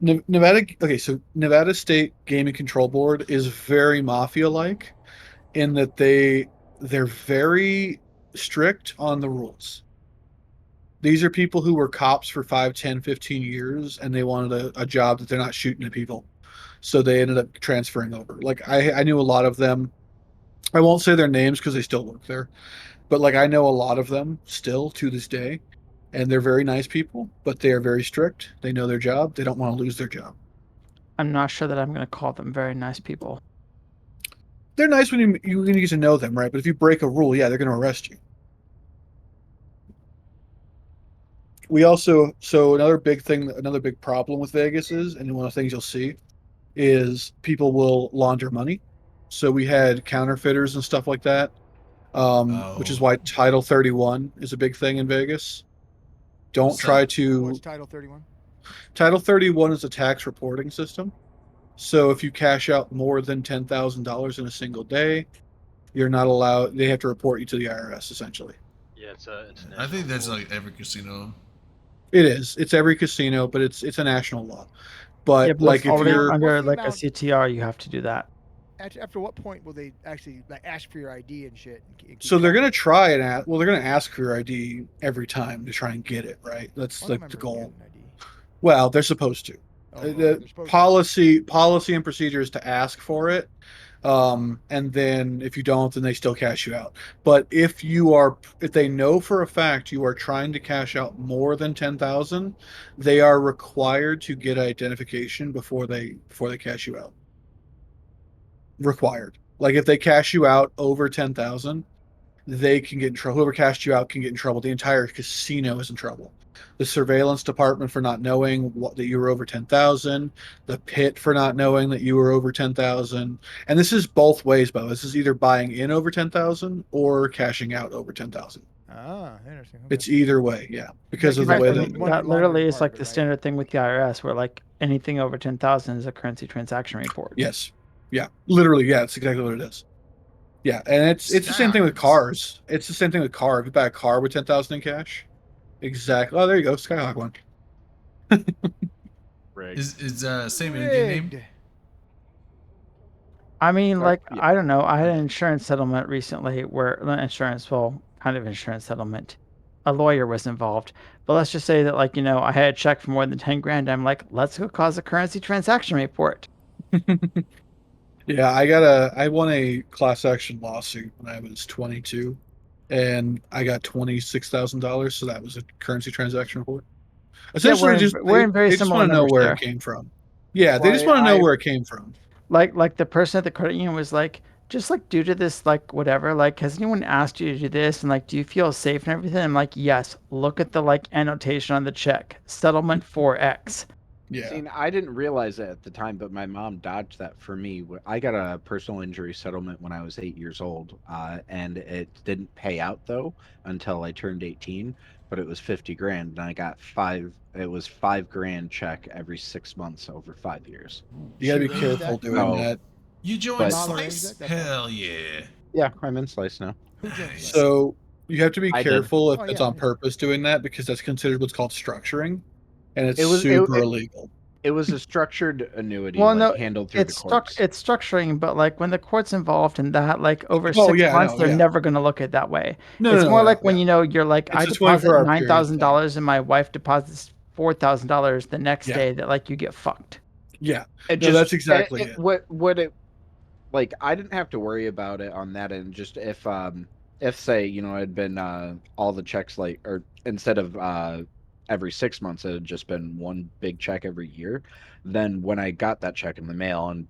Nevada. Okay, so Nevada State Gaming Control Board is very mafia-like in that they're very strict on the rules. These are people who were cops for 5, 10, 15 years, and they wanted a job that they're not shooting at people. So they ended up transferring over. Like I knew a lot of them. I won't say their names because they still work there. But like I know a lot of them still to this day, and they're very nice people, but they are very strict. They know their job. They don't want to lose their job. I'm not sure that I'm going to call them very nice people. They're nice when you get to know them, right? But if you break a rule, yeah, they're going to arrest you. We also another big problem with Vegas is, and one of the things you'll see, is people will launder money. So we had counterfeiters and stuff like that. Which is why Title 31 is a big thing in Vegas. What's Title 31? Title 31 is a tax reporting system. So if you cash out more than $10,000 in a single day, you're not allowed. They have to report you to the IRS, essentially. Yeah, I think that's like every casino. It is. It's every casino, but it's a national law. But like if you're under like a CTR, you have to do that. After what point will they actually like ask for your ID and shit? So they're gonna try and ask. Well, they're gonna ask for your ID every time to try and get it right. That's like the goal. Well, they're supposed to. Policy and procedure is to ask for it, and then if you don't, then they still cash you out. But if they know for a fact you are trying to cash out more than 10,000, they are required to get identification before they cash you out. Required. Like if they cash you out over 10,000, they can get in trouble. Whoever cashed you out can get in trouble. The entire casino is in trouble. The surveillance department for not knowing that you were over 10,000, the pit for not knowing that you were over 10,000. And this is both ways, by the way. This is either buying in over 10,000 or cashing out over 10,000. Ah, interesting. Okay. It's either way, yeah. Because of the way that literally is like the standard thing with the IRS, where like anything over 10,000 is a currency transaction report. Yes. Yeah, literally. Yeah, that's exactly what it is. Yeah, and it's the same thing with cars. It's the same thing with car. If you buy a car with 10,000 in cash, exactly. Oh, there you go, Skyhawk one. Is same Indian name? I mean, like I don't know. I had an insurance settlement recently where kind of insurance settlement a lawyer was involved. But let's just say that, like, I had a check for more than 10 grand. I'm like, let's go cause a currency transaction report. Yeah, I won a class action lawsuit when I was 22, and I got $26,000. So that was a currency transaction report. Essentially, we're in very they just similar want to know numbers where there. it came from. Yeah, they just want to know where it came from. Like the person at the credit union was like, just like due to this, like whatever, like has anyone asked you to do this, and like do you feel safe and everything? I'm like, yes. Look at the like annotation on the check, settlement for X. Yeah. See, I didn't realize that at the time, but my mom dodged that for me. I got a personal injury settlement when I was 8 years old, and it didn't pay out though until I turned 18. But it was 50 grand, and I got It was $5 grand check every 6 months over 5 years. You gotta be careful doing that. You joined But- Slice? Hell yeah. Yeah, I'm in Slice now. So you have to be I did. careful if Oh, it's yeah, on purpose doing that, because that's considered what's called structuring, and it's It was- super illegal. It was a structured annuity, Well, no, handled through the courts. it's structuring, but like when the court's involved in that, like over Oh, 6 yeah, months, no, they're yeah. never going to look at it that way. No, It's no, more no, like when yeah. you're like, It's I a deposit 24-hour period $9,000 and my wife deposits $4,000 the next Yeah. day, that like you get fucked. Yeah, It no, that's exactly it. What it like, I didn't have to worry about it on that end. Just if say, it had been all the checks, like, or instead of every 6 months, it had just been one big check every year. Then when I got that check in the mail and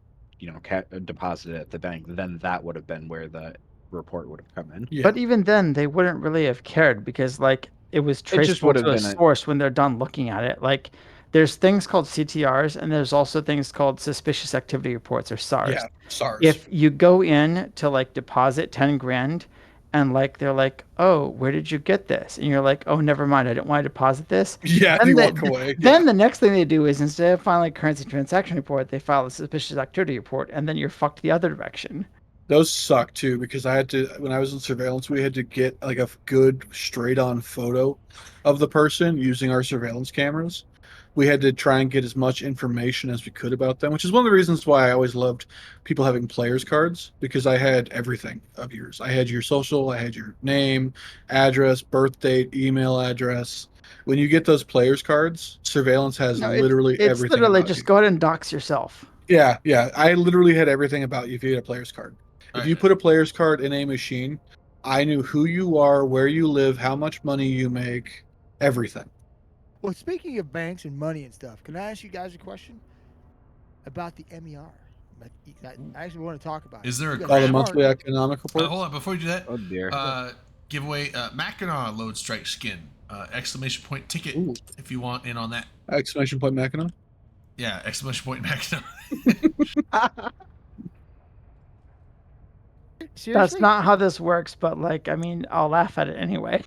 deposited it at the bank, then that would have been where the report would have come in. Yeah. But even then, they wouldn't really have cared, because like it was just traceable would have to a been a- source when they're done looking at it. Like there's things called CTRs, and there's also things called suspicious activity reports, or SARs. Yeah, SARs. If you go in to like deposit 10 grand, and like they're like, oh, where did you get this? And you're like, oh, never mind, I don't want to deposit this. Yeah, Then you they- walk away. Then the next thing they do is, instead of filing a currency transaction report, they file a suspicious activity report, and then you're fucked the other direction. Those suck too, because I had to, when I was in surveillance, we had to get like a good straight on photo of the person using our surveillance cameras. We had to try and get as much information as we could about them, which is one of the reasons why I always loved people having players cards, because I had everything of yours. I had your social, I had your name, address, birth date, email address. When you get those players cards, surveillance has No, literally it's everything. literally about just you. go ahead and dox yourself. Yeah. I literally had everything about you if you had a player's card. If you put a player's card in a machine, I knew who you are, where you live, how much money you make, everything. Well, speaking of banks and money and stuff, can I ask you guys a question about the MER? I actually want to talk about it. Is there a You guys grant? are The smart. monthly economic report. Hold on, before you do that, Oh dear. giveaway Mackinac load strike skin, exclamation point ticket, Ooh. if you want in on that. Exclamation point Mackinac. Yeah, exclamation point Mackinac. Seriously? That's not how this works, but like, I mean, I'll laugh at it anyway.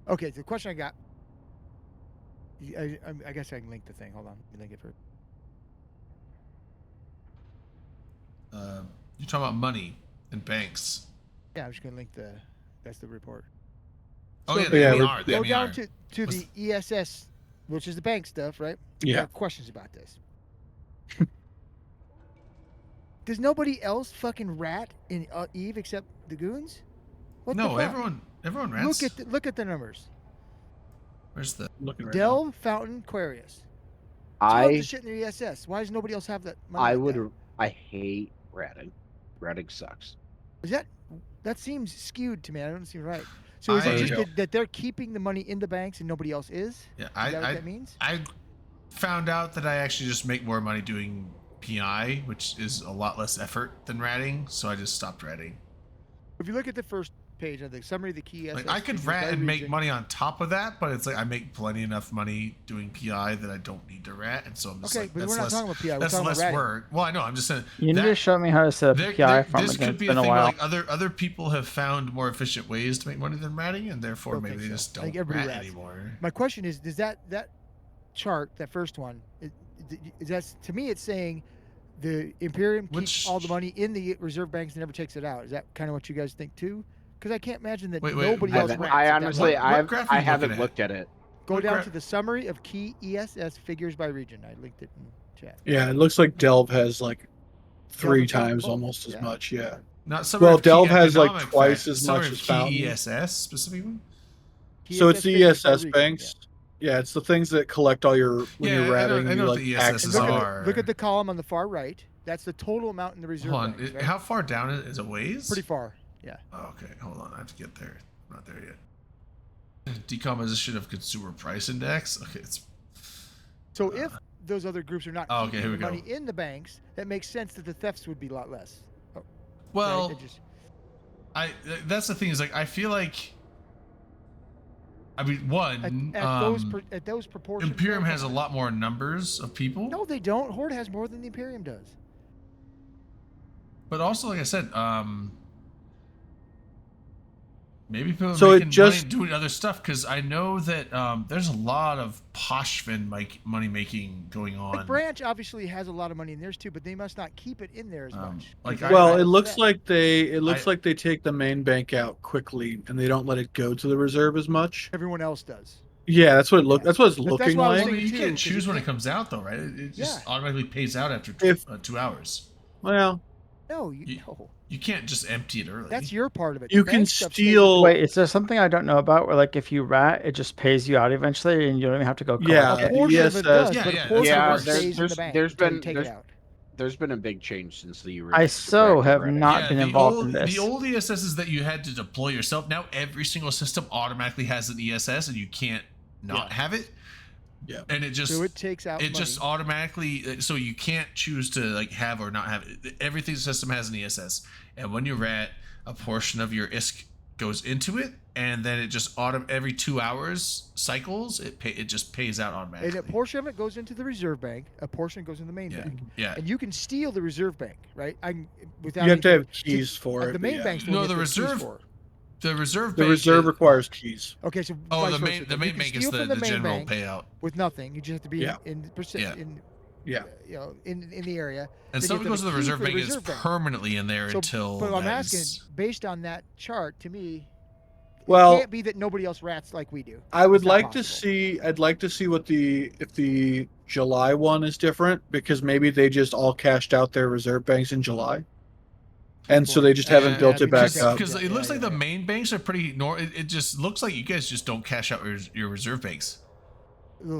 Okay, the question I got. I guess I can link the thing. Hold on, let me link it first. You're talking about money and banks. Yeah, I'm just gonna link the. That's the report. Oh So yeah, go the yeah, MER. The Go MER. down to What's the ESS, which is the bank stuff, right? I Yeah. have questions about this. Does nobody else fucking rat in Eve except the goons? What the No, fuck? everyone rats. Look at the numbers. Where's the? Looking right Delve, Fountain, Aquarius. Tons I of shit in the ESS. Why does nobody else have that money? I like would that? I hate ratting. Ratting sucks. Is that seems skewed to me. I don't seem right. So is I- it just There you that they're keeping the money in the banks and nobody else is? Yeah, Is that what that means? I found out that I actually just make more money doing PI, which is a lot less effort than ratting, so I just stopped ratting. If you look at the first page of the summary of the key ESS, Like I could figures by rat and make region- money on top of that, but it's like I make plenty enough money doing PI that I don't need to rat, and so I'm just Okay, like, but that's we're not less, talking about PI. We're that's talking less about ratting. work. Well, I know. I'm just saying. You need that- to show me how to set up PI from this it. could It's be a been a thing where while. like other people have found more efficient ways to make money than ratting, and therefore Don't maybe think they so. just I think don't everybody rat rats. anymore. My question is, does that chart, that first one, is that, to me it's saying the Imperium keeps all the money in the reserve banks and never takes it out. Is that kind of what you guys think too? Because I can't imagine that Wait, nobody what- else what- rats. I at that honestly point. What graph are I you haven't looking at? looked at it. Go what down graph- to the summary of key ESS figures by region. I linked it in chat. Yeah, it looks like Delve has like 3 and Fountain times both, almost as yeah. much. Yeah. Not summary Well, of key Delve has like economic twice fact, as summary much of as key Fountain. ESS specifically. So it's the banks in Puerto ESS Rico, banks. Yeah, it's the things that collect all your when Yeah, you're I know- ratting. I know you what like the tax ESSs it. are. Look at the column on the far right. That's the total amount in the reserve Hold on, banks. Right? how far down is it ways? Pretty far. Yeah. Oh, okay, hold on. I have to get there. I'm not there yet. Decomposition of consumer price index. Okay, it's. So if those other groups are not Oh, okay, keeping here the we money in the banks, that makes sense that the thefts would be a lot less. Oh, Well, right? It just- that's the thing is like I feel like. I mean, one. at those proportions. Imperium no, has a lot more numbers of people. No, they don't. Horde has more than the Imperium does. But also, like I said, maybe people are So it making just- money doing other stuff because I know that there's a lot of Poshvin money making going on. Like Branch obviously has a lot of money in theirs too, but they must not keep it in there as much. like Because Well, that's it looks theft. like they take the main bank out quickly and they don't let it go to the reserve as much. Everyone else does. Yeah, that's what it look. That's what it's That's looking why I was like. Well, you too, can't 'cause choose you when it can't- comes out, though, right? It just Yeah. automatically pays out after If- 2 hours. Well, No, no. You can't just empty it early. That's your part of it. You The can bank stuff stays- steal. Wait, is there something I don't know about where like if you rat, it just pays you out eventually, and you don't even have to go collect Yeah, it? A portion of it does, Yeah, but yeah, a portion yeah, of it stays in the bank there's until you been take it out. there's been a big change since the I so have Reddit. not been involved in The this. old ESSs that you had to deploy yourself, now every single system automatically has an ESS and you can't not have it. Yeah. And it just So it takes out it just money. automatically so you can't choose to like have or not have it. Everything system has an ESS. And when you rat, a portion of your ISK goes into it and then it just every 2 hours cycles, it just pays out automatically. And a portion of it goes into the reserve bank. A portion goes in the main bank. Yeah. And you can steal the reserve bank, right? Without You have to anything- have keys for it. The but main yeah. bank's the No, one the you have to have keys reserve for. The reserve The bank reserve is- requires keys. Okay, so Oh, vice the versa, main then. the You main can bank is steal the from the main general bank payout. with nothing. You just have to be Yeah. in percent Yeah. in Yeah. in the area. And Then some you of have it goes to the key reserve for bank is permanently in there So, until But I'm that asking, is- based on that chart, to me, Well, it can't be that nobody else rats like we do. I would It's not like to possible. see. I'd like to see what if the July one is different because maybe they just all cashed out their reserve banks in July, and so they just haven't built it back up. Because it looks like the main banks are pretty. It just looks like you guys just don't cash out your reserve banks.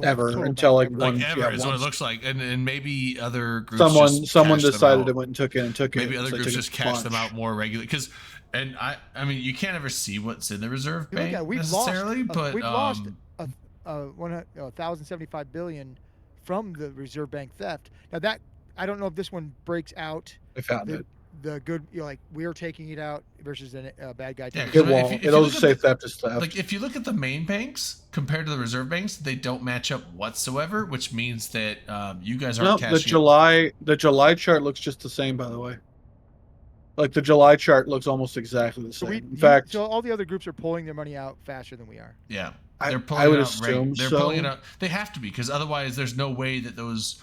Ever until like one Like ever yeah, is what it once looks like, and maybe other groups. someone just someone cashed them decided out. it went and took it and took it. Maybe other so they groups took just a cash them bunch. out more regularly. Because, and I mean, you can't ever see what's in the reserve Look bank at, we've necessarily, lost, but we've lost um, 1,075 billion from the reserve bank theft. Now that I don't know if this one breaks out. I found the, it. The good, like we're taking it out versus a bad guy. Yeah, Taking 'cause It won't. if you It'll look just at say the- theft is theft. Like if you look at the main banks compared to the reserve banks, they don't match up whatsoever, which means that you guys aren't No, cashing. the July chart looks just the same. By the way, like the July chart looks almost exactly the So same. In fact, so all the other groups are pulling their money out faster than we are. Yeah, I- they're I pulling would it out. assume They're so. pulling it out. They have to be because otherwise, there's no way that those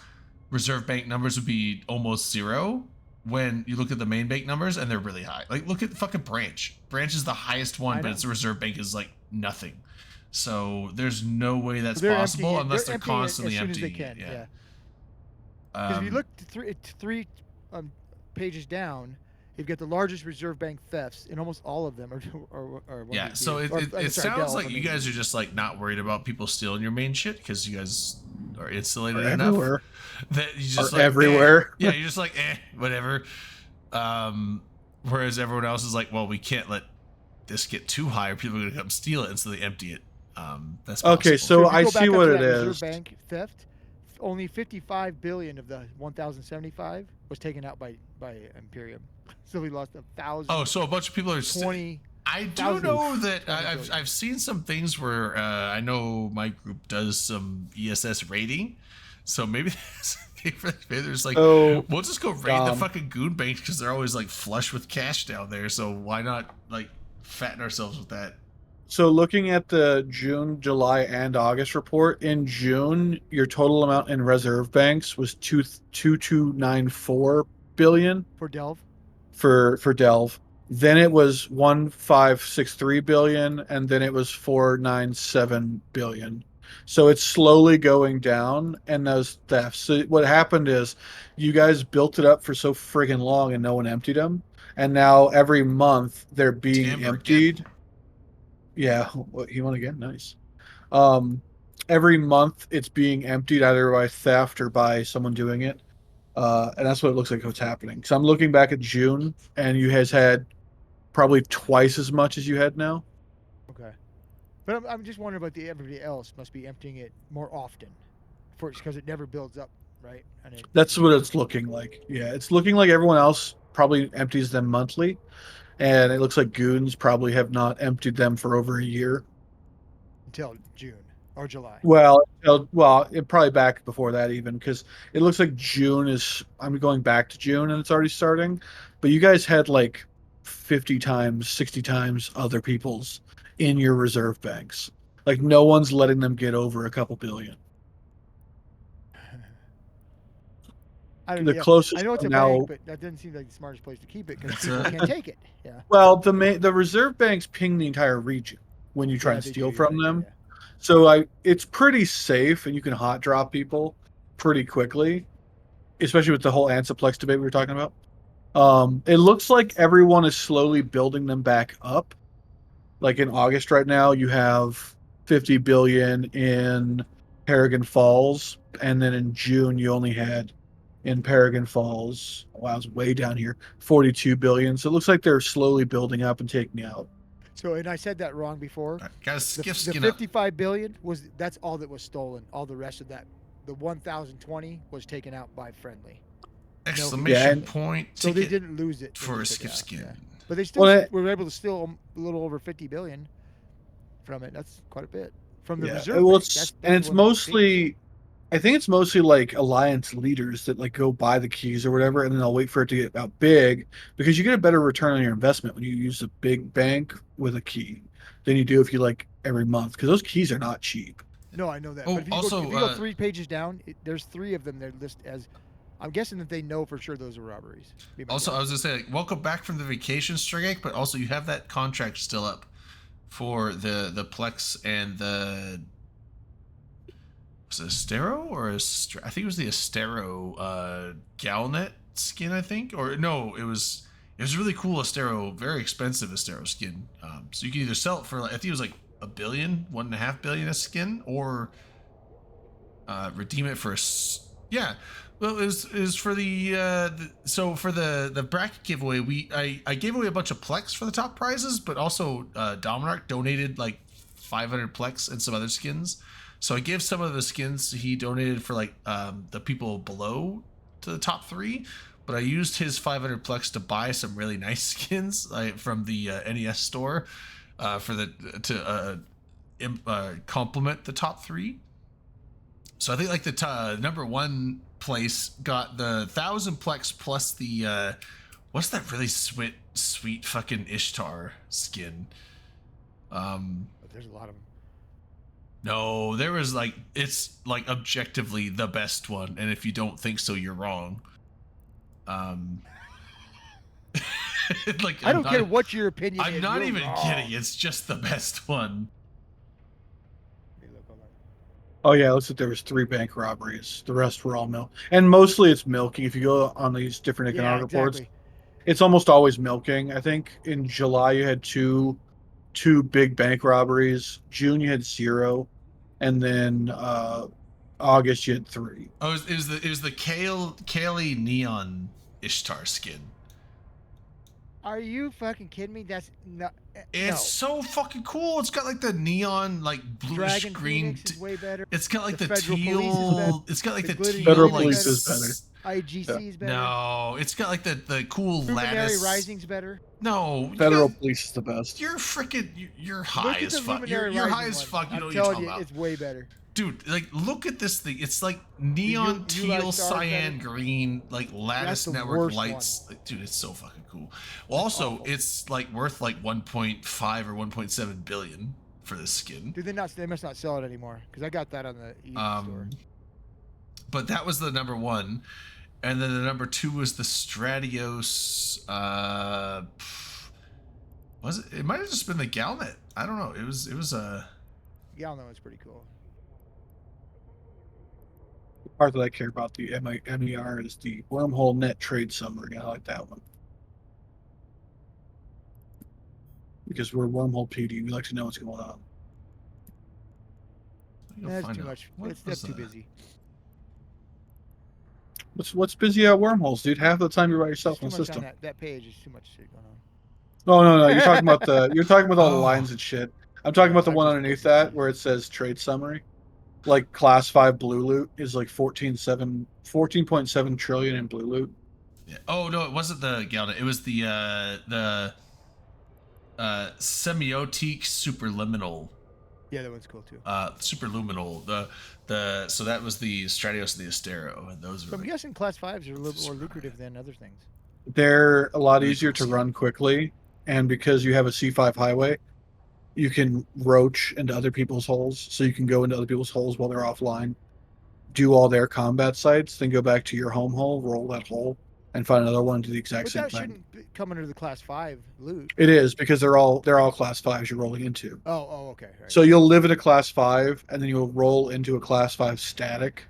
reserve bank numbers would be almost zero when you look at the main bank numbers and they're really high. Like look at the fucking Branch. Branch is the highest one, but its reserve bank is like nothing. So there's no way that's They're possible emptying it- unless they're emptying it constantly as soon emptying. as they can. it, Yeah. Because if you Um, look three pages down, you've got the largest reserve bank thefts, and almost all of them are one Yeah, of these so deals. it sounds Dell, like I you mean. guys are just like not worried about people stealing your main shit because you guys are insulated Are enough everywhere. that you just Are like, everywhere. Yeah, you're just like whatever. Whereas everyone else is like, well, we can't let this get too high or people are gonna come steal it, and so they empty it. That's possible. Okay, so if you I go see back up what to it that reserve is. Bank theft, only 55 billion of the 1,075 was taken out by Imperium. So we lost 1,000. Oh, so a bunch of people are 20. I do 1,000 know that billion. I've seen some things where I know my group does some ESS rating, so maybe there's like Oh, we'll just go raid the Dom. fucking goon banks because they're always like flush with cash down there. So why not like fatten ourselves with that? So looking at the June, July, and August report, in June, your total amount in reserve banks was 2,294 billion For Delve. for Delve. Then it was 1,563 billion, and then it was 497 billion. So it's slowly going down, and those thefts. So what happened is, you guys built it up for so friggin' long, and no one emptied them, and now every month they're being Amber emptied. again. Yeah, he won again. Nice. Every month it's being emptied either by theft or by someone doing it. And that's what it looks like what's happening. So I'm looking back at June, and you guys had probably twice as much as you had now. Okay. But I'm just wondering about everybody else must be emptying it more often, because it never builds up, right? And That's what it's looking like. Yeah, it's looking like everyone else probably empties them monthly, and it looks like goons probably have not emptied them for over a year. until June or July. Well, it probably back before that even, because it looks like June is. I'm going back to June, and it's already starting. But you guys had like 50 times, 60 times other people's in your reserve banks. Like no one's letting them get over a couple billion. I don't The know. closest I know it's a now- bank, but that doesn't seem like the smartest place to keep it because people can't take it. Yeah. Well, the reserve banks ping the entire region when you try Yeah, and they steal do, from yeah, them. So it's pretty safe, and you can hot drop people pretty quickly, especially with the whole Ansiplex debate we were talking about. It looks like everyone is slowly building them back up. Like in August right now, you have 50 billion in Paragon Falls, and then in June you only had in Paragon Falls. Wow, it's way down here, 42 billion. So it looks like they're slowly building up and taking out. So, and I said that wrong before. Guys, The skin up. 55 billion that's all that was stolen. All the rest of that, the 1,020 was taken out by Friendly. Exclamation point. So they ticket didn't lose it. They for a just took it skiff out, skin. yeah. But they still Well, were able to steal a little over 50 billion from it. That's quite a bit from the reserve. Well, bank. it's That's and the it's one that mostly, I think it's mostly like alliance leaders that like go buy the keys or whatever, and then they'll wait for it to get out big because you get a better return on your investment when you use a big bank with a key than you do if you like every month, because those keys are not cheap. No, I know that. Oh, But if you, also, go, if you go 3 pages down, there's 3 of them that list as. I'm guessing that they know for sure those are robberies. Also, I was gonna say, like, welcome back from the vacation, Strigak, but also you have that contract still up for the Plex and the was it Astero or I think it was the Astero Galnet skin, I think, or no, it was a really cool Astero, very expensive Astero skin. So you can either sell it for, like, I think it was like $1 billion, $1.5 billion a skin, or redeem it for yeah. Well, it was for so for the bracket giveaway, I gave away a bunch of Plex for the top prizes, but also Dominarch donated like 500 Plex and some other skins. So I gave some of the skins he donated for like the people below to the top 3, but I used his 500 Plex to buy some really nice skins from the NES store to complement the top 3. So I think like the number 1 place got the 1,000 Plex plus the what's that really sweet fucking Ishtar skin? There's a lot of them. No, there was like, it's like objectively the best one, and if you don't think so, you're wrong. Like I don't care what your opinion is. I'm not you're even wrong. kidding. It's just the best one. Oh yeah, it looks like there was 3 bank robberies. The rest were all milk, and mostly it's milking. If you go on these different economic reports, it's almost always milking. I think in July you had two big bank robberies. June you had 0, and then August you had 3. Oh, it was the Kaylee Neon Ishtar skin. Are you fucking kidding me? That's not. It's so fucking cool. It's got like the neon, like bluish Dragon green. Phoenix is way better. It's got like the Federal Police is teal. better. It's got like the Glittering teal. Federal like, Police is better. IGC is better. No, it's got like the cool Luminary lattice. Rising's better. No, Federal Police is the best. You're freaking. You're high Look at as the fuck. You're Luminary high Rising as one. fuck. You know I'm what you're telling talking you, about. it's way better. Dude, like, look at this thing. It's like neon You like teal stars cyan better? green, like lattice the network worst lights. Like, dude, it's so fucking cool. Well, also, it's like worth like 1.5 or 1.7 billion for this skin. Dude, they must not sell it anymore because I got that on the store. But that was the number 1, and then the number 2 was the Stratios. Was it? It might have just been the Galnet. I don't know. It was a. Galnet was pretty cool. The part that I care about the MER is the wormhole net trade summary. I like that one. because we're Wormhole PD. We like to know what's going on. That's too much. That's too busy. What's busy at Wormholes, dude? Half the time you're by yourself Too on the much system. on that page is too much shit going on. Oh no, you're talking about all the Oh. lines and shit. I'm talking about the I'm one just underneath busy, that man. where it says trade summary. Like class 5 blue loot is like 14.7 trillion in blue loot. Yeah. Oh no, it wasn't the Galda. It was the semiotic superliminal. Yeah, that one's cool too. Superluminal. So that was the Stratios and the Astero, and those So were I'm like, guessing class 5s are a little more lucrative than other things. They're a lot Really easier cool to scene. run quickly, and because you have a C5 highway, you can roach into other people's holes, so you can go into other people's holes while they're offline, do all their combat sites, then go back to your home hole, roll that hole, and find another one and do the exact But same that thing. shouldn't come under the class 5 loot. It is because they're all class 5s you're rolling into. Oh, okay. Right. So you'll live at a class 5, and then you'll roll into a class 5 static.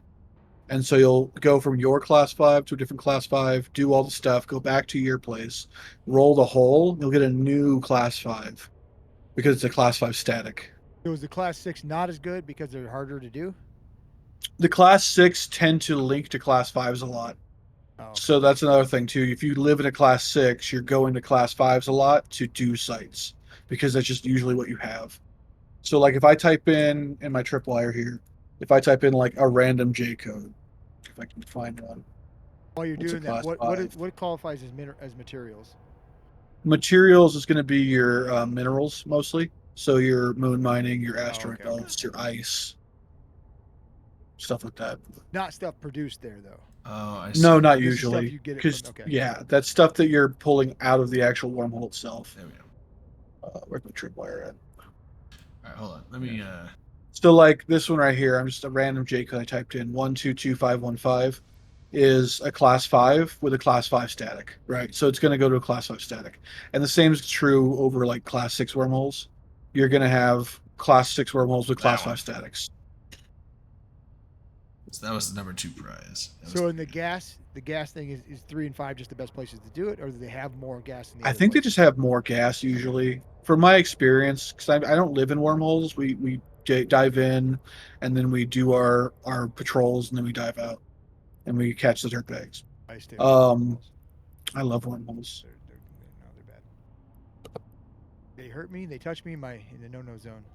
And so you'll go from your class 5 to a different class 5, do all the stuff, go back to your place, roll the hole, you'll get a new class 5 because it's a class 5 static. So is the class 6 not as good because they're harder to do? The class 6 tend to link to class 5s a lot. Oh, okay. So that's another thing too. If you live in a class 6, you're going to class 5s a lot to do sites because that's just usually what you have. So like if I type in my tripwire here, if I type in like a random J code, if I can find one. While you're What's a doing that, class what 5? what qualifies as materials? Materials is going to be your minerals mostly. So your moon mining, your asteroid okay. belts, your ice, stuff like that. Not stuff produced there though. Oh, I see. No, not This is stuff usually. you get it Because from. Okay. yeah, that's stuff that you're pulling out of the actual wormhole itself. There we go. Where's my tripwire at? All right, hold on. Let me. So like this one right here, I'm just a random J code I typed in 122515 is a class 5 with a class 5 static, right? So it's going to go to a class 5 static. And the same is true over like class 6 wormholes. You're going to have class 6 wormholes with class 5 statics. So that was the number 2 prize. So in the gas thing is 3 and 5 just the best places to do it, or do they have more gas in the I other think they places? just have more gas usually. From my experience, because I don't live in wormholes, we dive in and then we do our patrols and then we dive out and we catch the dirt bags. I stay away from wormholes. I love wormholes. They're bad. They hurt me. They touch me in the no-no zone.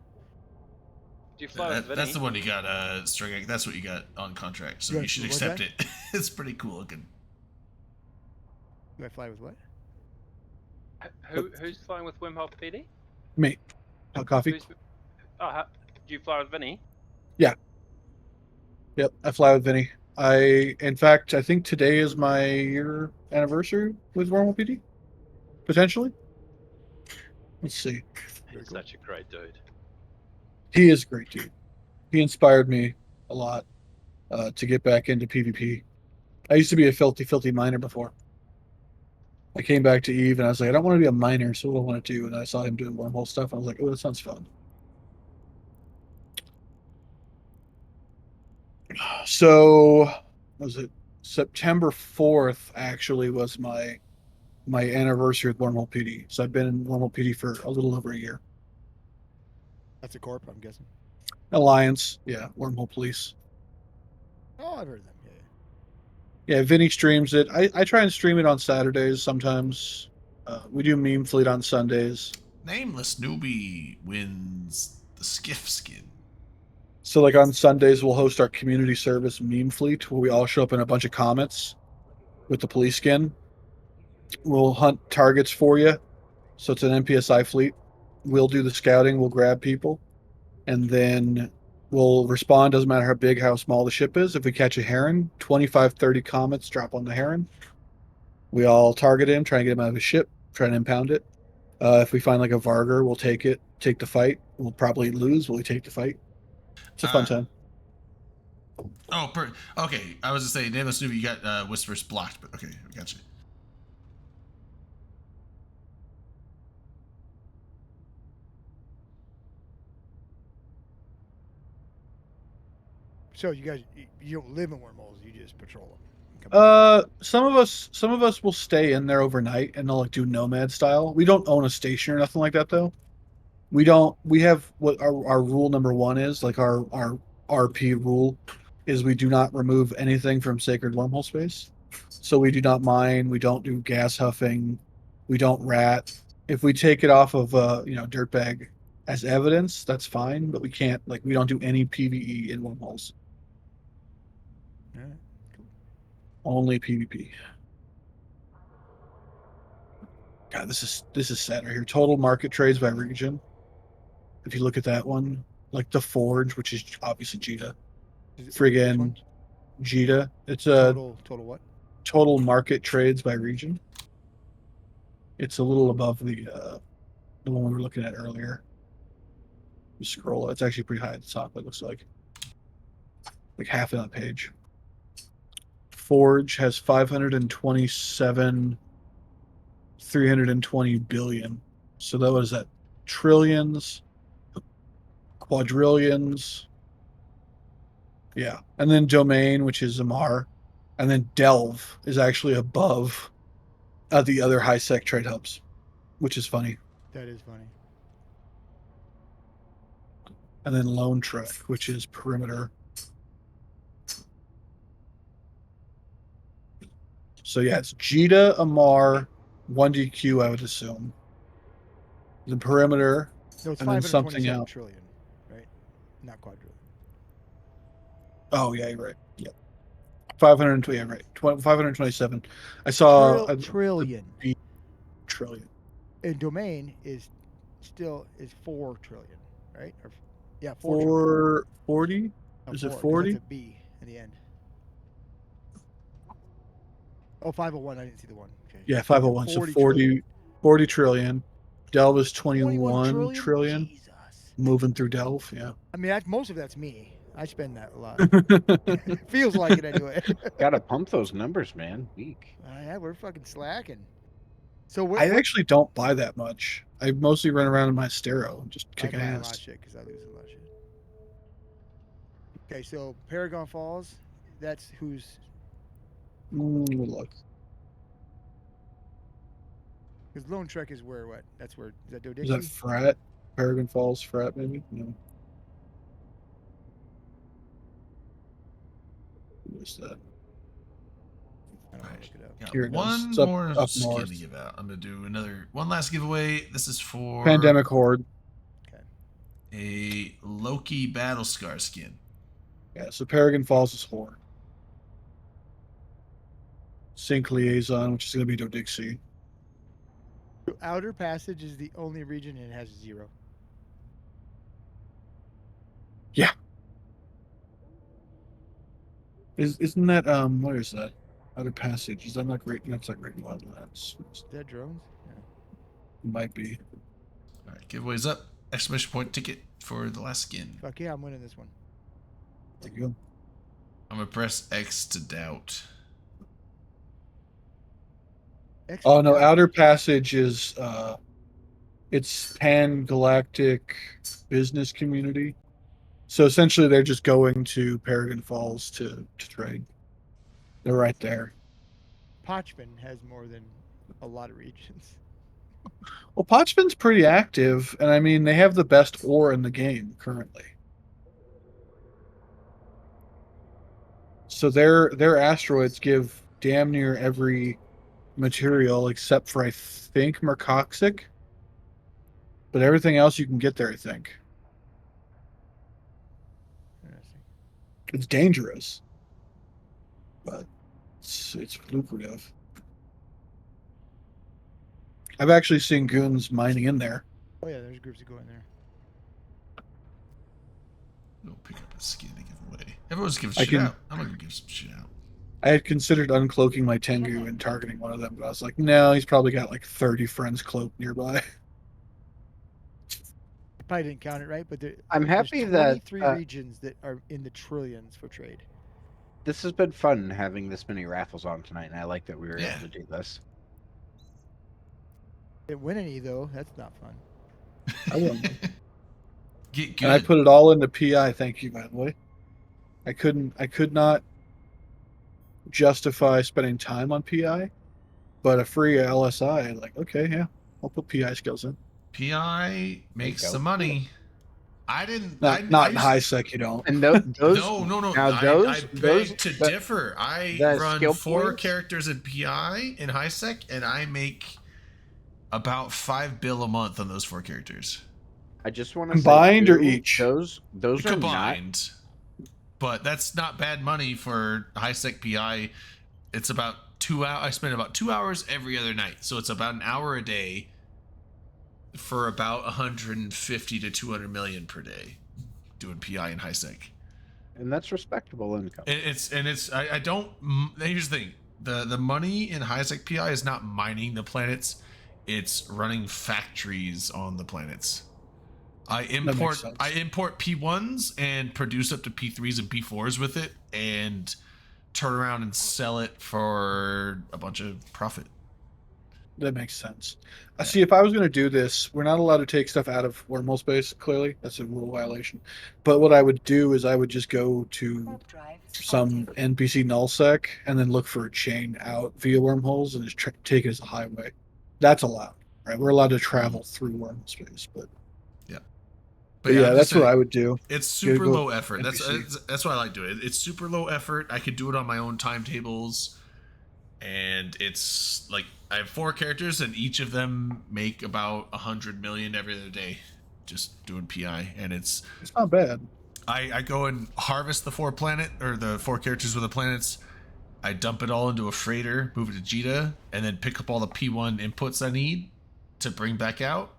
Do you fly with Vinny? That's the one you got, String. That's what you got on contract, so Yeah, you should what's accept that? it. It's pretty cool looking. Do I fly with what? Who's flying with Wim Hof PD? Me. Hot coffee. Do you fly with Vinny? Yeah. Yep, I fly with Vinny. In fact, I think today is my year anniversary with Wormhole PD. Potentially. Let's see. He's such a great dude. He is a great dude. He inspired me a lot to get back into PvP. I used to be a filthy miner before. I came back to EVE and I was like, I don't want to be a miner, so what do I want to do? And I saw him doing wormhole stuff. And I was like, oh, that sounds fun. So, was it September 4th? Actually, was my anniversary with Wormhole PD. So I've been in Wormhole PD for a little over a year. That's a corp, I'm guessing. Alliance, yeah, Wormhole Police. Oh, I've heard of them. Yeah, Vinny streams it. I try and stream it on Saturdays sometimes. We do Meme Fleet on Sundays. Nameless newbie wins the skiff skin. So like on Sundays, we'll host our community service Meme Fleet, where we all show up in a bunch of comets with the police skin. We'll hunt targets for you. So it's an NPSI fleet. We'll do the scouting. We'll grab people. And then we'll respond. Doesn't matter how big, how small the ship is. If we catch a heron, 25, 30 comets drop on the heron. We all target him, try and get him out of his ship, try and impound it. If we find like a Vargur, we'll take it, take the fight. We'll probably lose, but we take the fight. It's a fun time. Oh, okay. I was to say, Nameless newbie, you got Whispers blocked, but okay, I got you. So you guys, you don't live in wormholes. You just patrol them. Some of us will stay in there overnight and they'll like do nomad style. We don't own a station or nothing like that though. We have what our rule number 1 is, like our RP rule is we do not remove anything from sacred wormhole space. So we do not mine, we don't do gas huffing, we don't rat. If we take it off of dirtbag as evidence, that's fine, but we can't, like, we don't do any PvE in wormholes. All right. Only PvP. God, this is sad right here. Total market trades by region. If you look at that one, like the Forge, which is obviously Jita. Friggin' Jita. It's a total what? Total market trades by region. It's a little above the one we were looking at earlier. You scroll, it's actually pretty high at the top, it looks like half of that page. Forge has 527 320 billion. So that was at trillions, quadrillions. Yeah. And then Domain, which is Zamar. And then Delve is actually above the other high sec trade hubs, which is funny. That is funny. And then Lone Trek, which is Perimeter. So yeah, it's Jita, Amar, 1DQ, I would assume. The Perimeter, No, it's and then something 527 else. trillion, right? Not quadrillion. Oh yeah, you're right. Yeah, 520. Yeah, right. 527. I saw Trillion. Trillion. And Domain is 4 trillion, right? Or, yeah, 440. No, Is it 4, 'cause 40? That's a B in the end. Oh, 501. I didn't see the one. Okay. Yeah, 501. So 40 trillion. Delve is 21 trillion. Jesus. Moving through Delve, yeah. I mean, most of that's me. I spend that a lot. It feels like it anyway. Gotta pump those numbers, man. Weak. Yeah, we're fucking slacking. So I actually don't buy that much. I mostly run around in my Stero and just kicking I buy a ass. lot of shit because I lose a lot of shit. Okay, so Paragon Falls, that's who's. Look. Because Lone Trek is where what? That's where, is that Dodixie? Is that Frat? Paragon Falls Frat, maybe? No. What is that? I don't know, look it up. Yeah, Here it goes. one It's up- more up skin north. to give out. I'm gonna do one last giveaway. This is for Pandemic Horde. a Loki Battle Scar skin. Yeah, so Paragon Falls is Horde. Sync Liaison, which is going to be Dodixie. Outer Passage is the only region and it has 0. Yeah. Isn't that what is that? Outer Passage. Is that not great? That's like Great Wildlands. Is that drones? Yeah. Might be. All right, giveaways up. Exclamation point ticket for the last skin. Fuck yeah, I'm winning this one. There you go. I'm gonna press X to doubt. Oh no, Outer Passage is it's pan-galactic business community. So essentially they're just going to Paragon Falls to trade. They're right there. Pochman has more than a lot of regions. Well, Pochman's pretty active, and I mean they have the best ore in the game currently. So their asteroids give damn near every material except for I think Mercoxic. But everything else you can get there, I think. Interesting. It's dangerous. But it's lucrative. I've actually seen goons mining in there. Oh yeah, there's groups that go in there. Go pick up a skin to give away. Everyone's giving I shit can- out. I'm gonna give some shit out. I had considered uncloaking my Tengu and targeting one of them, but I was like, no, he's probably got like 30 friends cloaked nearby. I probably didn't count it right, but I'm happy there's that, 23 regions that are in the trillions for trade. This has been fun having this many raffles on tonight, and I like that we were Yeah. able to do this. Didn't win any though. That's not fun. I won. Get good. And I put it all into PI, thank you, by the way. I could not justify spending time on PI, but a free LSI, like, okay, yeah, I'll put PI skills in. PI makes some money. I didn't. Not I in used- high sec, you don't. And those no. now I those beg to differ. I the run skill 4 points- characters in PI in high sec, and I make about 5 bill a month on those 4 characters. I just want to Combined or each? Those are Combined. But that's not bad money for high sec PI. It's about 2 hours. I spend about 2 hours every other night, so it's about an hour a day for about 150 to 200 million per day doing PI in high sec. and that's respectable income. I don't. Here's the thing: the money in high sec PI is not mining the planets; it's running factories on the planets. I import P1s and produce up to P3s and P4s with it, and turn around and sell it for a bunch of profit. That makes sense. I see. If I was going to do this, we're not allowed to take stuff out of wormhole space. Clearly, that's a rule violation. But what I would do is I would just go to some NPC nullsec and then look for a chain out via wormholes and just take it as a highway. That's allowed, right? We're allowed to travel through wormhole space, but But yeah, I'm that's just what saying, I would do. It's You super gotta go low effort. NPC. That's why I like doing it. It's super low effort. I could do it on my own timetables, and it's like I have 4 characters, and each of them make about 100 million every other day, just doing PI, and it's not bad. I go and harvest the 4 characters with the planets. I dump it all into a freighter, move it to Jita, and then pick up all the P1 inputs I need to bring back out.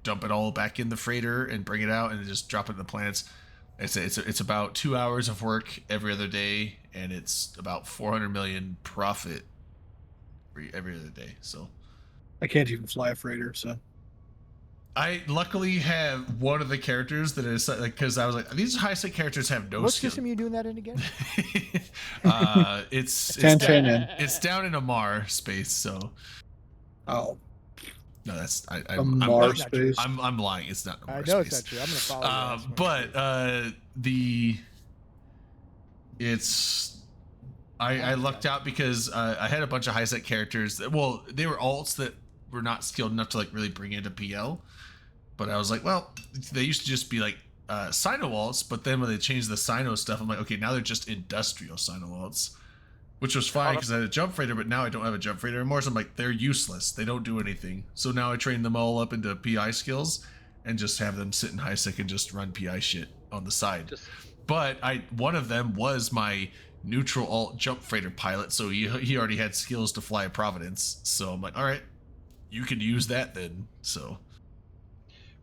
Dump it all back in the freighter and bring it out, and just drop it in the planets. It's about 2 hours of work every other day, and it's about 400 million profit every other day. So I can't even fly a freighter, so I luckily have one of the characters that is like, because I was like, these high sec characters have no What skill. system are you doing that in again? It's down in Amar space. So oh. No, that's Amar space. I'm lying. It's not Amar I know space. it's not true. I'm gonna follow you. But I lucked out because I had a bunch of high sec characters. Well, they were alts that were not skilled enough to like really bring into PL. But I was like, well, they used to just be like Sino alts, but then when they changed the Sino stuff, I'm like, okay, now they're just industrial Sino alts. Which was fine because I had a jump freighter, but now I don't have a jump freighter anymore. So I'm like, they're useless. They don't do anything. So now I train them all up into PI skills and just have them sit in high sec and just run PI shit on the side. But one of them was my neutral alt jump freighter pilot, so he already had skills to fly a Providence. So I'm like, all right, you can use that then. So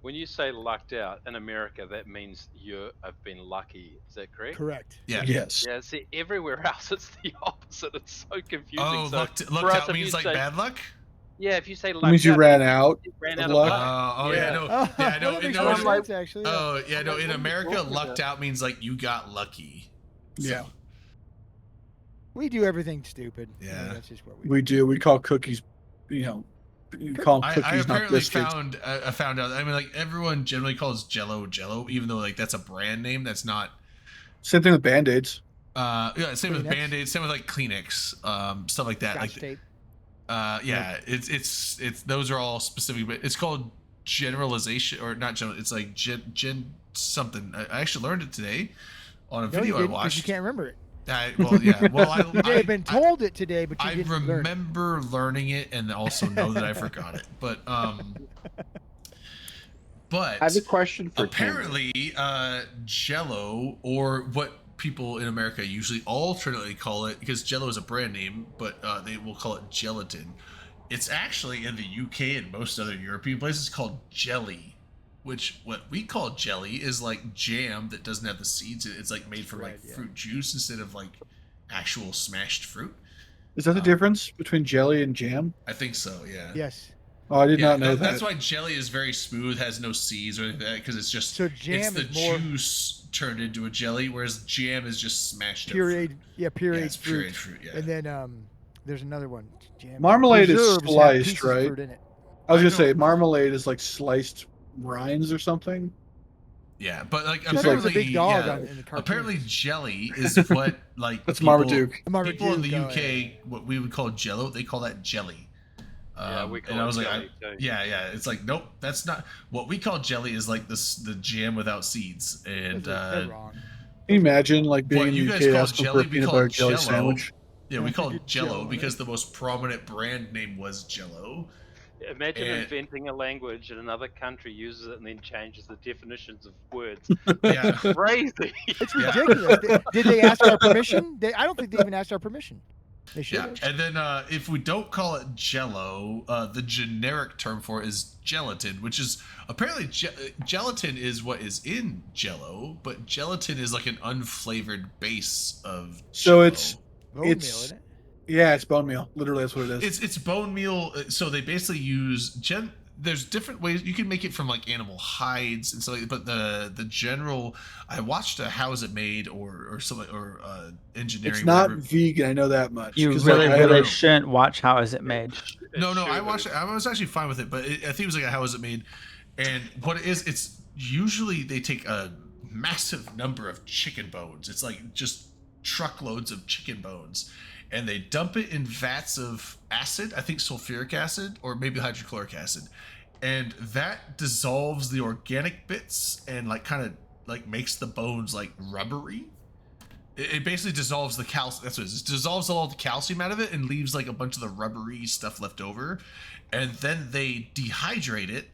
When you say lucked out in America, that means you have been lucky. Is that correct? Correct. Yeah. Yes. Yeah. See, everywhere else it's the opposite. It's so confusing. oh, So lucked for us, out if means you like say- bad luck. Yeah, if you say lucked It means you out, ran out. you ran of out of luck. luck. Oh yeah, no, Oh, yeah, no, that makes no. more in- sense, actually. Yeah. Oh yeah, no. What In are you America, talking lucked about? out means like you got lucky. So, Yeah, We do everything stupid. Yeah. That's just what we we do. We call cookies, you call them I cookies, not apparently biscuits. found out. I mean, like everyone generally calls Jello, even though like that's a brand name. That's not. Same thing with Band-Aids. Yeah, same with Kleenex. Band-Aids, same with like Kleenex, stuff like that. Scotch Like, tape. yeah, it's those are all specific, but it's called generalization or not general. It's like gen something. I actually learned it today on a No, you video I didn't, 'cause watched. you can't remember it. Well, yeah. Well, You may have been told it today, but you I didn't learn it. remember learning it and also know that I forgot it. But I have a question for Cameron. apparently Jello, or what people in America usually alternately call it, because Jello is a brand name, but they will call it gelatin. It's actually in the UK and most other European places called jelly, which what we call jelly is like jam that doesn't have the seeds. It's like made from like fruit juice instead of like actual smashed fruit. Is that the difference between jelly and jam? I think so, yeah. Yes. Oh, I did not know that. That's why jelly is very smooth, has no seeds or anything like that, because it's just So jam it's the is more- juice turned into a jelly, whereas jam is just smashed up Pureed, fruit. yeah, pureed it's fruit. pureed fruit, yeah. And then there's another one. Jam. Marmalade is Preserves have sliced, pieces of right? fruit in it. I was I gonna say don't- marmalade is like sliced rinds or something. Yeah, but like Shredder was apparently, a big dog yeah, in the cartoon. apparently jelly is what like That's people, Marmaduke. people in the Marmaduke, UK, oh, yeah. what we would call Jello, they call that jelly. Yeah, we call and I it was like, jelly too. yeah, it's like nope, that's not what we call jelly. Is like this the jam without seeds, and They're wrong. Can you imagine like being what in you the guys UK call asking for jelly, a we peanut call butter jelly Jello. sandwich? Yeah, we call Good Jello Jello, because the most prominent brand name was Jello. Imagine And- inventing a language in another country, uses it, and then changes the definitions of words. Yeah. Crazy. It's ridiculous. Did they ask our permission? I don't think they even asked our permission. They should. Yeah, and then if we don't call it Jello, the generic term for it is gelatin, which is apparently gelatin is what is in Jello, but gelatin is like an unflavored base of. So Jello. it's Bone meal, it's isn't it? yeah, it's bone meal. Literally, that's what it is. It's bone meal. So they basically use there's different ways you can make it from like animal hides and stuff like that, but the general. I watched a How Is It Made or something or engineering. It's not whatever. vegan. I know that much. You 'cause, really, like, I had really a- shouldn't watch How Is It Made. No, I watched it. I was actually fine with it, but I think it was like a How Is It Made, and what it is, it's usually they take a massive number of chicken bones. It's like just truckloads of chicken bones, and they dump it in vats of acid. I think sulfuric acid or maybe hydrochloric acid, and that dissolves the organic bits and like kind of like makes the bones like rubbery. It basically dissolves the calcium. That's what it is. It dissolves all the calcium out of it and leaves like a bunch of the rubbery stuff left over. And then they dehydrate it,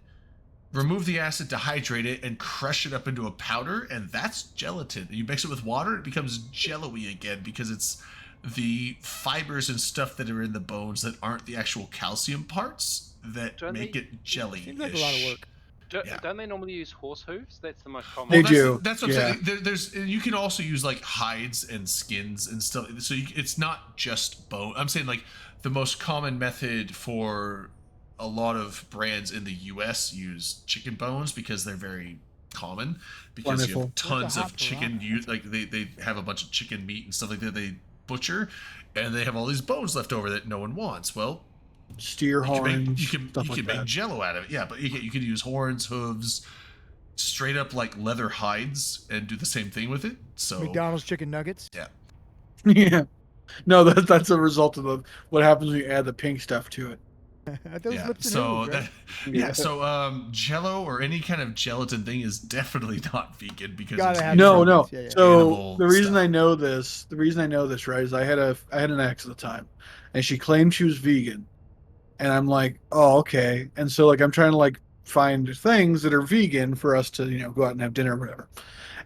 remove the acid, dehydrate it, and crush it up into a powder. And that's gelatin. You mix it with water, it becomes jello-y again because it's the fibers and stuff that are in the bones that aren't the actual calcium parts that Don't make they- it jelly. Seems like a lot of work. Yeah. Don't they normally use horse hooves? That's the most common. They Well, do. That's what I'm yeah. saying. There's you can also use like hides and skins and stuff. So it's not just bone. I'm saying like the most common method for a lot of brands in the U.S. use chicken bones because they're very common. Because you Wonderful. have tons What's a of hot chicken. Like they have a bunch of chicken meat and stuff like that. They butcher, and they have all these bones left over that no one wants. Well, Steer horns. you can stuff like make that. jello out of it. Yeah, but you could use horns, hooves, straight up like leather hides, and do the same thing with it. So McDonald's chicken nuggets. yeah, Yeah. No, that's a result of what happens when you add the pink stuff to it. Those yeah. lips and So noodles, right? yeah, so Jello or any kind of gelatin thing is definitely not vegan because Gotta it's have made No, from no. Yeah, yeah. So animal the reason stuff. I know this, right, is I had an ex at the time, and she claimed she was vegan, and I'm like, oh, okay. And so like I'm trying to like find things that are vegan for us to go out and have dinner or whatever.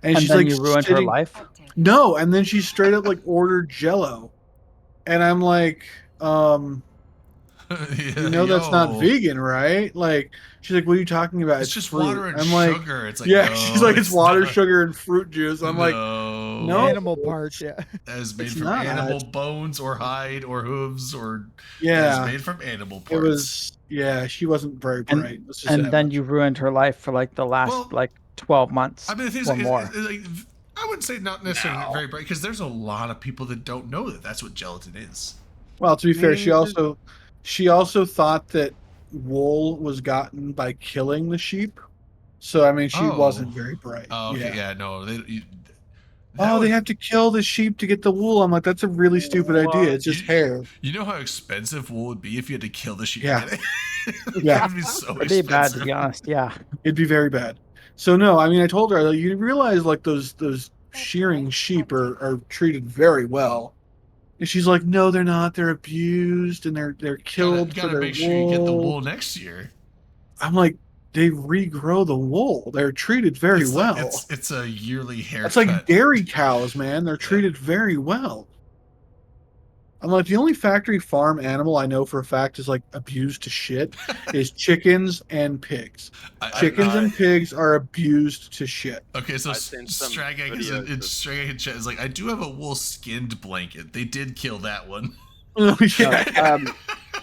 And she's then like you ruined her sitting- life. No, and then she straight up like ordered Jello, and I'm like, you know that's not Yo. vegan, right? Like she's like, what are you talking about? It's just fruit." water and I'm like, sugar. It's like yeah, no, she's like, it's water, not. sugar, and fruit juice. I'm like, no. Animal parts, yeah. That is made It's from not. animal bones or hide or hooves or yeah, it is made from animal parts. it was. Yeah, she wasn't very bright. Let's just say And that then much. you ruined her life for like the last Well, like 12 months I mean, the thing is, or more. like, I wouldn't say not necessarily very bright because there's a lot of people that don't know that that's what gelatin is. Well, to be fair, she Mm. also thought that wool was gotten by killing the sheep. So I mean, she Oh. wasn't very bright. Oh, okay, yeah. yeah, no, that Oh, would- they have to kill the sheep to get the wool. I'm like, that's a really stupid idea. It's just hair. You know how expensive wool would be if you had to kill the sheep? Yeah. to get it? Yeah. That would be so It'd be bad, to expensive. be honest. Yeah. It'd be very bad. So no, I mean, I told her like, you realize like those shearing sheep are treated very well. And she's like, no, they're not. They're abused and they're killed for Gotta their make sure you get the wool next year. I'm like, they regrow the wool. They're treated very It's well. like, it's a yearly haircut. It's like dairy cows, man. They're treated very well. I'm like, the only factory farm animal I know for a fact is like abused to shit is chickens and pigs. Chickens and pigs are abused to shit. Okay, so I've seen some Stragag is videos of- Stragag in chat is like, I do have a wool skinned blanket. They did kill that one. Yeah.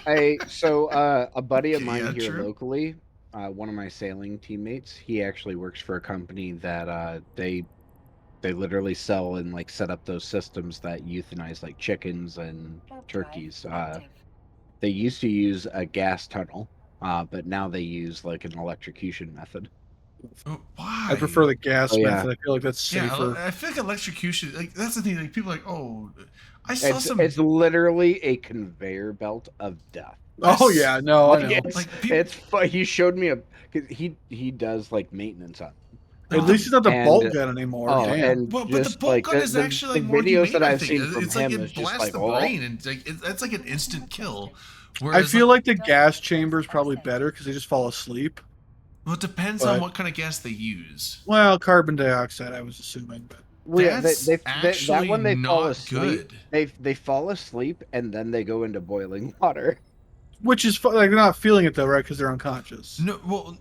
A buddy of Okay, mine yeah, here true. locally, one of my sailing teammates, he actually works for a company that they literally sell and like set up those systems that euthanize like chickens and turkeys. They used to use a gas tunnel, but now they use like an electrocution method. Why? I prefer the gas Oh, yeah. method. I feel like that's safer. I feel like electrocution. Like that's the thing. Like people are like, oh, I saw It's some. it's literally a conveyor belt of death. Oh yeah, no, I Like, know. it's, Like, people- it's fu- he showed me because he does like maintenance on. At least it's not the And- bolt gun anymore. Oh, Damn. and Well, but the just bolt like gun is actually like more videos humane. that I I've think seen from it's like him it is just blasts like, the oh, brain, and like it's like an instant kill. I Whereas, feel like the gas chamber is probably better because they just fall asleep. well, it depends on but- what kind of gas they use. Well, carbon dioxide, I was assuming. But well, yeah, That's that actually one they fall not asleep. good. They fall asleep and then they go into boiling water. which is like they're not feeling it though, right? Because they're unconscious. No, well,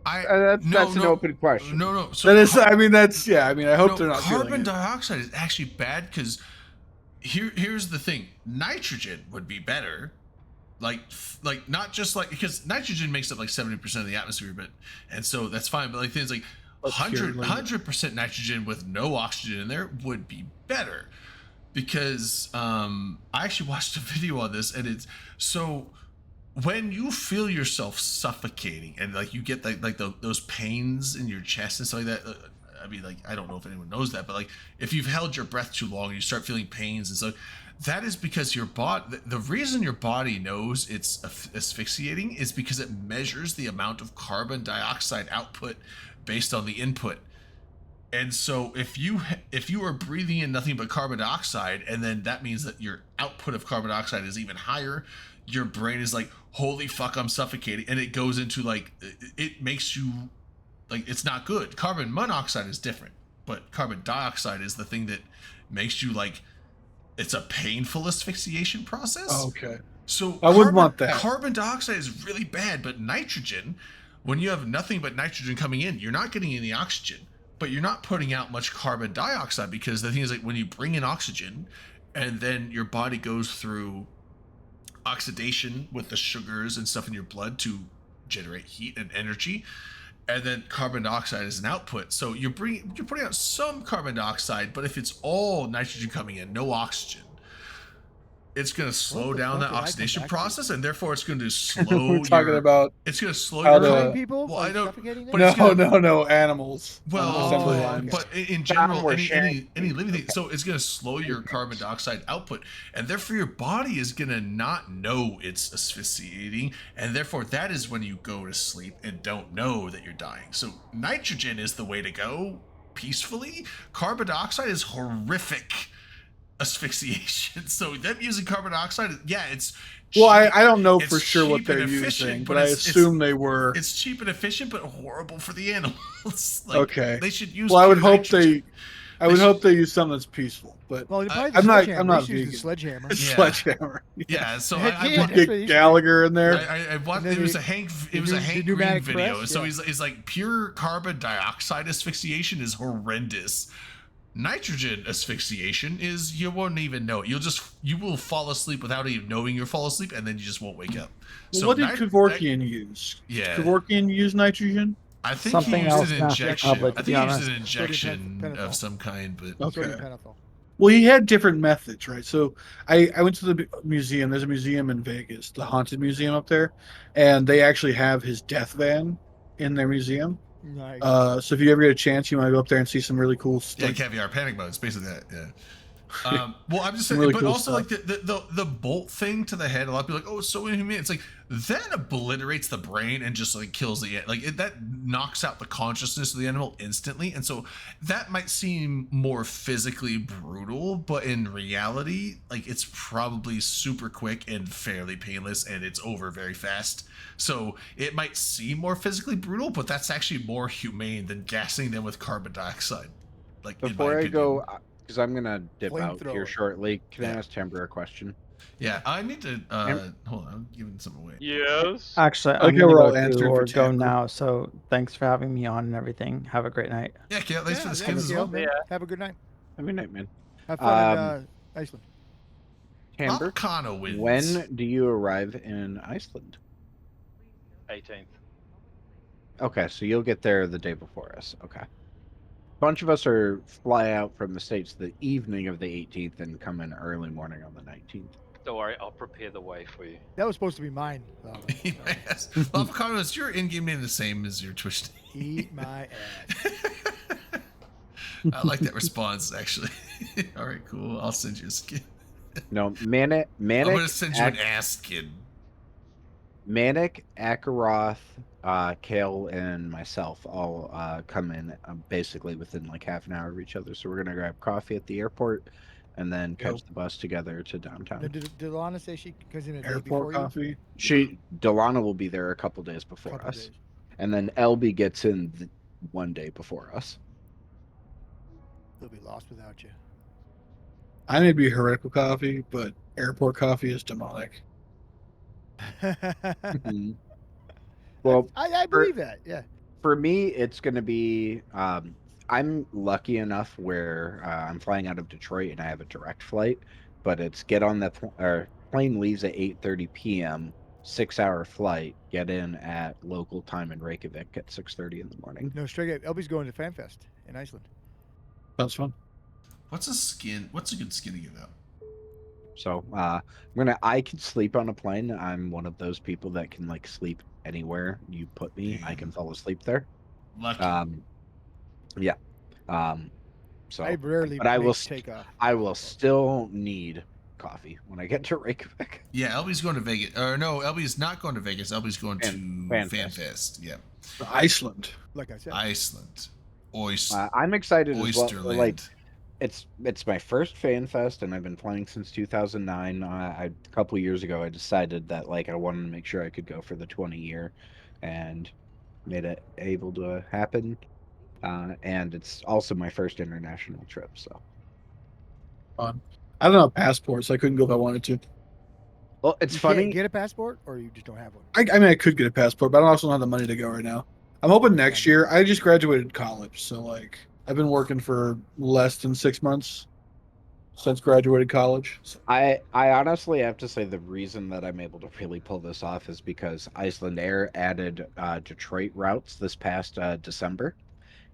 That's an open question. No. So That is, I mean, that's yeah. I mean, I hope no, they're not feeling carbon it. dioxide is actually bad because here's the thing: nitrogen would be better. Like not just like because nitrogen makes up like 70% of the atmosphere, and so that's fine. But like things like That's pure 100% nitrogen with no oxygen in there would be better because I actually watched a video on this, and it's so when you feel yourself suffocating and like you get those pains in your chest and stuff like that. I mean, like, I don't know if anyone knows that, but like if you've held your breath too long and you start feeling pains and stuff, that is because your body, the reason your body knows it's asphyxiating is because it measures the amount of carbon dioxide output based on the input. And so if you are breathing in nothing but carbon dioxide, and then that means that your output of carbon dioxide is even higher, your brain is like, holy fuck, I'm suffocating. And it goes into like, it makes you like, it's not good. Carbon monoxide is different, but carbon dioxide is the thing that makes you like, it's a painful asphyxiation process. Okay. So I wouldn't want that. Carbon dioxide is really bad, but nitrogen, when you have nothing but nitrogen coming in, you're not getting any oxygen, but you're not putting out much carbon dioxide because the thing is like when you bring in oxygen and then your body goes through oxidation with the sugars and stuff in your blood to generate heat and energy, and then carbon dioxide is an output. So you're putting out some carbon dioxide, but if it's all nitrogen coming in, no oxygen, it's going to slow down that oxidation process, and therefore it's going to slow. We're talking about it's going to slow how your to- people. Well, I don't. Suffocating But them? it's gonna, no, animals. well, Assembly lines. but in general, we're any sharing. living thing, so it's going to slow your carbon dioxide output, and therefore your body is going to not know it's asphyxiating, and therefore that is when you go to sleep and don't know that you're dying. So nitrogen is the way to go peacefully. Carbon dioxide is horrific asphyxiation. So them using carbon dioxide, yeah, it's Well, cheap- I don't know it's for sure what cheap they're and efficient, using, but but I it's- assume they were. It's cheap and efficient, but horrible for the animals. Like, Okay. they should use. Well, I would pure hope nitrogen. I would hope they use something that's peaceful. But Well, probably I'm not. sledgehammer. I'm They not should use vegan. the sledgehammer. Yeah. Sledgehammer. Yeah, so Heck I yeah. want That's what Get you should Gallagher in there. I watched, And then it was they- a Hank they it was a do Hank the Green pneumatic video. press, So yeah. he's like pure carbon dioxide asphyxiation is horrendous. Nitrogen asphyxiation is you won't even know it. You will fall asleep without even knowing you'll fall asleep, and then you just won't wake up. Well, So what did nit- Kevorkian use? Yeah. Kevorkian use nitrogen? I think Something he else used an not injection. public, I to think be he used honest. an injection Sodium of pentothal. some kind, but Okay. Sodium pentothal. Well, he had different methods, right? So I went to the museum. There's a museum in Vegas, the Haunted Museum up there, and they actually have his death van in their museum. Nice. So if you ever get a chance, you want to go up there and see some really cool yeah, stuff. caviar panic mode. It's basically that. Yeah. Well, I'm just Some saying, really but cool also stuff. like the bolt thing to the head. A lot of people are like, oh, it's so inhumane. It's like that obliterates the brain and just like kills the that knocks out the consciousness of the animal instantly. And so that might seem more physically brutal, but in reality, like it's probably super quick and fairly painless, and it's over very fast. So it might seem more physically brutal, but that's actually more humane than gassing them with carbon dioxide. Like in my Before I opinion. go, because I'm gonna dip out here Flamethrower. shortly. Can I Yeah. ask Timber a question? Yeah, I need to hold on, I'm giving some away. Yes. Actually, Okay, I'm gonna we're all go answering to for or go Tampa. now. So thanks for having me on and everything. Have a great night. Yeah, Kale, thanks for the skins as Kale, well. man. Have a good night. Have a good night, man. Have fun Um, in Iceland. Timber, Volcano wins. when do you arrive in Iceland? 18th. Okay, so you'll get there the day before us. Okay. A bunch of us fly out from the States the evening of the 18th and come in early morning on the 19th. Don't worry, I'll prepare the way for you. That was supposed to be mine. Lava. Yes. Avocado, is your in-game name the same as your Twitch name? Eat my ass. I like that response, actually. All right, cool. I'll send you a skin. No, Manic. I'm gonna send you an ass skin. Manic, Akaroth, Kale, and myself all come in basically within like half an hour of each other. So we're gonna grab coffee at the airport, and then catch the bus together to downtown. Did Lana say she comes in a day before Airport coffee. Delana will be there a couple days before us, and then LB gets in 1 day before us. They'll be lost without you. I may be heretical coffee, but airport coffee is demonic. Well, I believe that. Yeah. For me, it's going to be. I'm lucky enough where I'm flying out of Detroit and I have a direct flight, but it's get on the plane leaves at 8:30 p.m. 6-hour flight. Get in at local time in Reykjavik at 6:30 in the morning. No, straight up. LB's going to FanFest in Iceland. That's fun. What's a good skin to give out? So I can sleep on a plane. I'm one of those people that can like sleep anywhere you put me. I can fall asleep there. Lucky. Yeah. So I rarely but I will take off. I will still need coffee when I get to Reykjavik. Yeah, LB's going to Vegas. Or no, LB's not going to Vegas. LB's going to FanFest. Yeah. Iceland. Like I said. Iceland. I'm excited as well. Oysterland. Like it's my first fan fest, and I've been playing since 2009. A couple years ago, I decided that like I wanted to make sure I could go for the 20-year, and made it able to happen. And it's also my first international trip. So, I don't have a passport, so I couldn't go if I wanted to. Well, it's You funny. can't get a passport, or you just don't have one. I mean, I could get a passport, but I also don't have the money to go right now. I'm hoping next year. I just graduated college, so like I've been working for less than 6 months since graduated college. So. I honestly have to say the reason that I'm able to really pull this off is because Iceland Air added Detroit routes this past December,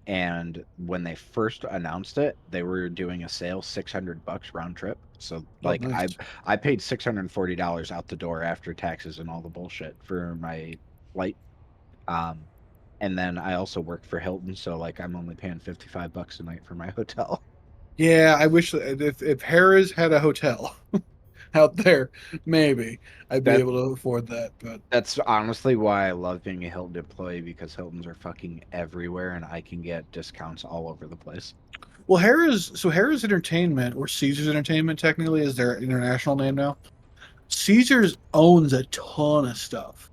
and when they first announced it, they were doing a sale $600 round trip. So like nice. I paid $640 out the door after taxes and all the bullshit for my flight. And then I also worked for Hilton, so like I'm only paying $55 a night for my hotel. Yeah, I wish that if Harrah's had a hotel out there, maybe I'd be able to afford that. But that's honestly why I love being a Hilton employee, because Hiltons are fucking everywhere, and I can get discounts all over the place. Well, Harrah's Entertainment, or Caesars Entertainment technically is their international name now. Caesars owns a ton of stuff,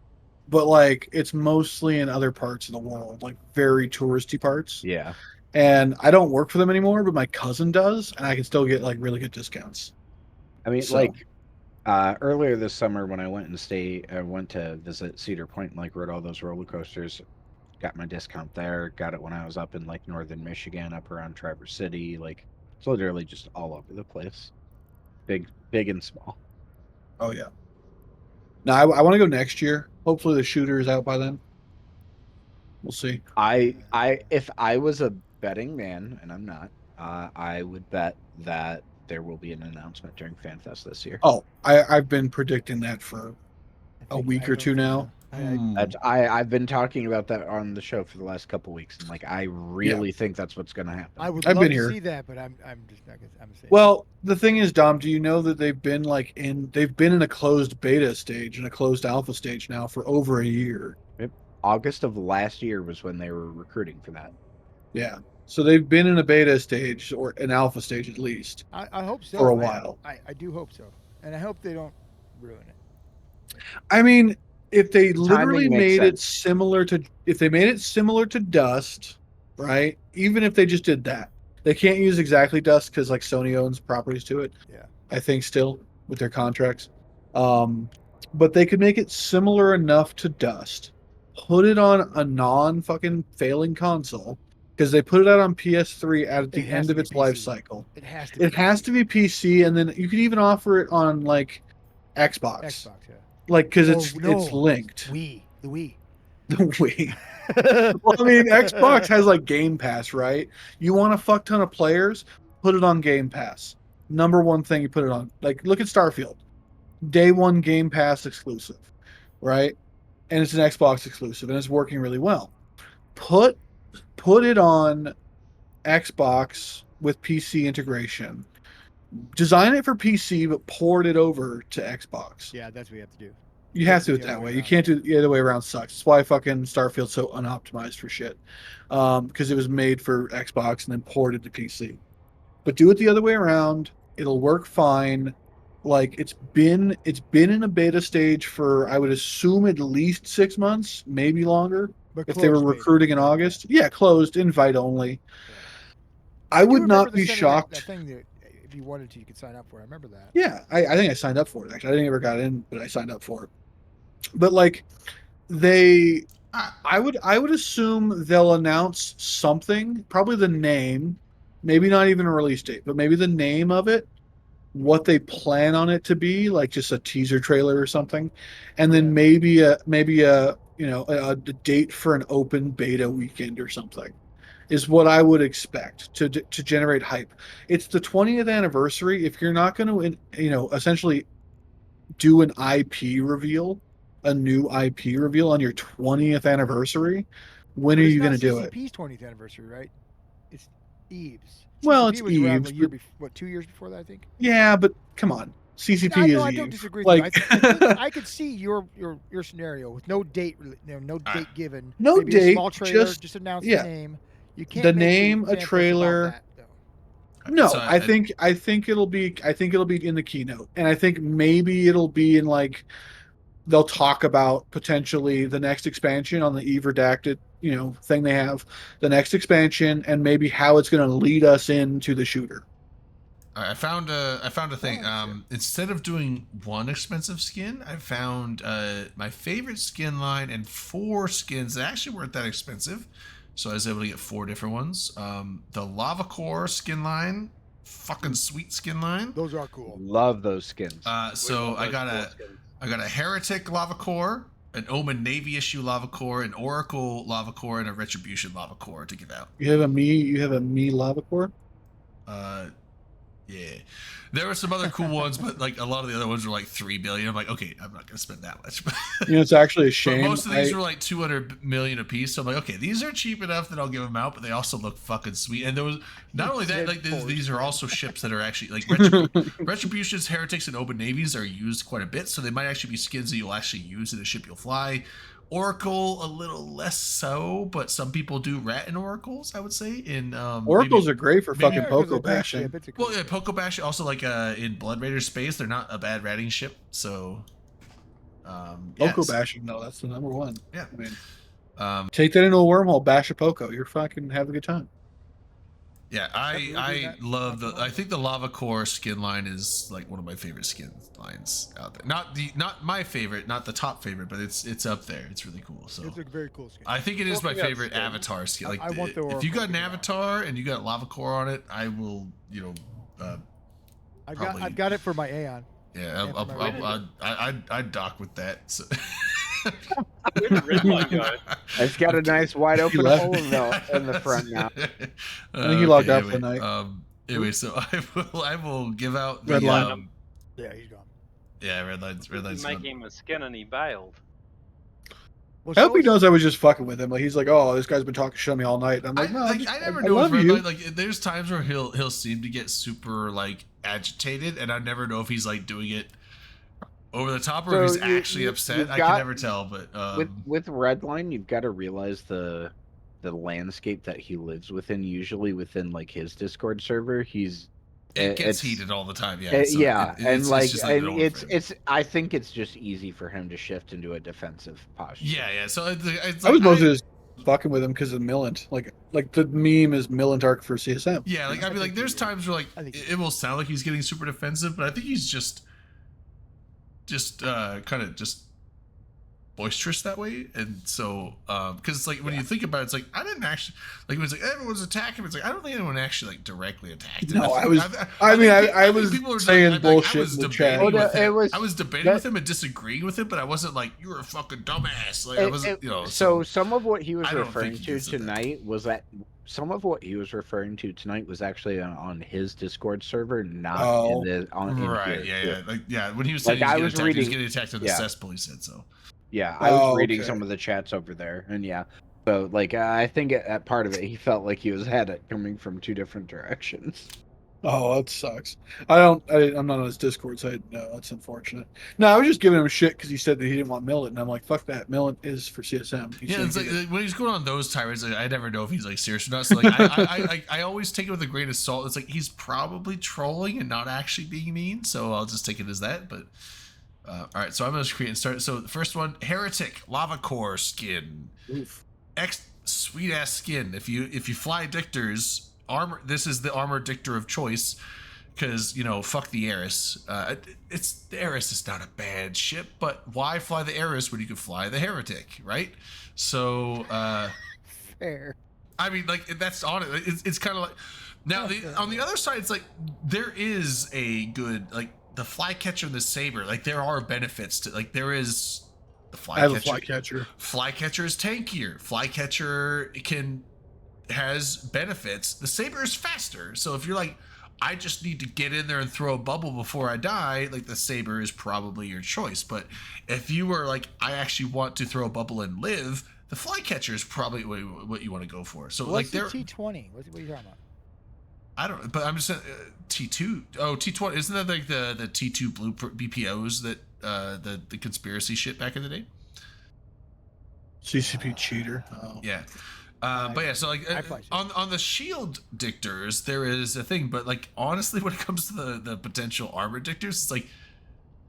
but like it's mostly in other parts of the world, like very touristy parts. Yeah. And I don't work for them anymore, but my cousin does, and I can still get like really good discounts. I mean, like earlier this summer when I went to visit Cedar Point and like rode all those roller coasters, got my discount there. Got it when I was up in like northern Michigan, up around Traverse City. Like it's literally just all over the place, big and small. Oh yeah. No, I want to go next year. Hopefully the shooter is out by then. We'll see. If I was a betting man, and I'm not, I would bet that there will be an announcement during FanFest this year. Oh, I've been predicting that for a week or two now. I've been talking about that on the show for the last couple weeks, and like I really think that's what's going to happen. I would love to see that, but I'm just not gonna. I'm saying. Well, the thing is, Dom, do you know that they've been in a closed beta stage and a closed alpha stage now for over a year? Yep. August of last year was when they were recruiting for that. Yeah. So they've been in a beta stage or an alpha stage at least. I hope so. For a while. I do hope so, and I hope they don't ruin it. I mean, if they The literally timing makes made it sense. similar to Dust, right? Even if they just did that, they can't use exactly Dust because like Sony owns properties to it. Yeah. I think still with their contracts, but they could make it similar enough to Dust. Put it on a non-fucking failing console because they put it out on PS3 at the end of its life cycle. It has to. It has to be PC, and then you could even offer it on like Xbox. Xbox, yeah. Like because Oh, it's no. linked. The Wii. The Wii. Well, I mean, Xbox has like Game Pass, right? You want a fuck ton of players, put it on Game Pass. Number one thing you put it on. Like, look at Starfield. day one Game Pass exclusive, right? And it's an Xbox exclusive, and it's working really well. Put it on Xbox with PC integration. Design it for PC, but port it over to Xbox. Yeah, that's what you have to do. You have to do it that way. You can't do it the other way around. Sucks. That's why fucking Starfield's so unoptimized for shit. Because it was made for Xbox and then ported to PC. But do it the other way around. It'll work fine. Like it's been in a beta stage for, I would assume, at least 6 months, maybe longer. But If they were closed beta. recruiting in August, yeah, closed, invite only. I do would remember not them be sending shocked. That thing that if you wanted to, you could sign up for. I remember that. Yeah, I think I signed up for it. Actually, I didn't ever got in, but I signed up for it. But like, I would assume they'll announce something, probably the name, maybe not even a release date, but maybe the name of it, what they plan on it to be, like just a teaser trailer or something, and then maybe a date for an open beta weekend or something. Is what I would expect to generate hype. It's the 20th anniversary. If you're not going to, essentially do an IP reveal, a new IP reveal on your 20th anniversary, when are you going to do it? CCP's 20th anniversary, right? It's Eve's. Well, CCP it's was around Eve's, a year but- 2 years before that, I think. Yeah, but come on, CCP I is know, I Eve. don't disagree. Like, With you. I think I could see your scenario with no date, no date given. No maybe date, a small trailer, just announce yeah. the name. You can't the make name, a fan fest trailer. about that, though. No, So I think it'll be in the keynote, and I think maybe it'll be in like they'll talk about potentially the next expansion on the Eve redacted thing they have, the next expansion, and maybe how it's going to lead us into the shooter. I found a thing. Instead of doing one expensive skin, I found my favorite skin line and 4 skins that actually weren't that expensive. So I was able to get 4 different ones. The Lava Core skin line, fucking sweet skin line. Those are cool. Love those skins. So I got a Heretic Lava Core, an Omen Navy issue Lava Core, an Oracle Lava Core, and a Retribution Lava Core to give out. You have a me lava core. Yeah, there were some other cool ones, but like a lot of the other ones were like 3 billion. I'm like, okay, I'm not gonna spend that much. It's actually a shame. But most of these were like 200 million a piece. So I'm like, okay, these are cheap enough that I'll give them out, but they also look fucking sweet. And there was not only that, like these are also ships that are actually like Retributions, Heretics, and Open Navies are used quite a bit. So they might actually be skins that you'll actually use in a ship you'll fly. Oracle a little less so, but some people do rat in oracles. I would say in Oracles are great for fucking Poco bashing. Well, yeah, Poco bash also like in Blood Raider space, they're not a bad ratting ship. So, Poco bashing, no, that's the number one. Yeah, I mean, take that into a wormhole, bash a Poco. You're fucking having a good time. Yeah, I love I think the Lava Core skin line is like one of my favorite skin lines out there. Not my favorite, not the top favorite, but it's up there. It's really cool. So it's a very cool skin. I think it is my favorite avatar skin. Like I want the if you got an avatar and you got Lava Core on it, I will, I've got it for my Aeon. Yeah, I'd dock with that. So. It's got a nice wide open hole in the front now. I think he logged out for the night. Anyway, so I will give out the Red line. Yeah, he's gone. Yeah, red line's Make him a skin and he bailed. I hope he knows I was just fucking with him. Like he's like, oh, this guy's been talking shit on me all night. And I'm like, no, I never know if red line, like there's times where he'll seem to get super like agitated, and I never know if he's like doing it over the top or if he's actually upset. I can never tell. But with Redline, you've got to realize the landscape that he lives within. Usually within like his Discord server, it gets heated all the time. Yeah, I think it's just easy for him to shift into a defensive posture. Yeah. So it's I was mostly just fucking with him because of Millant. Like the meme is Millant arc for CSM. Yeah, like I mean, like there's times where like it will sound like he's getting super defensive, but I think he's just kind of just boisterous that way. And so because it's like when you think about it, it's like I didn't actually like when it's like everyone's attacking, it's like I don't think anyone actually like directly attacked him. No, I was saying bullshit in the chat. I was debating with him and disagreeing with him, but I wasn't like you're a fucking dumbass. Like I wasn't, So some of what he was referring to tonight was that some of what he was referring to tonight was actually on his Discord server, not in Oh, the in Right, here. yeah. When he was saying Like, I he was was reading, getting attacked in the yeah. cesspool, he said so. Yeah, I was Oh, reading okay. some of the chats over there, and yeah. So, like, I think at part of it, he felt like he had it coming from two different directions. Oh, that sucks. I'm not on his Discord, so no, that's unfortunate. No, I was just giving him shit because he said that he didn't want Millet, and I'm like, fuck that. Millet is for CSM. He Yeah, should it's like get it. when he's going on those tirades, like, I never know if he's like serious or not. So like, I always take it with a grain of salt. It's like he's probably trolling and not actually being mean, so I'll just take it as that. But all right, so I'm gonna create and start. So the first one, Heretic Lava Core skin, Oof. sweet ass skin. If you fly Dictors armor, this is the armor Dictor of choice. Because, fuck the Eris. The Eris is not a bad ship, but why fly the Eris when you could fly the Heretic, right? So, Fair. I mean, like, that's on it. It's kind of like, now on the other side, it's like, there is a good, like, the Flycatcher and the Saber, like, there are benefits to, like, there is the Flycatcher. I have a Flycatcher. Flycatcher is tankier. Flycatcher has benefits. The Saber is faster. So if you're like, I just need to get in there and throw a bubble before I die, like, the Saber is probably your choice. But if you were like, I actually want to throw a bubble and live, the Flycatcher is probably what you want to go for. So What's like, the T20? What are you talking about? I don't, but I'm just saying, T2. Oh, T20. Isn't that like the T2 blue BPOs that the conspiracy shit back in the day? CCP cheater. Oh. Yeah. But yeah, so like on the shield dictors, there is a thing, but like honestly, when it comes to the potential armor dictors, it's like,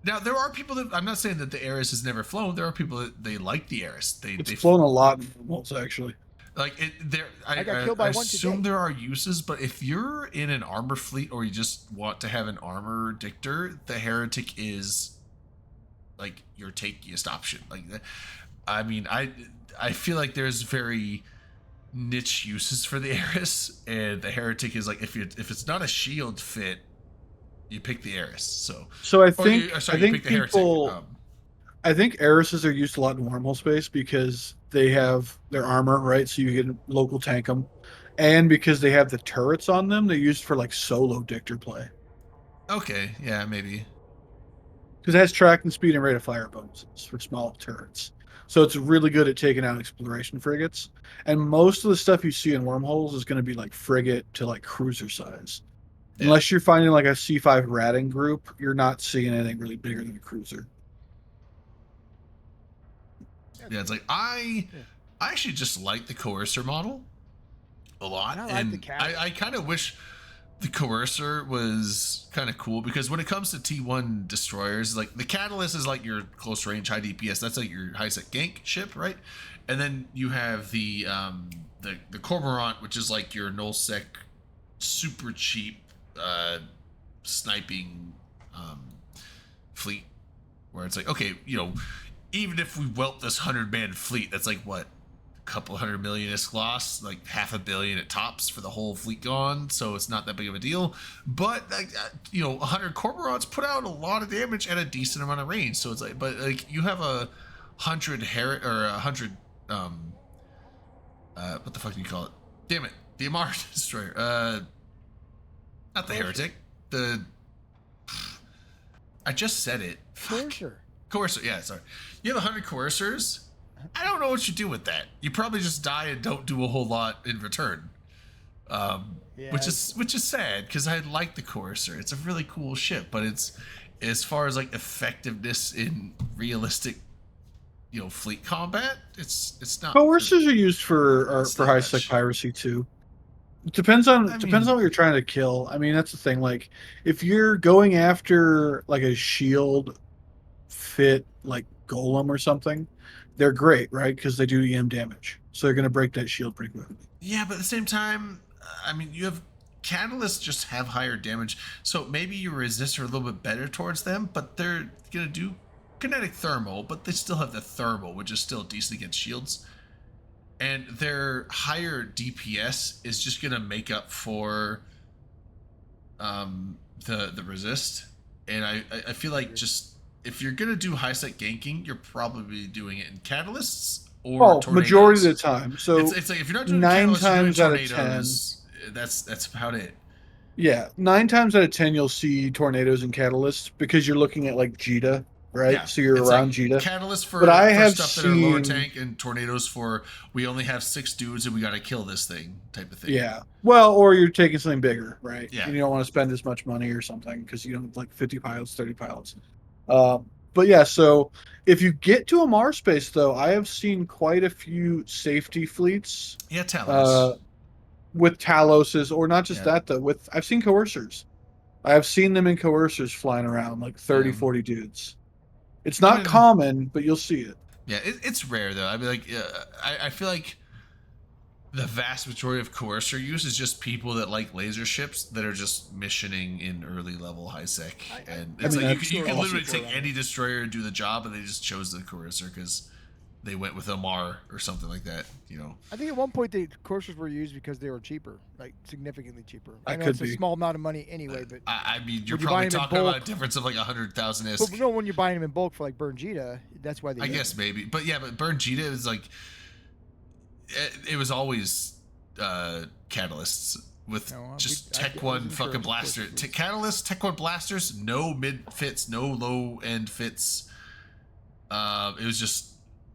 now there are people that, I'm not saying that the Eris has never flown. There are people that they like the Eris. It's flown a lot in Worlds, actually. Like it, there, I got killed by I one assume today. there are uses, but if you're in an armor fleet or you just want to have an armor dictor, the Heretic is like your takiest option. Like, I mean, I feel like there's very niche uses for the Eris, and the Heretic is like, if it's not a shield fit, you pick the Eris. So I think you pick the people. Heretic. I think Erises are used a lot in wormhole space because they have their armor, right? So you can local tank them, and because they have the turrets on them, they're used for like solo dictor play. Okay, yeah, maybe. Because it has track and speed and rate of fire bonuses for small turrets. So it's really good at taking out exploration frigates. And most of the stuff you see in wormholes is going to be like frigate to like cruiser size. Yeah. Unless you're finding like a C5 ratting group, you're not seeing anything really bigger than a cruiser. Yeah, it's like I actually just like the Coercer model a lot. I kind of wish the Coercer was kind of cool, because when it comes to T1 destroyers, like the Catalyst is like your close range high DPS. That's like your high sec gank ship, right? And then you have the Cormorant, which is like your nullsec super cheap sniping fleet, where it's like, okay, even if we welt this 100-man fleet, that's like what, a couple $100 million lost, like $500 million at tops for the whole fleet gone. So it's not that big of a deal. But like 100 Cormorants put out a lot of damage at a decent amount of range. So it's like, but like you have 100 100 what the fuck do you call it? Damn it, the Amar destroyer. Not the Heretic. I just said it. Coercer, yeah, sorry. You have 100 Coercers. I don't know what you do with that. You probably just die and don't do a whole lot in return. Which is sad, because I like the Coercer. It's a really cool ship, but it's, as far as like effectiveness in realistic, fleet combat, it's not. Coercers are used for high sec piracy too. It depends on what you're trying to kill. I mean, that's the thing. Like, if you're going after like a shield fit like golem or something, they're great, right? Because they do EM damage, so they're going to break that shield pretty quickly. Yeah, but at the same time, I mean, you have catalysts just have higher damage, so maybe your resists are a little bit better towards them, but they're going to do kinetic thermal, but they still have the thermal, which is still decent against shields. And their higher DPS is just going to make up for the resist. And I feel like just, if you're going to do high sec ganking, you're probably doing it in catalysts or Oh, majority of tornadoes. the time. So It's like if you're not doing 9 catalyst, you're doing times out of 10. tornadoes. That's about it. Yeah, 9 times out of 10 you'll see tornadoes and catalysts because you're looking at like Jita, right? Yeah, So you're it's around like Jita. catalyst for, But I for have stuff that are lower seen- tank, and tornadoes for we only have 6 dudes and we got to kill this thing type of thing. Yeah. Well, or you're taking something bigger, right? Yeah. And you don't want to spend as much money or something because you don't have like 50 pilots, 30 pilots. But yeah, so if you get to a Mars space, though, I have seen quite a few safety fleets. Yeah, Talos. With Taloses, or not just Yeah. that, though. I've seen coercers. I've seen them in coercers flying around, like 30, 40 dudes. It's not common, but you'll see it. Yeah, it's rare though. I mean, like, I feel like the vast majority of coercer use is just people that like laser ships that are just missioning in early level high sec, and it's like you can literally take any destroyer and do the job, and they just chose the coercer because they went with Omar or something like that. You know, I think at one point the coursers were used because they were cheaper, like significantly cheaper. I That know could it's be. a small amount of money anyway, but I mean, you're when you buy probably them in talking about a bulk- difference of like 100,000 isk. But no, when you're buying them in bulk for like Burn Jita, that's why they. I use guess them. maybe, but yeah, but Burn Jita is like it was always catalysts with No, just I Tech wasn't One sure fucking if blaster. it was- Catalyst Tech One blasters, no mid fits, no low end fits. It was just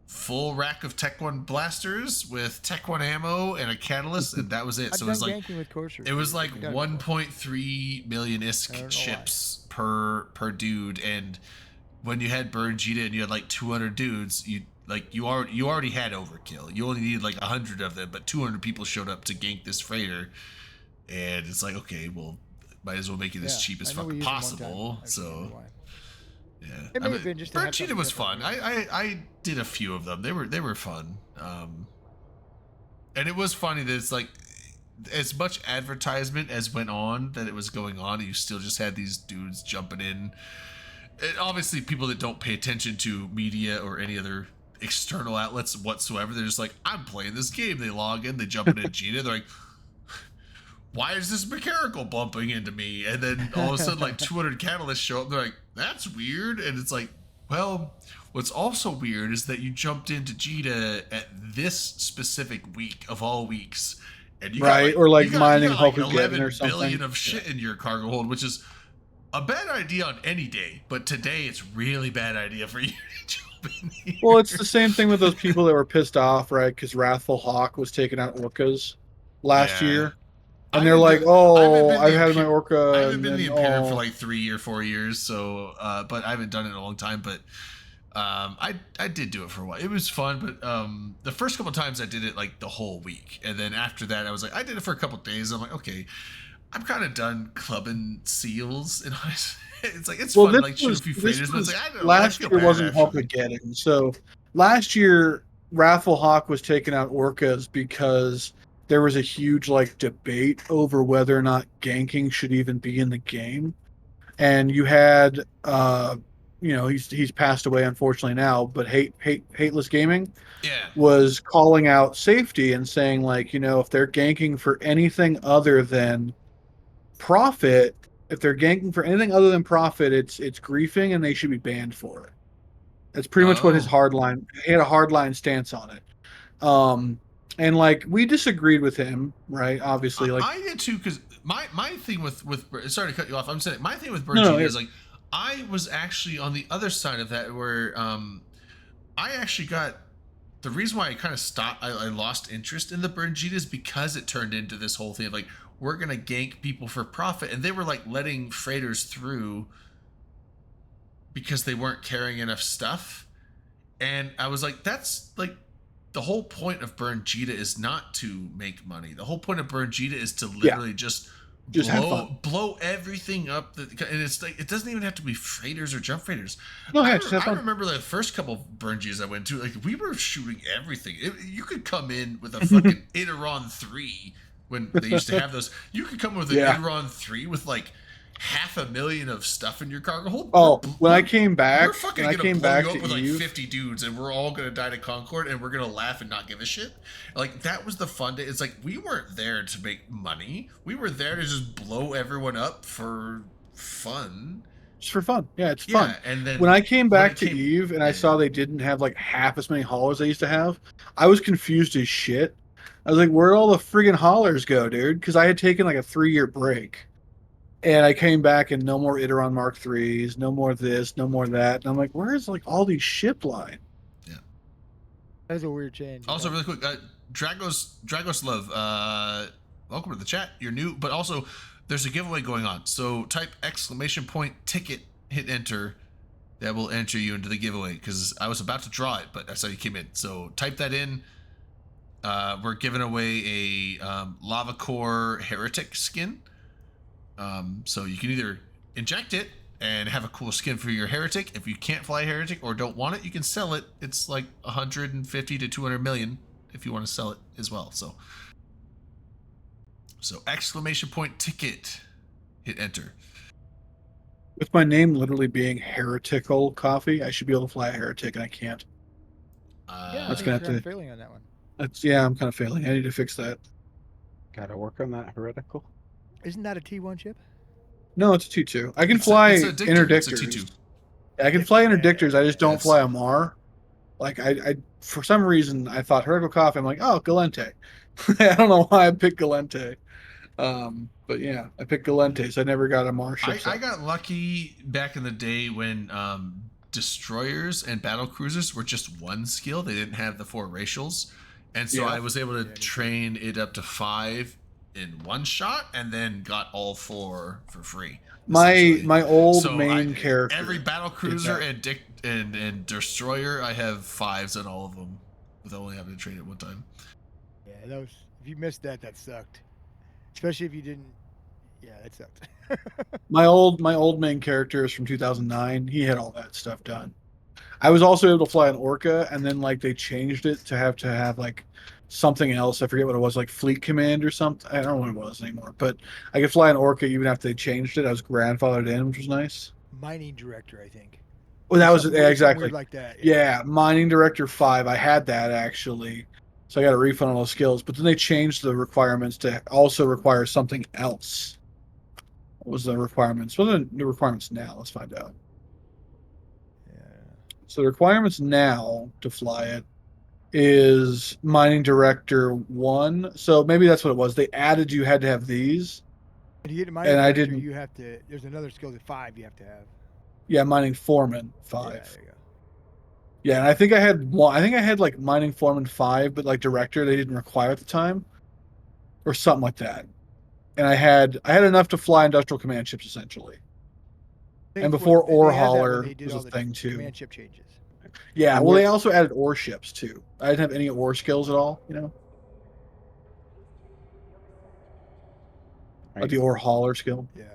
full rack of Tech One blasters with Tech One ammo and a catalyst, and that was it. I've So it was done like ganking with coursers. it was like I've done it 1.3 million I don't ISK know chips per dude, and when you had Burn Jita and you had like 200 dudes, you already had overkill. You only needed like 100 of them, but 200 people showed up to gank this freighter, and it's like, okay, well, might as well make it as Yeah, cheap as I know we fucking used them one time. possible. I So remember why. yeah, It may have been just to Burn have Jita something was different, fun. I did a few of them. They were fun. And it was funny that it's like as much advertisement as went on that it was going on, and you still just had these dudes jumping in. And obviously, people that don't pay attention to media or any other external outlets whatsoever, they're just like, I'm playing this game. They log in, they jump into Jita, they're like, why is this mechanical bumping into me? And then all of a sudden, like 200 catalysts show up. They're like, that's weird. And it's like, well, what's also weird is that you jumped into Jita at this specific week of all weeks. And you Right, got, or like you got mining like Hulkageddon 11 or something. billion of shit in your cargo hold, which is a bad idea on any day. But today, it's really bad idea for you to jump in here. Well, it's the same thing with those people that were pissed off, right? Because Wrathful Hawk was taking out orcas last Yeah. year. And they're like, oh, I've had my orca. I haven't and been the then, Imperium for oh. like 3 or 4 years, so but I haven't done it in a long time. But I did do it for a while. It was fun, but the first couple times I did it like the whole week, and then after that I was like, I did it for a couple days. I'm like, okay, I'm kind of done clubbing seals, and it's like it's fun, like shoot a few freighters, but it's like I don't know, I last feel year bad wasn't after. Hulkageddon. So last year, Wrathful Hawk was taking out orcas because there was a huge like debate over whether or not ganking should even be in the game, and you had he's passed away unfortunately now, but Hateless Gaming was calling out safety and saying like, if they're ganking for anything other than profit, it's griefing and they should be banned for it. That's pretty much what his hardline. He had a hardline stance on it. And like we disagreed with him, right? Obviously, like I did too, because my thing with sorry to cut you off. I'm saying my thing with Burn No, Jita is like I was actually on the other side of that where I actually got the reason why I kind of stopped. I lost interest in the Burn Jita is because it turned into this whole thing of like we're gonna gank people for profit, and they were like letting freighters through because they weren't carrying enough stuff, and I was like, that's like. The whole point of Burn Jita is not to make money. The whole point of Burn Jita is to literally just have fun. blow everything up. And it's like it doesn't even have to be freighters or jump freighters. No, I just have fun. remember the first couple of Burn Jitas I went to, like we were shooting everything. You could come in with a fucking Iteron 3 when they used to have those. You could come with an Iteron 3 with like 500,000 of stuff in your cargo hold. Oh, when I came back, We're fucking when I gonna came blow back you up to with like Eve, 50 dudes, and we're all gonna die to Concord, and we're gonna laugh and not give a shit. Like that was the fun day. It's like we weren't there to make money. We were there to just blow everyone up for fun. just for fun. Yeah, it's Yeah, fun. and then When I came when back it to came- Eve and I yeah, saw they didn't have like half as many haulers they used to have, I was confused as shit. I was like, where'd all the friggin' haulers go, dude? Because I had taken like a 3-year break. And I came back and no more Iteron Mark IIIs, no more this, no more that. And I'm like, where's like all these ship line? That's a weird change. Also, really quick, Dragos Love, welcome to the chat. You're new, but also there's a giveaway going on. So type !ticket, hit enter. That will enter you into the giveaway because I was about to draw it, but that's how you came in. So type that in. We're giving away a Lava Core Heretic skin. So you can either inject it and have a cool skin for your Heretic. If you can't fly Heretic or don't want it, you can sell it. It's like 150 to 200 million if you want to sell it as well. So !ticket, hit enter. With my name literally being Heretical Coffee, I should be able to fly a Heretic, and I can't. Yeah, That's I gonna think have you're to. failing on that one. I'm kind of failing. I need to fix that. Gotta work on that heretical. Isn't that a T1 ship? No, it's a T2. I can fly it's a Dictor. interdictors. It's a T2. I can fly interdictors. I just don't Yes. fly a Mar. Like I for some reason I thought Heretical Coffee. I'm like, oh, Galente. I don't know why I picked Galente. But yeah, I picked Galente, so I never got a Mar ship. I got lucky back in the day when destroyers and battle cruisers were just one skill. They didn't have the 4 racials. And so Yeah. I was able to train it up to 5 in one shot and then got all 4 for free. My old So main character. Every battle did cruiser that. and destroyer, I have 5s on all of them with only having to train it one time. Yeah, that was. If you missed that, that sucked. Especially if you didn't. Yeah, that sucked. My old main character is from 2009. He had all that stuff done. I was also able to fly an Orca, and then like they changed it to have like something else. I forget what it was, like Fleet Command or something. I don't know what it was anymore. But I could fly an Orca even after they changed it. I was grandfathered in, which was nice. Mining director, I think. Well, that was Something yeah, weird- something exactly weird like that. Yeah, Mining Director 5. I had that actually, so I got a refund on those skills. But then they changed the requirements to also require something else. What was the requirements? What are the new requirements now? Let's find out. So the requirements now to fly it is Mining Director 1. So maybe that's what it was. They added you had to have these. And to get a mining And I director, didn't. You have to. There's another skill at 5 you have to have. Yeah, Mining Foreman 5. Yeah, there you go. Yeah, and I think I had one. I think I had like Mining Foreman 5, but like Director they didn't require at the time, or something like that. And I had enough to fly Industrial Command ships essentially. I And think before they Ore had that when Hauler they did was all a the thing too. Command ship changes. Yeah, I'm well, they gonna- also added ore ships too. I didn't have any ore skills at all, you know. Like the ore hauler skill. Yeah.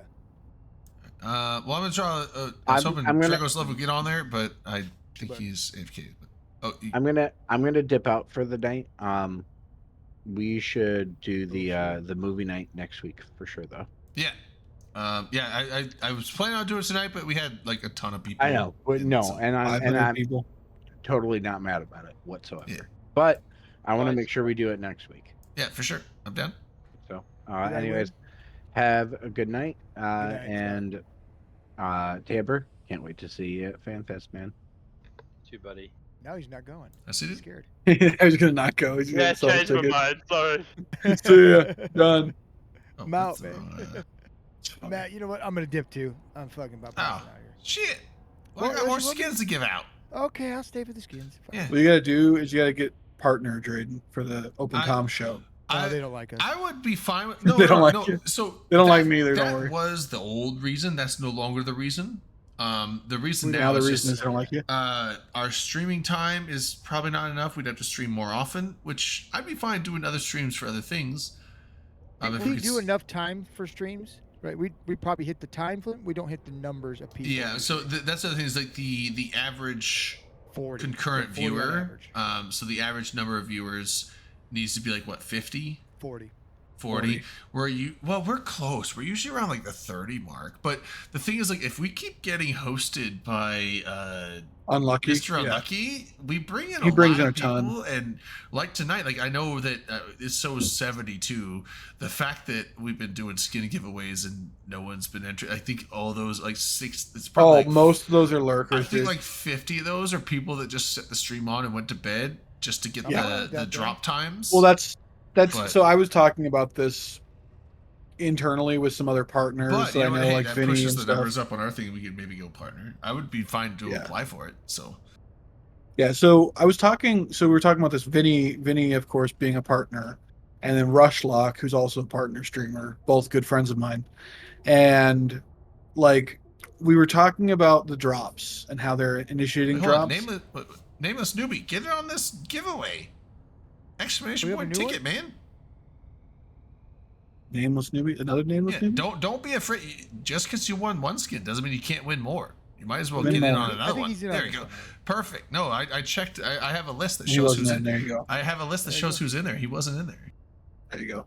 Well, I'm gonna try. I was hoping I'm gonna- Dragos Love would get on there, but I think he's AFK. But, I'm gonna dip out for the night. We should do the movie night next week for sure, though. yeah. I was planning on doing it tonight, but we had like a ton of people. I know, but in, no, so- and I'm 500 people. totally not mad about it whatsoever. Yeah. But I want to Nice. make sure we do it next week. Yeah, for sure. I'm down. So, night, anyways, have a good night. night, And Tabor, can't wait to see you at FanFest, man. Too, buddy. Now he's not going. I see He's it. scared. I was gonna not go. He's Yeah, gonna sell changed my ticket. mind. Sorry. See ya. Done. Oh, I'm out, that's, man. Matt, you know what? I'm gonna dip too. I'm fucking about passing Oh, out here. shit. Well, I Well, got more let's look at- skins to give out. Okay, I'll stay for the skins. Fine. Yeah. What you gotta do is you gotta get partner Drayden for the open com show. No, they don't like us. I would be fine with no. They no, don't like no. you. So They don't that- like me either, That don't worry. was the old reason. That's no longer the reason. The reason Now now the is reason is just, they don't like you. our streaming time is probably not enough. We'd have to stream more often, which I'd be fine doing other streams for other things. If If we we could do s- enough time for streams, right? We probably hit the time for them. We don't hit the numbers of people. Yeah, so that's the other thing is like the average 40, concurrent 40 on viewer. average. So the average number of viewers needs to be like what 50. 40. 40. We're close. We're usually around like the 30 mark. But the thing is, like, if we keep getting hosted by Unlucky. Mr. Unlucky, we bring in He a brings lot in of a ton. people, and like tonight, like I know that it's so 72. The fact that we've been doing skin giveaways and no one's been entering, I think all those like 6. It's probably most of those are lurkers. I think like 50 of those are people that just set the stream on and went to bed just to get the drop times. Well, that's But- so. I was talking about this internally with some other partners But that you I know, know, hey, like that Vinny pushes and the stuff. numbers up on our thing, and we could maybe go partner. I would be fine to apply for it. So Yeah, so I was talking. So we were talking about this Vinny, of course, being a partner, and then Rushlock, who's also a partner streamer, both good friends of mine, and like we were talking about the drops and how they're initiating hold on, drops. nameless newbie, get it on this giveaway! Exclamation We have a point new ticket, man! Nameless newbie, another nameless Yeah, newbie. don't be afraid. Just because you won one skin doesn't mean you can't win more. You might as well Win get in more. on I another think one. he's in on There you this go. one. Perfect. No, I checked. I have a list that He shows wasn't who's in. There you go. I have a list that There you shows go. who's in there. He wasn't in there. There you go.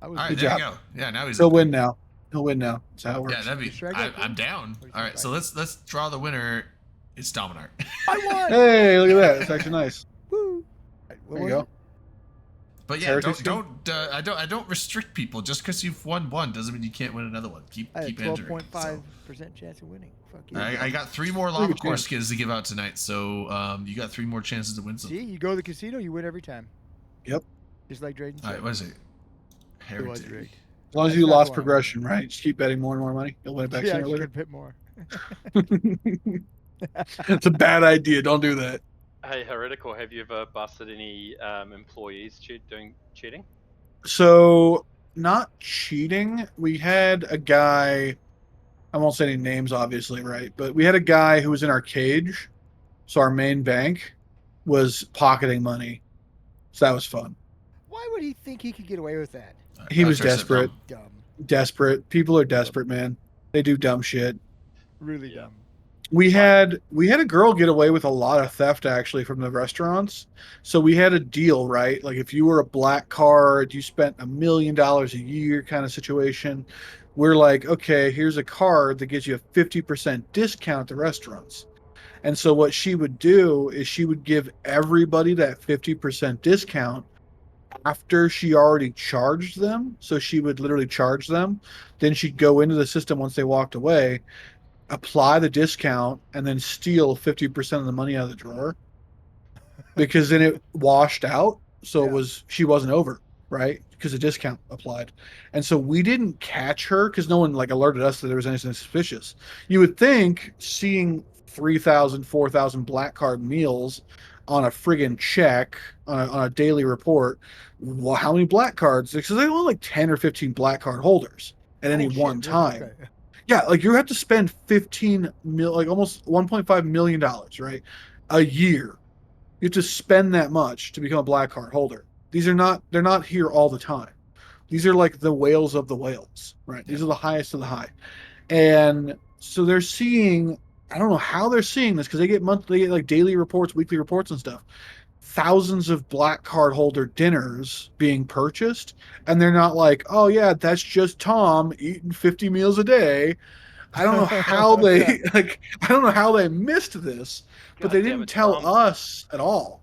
I All was right, Good there job. you go. Yeah, now he's He'll in. win now. He'll win now. That's how it works. Yeah, that'd be. Should I go I'm too? down. What do you All right, think, so guys? let's draw the winner. It's Dominar. I won. Hey, look at that. It's actually nice. Woo. What There you was go. it? But yeah, Heritage don't I don't restrict people just because you've won one doesn't mean you can't win another one. Keep I had a entering. 12.5% chance of winning. Fuck you. I got 3 more Pretty lava good core chance. skins to give out tonight, so you got 3 more chances to win something. See, you go to the casino, you win every time. Yep. Just like Drayden said. All right, what is it? It was Heritage. rigged. As long as That's you not lost the one I progression, right? Just keep betting more and more money. You'll win it back Yeah, sooner or you later. could pit more. It's a bad idea. Don't do that. Hey, Heretical, have you ever busted any employees doing cheating? So, not cheating. We had a guy, I won't say any names, obviously, right? But we had a guy who was in our cage. So, our main bank was pocketing money. So, that was fun. Why would he think he could get away with that? He was That's desperate. Dumb. Desperate. People are desperate, man. They do dumb shit. Really Yeah. dumb. We had a girl get away with a lot of theft actually from the restaurants. So we had a deal, right? Like if you were a black card, you spent $1 million a year kind of situation. We're like, okay, here's a card that gives you a 50% discount at the restaurants. And so what she would do is she would give everybody that 50% discount after she already charged them. So she would literally charge them. Then she'd go into the system once they walked away, apply the discount, and then steal 50% of the money out of the drawer because then it washed out. So it was, she wasn't over, right? Because the discount applied. And so we didn't catch her because no one like alerted us that there was anything suspicious. You would think seeing 3,000, 4,000 black card meals on a friggin' check on a daily report, well, how many black cards? Because they only like 10 or 15 black card holders at any Oh, shit, one really? time. Okay. Yeah, like you have to spend 15 mil, like almost $1.5 million, right? A year. You have to spend that much to become a black card holder. They're not here all the time. These are like the whales of the whales, right? These are the highest of the high. And so they're seeing, I don't know how they're seeing this because they get like daily reports, weekly reports and stuff. Thousands of black card holder dinners being purchased, and they're not like, oh yeah, that's just Tom eating 50 meals a day. I don't know how they like. I don't know how they missed this, but God they damn didn't it, tell Tom. us at all.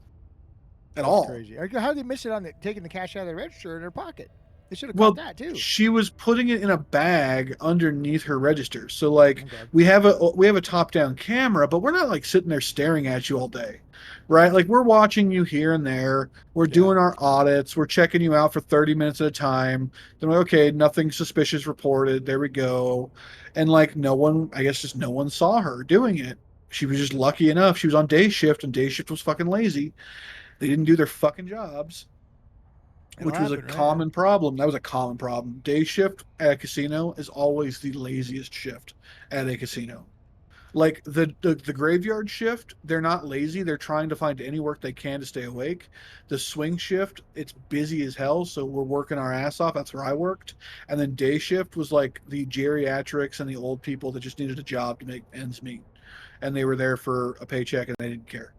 At all. Crazy. How did they miss it on taking the cash out of the register in their pocket? They should have Well, caught that too. she was putting it in a bag underneath her register. So like Okay. we have a top-down camera, but we're not like sitting there staring at you all day. Right? Like we're watching you here and there. We're doing our audits. We're checking you out for 30 minutes at a time. Then we're like, okay, nothing suspicious reported. There we go. And like no one saw her doing it. She was just lucky enough. She was on day shift and day shift was fucking lazy. They didn't do their fucking jobs. It'll Which was a happen, right? common problem. That was a common problem. Day shift at a casino is always the laziest shift at a casino. Like the graveyard shift, they're not lazy. They're trying to find any work they can to stay awake. The swing shift, it's busy as hell, so we're working our ass off. That's where I worked. And then day shift was like the geriatrics and the old people that just needed a job to make ends meet. And they were there for a paycheck and they didn't care.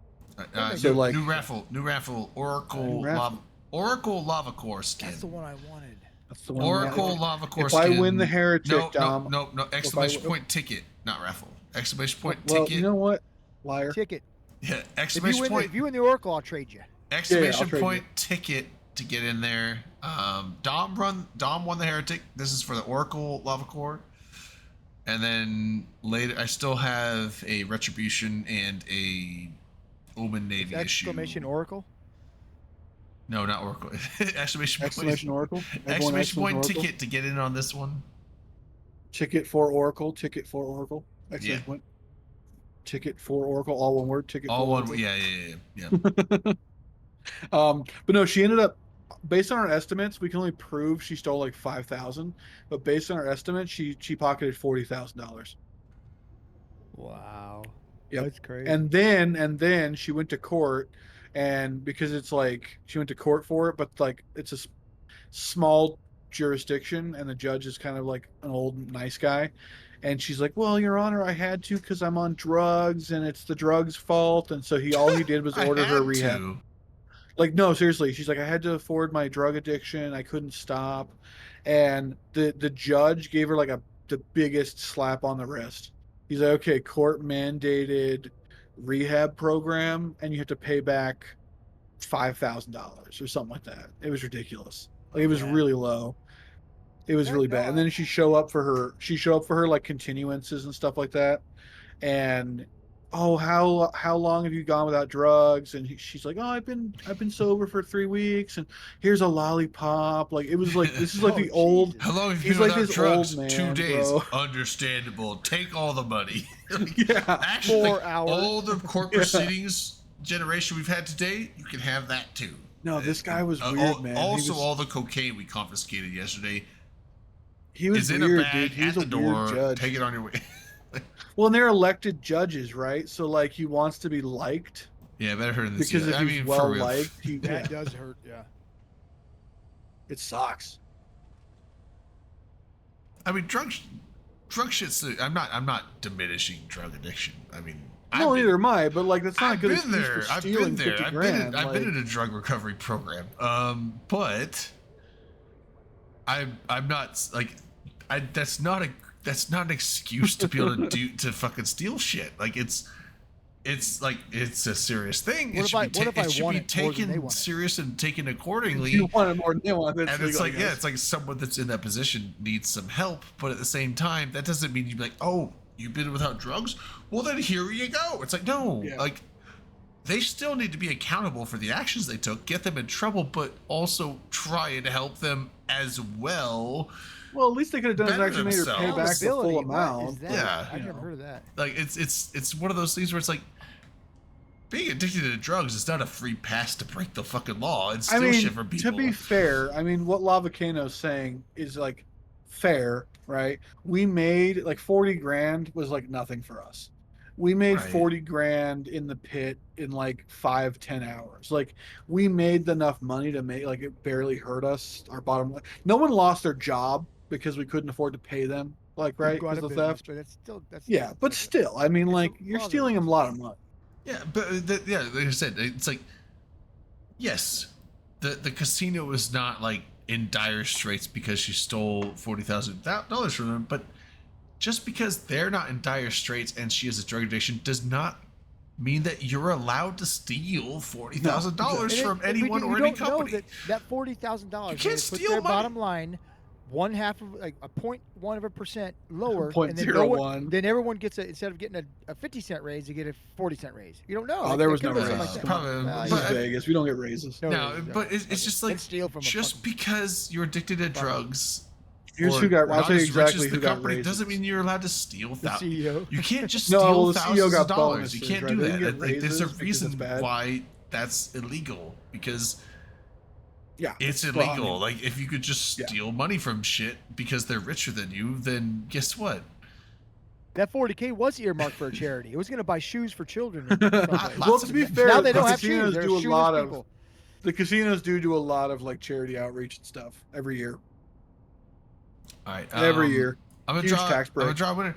So new raffle, Oracle New raffle. Lava Core skin. That's the one I wanted. That's the one. Oracle Lava Core If I win the skin- Heretic, Dom. No. Exclamation point ticket, not raffle. Exclamation point Well, ticket. you know what, liar. Ticket. Yeah. If Exclamation point. you win the Oracle, I'll trade you. Exclamation trade point ticket to get in there. Dom won the Heretic. This is for the Oracle Lava Core. And then later, I still have a Retribution and a Omen Navy Exclamation issue. Oracle. No, not Oracle. Exclamation Oracle. Everyone Exclamation point Oracle. ticket to get in on this one. Ticket for Oracle. Ticket for Oracle. Exclamation Yeah. point. Ticket for Oracle. All one word. Ticket. All for one. Oracle. Yeah. But no, she ended up, based on our estimates, we can only prove she stole like 5,000. But based on our estimates, she pocketed $40,000. Wow. Yep. That's crazy. And then she went to court, and because it's like she went to court for it, but like it's a small jurisdiction, and the judge is kind of like an old nice guy, and she's like, "Well, Your Honor, I had to because I'm on drugs, and it's the drugs' fault." And so all he did was order her rehab. Like, no, seriously, she's like, "I had to afford my drug addiction. I couldn't stop," and the judge gave her like the biggest slap on the wrist. He's like, "Okay, court mandated rehab program, and you have to pay back $5,000 or something like that." It was ridiculous. Like, it was really low. It was really bad. And then she show up for her like continuances and stuff like that. And how long have you gone without drugs? And she's like, "Oh, I've been sober for 3 weeks, and here's a lollipop." Like, it was like, this is like the old. How long have you he's been like without this drugs? old man, 2 days. bro. Understandable. Take all the money. Yeah. Actually, 4 like, hours. all the court proceedings generation we've had today, you can have that too. No, this guy was weird, man. He Also, was- all the cocaine we confiscated yesterday He was is in weird, a bag dude. He was at a the weird door. judge. Take it on your way. Well, and they're elected judges, right? So like, he wants to be liked Yeah, better hurt than this. because if I he's mean, well for real. liked, That does hurt. Yeah. it sucks. I mean, drug shit's. I'm not diminishing drug addiction. I mean, No, neither am I. But like, that's not a I've good been excuse there. for I've stealing been there. 50 I've grand. I've been like- in a drug recovery program. But I'm not like, that's not an excuse to be able to fucking steal shit. Like, it's like, it's a serious thing. What if I It should want be it more than they taken want it? serious and taken accordingly. You want it more than they want. That's And it's legal, like, I yeah, guess. it's like someone that's in that position needs some help, but at the same time, that doesn't mean you'd be like, "Oh, you've been without drugs? Well, then here you go." It's like, no, Yeah. like, they still need to be accountable for the actions they took, get them in trouble, but also try and help them as well. Well, at least they could have done is better actually made her pay back the Accountability, full what amount. is that? Yeah. I've You never know. heard of that. Like, it's one of those things where it's like, being addicted to drugs is not a free pass to break the fucking law and steal shit from people. to be fair, I mean, what Lavacano's saying is like fair, right? We made like 40 grand was like nothing for us. We made Right. 40 grand in the pit in like 5-10 hours. Like, we made enough money to make, like, it barely hurt us. Our bottom line. No one lost their job because we couldn't afford to pay them. Like, You right? go out Because of of business, theft. but that's Yeah, but still, I mean, like, you're lot stealing of them a lot of money. Yeah, but yeah, like I said, it's like, yes, the casino is not like in dire straits because she stole $40,000 from them, but just because they're not in dire straits and she has a drug addiction does not mean that you're allowed to steal $40,000 from anyone or any company. That $40,000. You can't put steal their money. bottom line 1/2 of like a 0.1% lower, Point and then zero no one, one. then everyone gets instead of getting a 50-cent raise, you get a 40-cent raise. You don't know. Oh, It- there it was no could've been raise. something Come like on. that. This Well, is yeah. Vegas. We don't get raises. No, but it's just like, And steal from a just fucking- because you're addicted to drugs. Here's or who got- I'll not tell you as rich as exactly the who got company raises. doesn't mean you're allowed to steal. The CEO. You can't just No, steal well, the CEO thousands got of dollars. You bonuses, can't right? do They that. didn't get Like, there's a raises because it's reason bad. why that's illegal, because Yeah, it's well, I illegal. mean, Like, if you could just steal money from shit because they're richer than you, then guess what? That 40K was earmarked for a charity. It was going to buy shoes for children. in some place. well, to be fair, now they the don't have casinos shoes. They're do a shoeless lot of people. the casinos do a lot of like charity outreach and stuff every year. All right, Every year. I'm gonna Huge draw. tax I'm gonna break. draw a winner.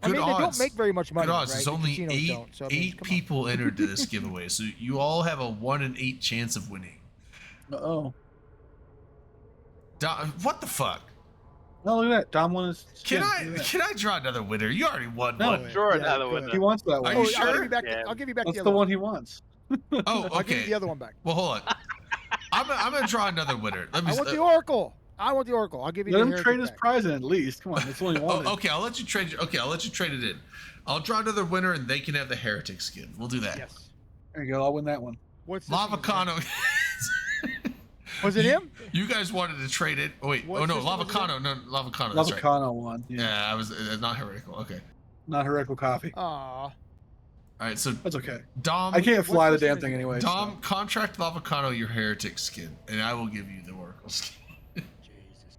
I Good mean, they don't odds. make very much money, Good odds. right? There's The only casinos eight don't, so, I mean, come on. people entered to this giveaway, so you all have a 1 in 8 chance of winning. Oh. Dom, what the fuck? No, look at that. Dom won his skin. Can I draw another winner? You already won No. one. Draw Yeah, another go one. ahead. He wants that Are one. you I'll sure? give you back. Yeah. I'll give you back That's the the other one he wants. Oh, I'll give you okay. the other one back. Well, hold on. I'm gonna draw another winner. Let me. I want the Oracle. I want the Oracle. I'll give you Let the him Heretic trade his back. prize in at least. Come on, that's only one. Okay, I'll let you trade. Okay, I'll let you trade it in. I'll draw another winner, and they can have the heretic skin. We'll do that. Yes. There you go. I'll win that one. What's this one's name? Lavacano. Was it him? You guys wanted to trade it. Oh wait. What Oh no, system was it Lavacano. No, Lavacano. That's right. Lavacano won. Yeah, I was not heretical. Okay. Not heretical coffee. Aw. All right. So That's okay. Dom. I can't fly the What's this damn thing thing again? anyway. Dom, contract Lavacano your heretic skin, and I will give you the oracle skin. Jesus.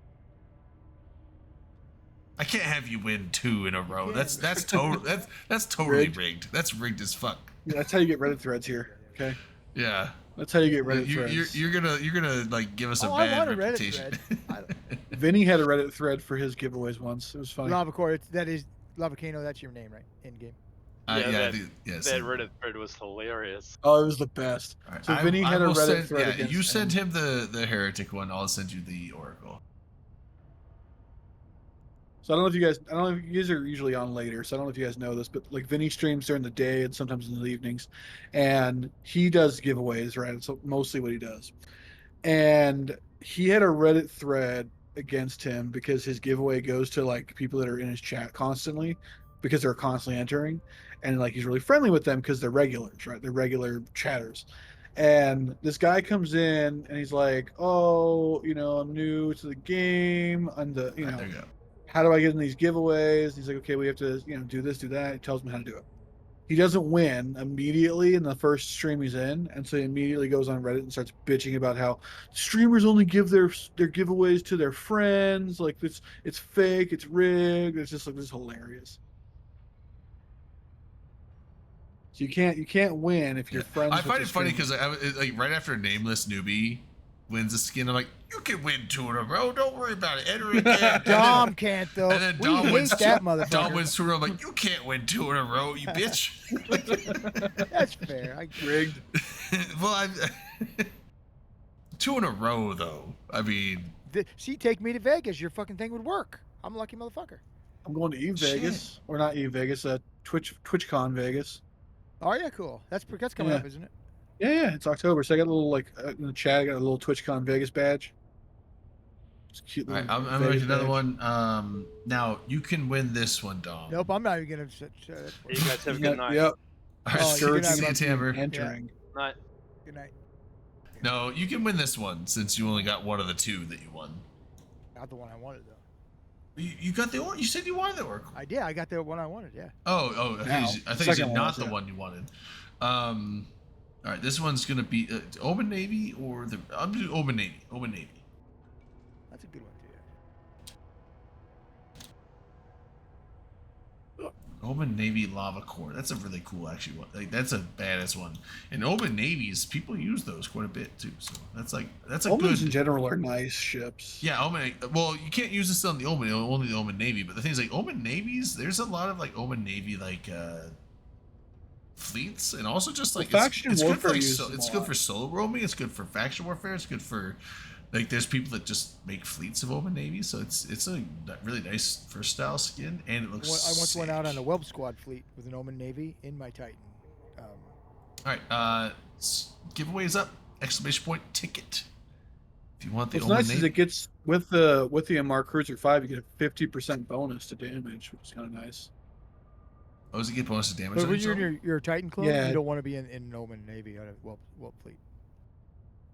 I can't have you win 2 in a row. Yeah. That's totally that's totally Rigged. rigged. That's rigged as fuck. Yeah, that's how you get Reddit threads here. Okay. Yeah. That's how you get Reddit You're threads. gonna like give us a Oh, I bad want a Reddit reputation. thread. Vinny had a Reddit thread for his giveaways once. It was funny. Lavacore. That is Lavacano. That's your name, right? In game. Yeah, yes. that Reddit thread was hilarious. Oh, it was the best. Alright, So Vinny had a will Reddit send, thread yeah, against you send him. him the heretic one. I'll send you the oracle. So I don't know if you guys are usually on later, so I don't know if you guys know this, but like Vinny streams during the day and sometimes in the evenings, and he does giveaways, right? It's mostly what he does. And he had a Reddit thread against him because his giveaway goes to like people that are in his chat constantly because they're constantly entering, and like he's really friendly with them because they're regulars, right? They're regular chatters. And this guy comes in and he's like, "Oh, I'm new to the game. I'm the, Alright, there you go. how do I get in these giveaways?" He's like, "Okay, we have to, do this, do that." He tells me how to do it. He doesn't win immediately in the first stream he's in, and so he immediately goes on Reddit and starts bitching about how streamers only give their giveaways to their friends. Like it's fake, it's rigged. It's just like, this is hilarious. So you can't win if you're friends. I with find the it funny streamer. because like right after a nameless newbie wins a skin, I'm like, you can win 2 in a row. Don't worry about it. Enter again. Dom can't though. And then We Dom hate wins that Dom motherfucker. wins 2 in a row. I'm like, you can't win 2 in a row, you bitch. That's fair. Rigged. Well, I 2 in a row though. I mean, See, take me to Vegas. Your fucking thing would work. I'm a lucky motherfucker. I'm going to Eve Shit. Vegas, or not Eve Vegas, TwitchCon Vegas. Oh yeah, cool. That's coming Yeah. up, isn't it? Yeah, it's October. So I got a little in the chat. I got a little TwitchCon Vegas badge. It's a cute. all right, little I'm gonna Vegas make another badge. one. Now you can win this one, Dom. Nope, I'm not even gonna. You guys have a good night. Yep. All right, Oh, see you can you, have Tamber. Entering. Night. Good night. No, you can win this one since you only got one of the 2 that you won. Not the one I wanted though. You got the oracle. You said you wanted the oracle. I did. I got the one I wanted. Yeah. Oh, I Now, think you second said one not was, the yeah. one you wanted. All right, this one's gonna be Omen Navy or the. I'm gonna do Omen Navy. Omen Navy. That's a good one too. Omen Navy Lava Core. That's a really cool actually one. Like that's a badass one. And Omen Navies, people use those quite a bit too. So that's a Omens in good. general are nice ships. Yeah, Omen. Well, you can't use this on the Omen, only the Omen Navy. But the thing is, like Omen Navies, there's a lot of like Omen Navy like fleets, and also just like faction it's good for warfare like uses them it's a good lot. for solo roaming. It's good for faction warfare. It's good for like there's people that just make fleets of Omen Navy. So it's a really nice first style skin, and it looks. I once went out on sick. a Web Squad fleet with an Omen Navy in my Titan. All right, giveaways up! Exclamation point ticket. If you want the What's Omen nice Navy. is it gets with the MR Cruiser 5, you get a 50% bonus to damage, which is kind of nice. Oh, does it get bonus to damage? But on when yourself? you're in your Titan clone, Yeah. you don't want to be in an Omen Navy on a Web fleet.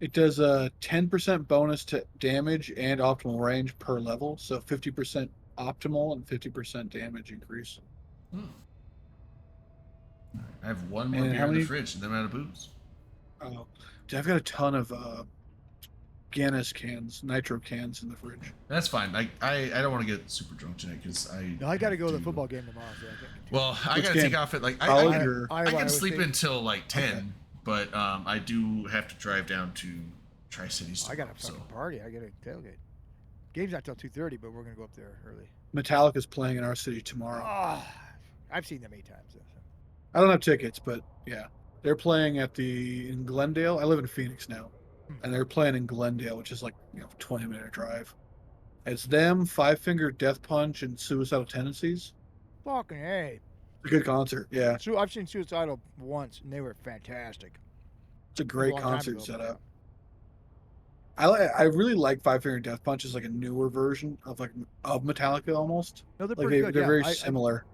It does a 10% bonus to damage and optimal range per level, so 50% optimal and 50% damage increase. I have one more And beer how in the many- fridge, and then I'm out of booze. Oh, dude, I've got a ton of Guinness cans, nitro cans in the fridge. That's fine. I don't want to get super drunk tonight because No, I got to go to the football game tomorrow. So I can't continue. Well, I Which gotta take game? off at like College I or- can Iowa sleep State. until like 10, but I do have to drive down to Tri Cities. I got a tomorrow, fucking party. I got a tailgate. Game's not till 2:30, but we're gonna go up there early. Metallica's playing in our city tomorrow. Oh, I've seen them 8 times. So. I don't have tickets, but yeah, they're playing in Glendale. I live in Phoenix now. and they're playing in Glendale, which is like 20-minute drive. It's them, Five Finger Death Punch, and Suicidal Tendencies. Fucking hey. It's a good concert, yeah. So I've seen Suicidal once, and they were fantastic. It's a It was great long time concert ago, but setup. I really like Five Finger Death Punch as like a newer version of Metallica almost. No, they're Like pretty good. they're Yeah, very I similar.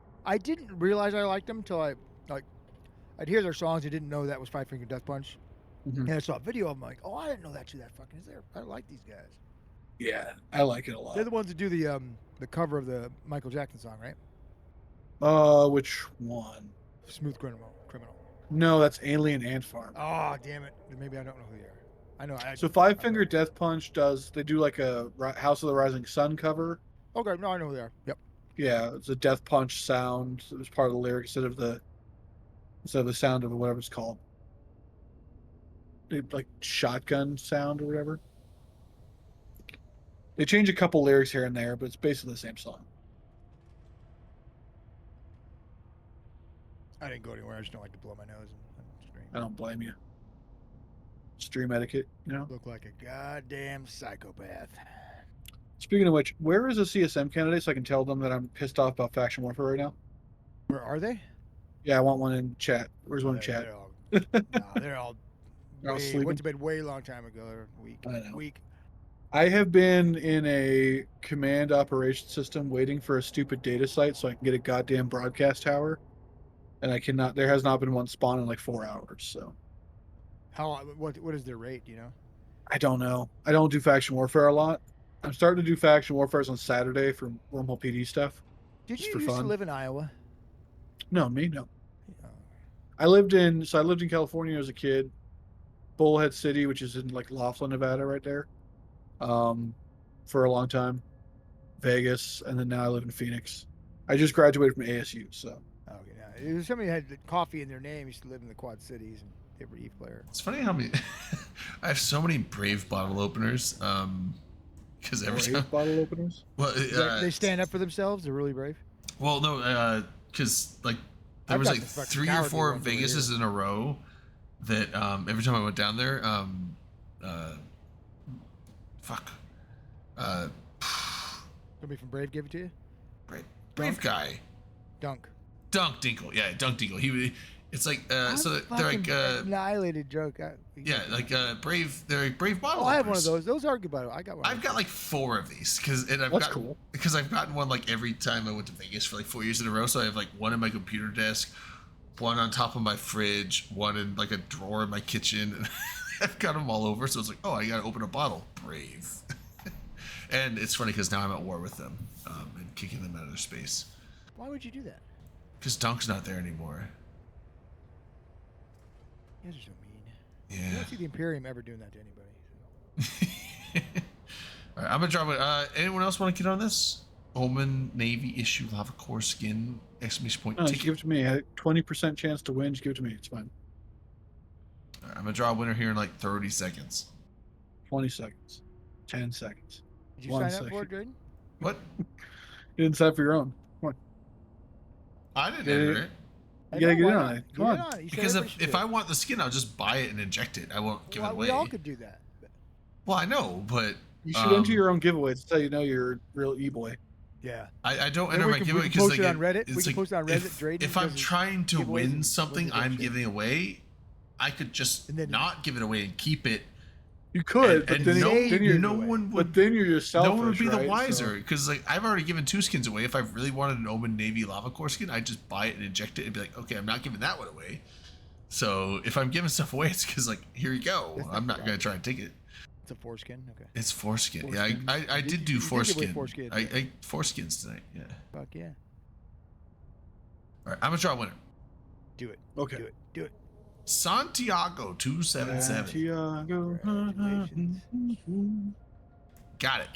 didn't realize I liked them until I'd hear their songs. I didn't know that was Five Finger Death Punch. Mhm. And I saw a video of them, like, oh, I didn't know that fucking is there. I like these guys. Yeah, I like it a lot. They're the ones that do the cover of the Michael Jackson song, right? Which one? Smooth Criminal. No, that's Alien Ant Farm. Oh, damn it. Maybe I don't know who they are. I know. So Five Finger Death Punch they do like a House of the Rising Sun cover. Okay, no, I know who they are. Yep. Yeah, it's a Death Punch sound. It was part of the lyric instead of the sound of whatever it's called. Like shotgun sound or whatever. They change a couple lyrics here and there, but it's basically the same song. I didn't go anywhere. I just don't like to blow my nose and stream. I don't blame you. Stream etiquette, Look like a goddamn psychopath. Speaking of which, where is a CSM candidate so I can tell them that I'm pissed off about faction warfare right now? Where are they? Yeah, I want one in chat. Where's one in chat? They're all They're all way, sleeping? went to bed way long time ago. They're weak. I know. Weak. I have been in a command operation system waiting for a stupid data site so I can get a goddamn broadcast tower. And I cannot, there has not been one spawn in like 4 hours, so. What is their rate, do you know? I don't know. I don't do faction warfare a lot. I'm starting to do faction warfare on Saturday for Wormhole PD stuff. Did just you for used to fun. live in Iowa? No, me, no. I lived in California as a kid. Bullhead City, which is in like Laughlin, Nevada, right there. For a long time. Vegas, and then now I live in Phoenix. I just graduated from ASU, so. Okay, now it was somebody who had the coffee in their name. Used to live in the Quad Cities, and they were Eve player. It's funny how many I have so many Brave bottle openers. Because every time bottle openers. Well, They stand up for themselves. They're really brave. well, no, because like there I've was got like the fucking 3 or cowardly 4 ones over Vegases here. in a row that every time I went down there, Somebody from Brave gave it to you. Brave guy. Dunk. Dunk Dinkle, yeah, Dunk Dinkle. It's like so they're like annihilated joke. yeah, like Brave. They're like Brave bottle. Oh, I have one of openers. those. Those are good bottle. I got one. I've got like 4 of these because I've gotten one like every time I went to Vegas for like 4 years in a row. So I have like one in my computer desk, one on top of my fridge, one in like a drawer in my kitchen. And I've got them all over. So it's like, oh, I gotta open a bottle. Brave. And it's funny because now I'm at war with them and kicking them out of their space. Why would you do that? Because Dunk's not there anymore. You guys are so mean. Yeah. I don't see the Imperium ever doing that to anybody. All right, I'm gonna drop it. Anyone else want to get on this? Omen Navy issue lava core skin exclamation point No, just ticket. give it to me. I had a 20% chance to win. Just give it to me. It's fine. All right, I'm gonna draw a winner here in like 30 seconds. 20 seconds. 10 seconds. Did you 1 sign up for it, second. Drayden? What? You didn't sign up for your own. Come on. I didn't Yeah, enter yeah. it. You gotta get why in not? on it. Get Come in on. on it. You said Because everybody should if do I it. want the skin, I'll just buy it and inject it. I won't give it Well, away. we all could do that. Well, I know, but You should enter your own giveaway. It's how you know you're a real e-boy. Yeah. I don't Maybe enter we my can- giveaway we can because post like it on Reddit. We it's can like, post it on Reddit. Drayden if does I'm his trying to giveaways win and something wins the I'm shit. giving away, I could just not give it away and keep it. You could, but and then, then you're no one would. But then you're just selfish, No one would be the right? wiser because like I've already given 2 skins away. If I really wanted an Omen Navy lava core skin, I'd just buy it and inject it and be like, okay, I'm not giving that one away. So if I'm giving stuff away, it's because like here you go. I'm not gonna try and take it. It's a foreskin. Okay. It's foreskin. Foreskin. Yeah, I did do you did give away foreskin. foreskin, I yeah. foreskins tonight. Yeah. Fuck yeah. All right, I'm gonna draw a winner. Do it. Okay. Do it. Do it. Santiago 277. Santiago. Got it.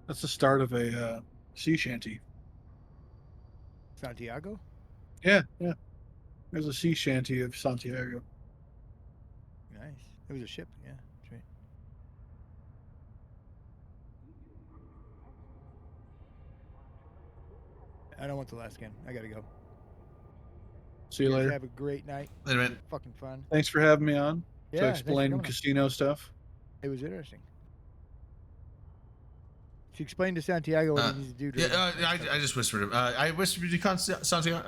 That's the start of a sea shanty. Santiago. Yeah, yeah. There's a sea shanty of Santiago. Nice. It was a ship. Yeah. That's right. I don't want the last skin. I gotta go. See you guys later. Have a great night. Later, man. Fucking fun. Thanks for having me on. Yeah, to thanks for explain coming on. casino stuff. It was interesting. She explained to Santiago what he needs to do. I just whispered him. I whispered to Santiago.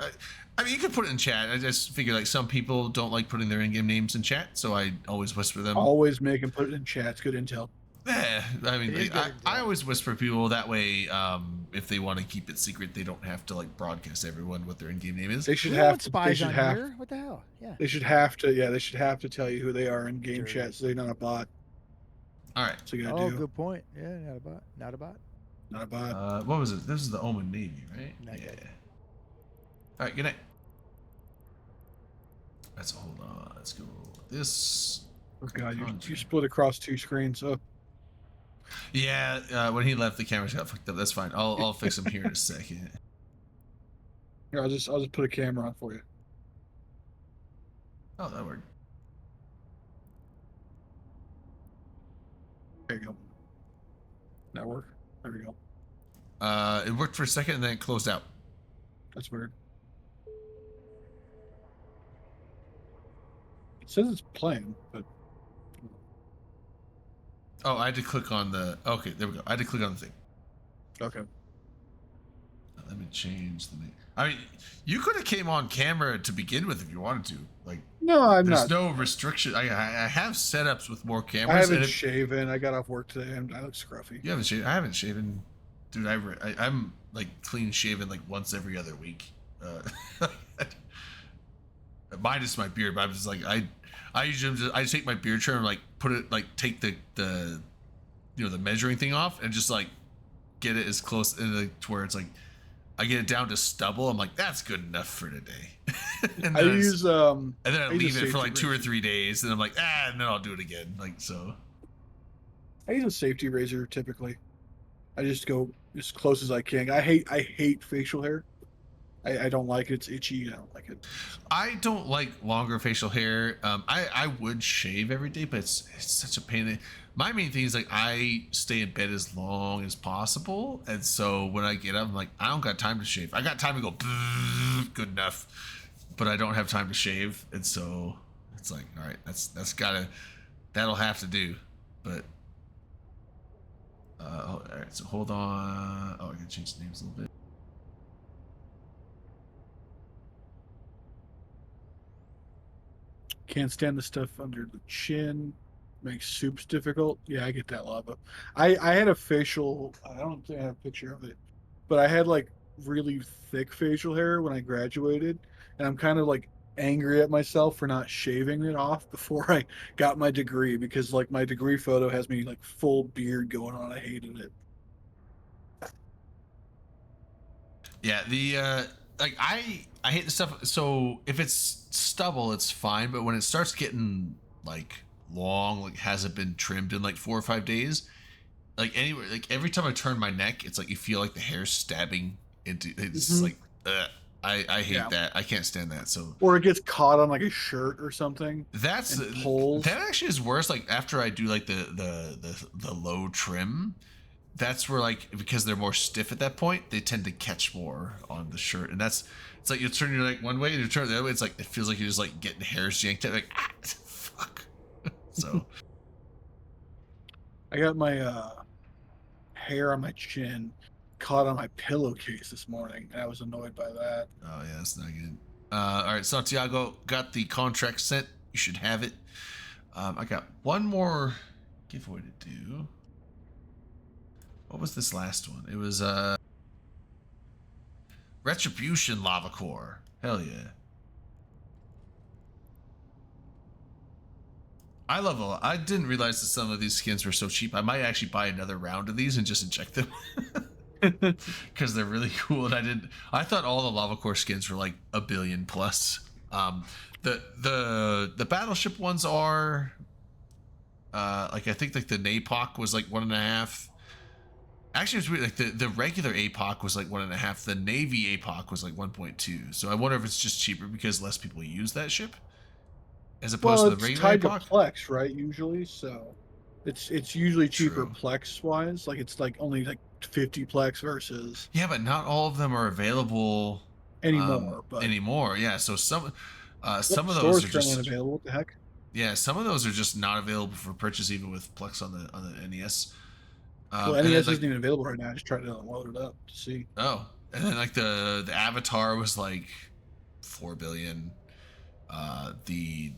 I mean, you could put it in chat. I just figure like some people don't like putting their in-game names in chat, so I always whisper them. Always make them put it in chat. It's good intel. Yeah, I mean, I always whisper people that way. If they want to keep it secret, they don't have to like broadcast everyone what their in-game name is. They should We have want to. spies They should on have. here. What the hell? Yeah. They should have to. Yeah, they should have to tell you who they are in game chat, so they're not a bot. All right. So you Oh, gotta do. good point. Yeah, not a bot. Not a bot. Not a bot. What was it? This is the Omen Navy, right? Not yet. All right. Good night. Let's hold on. Let's go. This. Oh god, you split across 2 screens. Oh. Yeah, when he left, the cameras got fucked up. That's fine. I'll fix them here in a second. Here, I'll just put a camera on for you. Oh, that worked. There you go. That work? There we go. It worked for a second and then it closed out. That's weird. It says it's playing, but Oh, I had to click on the. Okay, there we go. I had to click on the thing. okay. Let me change the name. I mean, you could have came on camera to begin with if you wanted to. Like, No, I'm there's not. no restriction. I have setups with more cameras. I haven't and shaven. I got off work today and I look scruffy. You haven't shaven? I haven't shaven, dude. I'm like clean shaven like once every other week. Mine is my beard, but I'm just like I usually I take my beard trimmer and like put it like take the you know the measuring thing off and just like get it as close to where it's like I get it down to stubble. I'm like, that's good enough for today. and I use and then I use a leave it for safety like 2 or razor. 3 days, and I'm like, and then I'll do it again. Like so. I use a safety razor typically. I just go as close as I can. I hate facial hair. I don't like it. It's itchy. I don't like it. I don't like longer facial hair. I would shave every day, but it's such a pain. My main thing is like I stay in bed as long as possible, and so when I get up, I'm like, I don't got time to shave. I got time to go good enough, but I don't have time to shave, and so it's like, all right, that'll have to do. But all right, so hold on. Oh, I can change the names a little bit. Can't stand the stuff under the chin. Makes soups difficult. Yeah, I get that, Lava. I had a facial. I don't think I have a picture of it, but I had like really thick facial hair when I graduated, and I'm kind of like angry at myself for not shaving it off before I got my degree because like my degree photo has me like full beard going on. I hated it. Yeah, the like I hate the stuff. So if it's stubble, it's fine, but when it starts getting like long, like hasn't been trimmed in like 4 or 5 days, like anywhere, like every time I turn my neck, it's like you feel like the hair's stabbing into. It's like I hate that. I can't stand that. So Or it gets caught on like a shirt or something. that's and pulls. that actually is worse. Like after I do like the low trim, that's where like because they're more stiff at that point, they tend to catch more on the shirt, and that's it's like you turn your like one way and you turn the other way. It's like it feels like you're just like getting hairs yanked out. Like fuck. So I got my hair on my chin caught on my pillowcase this morning, and I was annoyed by that. oh yeah, that's not good. All right, Santiago got the contract sent. You should have it. I got one more giveaway to do. What was this last one? It was Retribution Lava Core. Hell yeah. I love a lot. I didn't realize that some of these skins were so cheap. I might actually buy another round of these and just inject them. Because they're really cool. And I thought all the Lava Core skins were like $1 billion plus. The battleship ones are like I think like the NAPOC was like 1.5. Actually, it's weird. Like the regular APOC was like 1.5. The Navy APOC was like 1.2. So I wonder if it's just cheaper because less people use that ship, as opposed to the regular tied APOC. to Plex, right? Usually, so it's usually cheaper True. Plex wise. Like it's like only like 50 Plex versus Yeah, but not all of them are available anymore. But anymore. Yeah, so some of stores those are currently just available. What the heck? Yeah, some of those are just not available for purchase even with Plex on the NES. Well, And then, NES like, isn't even available right now. I just tried to load it up to see. oh, and then like the Avatar was like 4 billion. The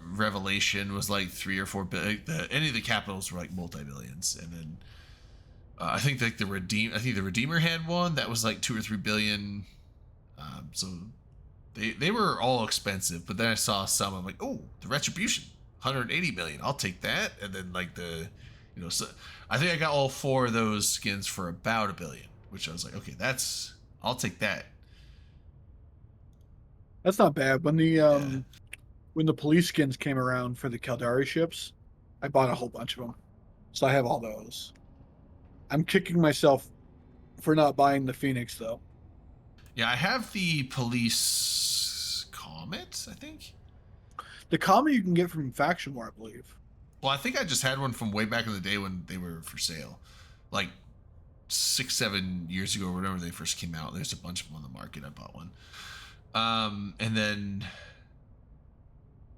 Revelation was like 3 or 4 billion. Any of the capitals were like multi-billions, and then I think like the Redeemer had one that was like 2 or 3 billion. So they were all expensive, but then I saw some. I'm like, oh, the Retribution, 180 million. I'll take that. And then like so I think I got all 4 of those skins for about $1 billion, which I was like, okay, I'll take that. That's not bad. When the police skins came around for the Caldari ships, I bought a whole bunch of them. So I have all those. I'm kicking myself for not buying the Phoenix though. Yeah, I have the police Comet, I think. The Comet you can get from Faction War, I believe. Well, I think I just had one from way back in the day when they were for sale. Like 6-7 years ago or whenever they first came out. There's a bunch of them on the market. I bought one. And then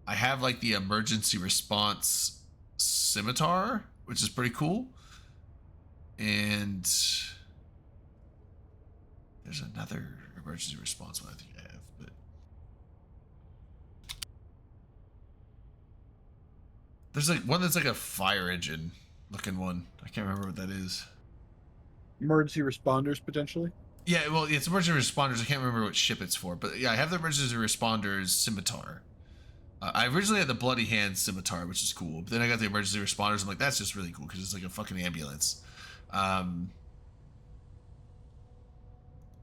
I have like the emergency response scimitar, which is pretty cool. And there's another emergency response one I think I have, but there's like one that's like a fire engine looking one. I can't remember what that is. Emergency responders potentially. Yeah, well, it's emergency responders. I can't remember what ship it's for, but yeah, I have the emergency responders scimitar. I originally had the bloody hand scimitar, which is cool. But then I got the emergency responders. I'm like, that's just really cool because it's like a fucking ambulance. And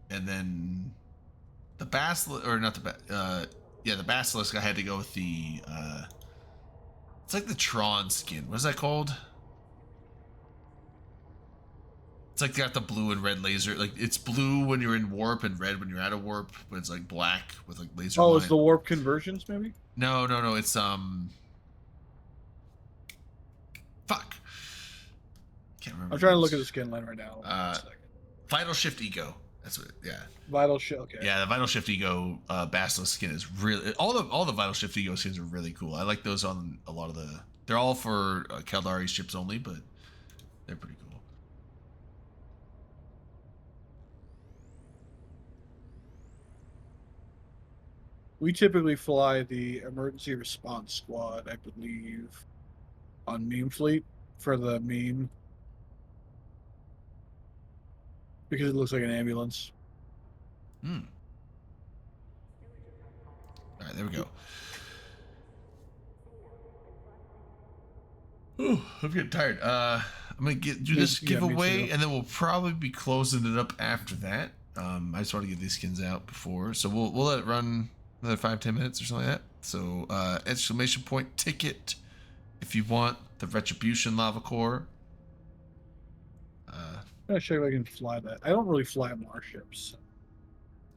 then the basilisk, or not the the basilisk. I had to go with the. It's like the Tron skin. What is that called? It's like got the blue and red laser. Like it's blue when you're in warp and red when you're out of warp, but it's like black with like laser. Oh, it's the warp conversions, maybe? No. It's fuck. Can't remember. I'm trying to look at the skin line right now. Vital Shift Ego. That's what. Yeah. Vital Shift. Okay. Yeah, the Vital Shift Ego Basilisk skin is really all the Vital Shift Ego skins are really cool. I like those on a lot of the. They're all for Caldari ships only, but they're pretty cool. We typically fly the emergency response squad, I believe, on Meme Fleet for the meme. Because it looks like an ambulance. Alright, there we go. Ooh, I'm getting tired. I'm gonna do this giveaway, and then we'll probably be closing it up after that. I just want to get these skins out before, so we'll let it run another 5-10 minutes or something like that. So exclamation point ticket if you want the Retribution Lava Core. I'm gonna check if I can fly that. I don't really fly Mars ships.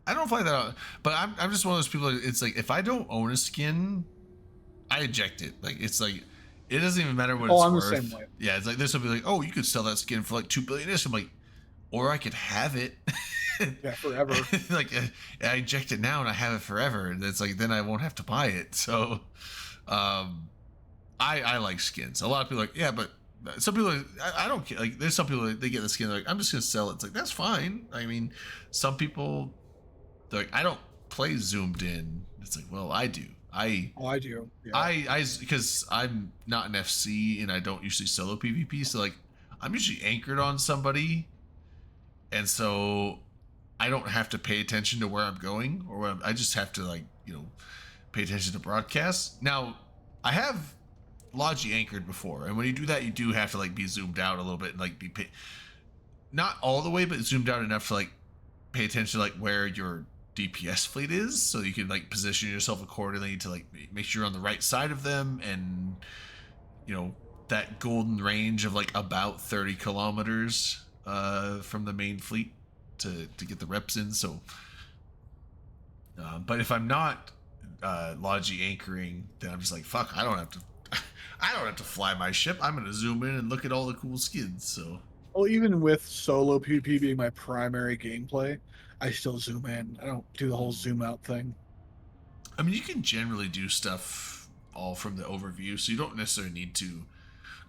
I don't fly that out, but I'm just one of those people. It's like if I don't own a skin, I eject it. Like it's like it doesn't even matter what it's I'm worth. the same way. Yeah, it's like there's somebody like, oh, you could sell that skin for like 2 billion. I'm like, or I could have it. Yeah, forever. Like I eject it now and I have it forever. And it's like then I won't have to buy it. So, I like skins. A lot of people are like, yeah, but some people I don't care. Like there's some people they get the skin like I'm just gonna sell it. It's like that's fine. I mean, some people they're like I don't play zoomed in. It's like well I do. I do. Yeah. I because I'm not an FC and I don't usually solo PvP. So like I'm usually anchored on somebody, and so I don't have to pay attention to where I'm going or where I just have to like pay attention to broadcasts. Now I have Logi anchored before, and when you do that, you do have to like be zoomed out a little bit and like be not all the way, but zoomed out enough to like pay attention to like where your DPS fleet is, so you can like position yourself accordingly to like make sure you're on the right side of them, and that golden range of like about 30 kilometers from the main fleet to get the reps in. So, but if I'm not Logi anchoring, then I'm just like fuck. I don't have to fly my ship. I'm gonna zoom in and look at all the cool skins. So, well, even with solo PvP being my primary gameplay, I still zoom in. I don't do the whole zoom out thing. I mean, you can generally do stuff all from the overview, so you don't necessarily need to.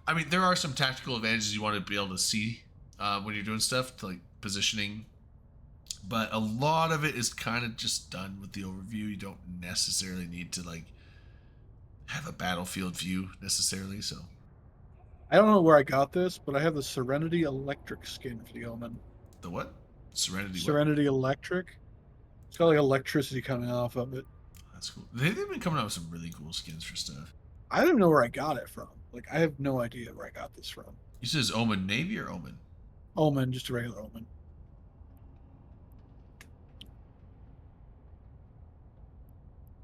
I mean, there are some tactical advantages you want to be able to see when you're doing stuff, like positioning, but a lot of it is kind of just done with the overview. You don't necessarily need to like have a battlefield view necessarily. So I don't know where I got this, but I have the Serenity Electric skin for the Omen. the what? Serenity. Serenity Electric. It's got like electricity coming off of it. That's cool. They've been coming out with some really cool skins for stuff. I don't even know where I got it from. Like, I have no idea where I got this from. You says Omen Navy or Omen? Omen, just a regular Omen.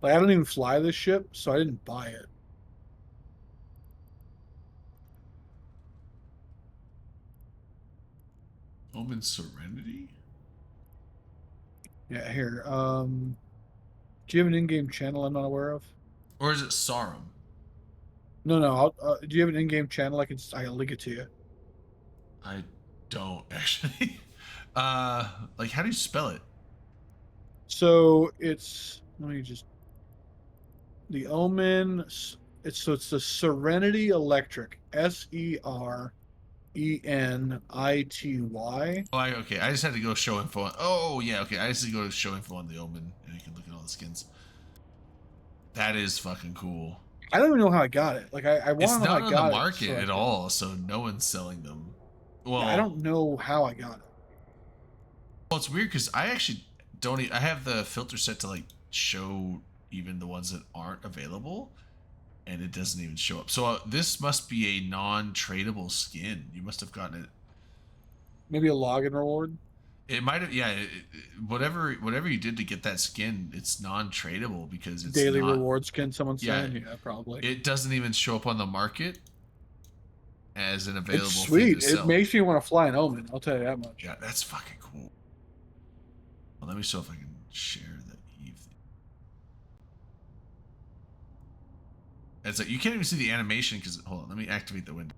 Like, I don't even fly this ship, so I didn't buy it. Omen Serenity? Yeah, here. Do you have an in-game channel I'm not aware of? Or is it Sarum? No. Do you have an in-game channel? I'll link it to you. I don't actually. Like how do you spell it? So it's let me just the Omen. It's the Serenity Electric. SERENITY. Oh, okay. I just had to go show info. Oh yeah, okay. I just had to go show info on the Omen, and you can look at all the skins. That is fucking cool. I don't even know how I got it. Like I want It's to know not how I on got the it. market So at all, so no one's selling them. Well, I don't know how I got it. Well, it's weird because I actually don't. I have the filter set to like show even the ones that aren't available, and it doesn't even show up. So this must be a non-tradable skin. You must have gotten it. Maybe a login reward. It might have, yeah. Whatever you did to get that skin, it's non-tradable because it's Daily not, reward skin. Someone's yeah, saying, yeah, probably. It doesn't even show up on the market as an available. It's thing sweet. to It sell. makes me want to fly an Omen. I'll tell you that much. Yeah, that's fucking cool. Well, let me see if I can share the Eve thing. It's like you can't even see the animation because hold on, let me activate the window.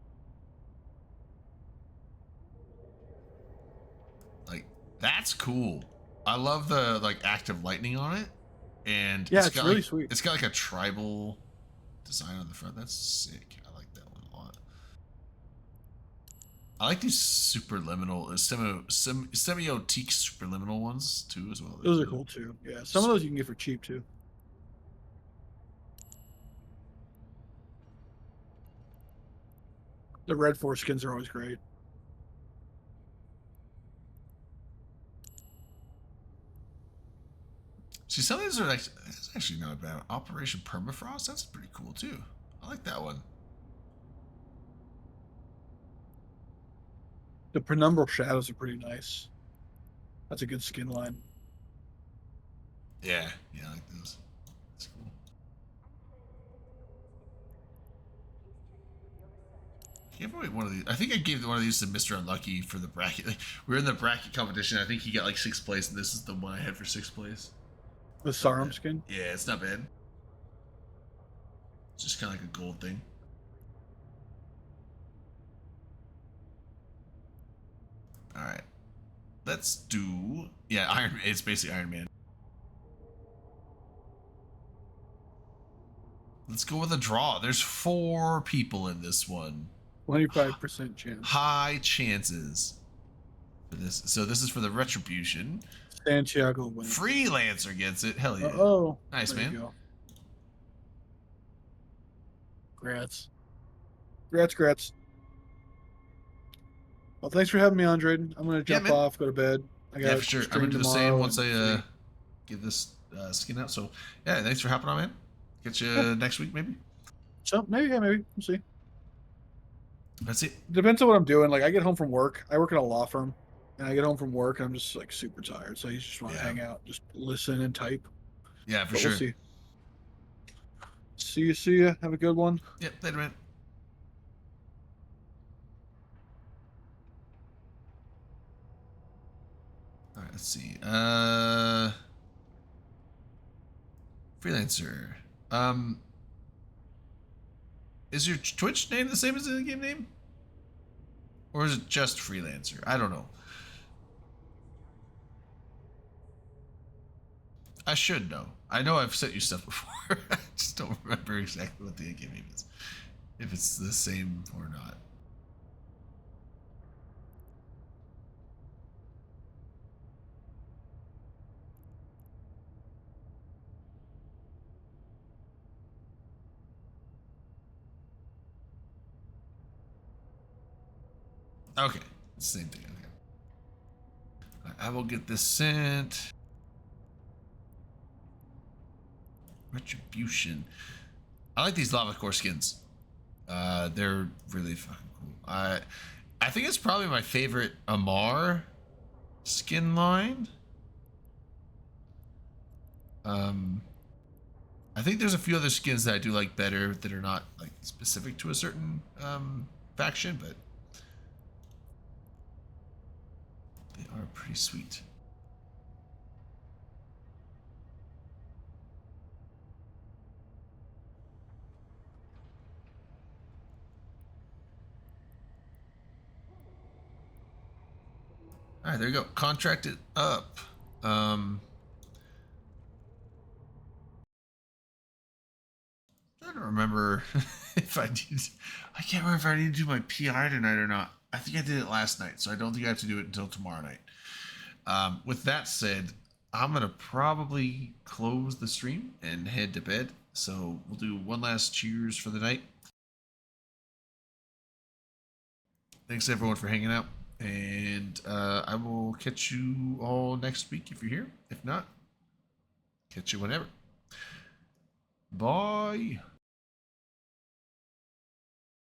Like that's cool. I love the like active lightning on it, and Yeah, it's got, really like, sweet. It's got like a tribal design on the front. That's sick. I like that one a lot. I like these superliminal, semiotique superliminal ones too, as well. Those are cool too. Yeah, some of those you can get for cheap too. The red foreskins are always great. See, some of these are like, that's actually not bad. Operation Permafrost, that's pretty cool too. I like that one. The Penumbral Shadows are pretty nice. That's a good skin line. Yeah, I like those. That's cool. Give away one of these. I think I gave one of these to Mr. Unlucky for the bracket. Like, we were in the bracket competition. I think he got like 6th place, and this is the one I had for 6th place. The Sarum skin? Yeah, it's not bad. It's just kind of like a gold thing. All right, let's do Iron. It's basically Iron Man. Let's go with a draw. There's 4 people in this one. 25% chance. High chances for this. So this is for the Retribution. Santiago wins. Freelancer gets it. Hell yeah. Oh, nice, there you man. go. Grats. Well, thanks for having me on, Drayden. I'm gonna jump off, go to bed. I got Yeah, for sure. I'm gonna do the same once I get this skin out. So yeah, thanks for hopping on, man. Get you next week, maybe. So maybe. We'll see. That's it. Depends on what I'm doing. Like I get home from work. I work at a law firm, and I get home from work and I'm just like super tired. So you just want to hang out, just listen and type. Yeah, for But sure. We'll see. See ya. Have a good one. Yep, later, man. All right, let's see. Freelancer. Is your Twitch name the same as the game name? Or is it just Freelancer? I don't know. I should know. I know I've sent you stuff before. I just don't remember exactly what the game is. If it's the same or not. Okay, same thing. Okay. I will get this sent. Retribution. I like these lava core skins. They're really fucking cool. I think it's probably my favorite Amar skin line. I think there's a few other skins that I do like better that are not like specific to a certain faction, but they are pretty sweet. All right, there you go. Contracted up. I don't remember if I did. I can't remember if I need to do my PI tonight or not. I think I did it last night, so I don't think I have to do it until tomorrow night. With that said, I'm gonna probably close the stream and head to bed. So we'll do one last cheers for the night. Thanks everyone for hanging out, and I will catch you all next week if you're here. If not, catch you whenever. Bye.